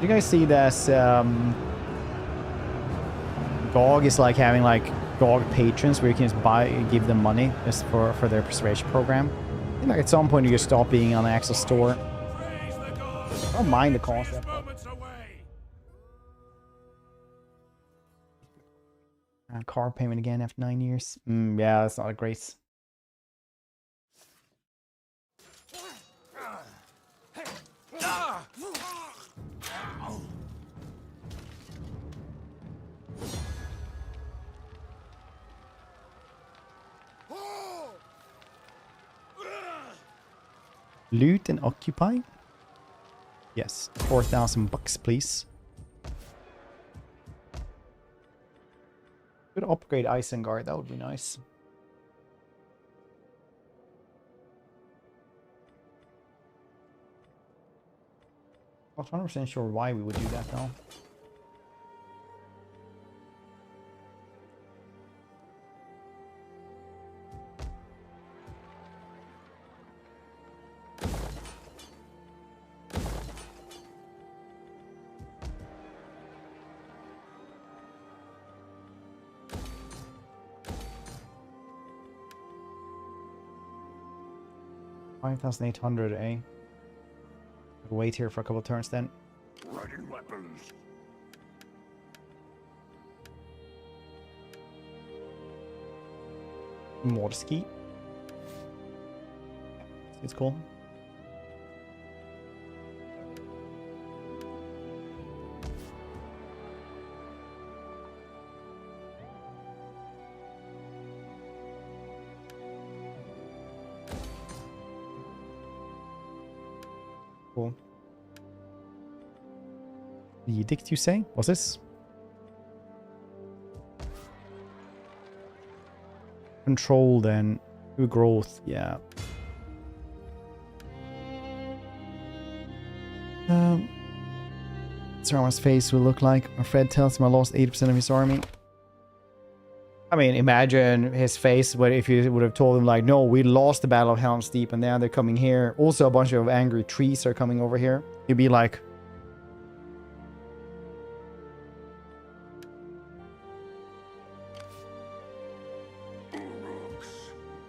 You guys see this? GOG is like having like GOG patrons where you can just give them money just for their persuasion program. I think like at some point you just stop being on the Axel store. I don't mind the concept. Car payment again after 9 years. Yeah, that's not a great. Loot and occupy? Yes, 4,000 bucks, please. Could upgrade Isengard, that would be nice. I'm not 100% sure why we would do that though. $5,800, eh? I'll wait here for a couple of turns then. Ready weapons. Morski. It's cool. Cool. The edict, you say? What's this? Control then. New growth, yeah. Saruman's face will look like. Fred tells him I lost 80% of his army. I mean, imagine his face if you would have told him like, no, we lost the Battle of Helm's Deep and now they're coming here. Also, a bunch of angry trees are coming over here. You'd be like...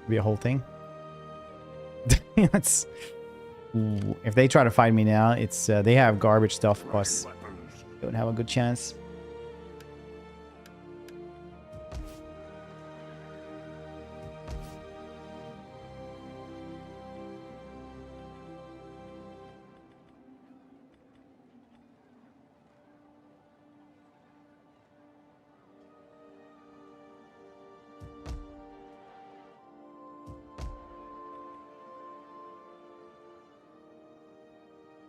be a whole thing. That's... If they try to fight me now, it's they have garbage stuff, plus don't have a good chance.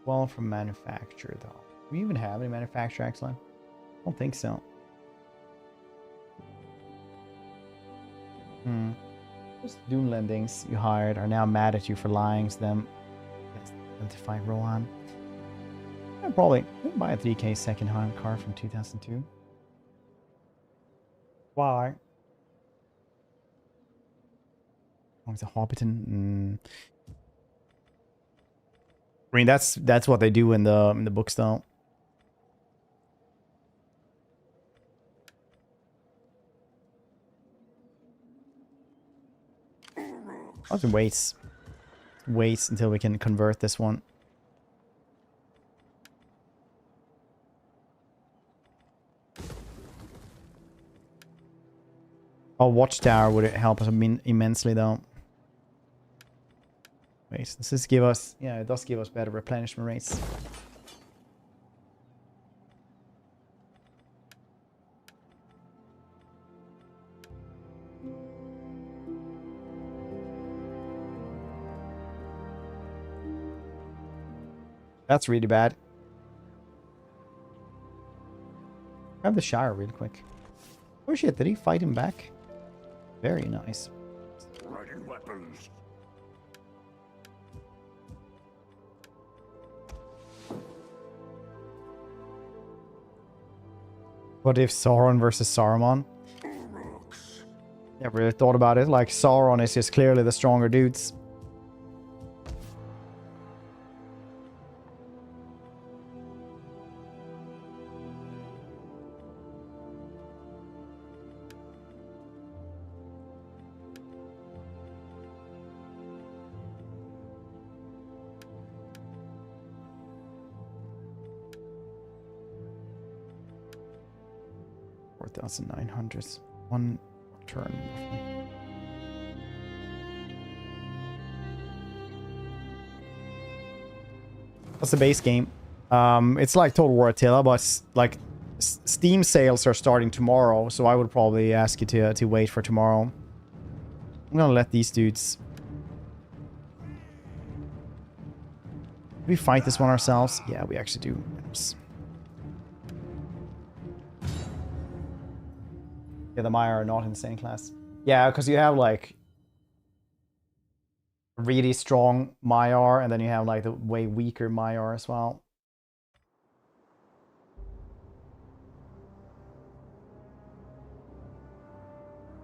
Well, from manufacturer though. Do we even have any manufacturer excellent? I don't think so. Those Doom lendings you hired are now mad at you for lying to them. To fight Rohan. I'll probably buy a 3K second-hand car from 2002. Why? Oh, it's a Hobbiton. I mean, that's what they do in the books, though. I'll have to wait until we can convert this one. A watchtower would help us immensely, though. Wait, does this give us... Yeah, it does give us better replenishment rates. That's really bad. Grab the shower real quick. Oh shit, did he fight him back? Very nice. Ready weapons. What if Sauron versus Saruman? Uruks. Never really thought about it. Like, Sauron is just clearly the stronger dudes. $4,900. One turn. What's the base game? It's like Total War Attila, but like Steam sales are starting tomorrow, so I would probably ask you to wait for tomorrow. I'm gonna let these dudes. Do we fight this one ourselves? Yeah, we actually do. Yeah, the Maya are not insane class. Yeah, because you have like really strong Maiar, and then you have like the way weaker Maiar as well.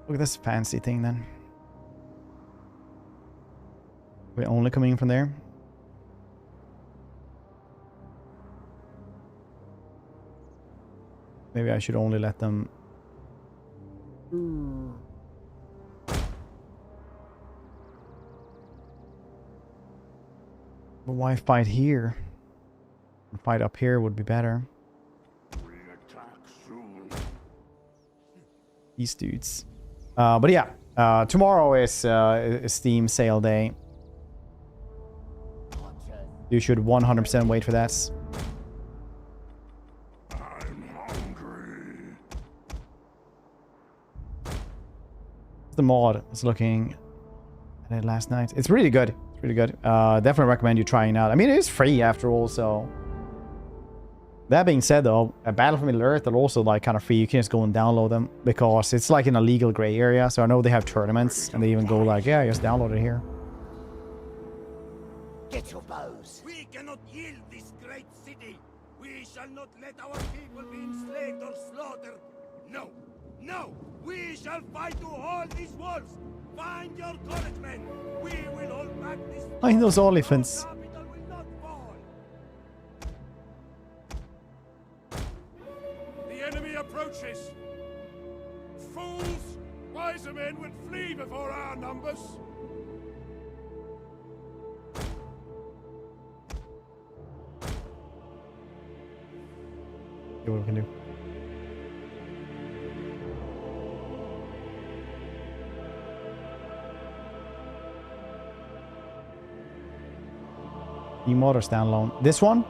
Look at this fancy thing then. We're only coming in from there. Maybe I should only let them. But why fight here? Fight up here would be better. We attack soon. These dudes. But yeah, tomorrow is Steam sale day. You should 100% wait for that. I'm hungry. The mod was looking at it last night. It's really good. It's really good. Definitely recommend you trying it out. I mean, it is free after all, so. That being said, though, a Battle for Middle-earth are also like kind of free. You can just go and download them because it's like in a legal gray area. So I know they have tournaments and they even go like, yeah, just download it here. Get your bows. We cannot yield this great city. We shall not let our people be enslaved or slaughtered. No, no, we shall fight to hold these walls. Find your courage, men. We will hold back this. Find those elephants. Our capital will not fall. The enemy approaches. Fools! Wiser men would flee before our numbers. See what we can do. Mod or standalone? This one?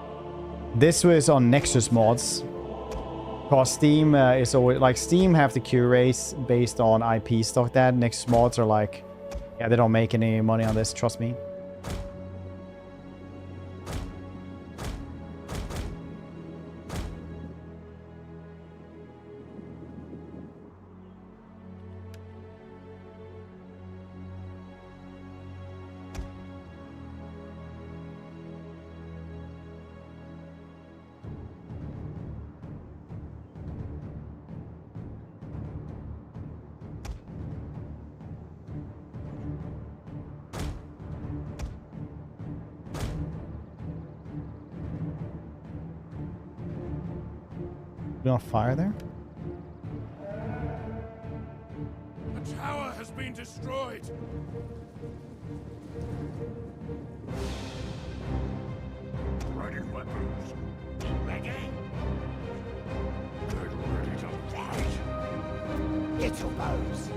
This was on Nexus mods. Because Steam is always like Steam have the curates based on IP stuff. That Nexus mods are like, yeah, they don't make any money on this. Trust me. On fire there? The tower has been destroyed. Ready weapons. Ready. Get ready to fight. Get your bows.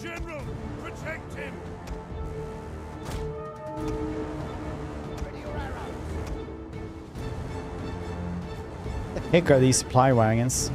General, protect him! Ready your arrows. The heck are these supply wagons?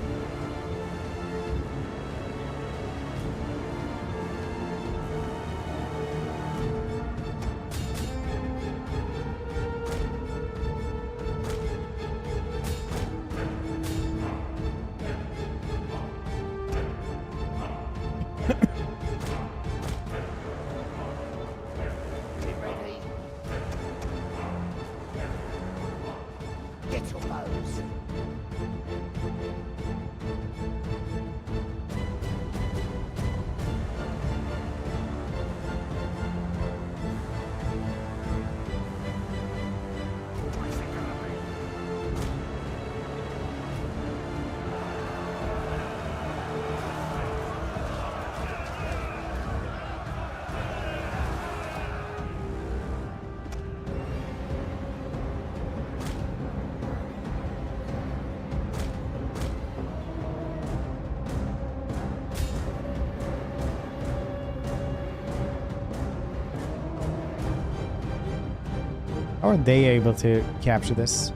How are they able to capture this?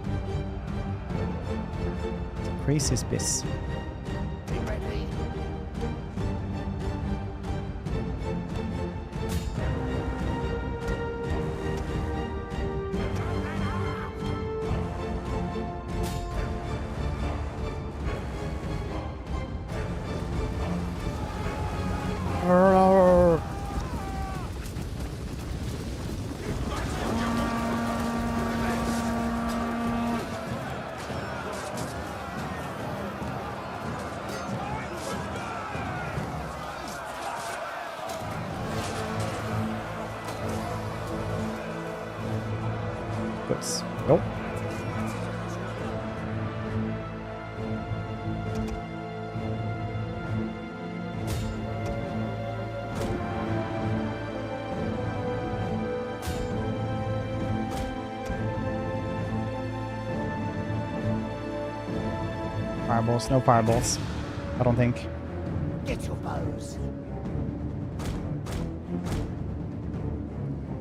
Crazy as piss. Be ready. Nope. Fireballs, no fireballs. I don't think. Get your bows.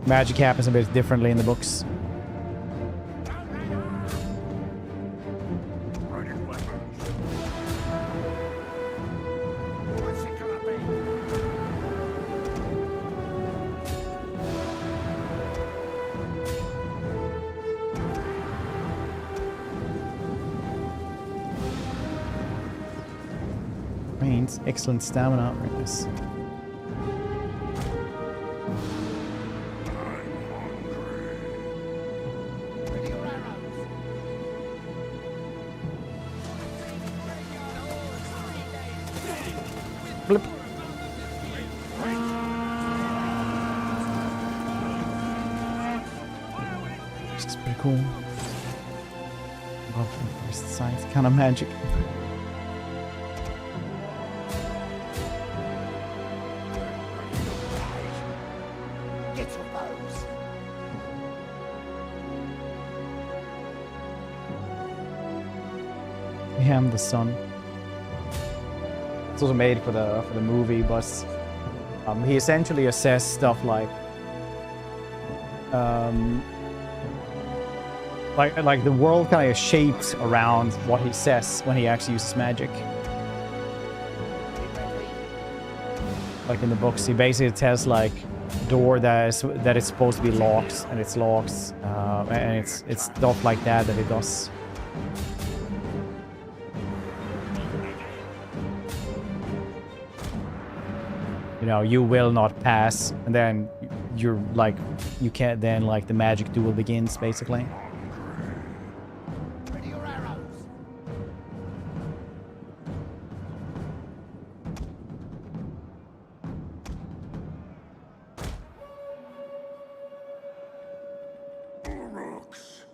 Magic happens a bit differently in the books. Ready weapons. What's it gonna be? Brains, excellent stamina. Very nice. Ready your arrows. Blip. This is pretty cool. Well, from first sight, kind of magic. Get your bows. Him, the sun. It's also made for the movie, but he essentially assessed stuff like the world kind of shapes around what he says when he actually uses magic. Like in the books, he basically tells like door that it's supposed to be locked, and it's locked, and it's stuff like that that he does. You know, you will not pass, and then you're like, you can't. Then like the magic duel begins, basically. Ready your arrows. Rocks.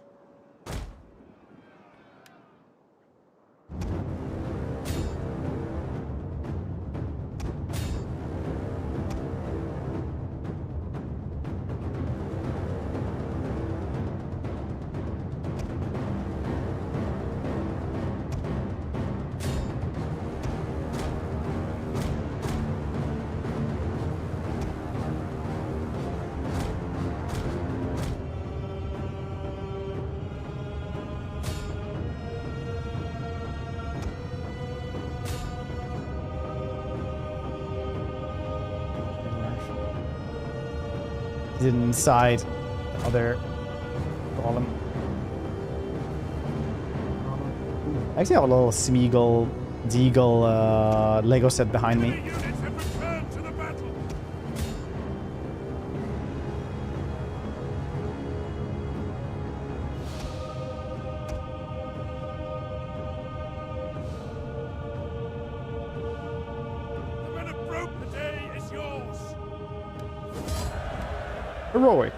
Is it inside the other column? I actually have a little Smeagol, Deagle Lego set behind me. Units have returned to the battle. The men of broke the day is yours. Heroic.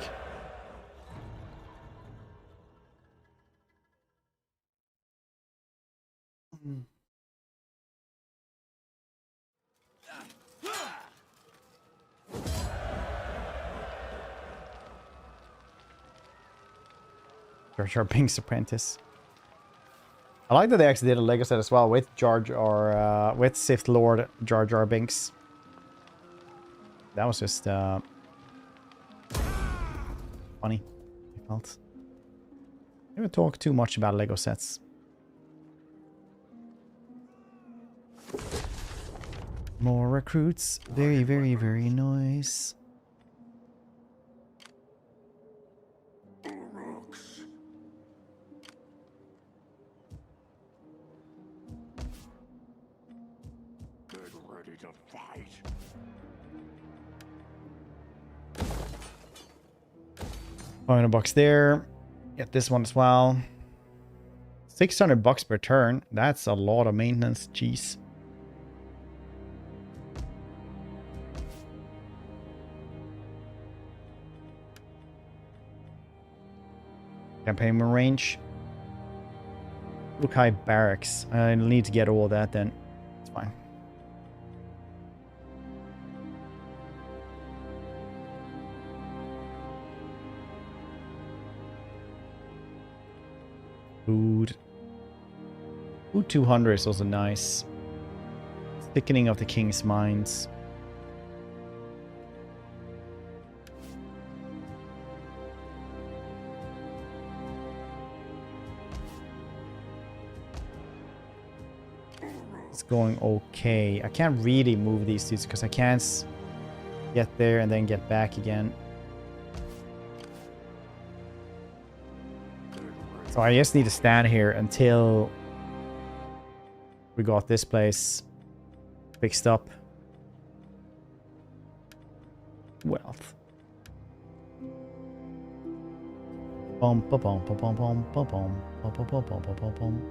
Jar Jar Binks apprentice. I like that they actually did a Lego set as well with with Sith Lord Jar Jar Binks. That was just funny, I felt. I don't talk too much about Lego sets. More recruits. Very, very, very nice. Get ready to fight. $500 there. Get this one as well. $600 per turn. That's a lot of maintenance. Jeez. Campaign range. Ukai barracks. I need to get all that then. It's fine. Food. Food 200 is also nice. Thickening of the king's minds. It's going okay. I can't really move these dudes because I can't get there and then get back again. So I just need to stand here until we got this place fixed up. Wealth. Bum ba bum ba bum bum ba bum ba bum ba bum ba bum.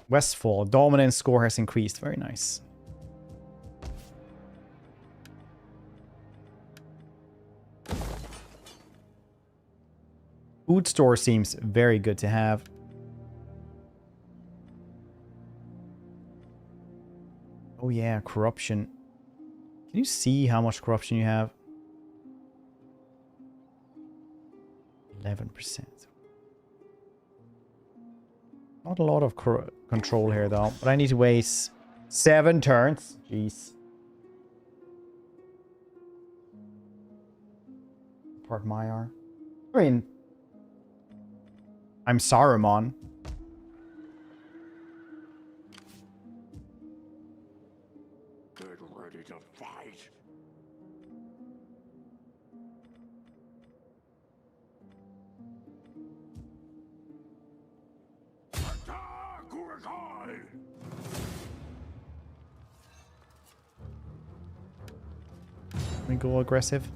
Westfall. Dominance score has increased. Very nice. Food store seems very good to have. Oh yeah, corruption. Can you see how much corruption you have? 11%. Not a lot of control here though, but I need to waste 7 turns. Jeez. Part Maiar. I mean, I'm Saruman. Get ready to fight. Attack, Urukai! We go aggressive.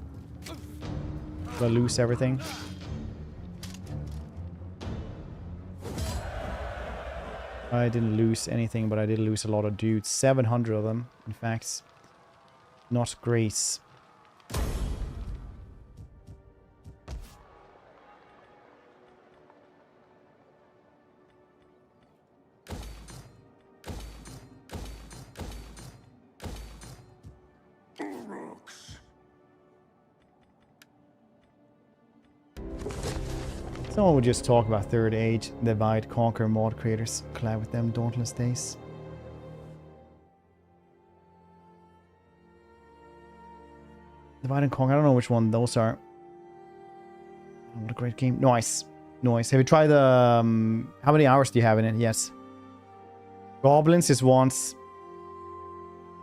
We'll lose everything. I didn't lose anything, but I did lose a lot of dudes. 700 of them, in fact. Not great. Someone would just talk about Third Age, divide, conquer, mod creators, collab with them, Dauntless days. Divide and conquer, I don't know which one those are. What a great game. Nice. Nice. Have you tried the... how many hours do you have in it? Yes. Goblins is once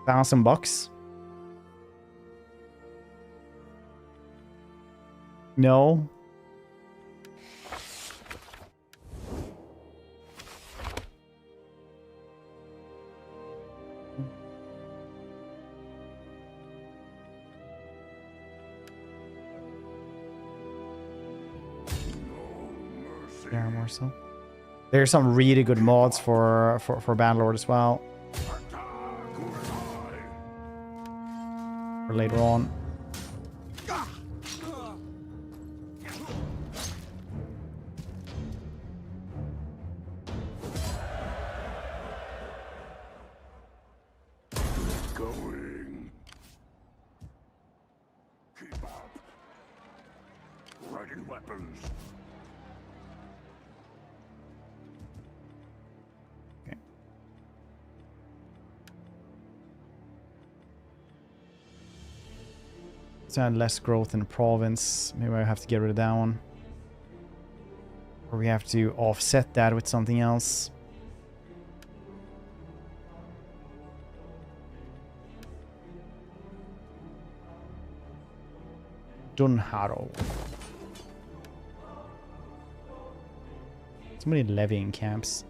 $1,000. No. Or so. There's some really good mods for Bannerlord as well. For later on. Going. Keep up. Ready weapons. So I had less growth in the province. Maybe I have to get rid of that one. Or we have to offset that with something else. Dunharrow. So many levying camps.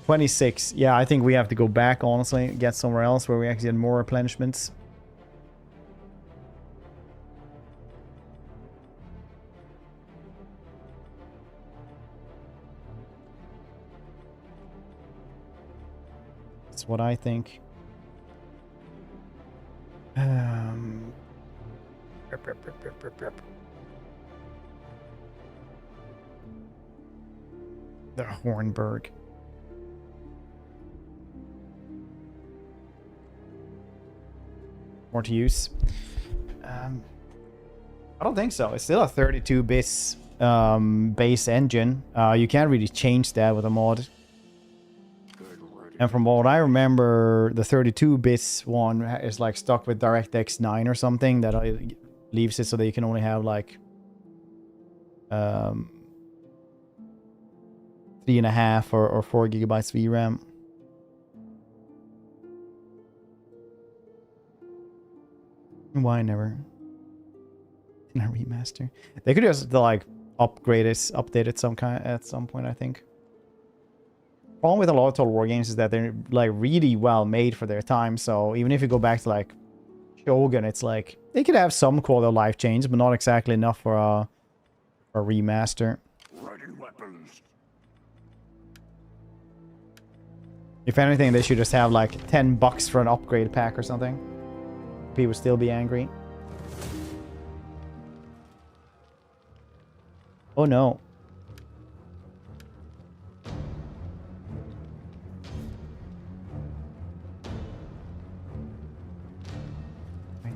$26. Yeah, I think we have to go back, honestly, get somewhere else where we actually get more replenishments. That's what I think. The Hornburg. More to use. I don't think so. It's still a 32 bits base engine. You can't really change that with a mod. And from what I remember, the 32 bits one is like stuck with DirectX 9 or something that leaves it so that you can only have like 3.5 or 4 gigabytes VRAM. Why never? In a remaster, they could just like upgrade it, update it at some point. I think. Problem with a lot of Total War games is that they're like really well made for their time. So even if you go back to like Shogun, it's like they could have some quality of life change, but not exactly enough for a remaster. If anything, they should just have like $10 for an upgrade pack or something. People would still be angry. Oh no.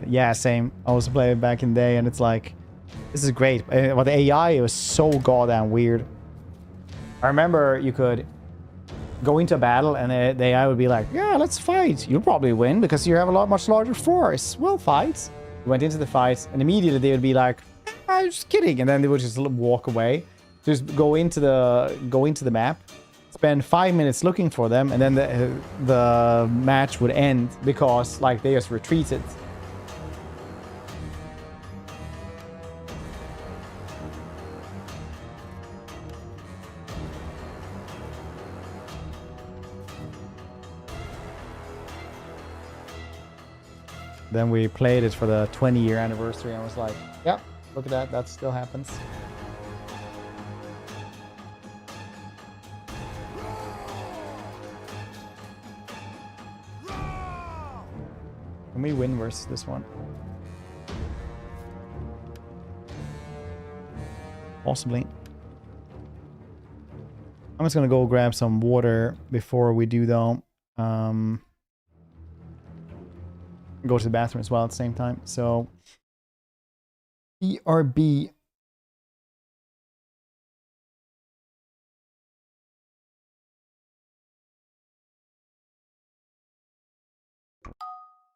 Yeah, same. I was playing back in the day and it's like, this is great. But the AI, it was so goddamn weird. I remember you could go into a battle and the AI would be like, yeah, let's fight. You'll probably win because you have a much larger force. We'll fight. We went into the fight and immediately they would be like, I'm just kidding. And then they would just walk away. Just go into the map, spend 5 minutes looking for them, and then the match would end because like they just retreated. Then we played it for the 20-year anniversary and I was like, yeah, look at that. That still happens. Can we win versus this one? Possibly. I'm just gonna go grab some water before we do though. Go to the bathroom as well at the same time. So BRB.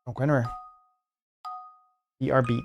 Oh, Gwenner. BRB.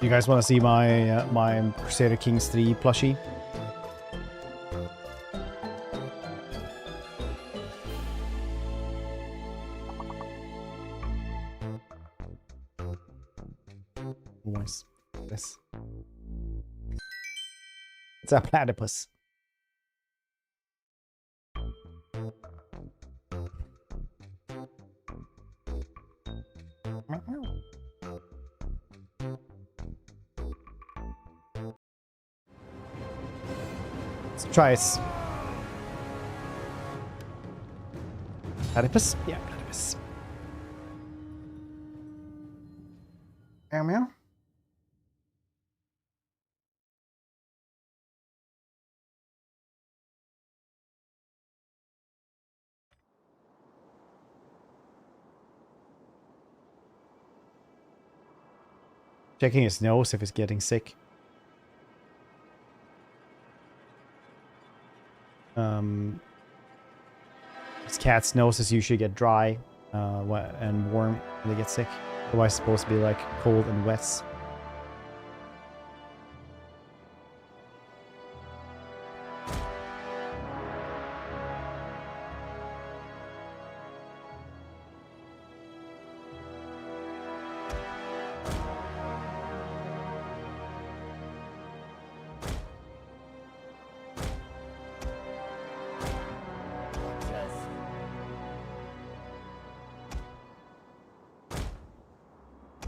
You guys want to see my my Crusader Kings 3 plushie? Nice. Yes. It's a platypus. Let's try it. Platypus? Yeah, platypus. Meow meow. Checking his nose if he's getting sick. His cat's noses usually get dry and warm when they get sick. Otherwise, it's supposed to be like cold and wet.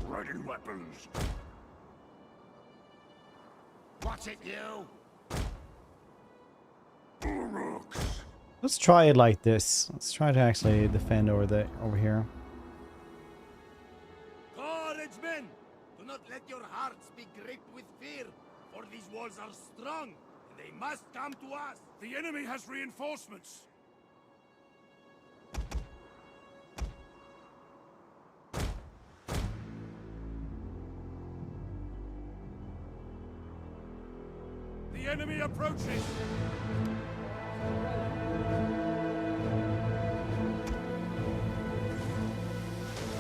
Ready weapons. What's it, you? Orcs. Let's try it like this. Let's try to actually defend over here. Courage, men! Do not let your hearts be gripped with fear, for these walls are strong, and they must come to us. The enemy has reinforcements. The enemy approaching.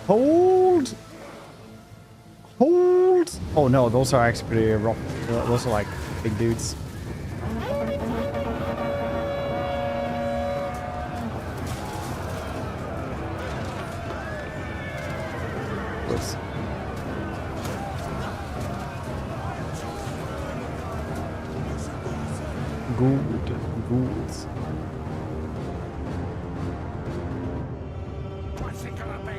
Hold! Hold! Oh no, those are actually pretty rough. Those are like big dudes. Whoops. Good. What's it gonna be?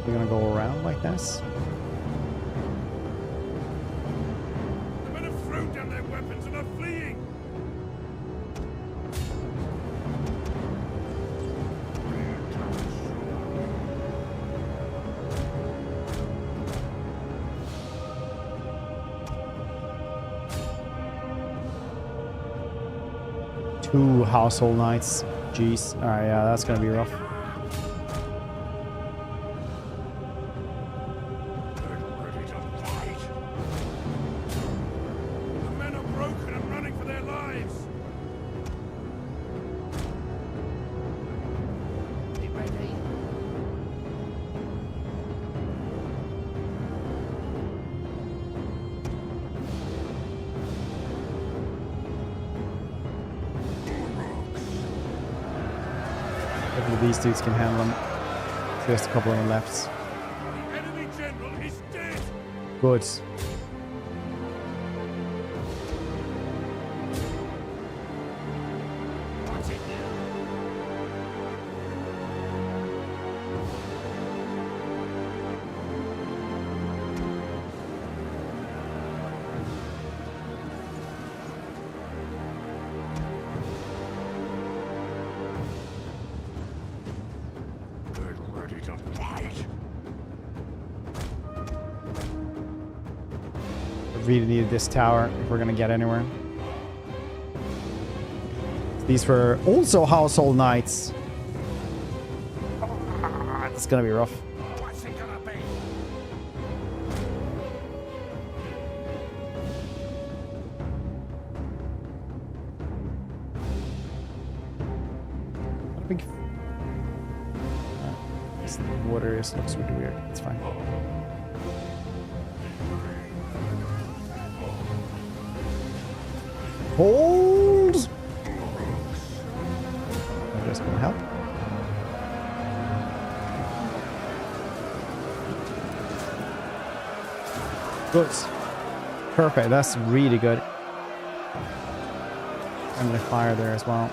We're gonna go around like this. The men have thrown down their weapons and are fleeing. 2 household knights. Jeez. Alright, yeah, that's gonna be rough. Ready to fight. The men are broken and running for their lives. Be ready. Hopefully these dudes can handle them. Just a couple of them left. The enemy general is dead. Good. What's it now? Get ready to fight. I really needed this tower if we're gonna get anywhere. These were also household knights. It's gonna be rough. What's it gonna be? Not a big. This water looks really weird. It's fine. Hold. I'm just gonna help. Good. Perfect. That's really good. I'm gonna fire there as well.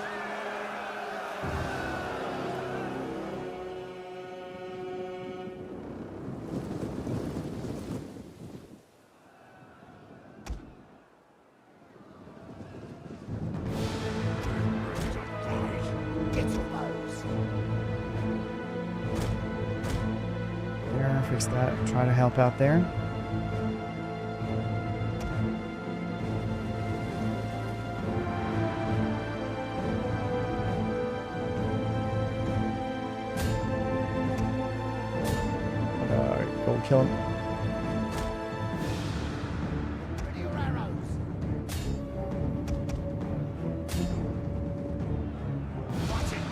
Get your bows. There, fix that. Try to help out there. Go kill him. Ready your arrows. What's it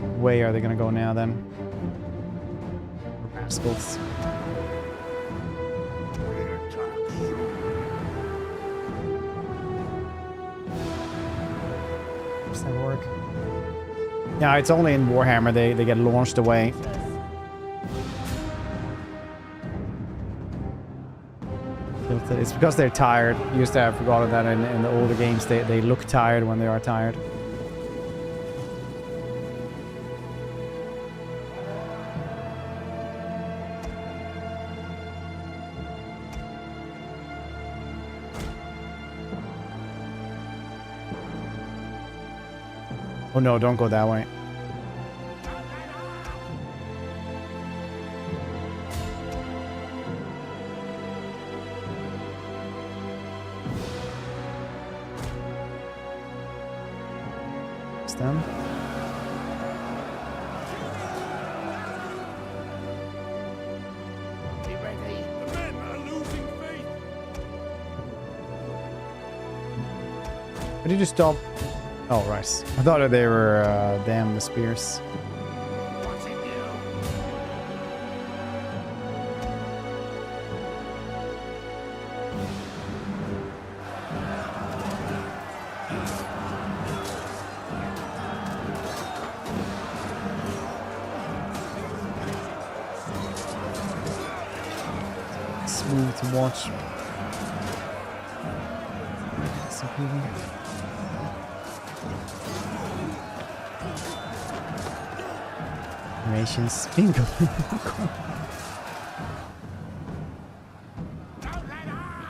now? Way are they gonna go now then? Rascals. Does that work? Yeah, it's only in Warhammer they get launched away. It's because they're tired. Used to have forgotten that in the older games they look tired when they are tired. Oh no, don't go that way. Them. Be ready. The men are losing faith. Why did you stop? Oh, right. I thought they were damn the spears. What's it now? Smooth to watch. Some people. Nations bingo.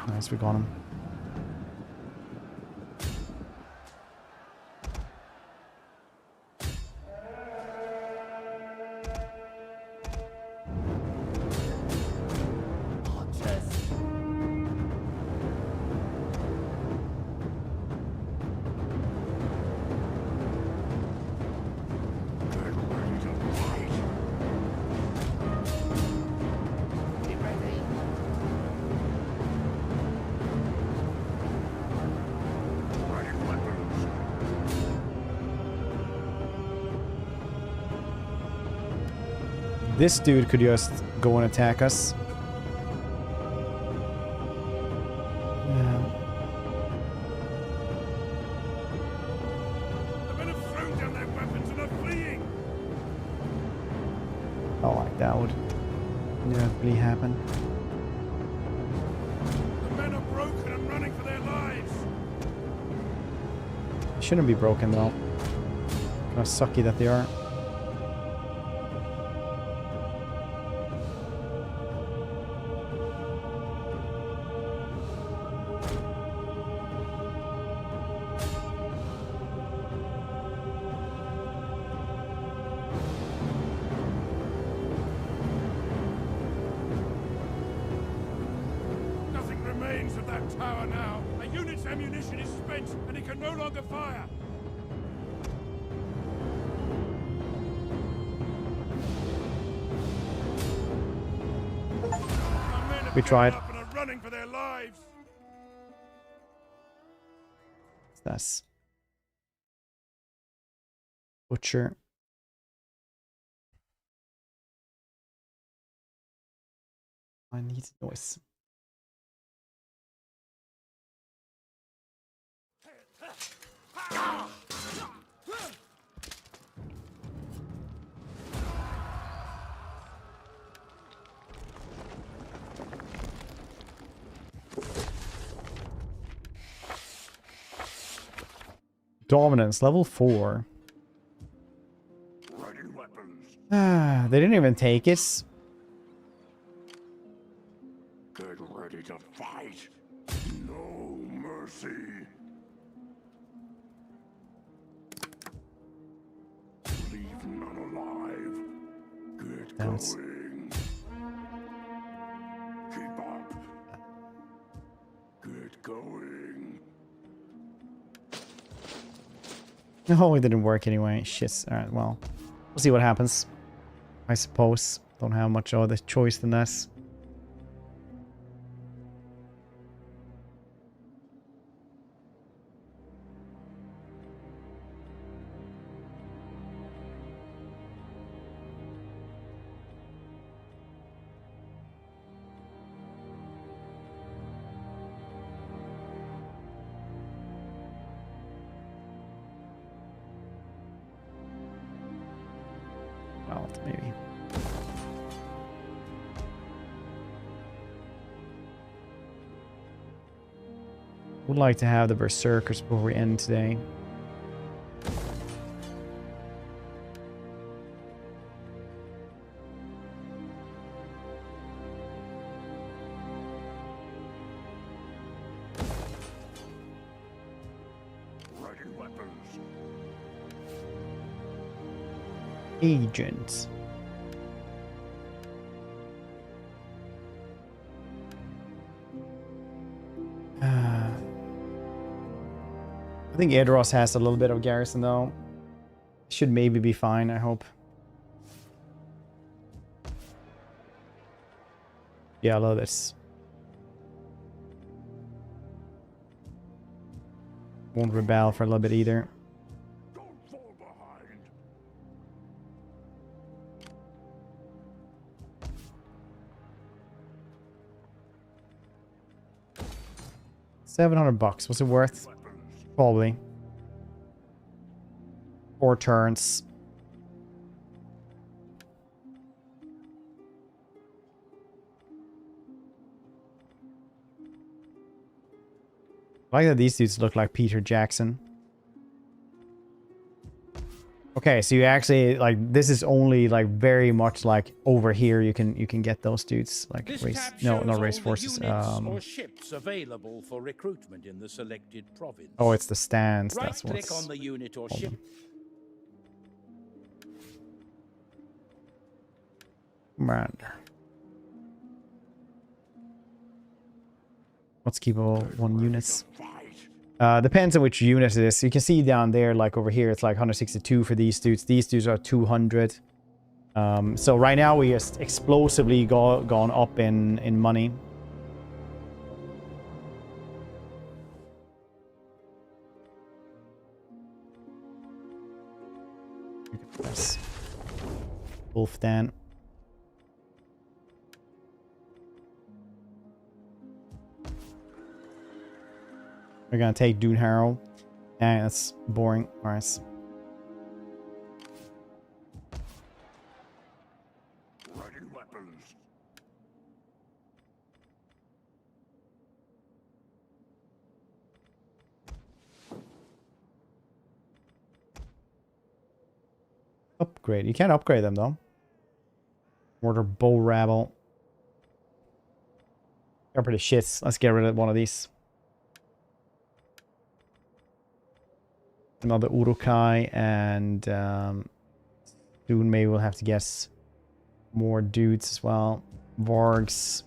Nice, we got him. This dude could just go and attack us. Yeah. The men have thrown down their weapons and are fleeing. Oh, like that would inevitably happen. The men are broken and running for their lives. Shouldn't be broken though. How sucky that they are. Nothing remains of that tower now. A unit's ammunition is spent and it can no longer fire. We tried. Up and are running for their lives. That's Butcher. I need noise. Dominance, level 4. Ready weapons. They didn't even take it. Get ready to fight. No mercy. Leave none alive. Get Thanks. going. Keep up. Get going. No, it didn't work anyway. Shit. Alright, well. We'll see what happens. I suppose. Don't have much other choice than this. Well, maybe. Would like to have the Berserkers before we end today. Ready weapons. Agents. I think Edoros has a little bit of garrison though. Should maybe be fine, I hope. Yeah, I love this. Won't rebel for a little bit either. Don't fall behind. 700 bucks. Was it worth? Probably. 4 turns. I like that these dudes look like Peter Jackson. Okay, so you actually like this is only like very much like over here you can get those dudes like This race tab no shows not all race the forces units or ships available for recruitment in the selected province. oh it's the stands Right that's click what's on the unit or hold ship. on. Commander. Let's keep all 1 units. Depends on which unit it is. So you can see down there, like over here, it's like 162 for these dudes. These dudes are 200. So right now we just explosively gone up in money. Look at this. Wolfdan. gonna take Dune Harrow. Dang, that's boring. Alright. Ready weapons. Upgrade. You can't upgrade them though. Order bow rabble. They're pretty shits. Let's get rid of one of these. Another Urukai, and soon maybe we'll have to get more dudes as well. Vargs.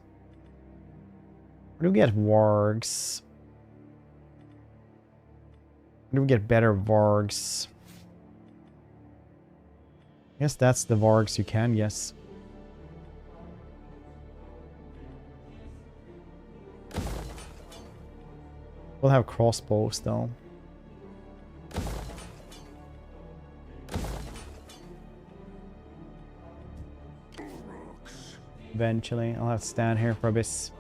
Where do we get Vargs? Where do we get better Vargs? I guess that's the Vargs you can, yes. We'll have crossbows though. Eventually, I'll have to stand here for a bit.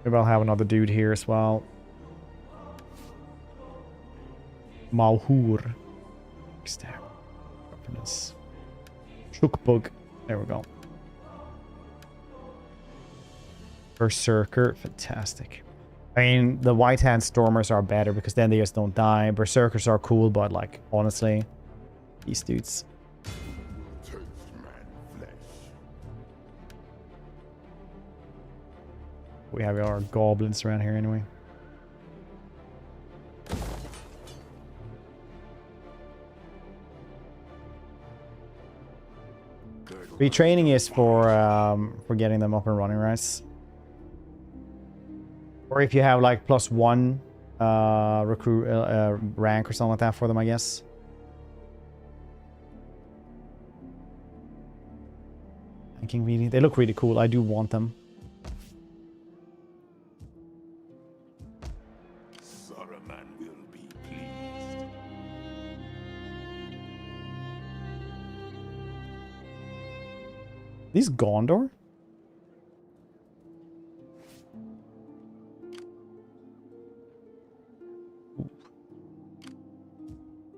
Maybe I'll have another dude here as well. Malhur. Stab. Governance. Shookbug. There we go. Berserker. Fantastic. I mean, the White Hand Stormers are better because then they just don't die. Berserkers are cool, but like, honestly, these dudes. We have our goblins around here anyway. Retraining is for getting them up and running, right? Or if you have like +1 recruit rank or something like that for them, I guess. Thinking really, they look really cool. I do want them. These Gondor?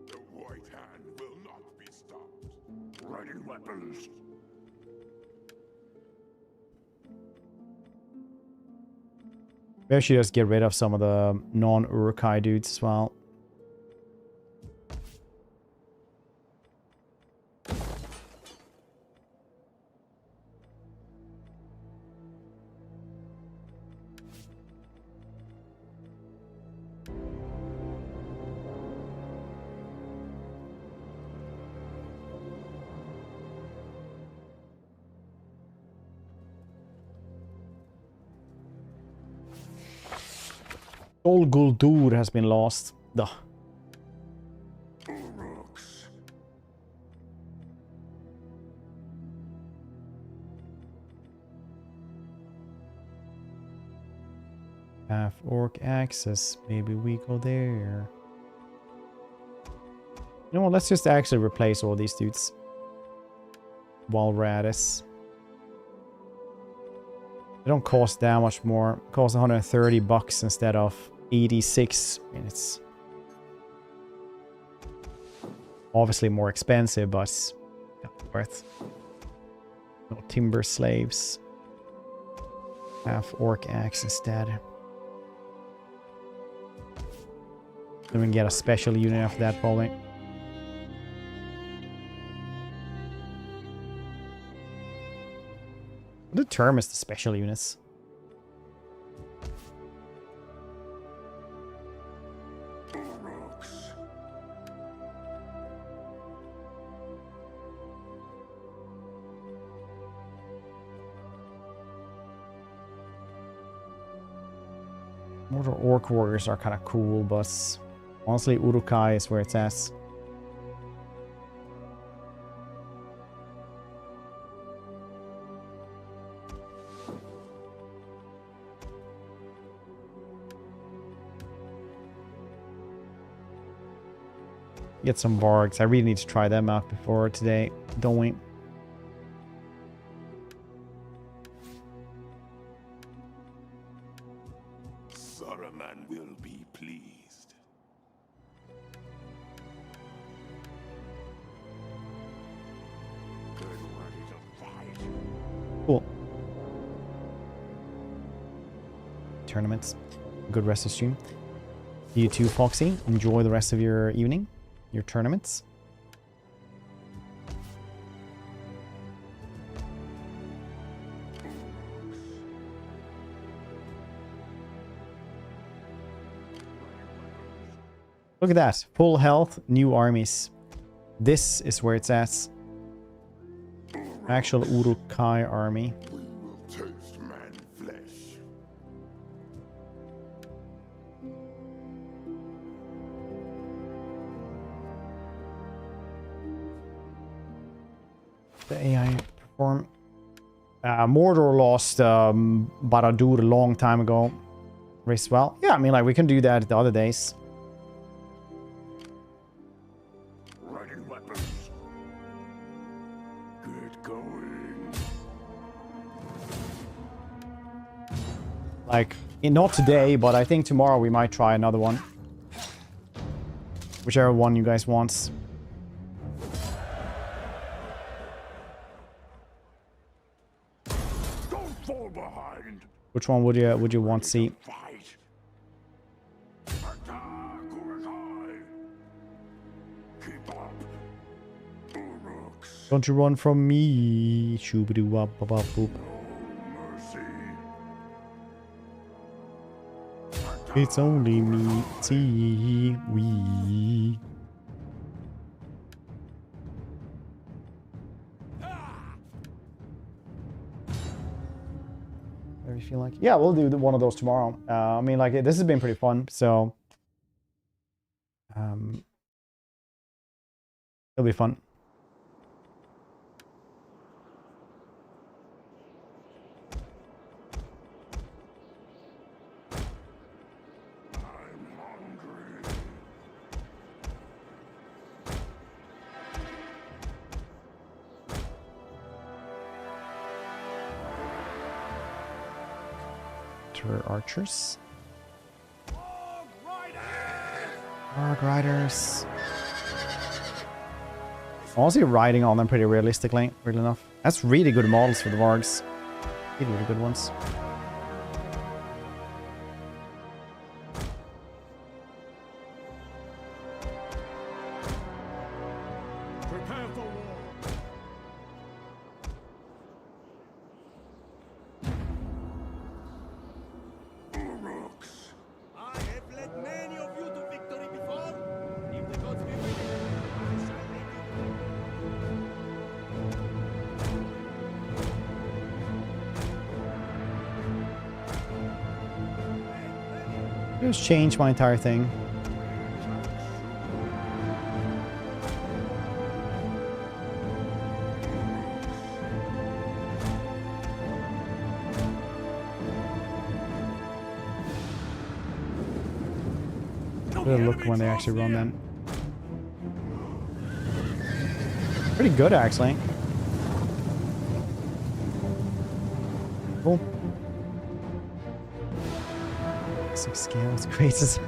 The White Hand will not be stopped. Ready weapons. Maybe I should just get rid of some of the non-Urukai dudes as well. Dol Guldur has been lost. Duh. Half orc access. Maybe we go there. You know what? Let's just actually replace all these dudes. Walratus. They don't cost that much more. It costs 130 bucks instead of 86. I mean, it's obviously more expensive, but worth. No timber slaves. Half orc axe instead. Then we can get a special unit after that, probably. What determines the special units? Mortal Orc Warriors are kind of cool, but honestly, Urukai is where it's at. Get some Vargs. I really need to try them out before today, don't we? Saruman will tournaments. Good rest of stream. You too, Foxy. Enjoy the rest of your evening, your tournaments. Look at that. Full health, new armies. This is where it's at. Actual Uruk-hai army. We will taste man flesh. The AI perform. Mordor lost Barad-dûr a long time ago. Race well. Yeah, I mean, like, we can do that the other days. Riding weapons. Get going. Like, not today, but I think tomorrow we might try another one. Whichever one you guys want. Don't fall behind. Which one would you want to see? Fight. Attack, Uruk-hai. Keep up. Uruks. Don't you run from me. Shoo-ba-doo wop bop bop boop. No mercy. It's only me, see, we. Whatever you feel like. Yeah, we'll do one of those tomorrow. I mean, like, this has been pretty fun, so it'll be fun. Archers. Arg Riders. Honestly, riding on them pretty realistically, really enough. That's really good models for the Vargs. Really, really good ones. Prepare for war. I have led many of you to victory before. If the gods be willing, I shall lead Just change my entire thing. Look when they actually run them. Pretty good, actually. Cool. 6 scales, great.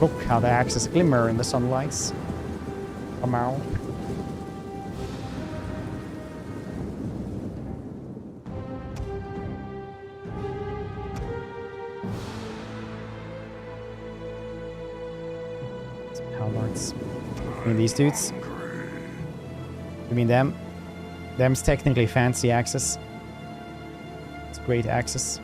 Look how the axes glimmer in the sunlights. Come out. I mean, these dudes. You mean them? Them's technically fancy axes. It's great axes.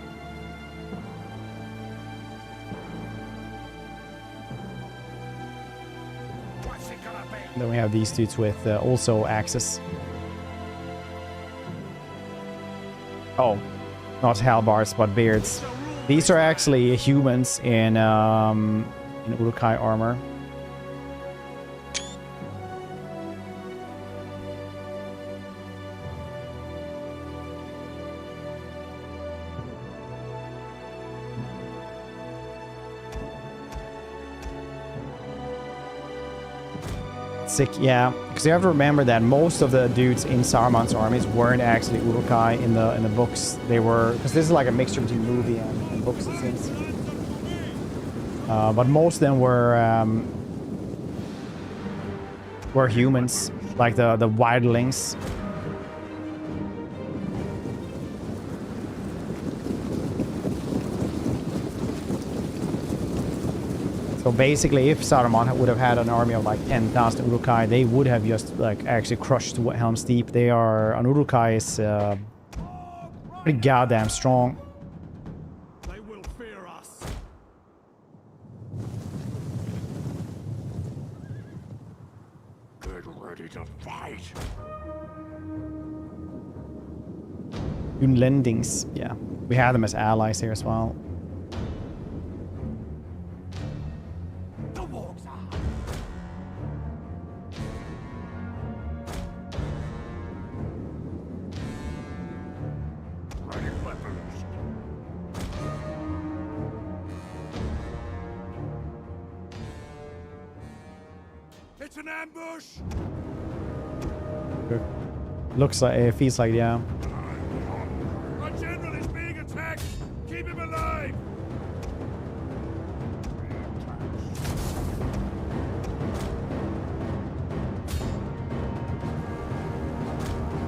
Then we have these dudes with also axes. Oh, not halbards, but beards. These are actually humans in Uruk-hai armor. Sick, yeah, because you have to remember that most of the dudes in Saruman's armies weren't actually Uruk-hai in the books. They were, because this is like a mixture between movie and books, it seems. But most of them were humans, like the wildlings. So basically, if Saruman would have had an army of like 10,000 Uruk-hai, they would have just like actually crushed Helm's Deep. They are... An Uruk-hai is pretty goddamn strong. They will fear us. Get ready to fight. Unlendings, yeah. We had them as allies here as well. The wargs are Ready weapons. It's an ambush. Looks like... It feels like, yeah. Our general is being attacked. Keep him alive.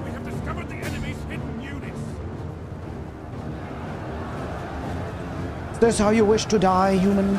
We have discovered the enemy's hidden units. Is this how you wish to die, human?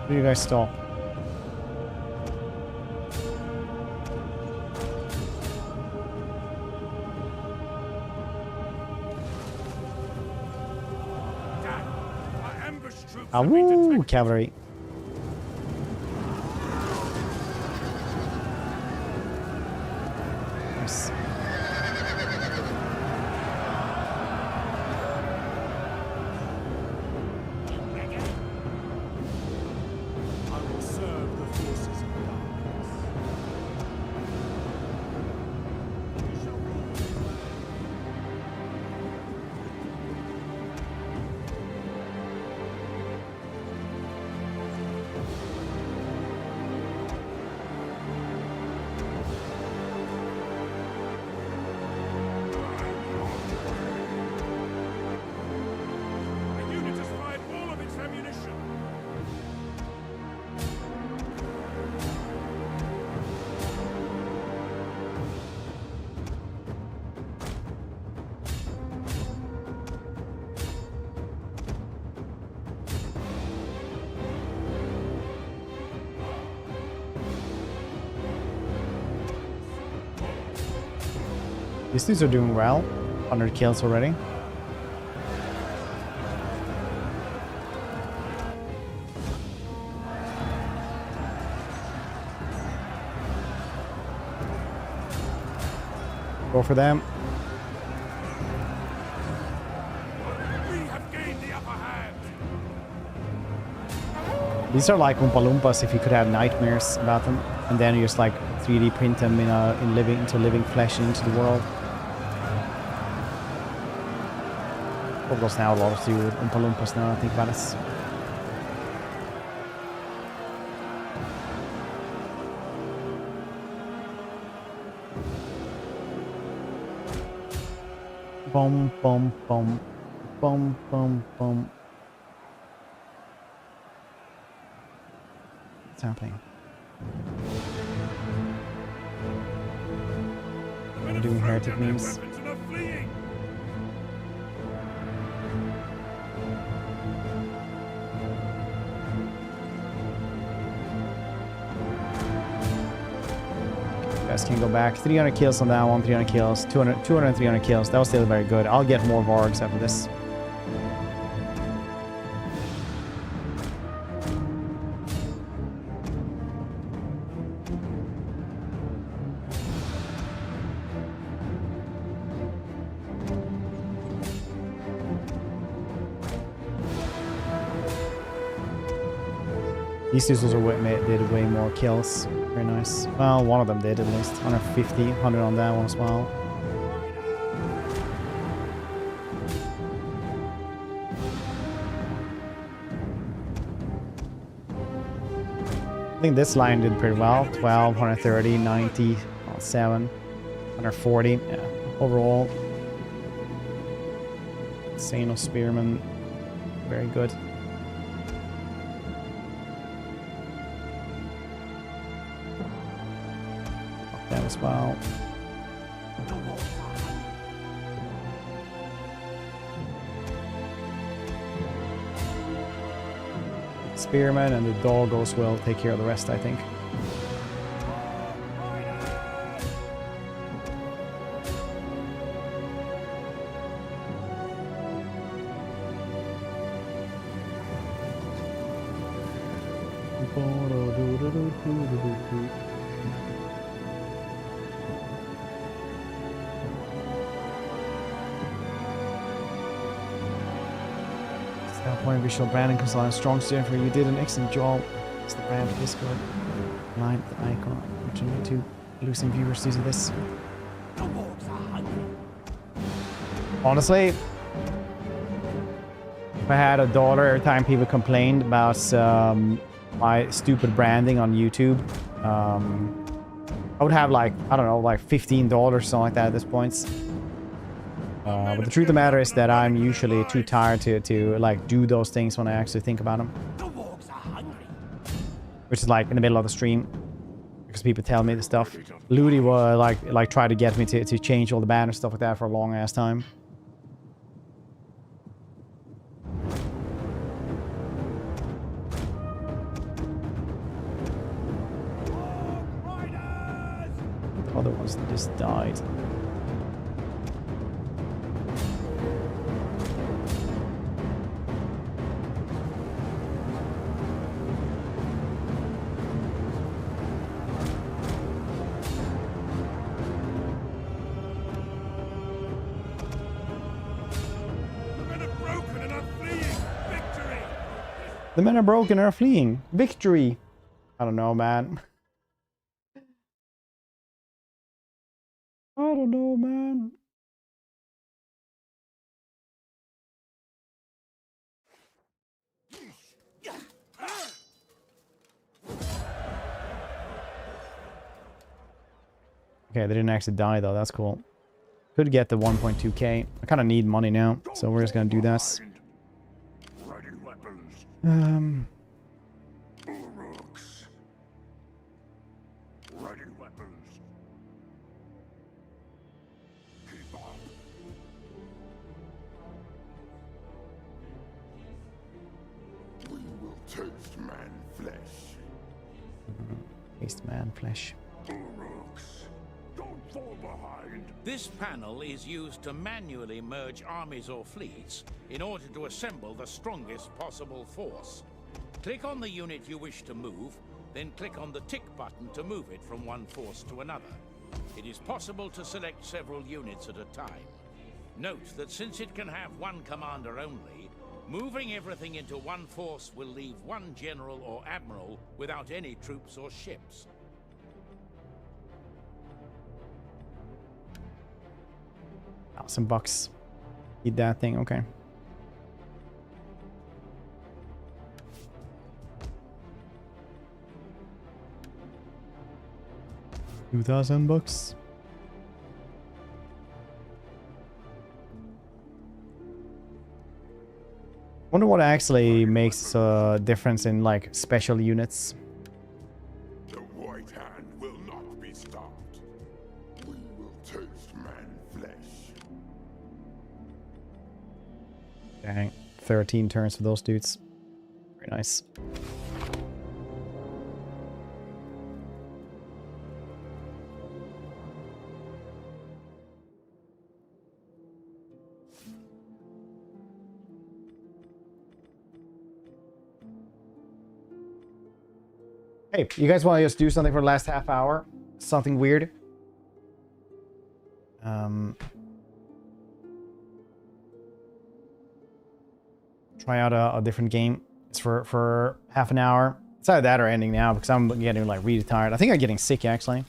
Where do you guys stop? Our ambush troops Ah, have been woo! detected. Cavalry. Nice. I will serve the forces of darkness. We shall rule this land. The unit has fired all of its ammunition. These dudes are doing well. 100 kills already. Go for them. We have gained the upper hand. These are like Oompa Loompas if you could have nightmares about them. And then you just like 3D print them into living flesh and into the world. Of course now a lot of do with Oompa Loompas now I think about it. Boom, boom, boom. Boom, boom, boom. What's happening? The men I'm have doing thrown heretic down their memes. weapons and are fleeing. You guys can go back. 300 kills on that one, 300 kills, 200 and 300 kills. That was still very good. I'll get more Vargs after this. These dudes also did way more kills. Very nice. Well, one of them did at least. 150, 100 on that one as well. I think this line did pretty well. 12, 130, 90, 7, 140. Yeah, overall. Sano Spearman, very good. That as well. Spearman and the doggos will take care of the rest, I think. Point visual branding comes on strong steering. You did an excellent job. It's the brand of Discord. Line the icon. Continue to losing viewers due to this. Honestly, if I had $1 every time people complained about my stupid branding on YouTube, I would have like, I don't know, like $15 or something like that at this point. But the truth of the matter is that I'm usually too tired to like do those things when I actually think about them. Which is like in the middle of the stream, because people tell me the stuff. Ludi will like try to get me to change all the banners and stuff like that for a long ass time. The other ones that just died. The men are broken and are fleeing. Victory! I don't know, man. I don't know, man. Okay, they didn't actually die, though. That's cool. Could get the 1.2k. I kind of need money now, so we're just gonna do this. Taste man flesh. Don't fall behind. This panel is used to manually merge armies or fleets in order to assemble the strongest possible force. Click on the unit you wish to move, then click on the tick button to move it from one force to another. It is possible to select several units at a time. Note that since it can have one commander only, moving everything into one force will leave one general or admiral without any troops or ships. $1,000. Eat that thing, okay. $2,000. Wonder what actually makes a difference in like special units. The White Hand will not be stopped. We will taste man flesh. Dang, 13 turns for those dudes. Very nice. Hey, you guys want to just do something for the last half hour? Something weird? Try out a different game. It's for half an hour. It's either that or ending now because I'm getting like really tired. I think I'm getting sick actually.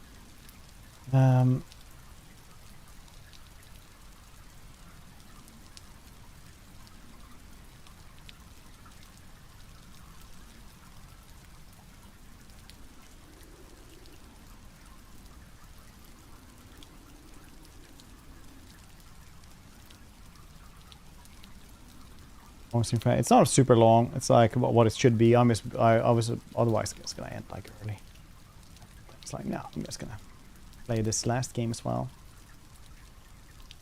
It's not super long. It's like what it should be. I was otherwise just gonna end like early. It's like no, I'm just gonna play this last game as well.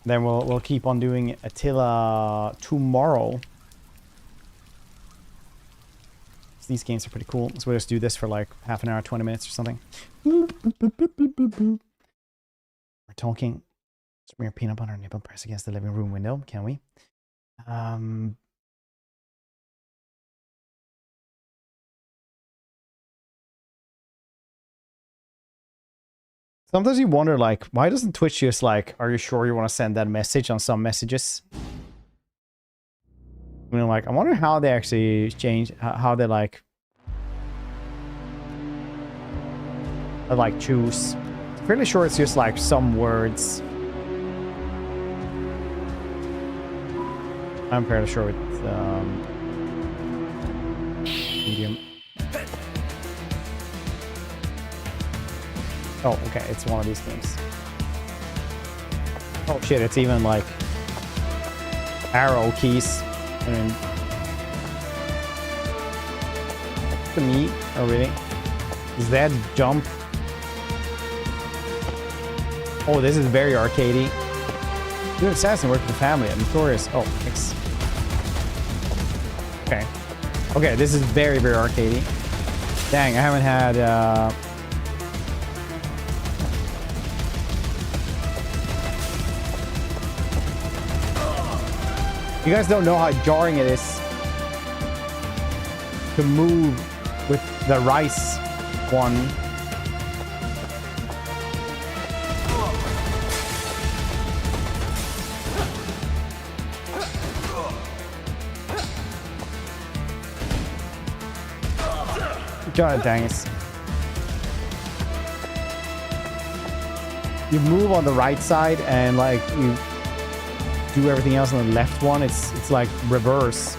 Then we'll keep on doing Attila tomorrow. These games are pretty cool. So we'll just do this for like half an hour, 20 minutes or something. We're talking. Smear peanut butter and nipple press against the living room window. Can we? Sometimes you wonder, like, why doesn't Twitch just like, are you sure you want to send that message on some messages? You know, like, I wonder how they actually change, how they like choose. I'm fairly sure it's just like some words. I'm fairly sure it's medium. Oh, okay, it's one of these games. Oh shit, it's even like arrow keys. I mean, to me, oh really? Is that jump? Oh, this is very arcadey. Doing assassin work with the family. I'm notorious. Oh, thanks. Okay. Okay, this is very, very arcadey. Dang, I haven't had you guys don't know how jarring it is to move with the rice one. God dang it. You move on the right side and like you do everything else on the left one. It's like reverse.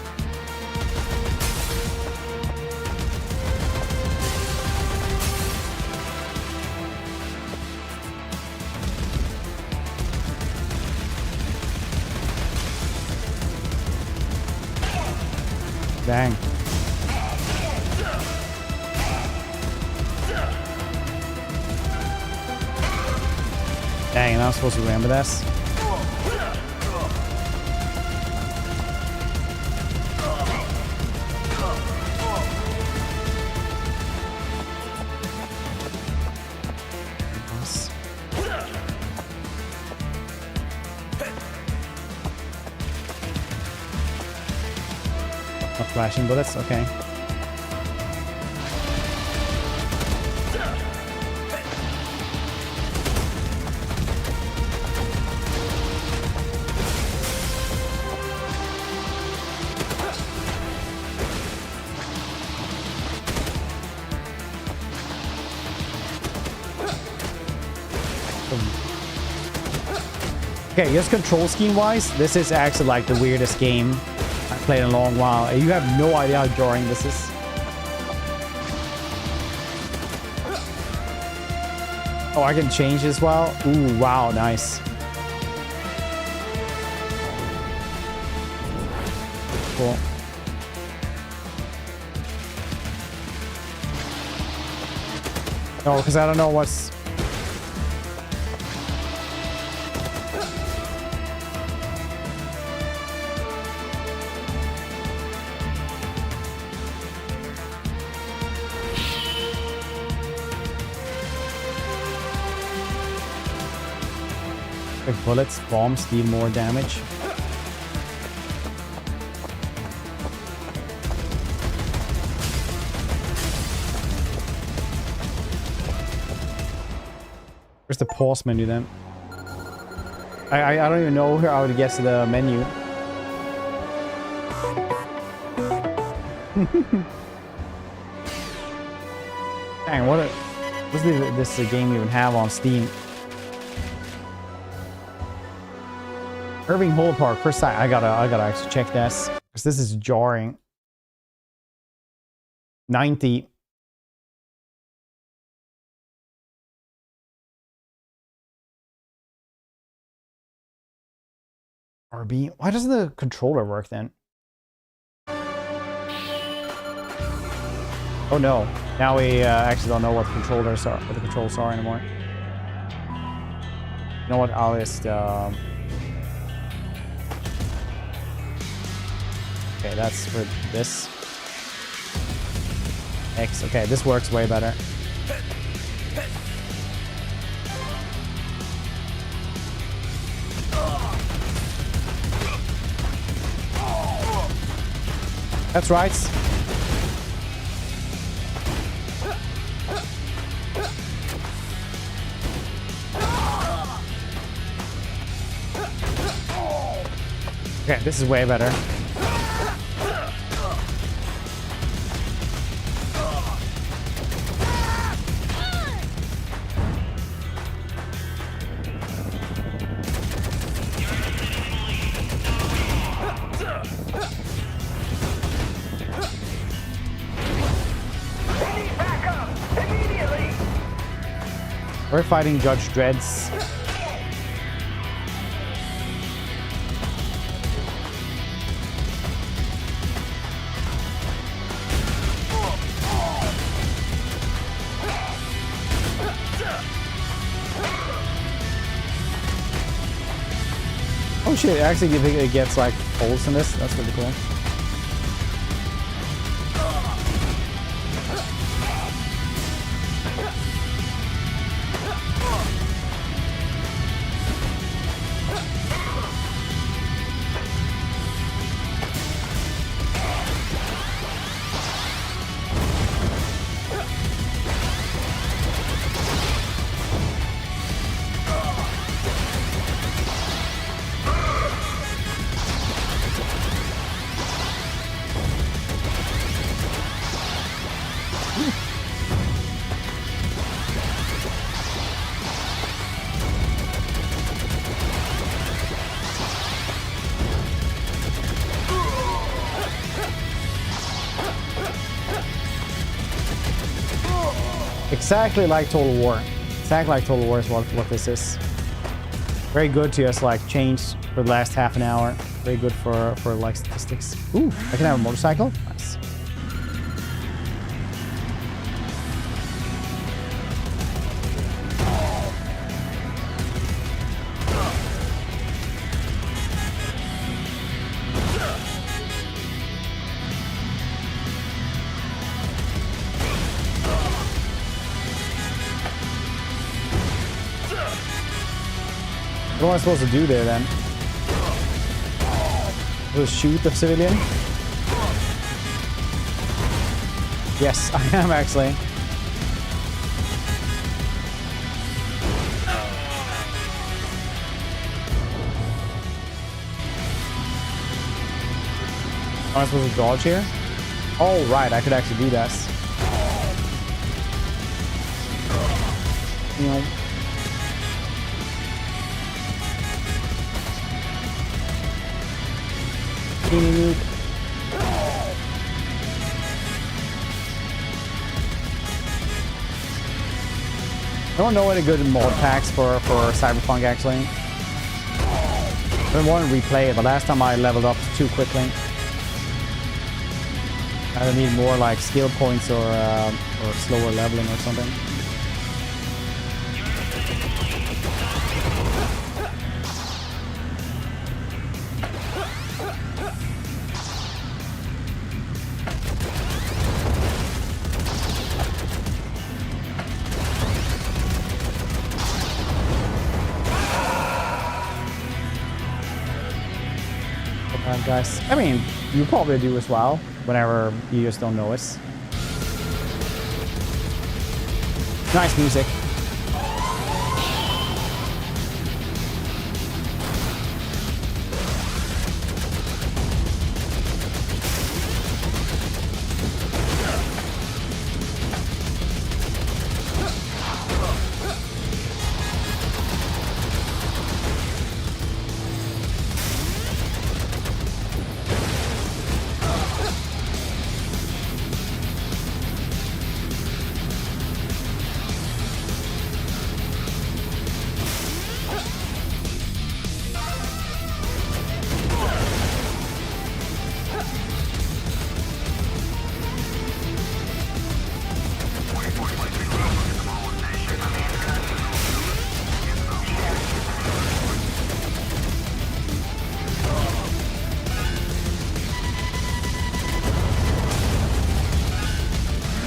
Dang. Dang, I'm not supposed to remember this. Not flashing bullets, okay. Okay, just control scheme wise, this is actually like the weirdest game I've played in a long while. You have no idea how jarring this is. Oh, I can change as well. Ooh, wow, nice. Cool. No, because I don't know what's... Bullets, bombs deal more damage. Where's the pause menu then? I don't even know how to get to the menu. Dang, what's this game even have on Steam? Irving Hole Park, first time I gotta actually check this because this is jarring. 90. RB. Why doesn't the controller work then? Oh no. Now we actually don't know what the controls are anymore. You know what? I'll just okay, that's for this. X. Okay, this works way better. That's right. Okay, this is way better. We're fighting Judge Dredd's. Oh shit, actually it gets like holes in this. That's really cool. Exactly like Total War. Exactly like Total War is what this is. Very good to just like change for the last half an hour. Very good for like statistics. Ooh, I can have a motorcycle. Nice. What am I supposed to do there then? Just shoot the civilian? Yes, I am actually. Am I supposed to dodge here? Oh, right, I could actually do this. You know. I don't know any good mod packs for Cyberpunk actually. I've been wanting to replay it, but last time I leveled up too quickly. I need more like skill points or slower leveling or something. Guys, I mean, you probably do as well, whenever you just don't know it. Nice music.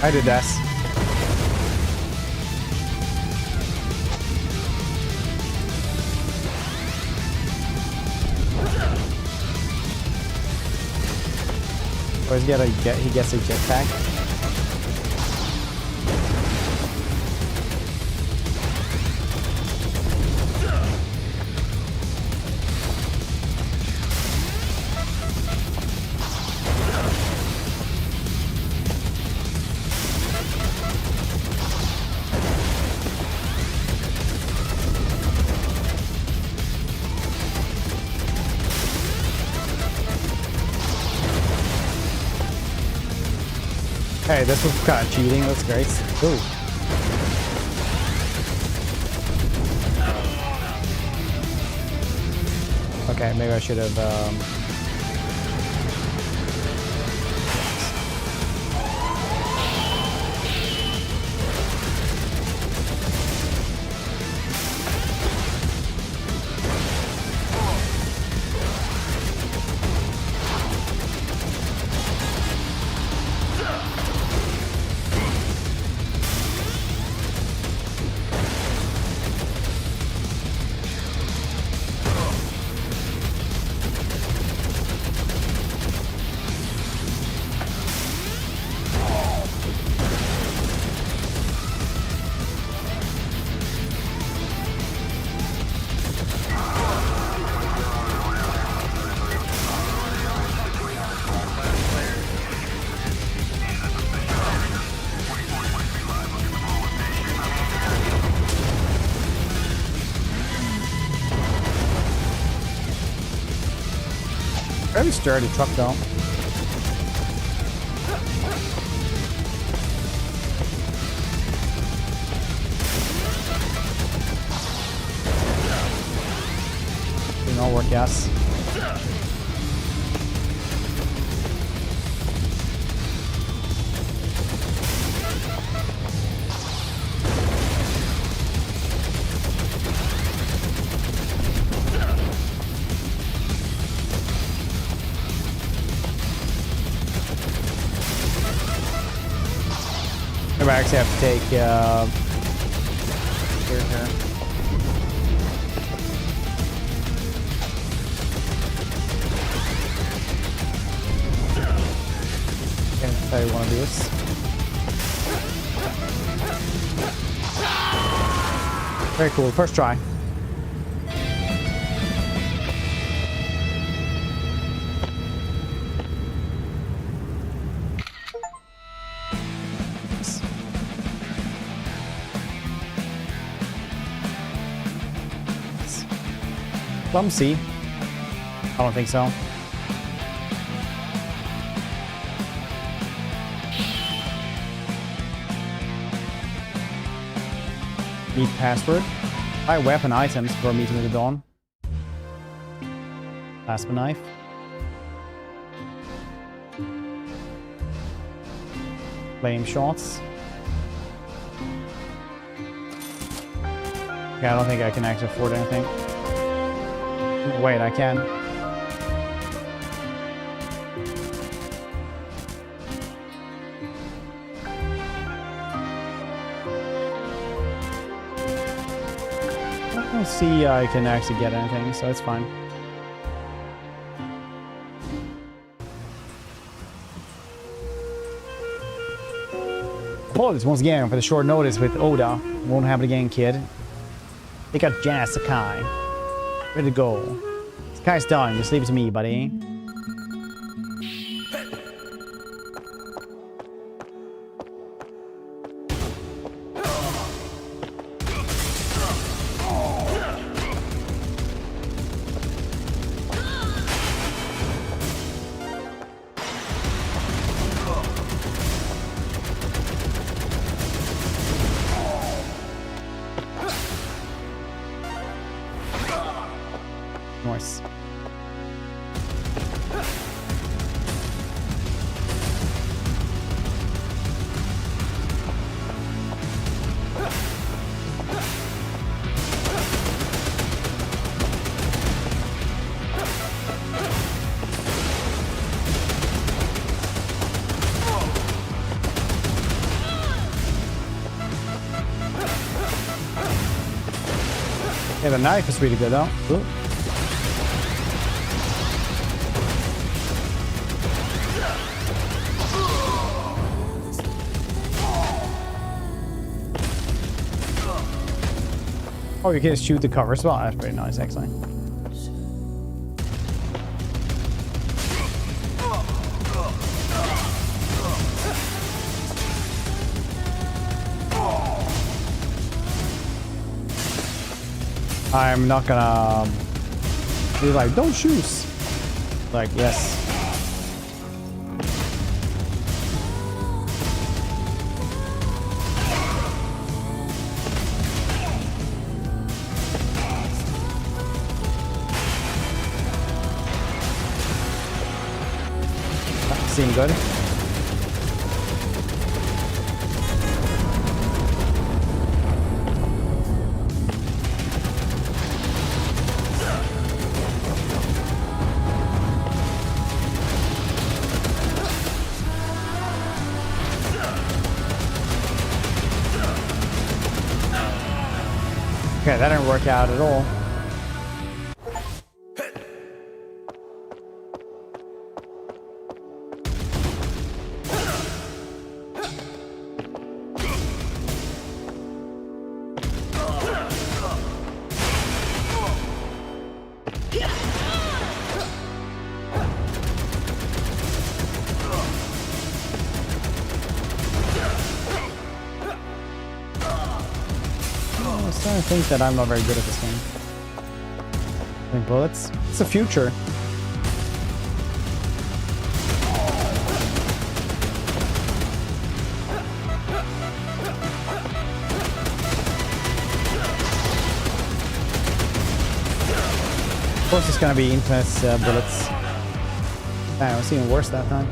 I did this. Always he gets a jetpack. Hey, this was kind of cheating. That's great. Ooh. Okay, maybe I should have. Very sturdy truck though. Didn't all work, yes. I actually have to take here. Can't tell you one of these. Very cool. First try. Clumsy. I don't think so. Need password. Buy weapon items for meeting with the dawn. Plasma knife. Flame shots. Okay, I don't think I can actually afford anything. Wait, I can. I don't see I can actually get anything, so it's fine. Apologies once again for the short notice with Oda. Won't happen again, kid. They got Jana Sakai. Ready to go. Sakai's done. Just leave it to me, buddy. Nice. the knife is really good though. Ooh. Oh, you can shoot the cover as well. That's pretty nice, actually. I'm not gonna be like, don't shoot. Like, yes. Seem good. Okay, that didn't work out at all. I think that I'm not very good at this game. I mean, bullets. It's the future. Of course, it's gonna be infamous bullets. Damn, it was even worse that time.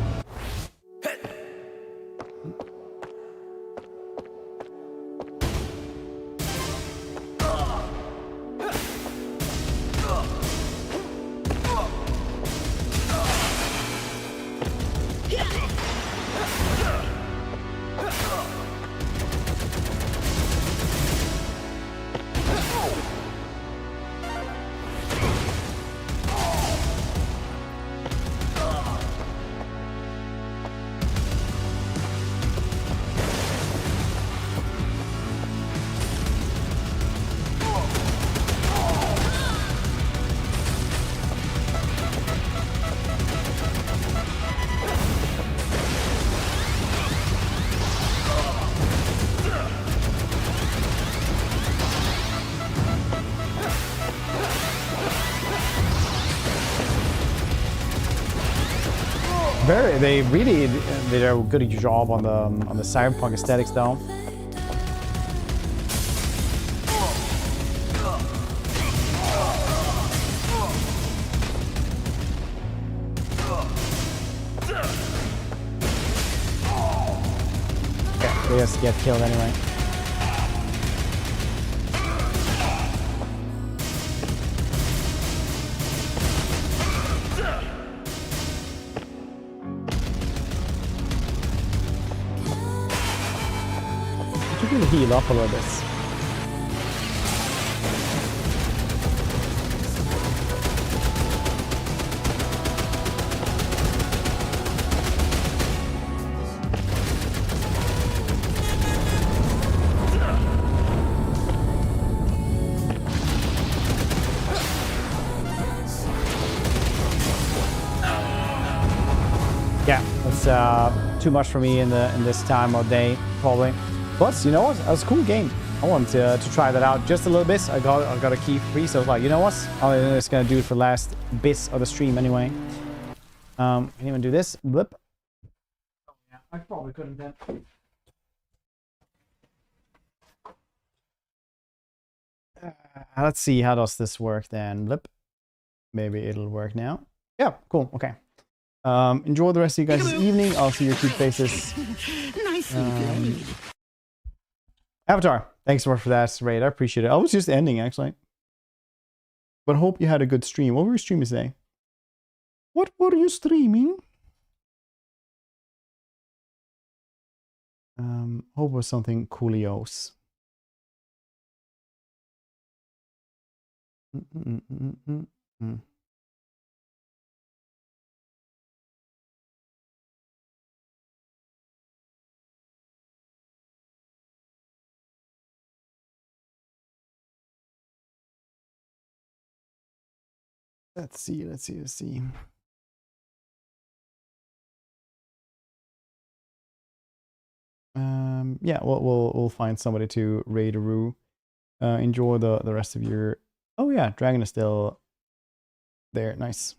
They really did a good job on the cyberpunk aesthetics, though. Yeah, they just get killed anyway. Heal up a little bit. Yeah, that's too much for me in this time of day, probably. But you know what? That was a cool game. I wanted to try that out just a little bit. I got a key free, so I was like, you know what? I'm just gonna do it for the last bits of the stream anyway. Can even do this? Blip. Oh, yeah, I probably couldn't then. Let's see, how does this work then? Blip. Maybe it'll work now. Yeah, cool. Okay. Enjoy the rest of you guys' evening. I'll see your cute faces. Nicely Avatar, thanks so much for that raid. I appreciate it. I was just ending, actually. But hope you had a good stream. What were you streaming today? What were you streaming? Hope it was something coolios. Let's see. Yeah, we'll find somebody to raid a Rue. Enjoy the rest of your. Oh yeah, Dragon is still there. Nice.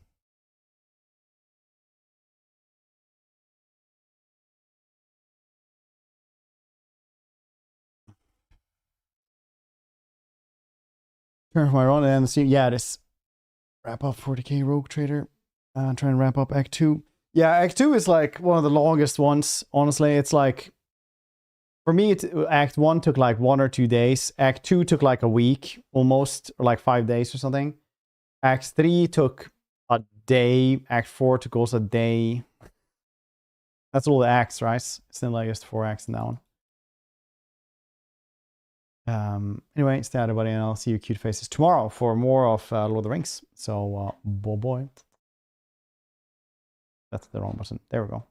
Turn for my run and see. Yeah, this wrap up 40k Rogue Trader. Trying to wrap up Act 2. Yeah, Act 2 is like one of the longest ones. Honestly, it's like, for me, Act 1 took like 1 or 2 days. Act 2 took like a week, almost, or like 5 days or something. Act 3 took a day. Act 4 took also a day. That's all the acts, right? It's not like just 4 acts in that one. Anyway, stay out, everybody, and I'll see you cute faces tomorrow for more of Lord of the Rings. So, boy. That's the wrong button. There we go.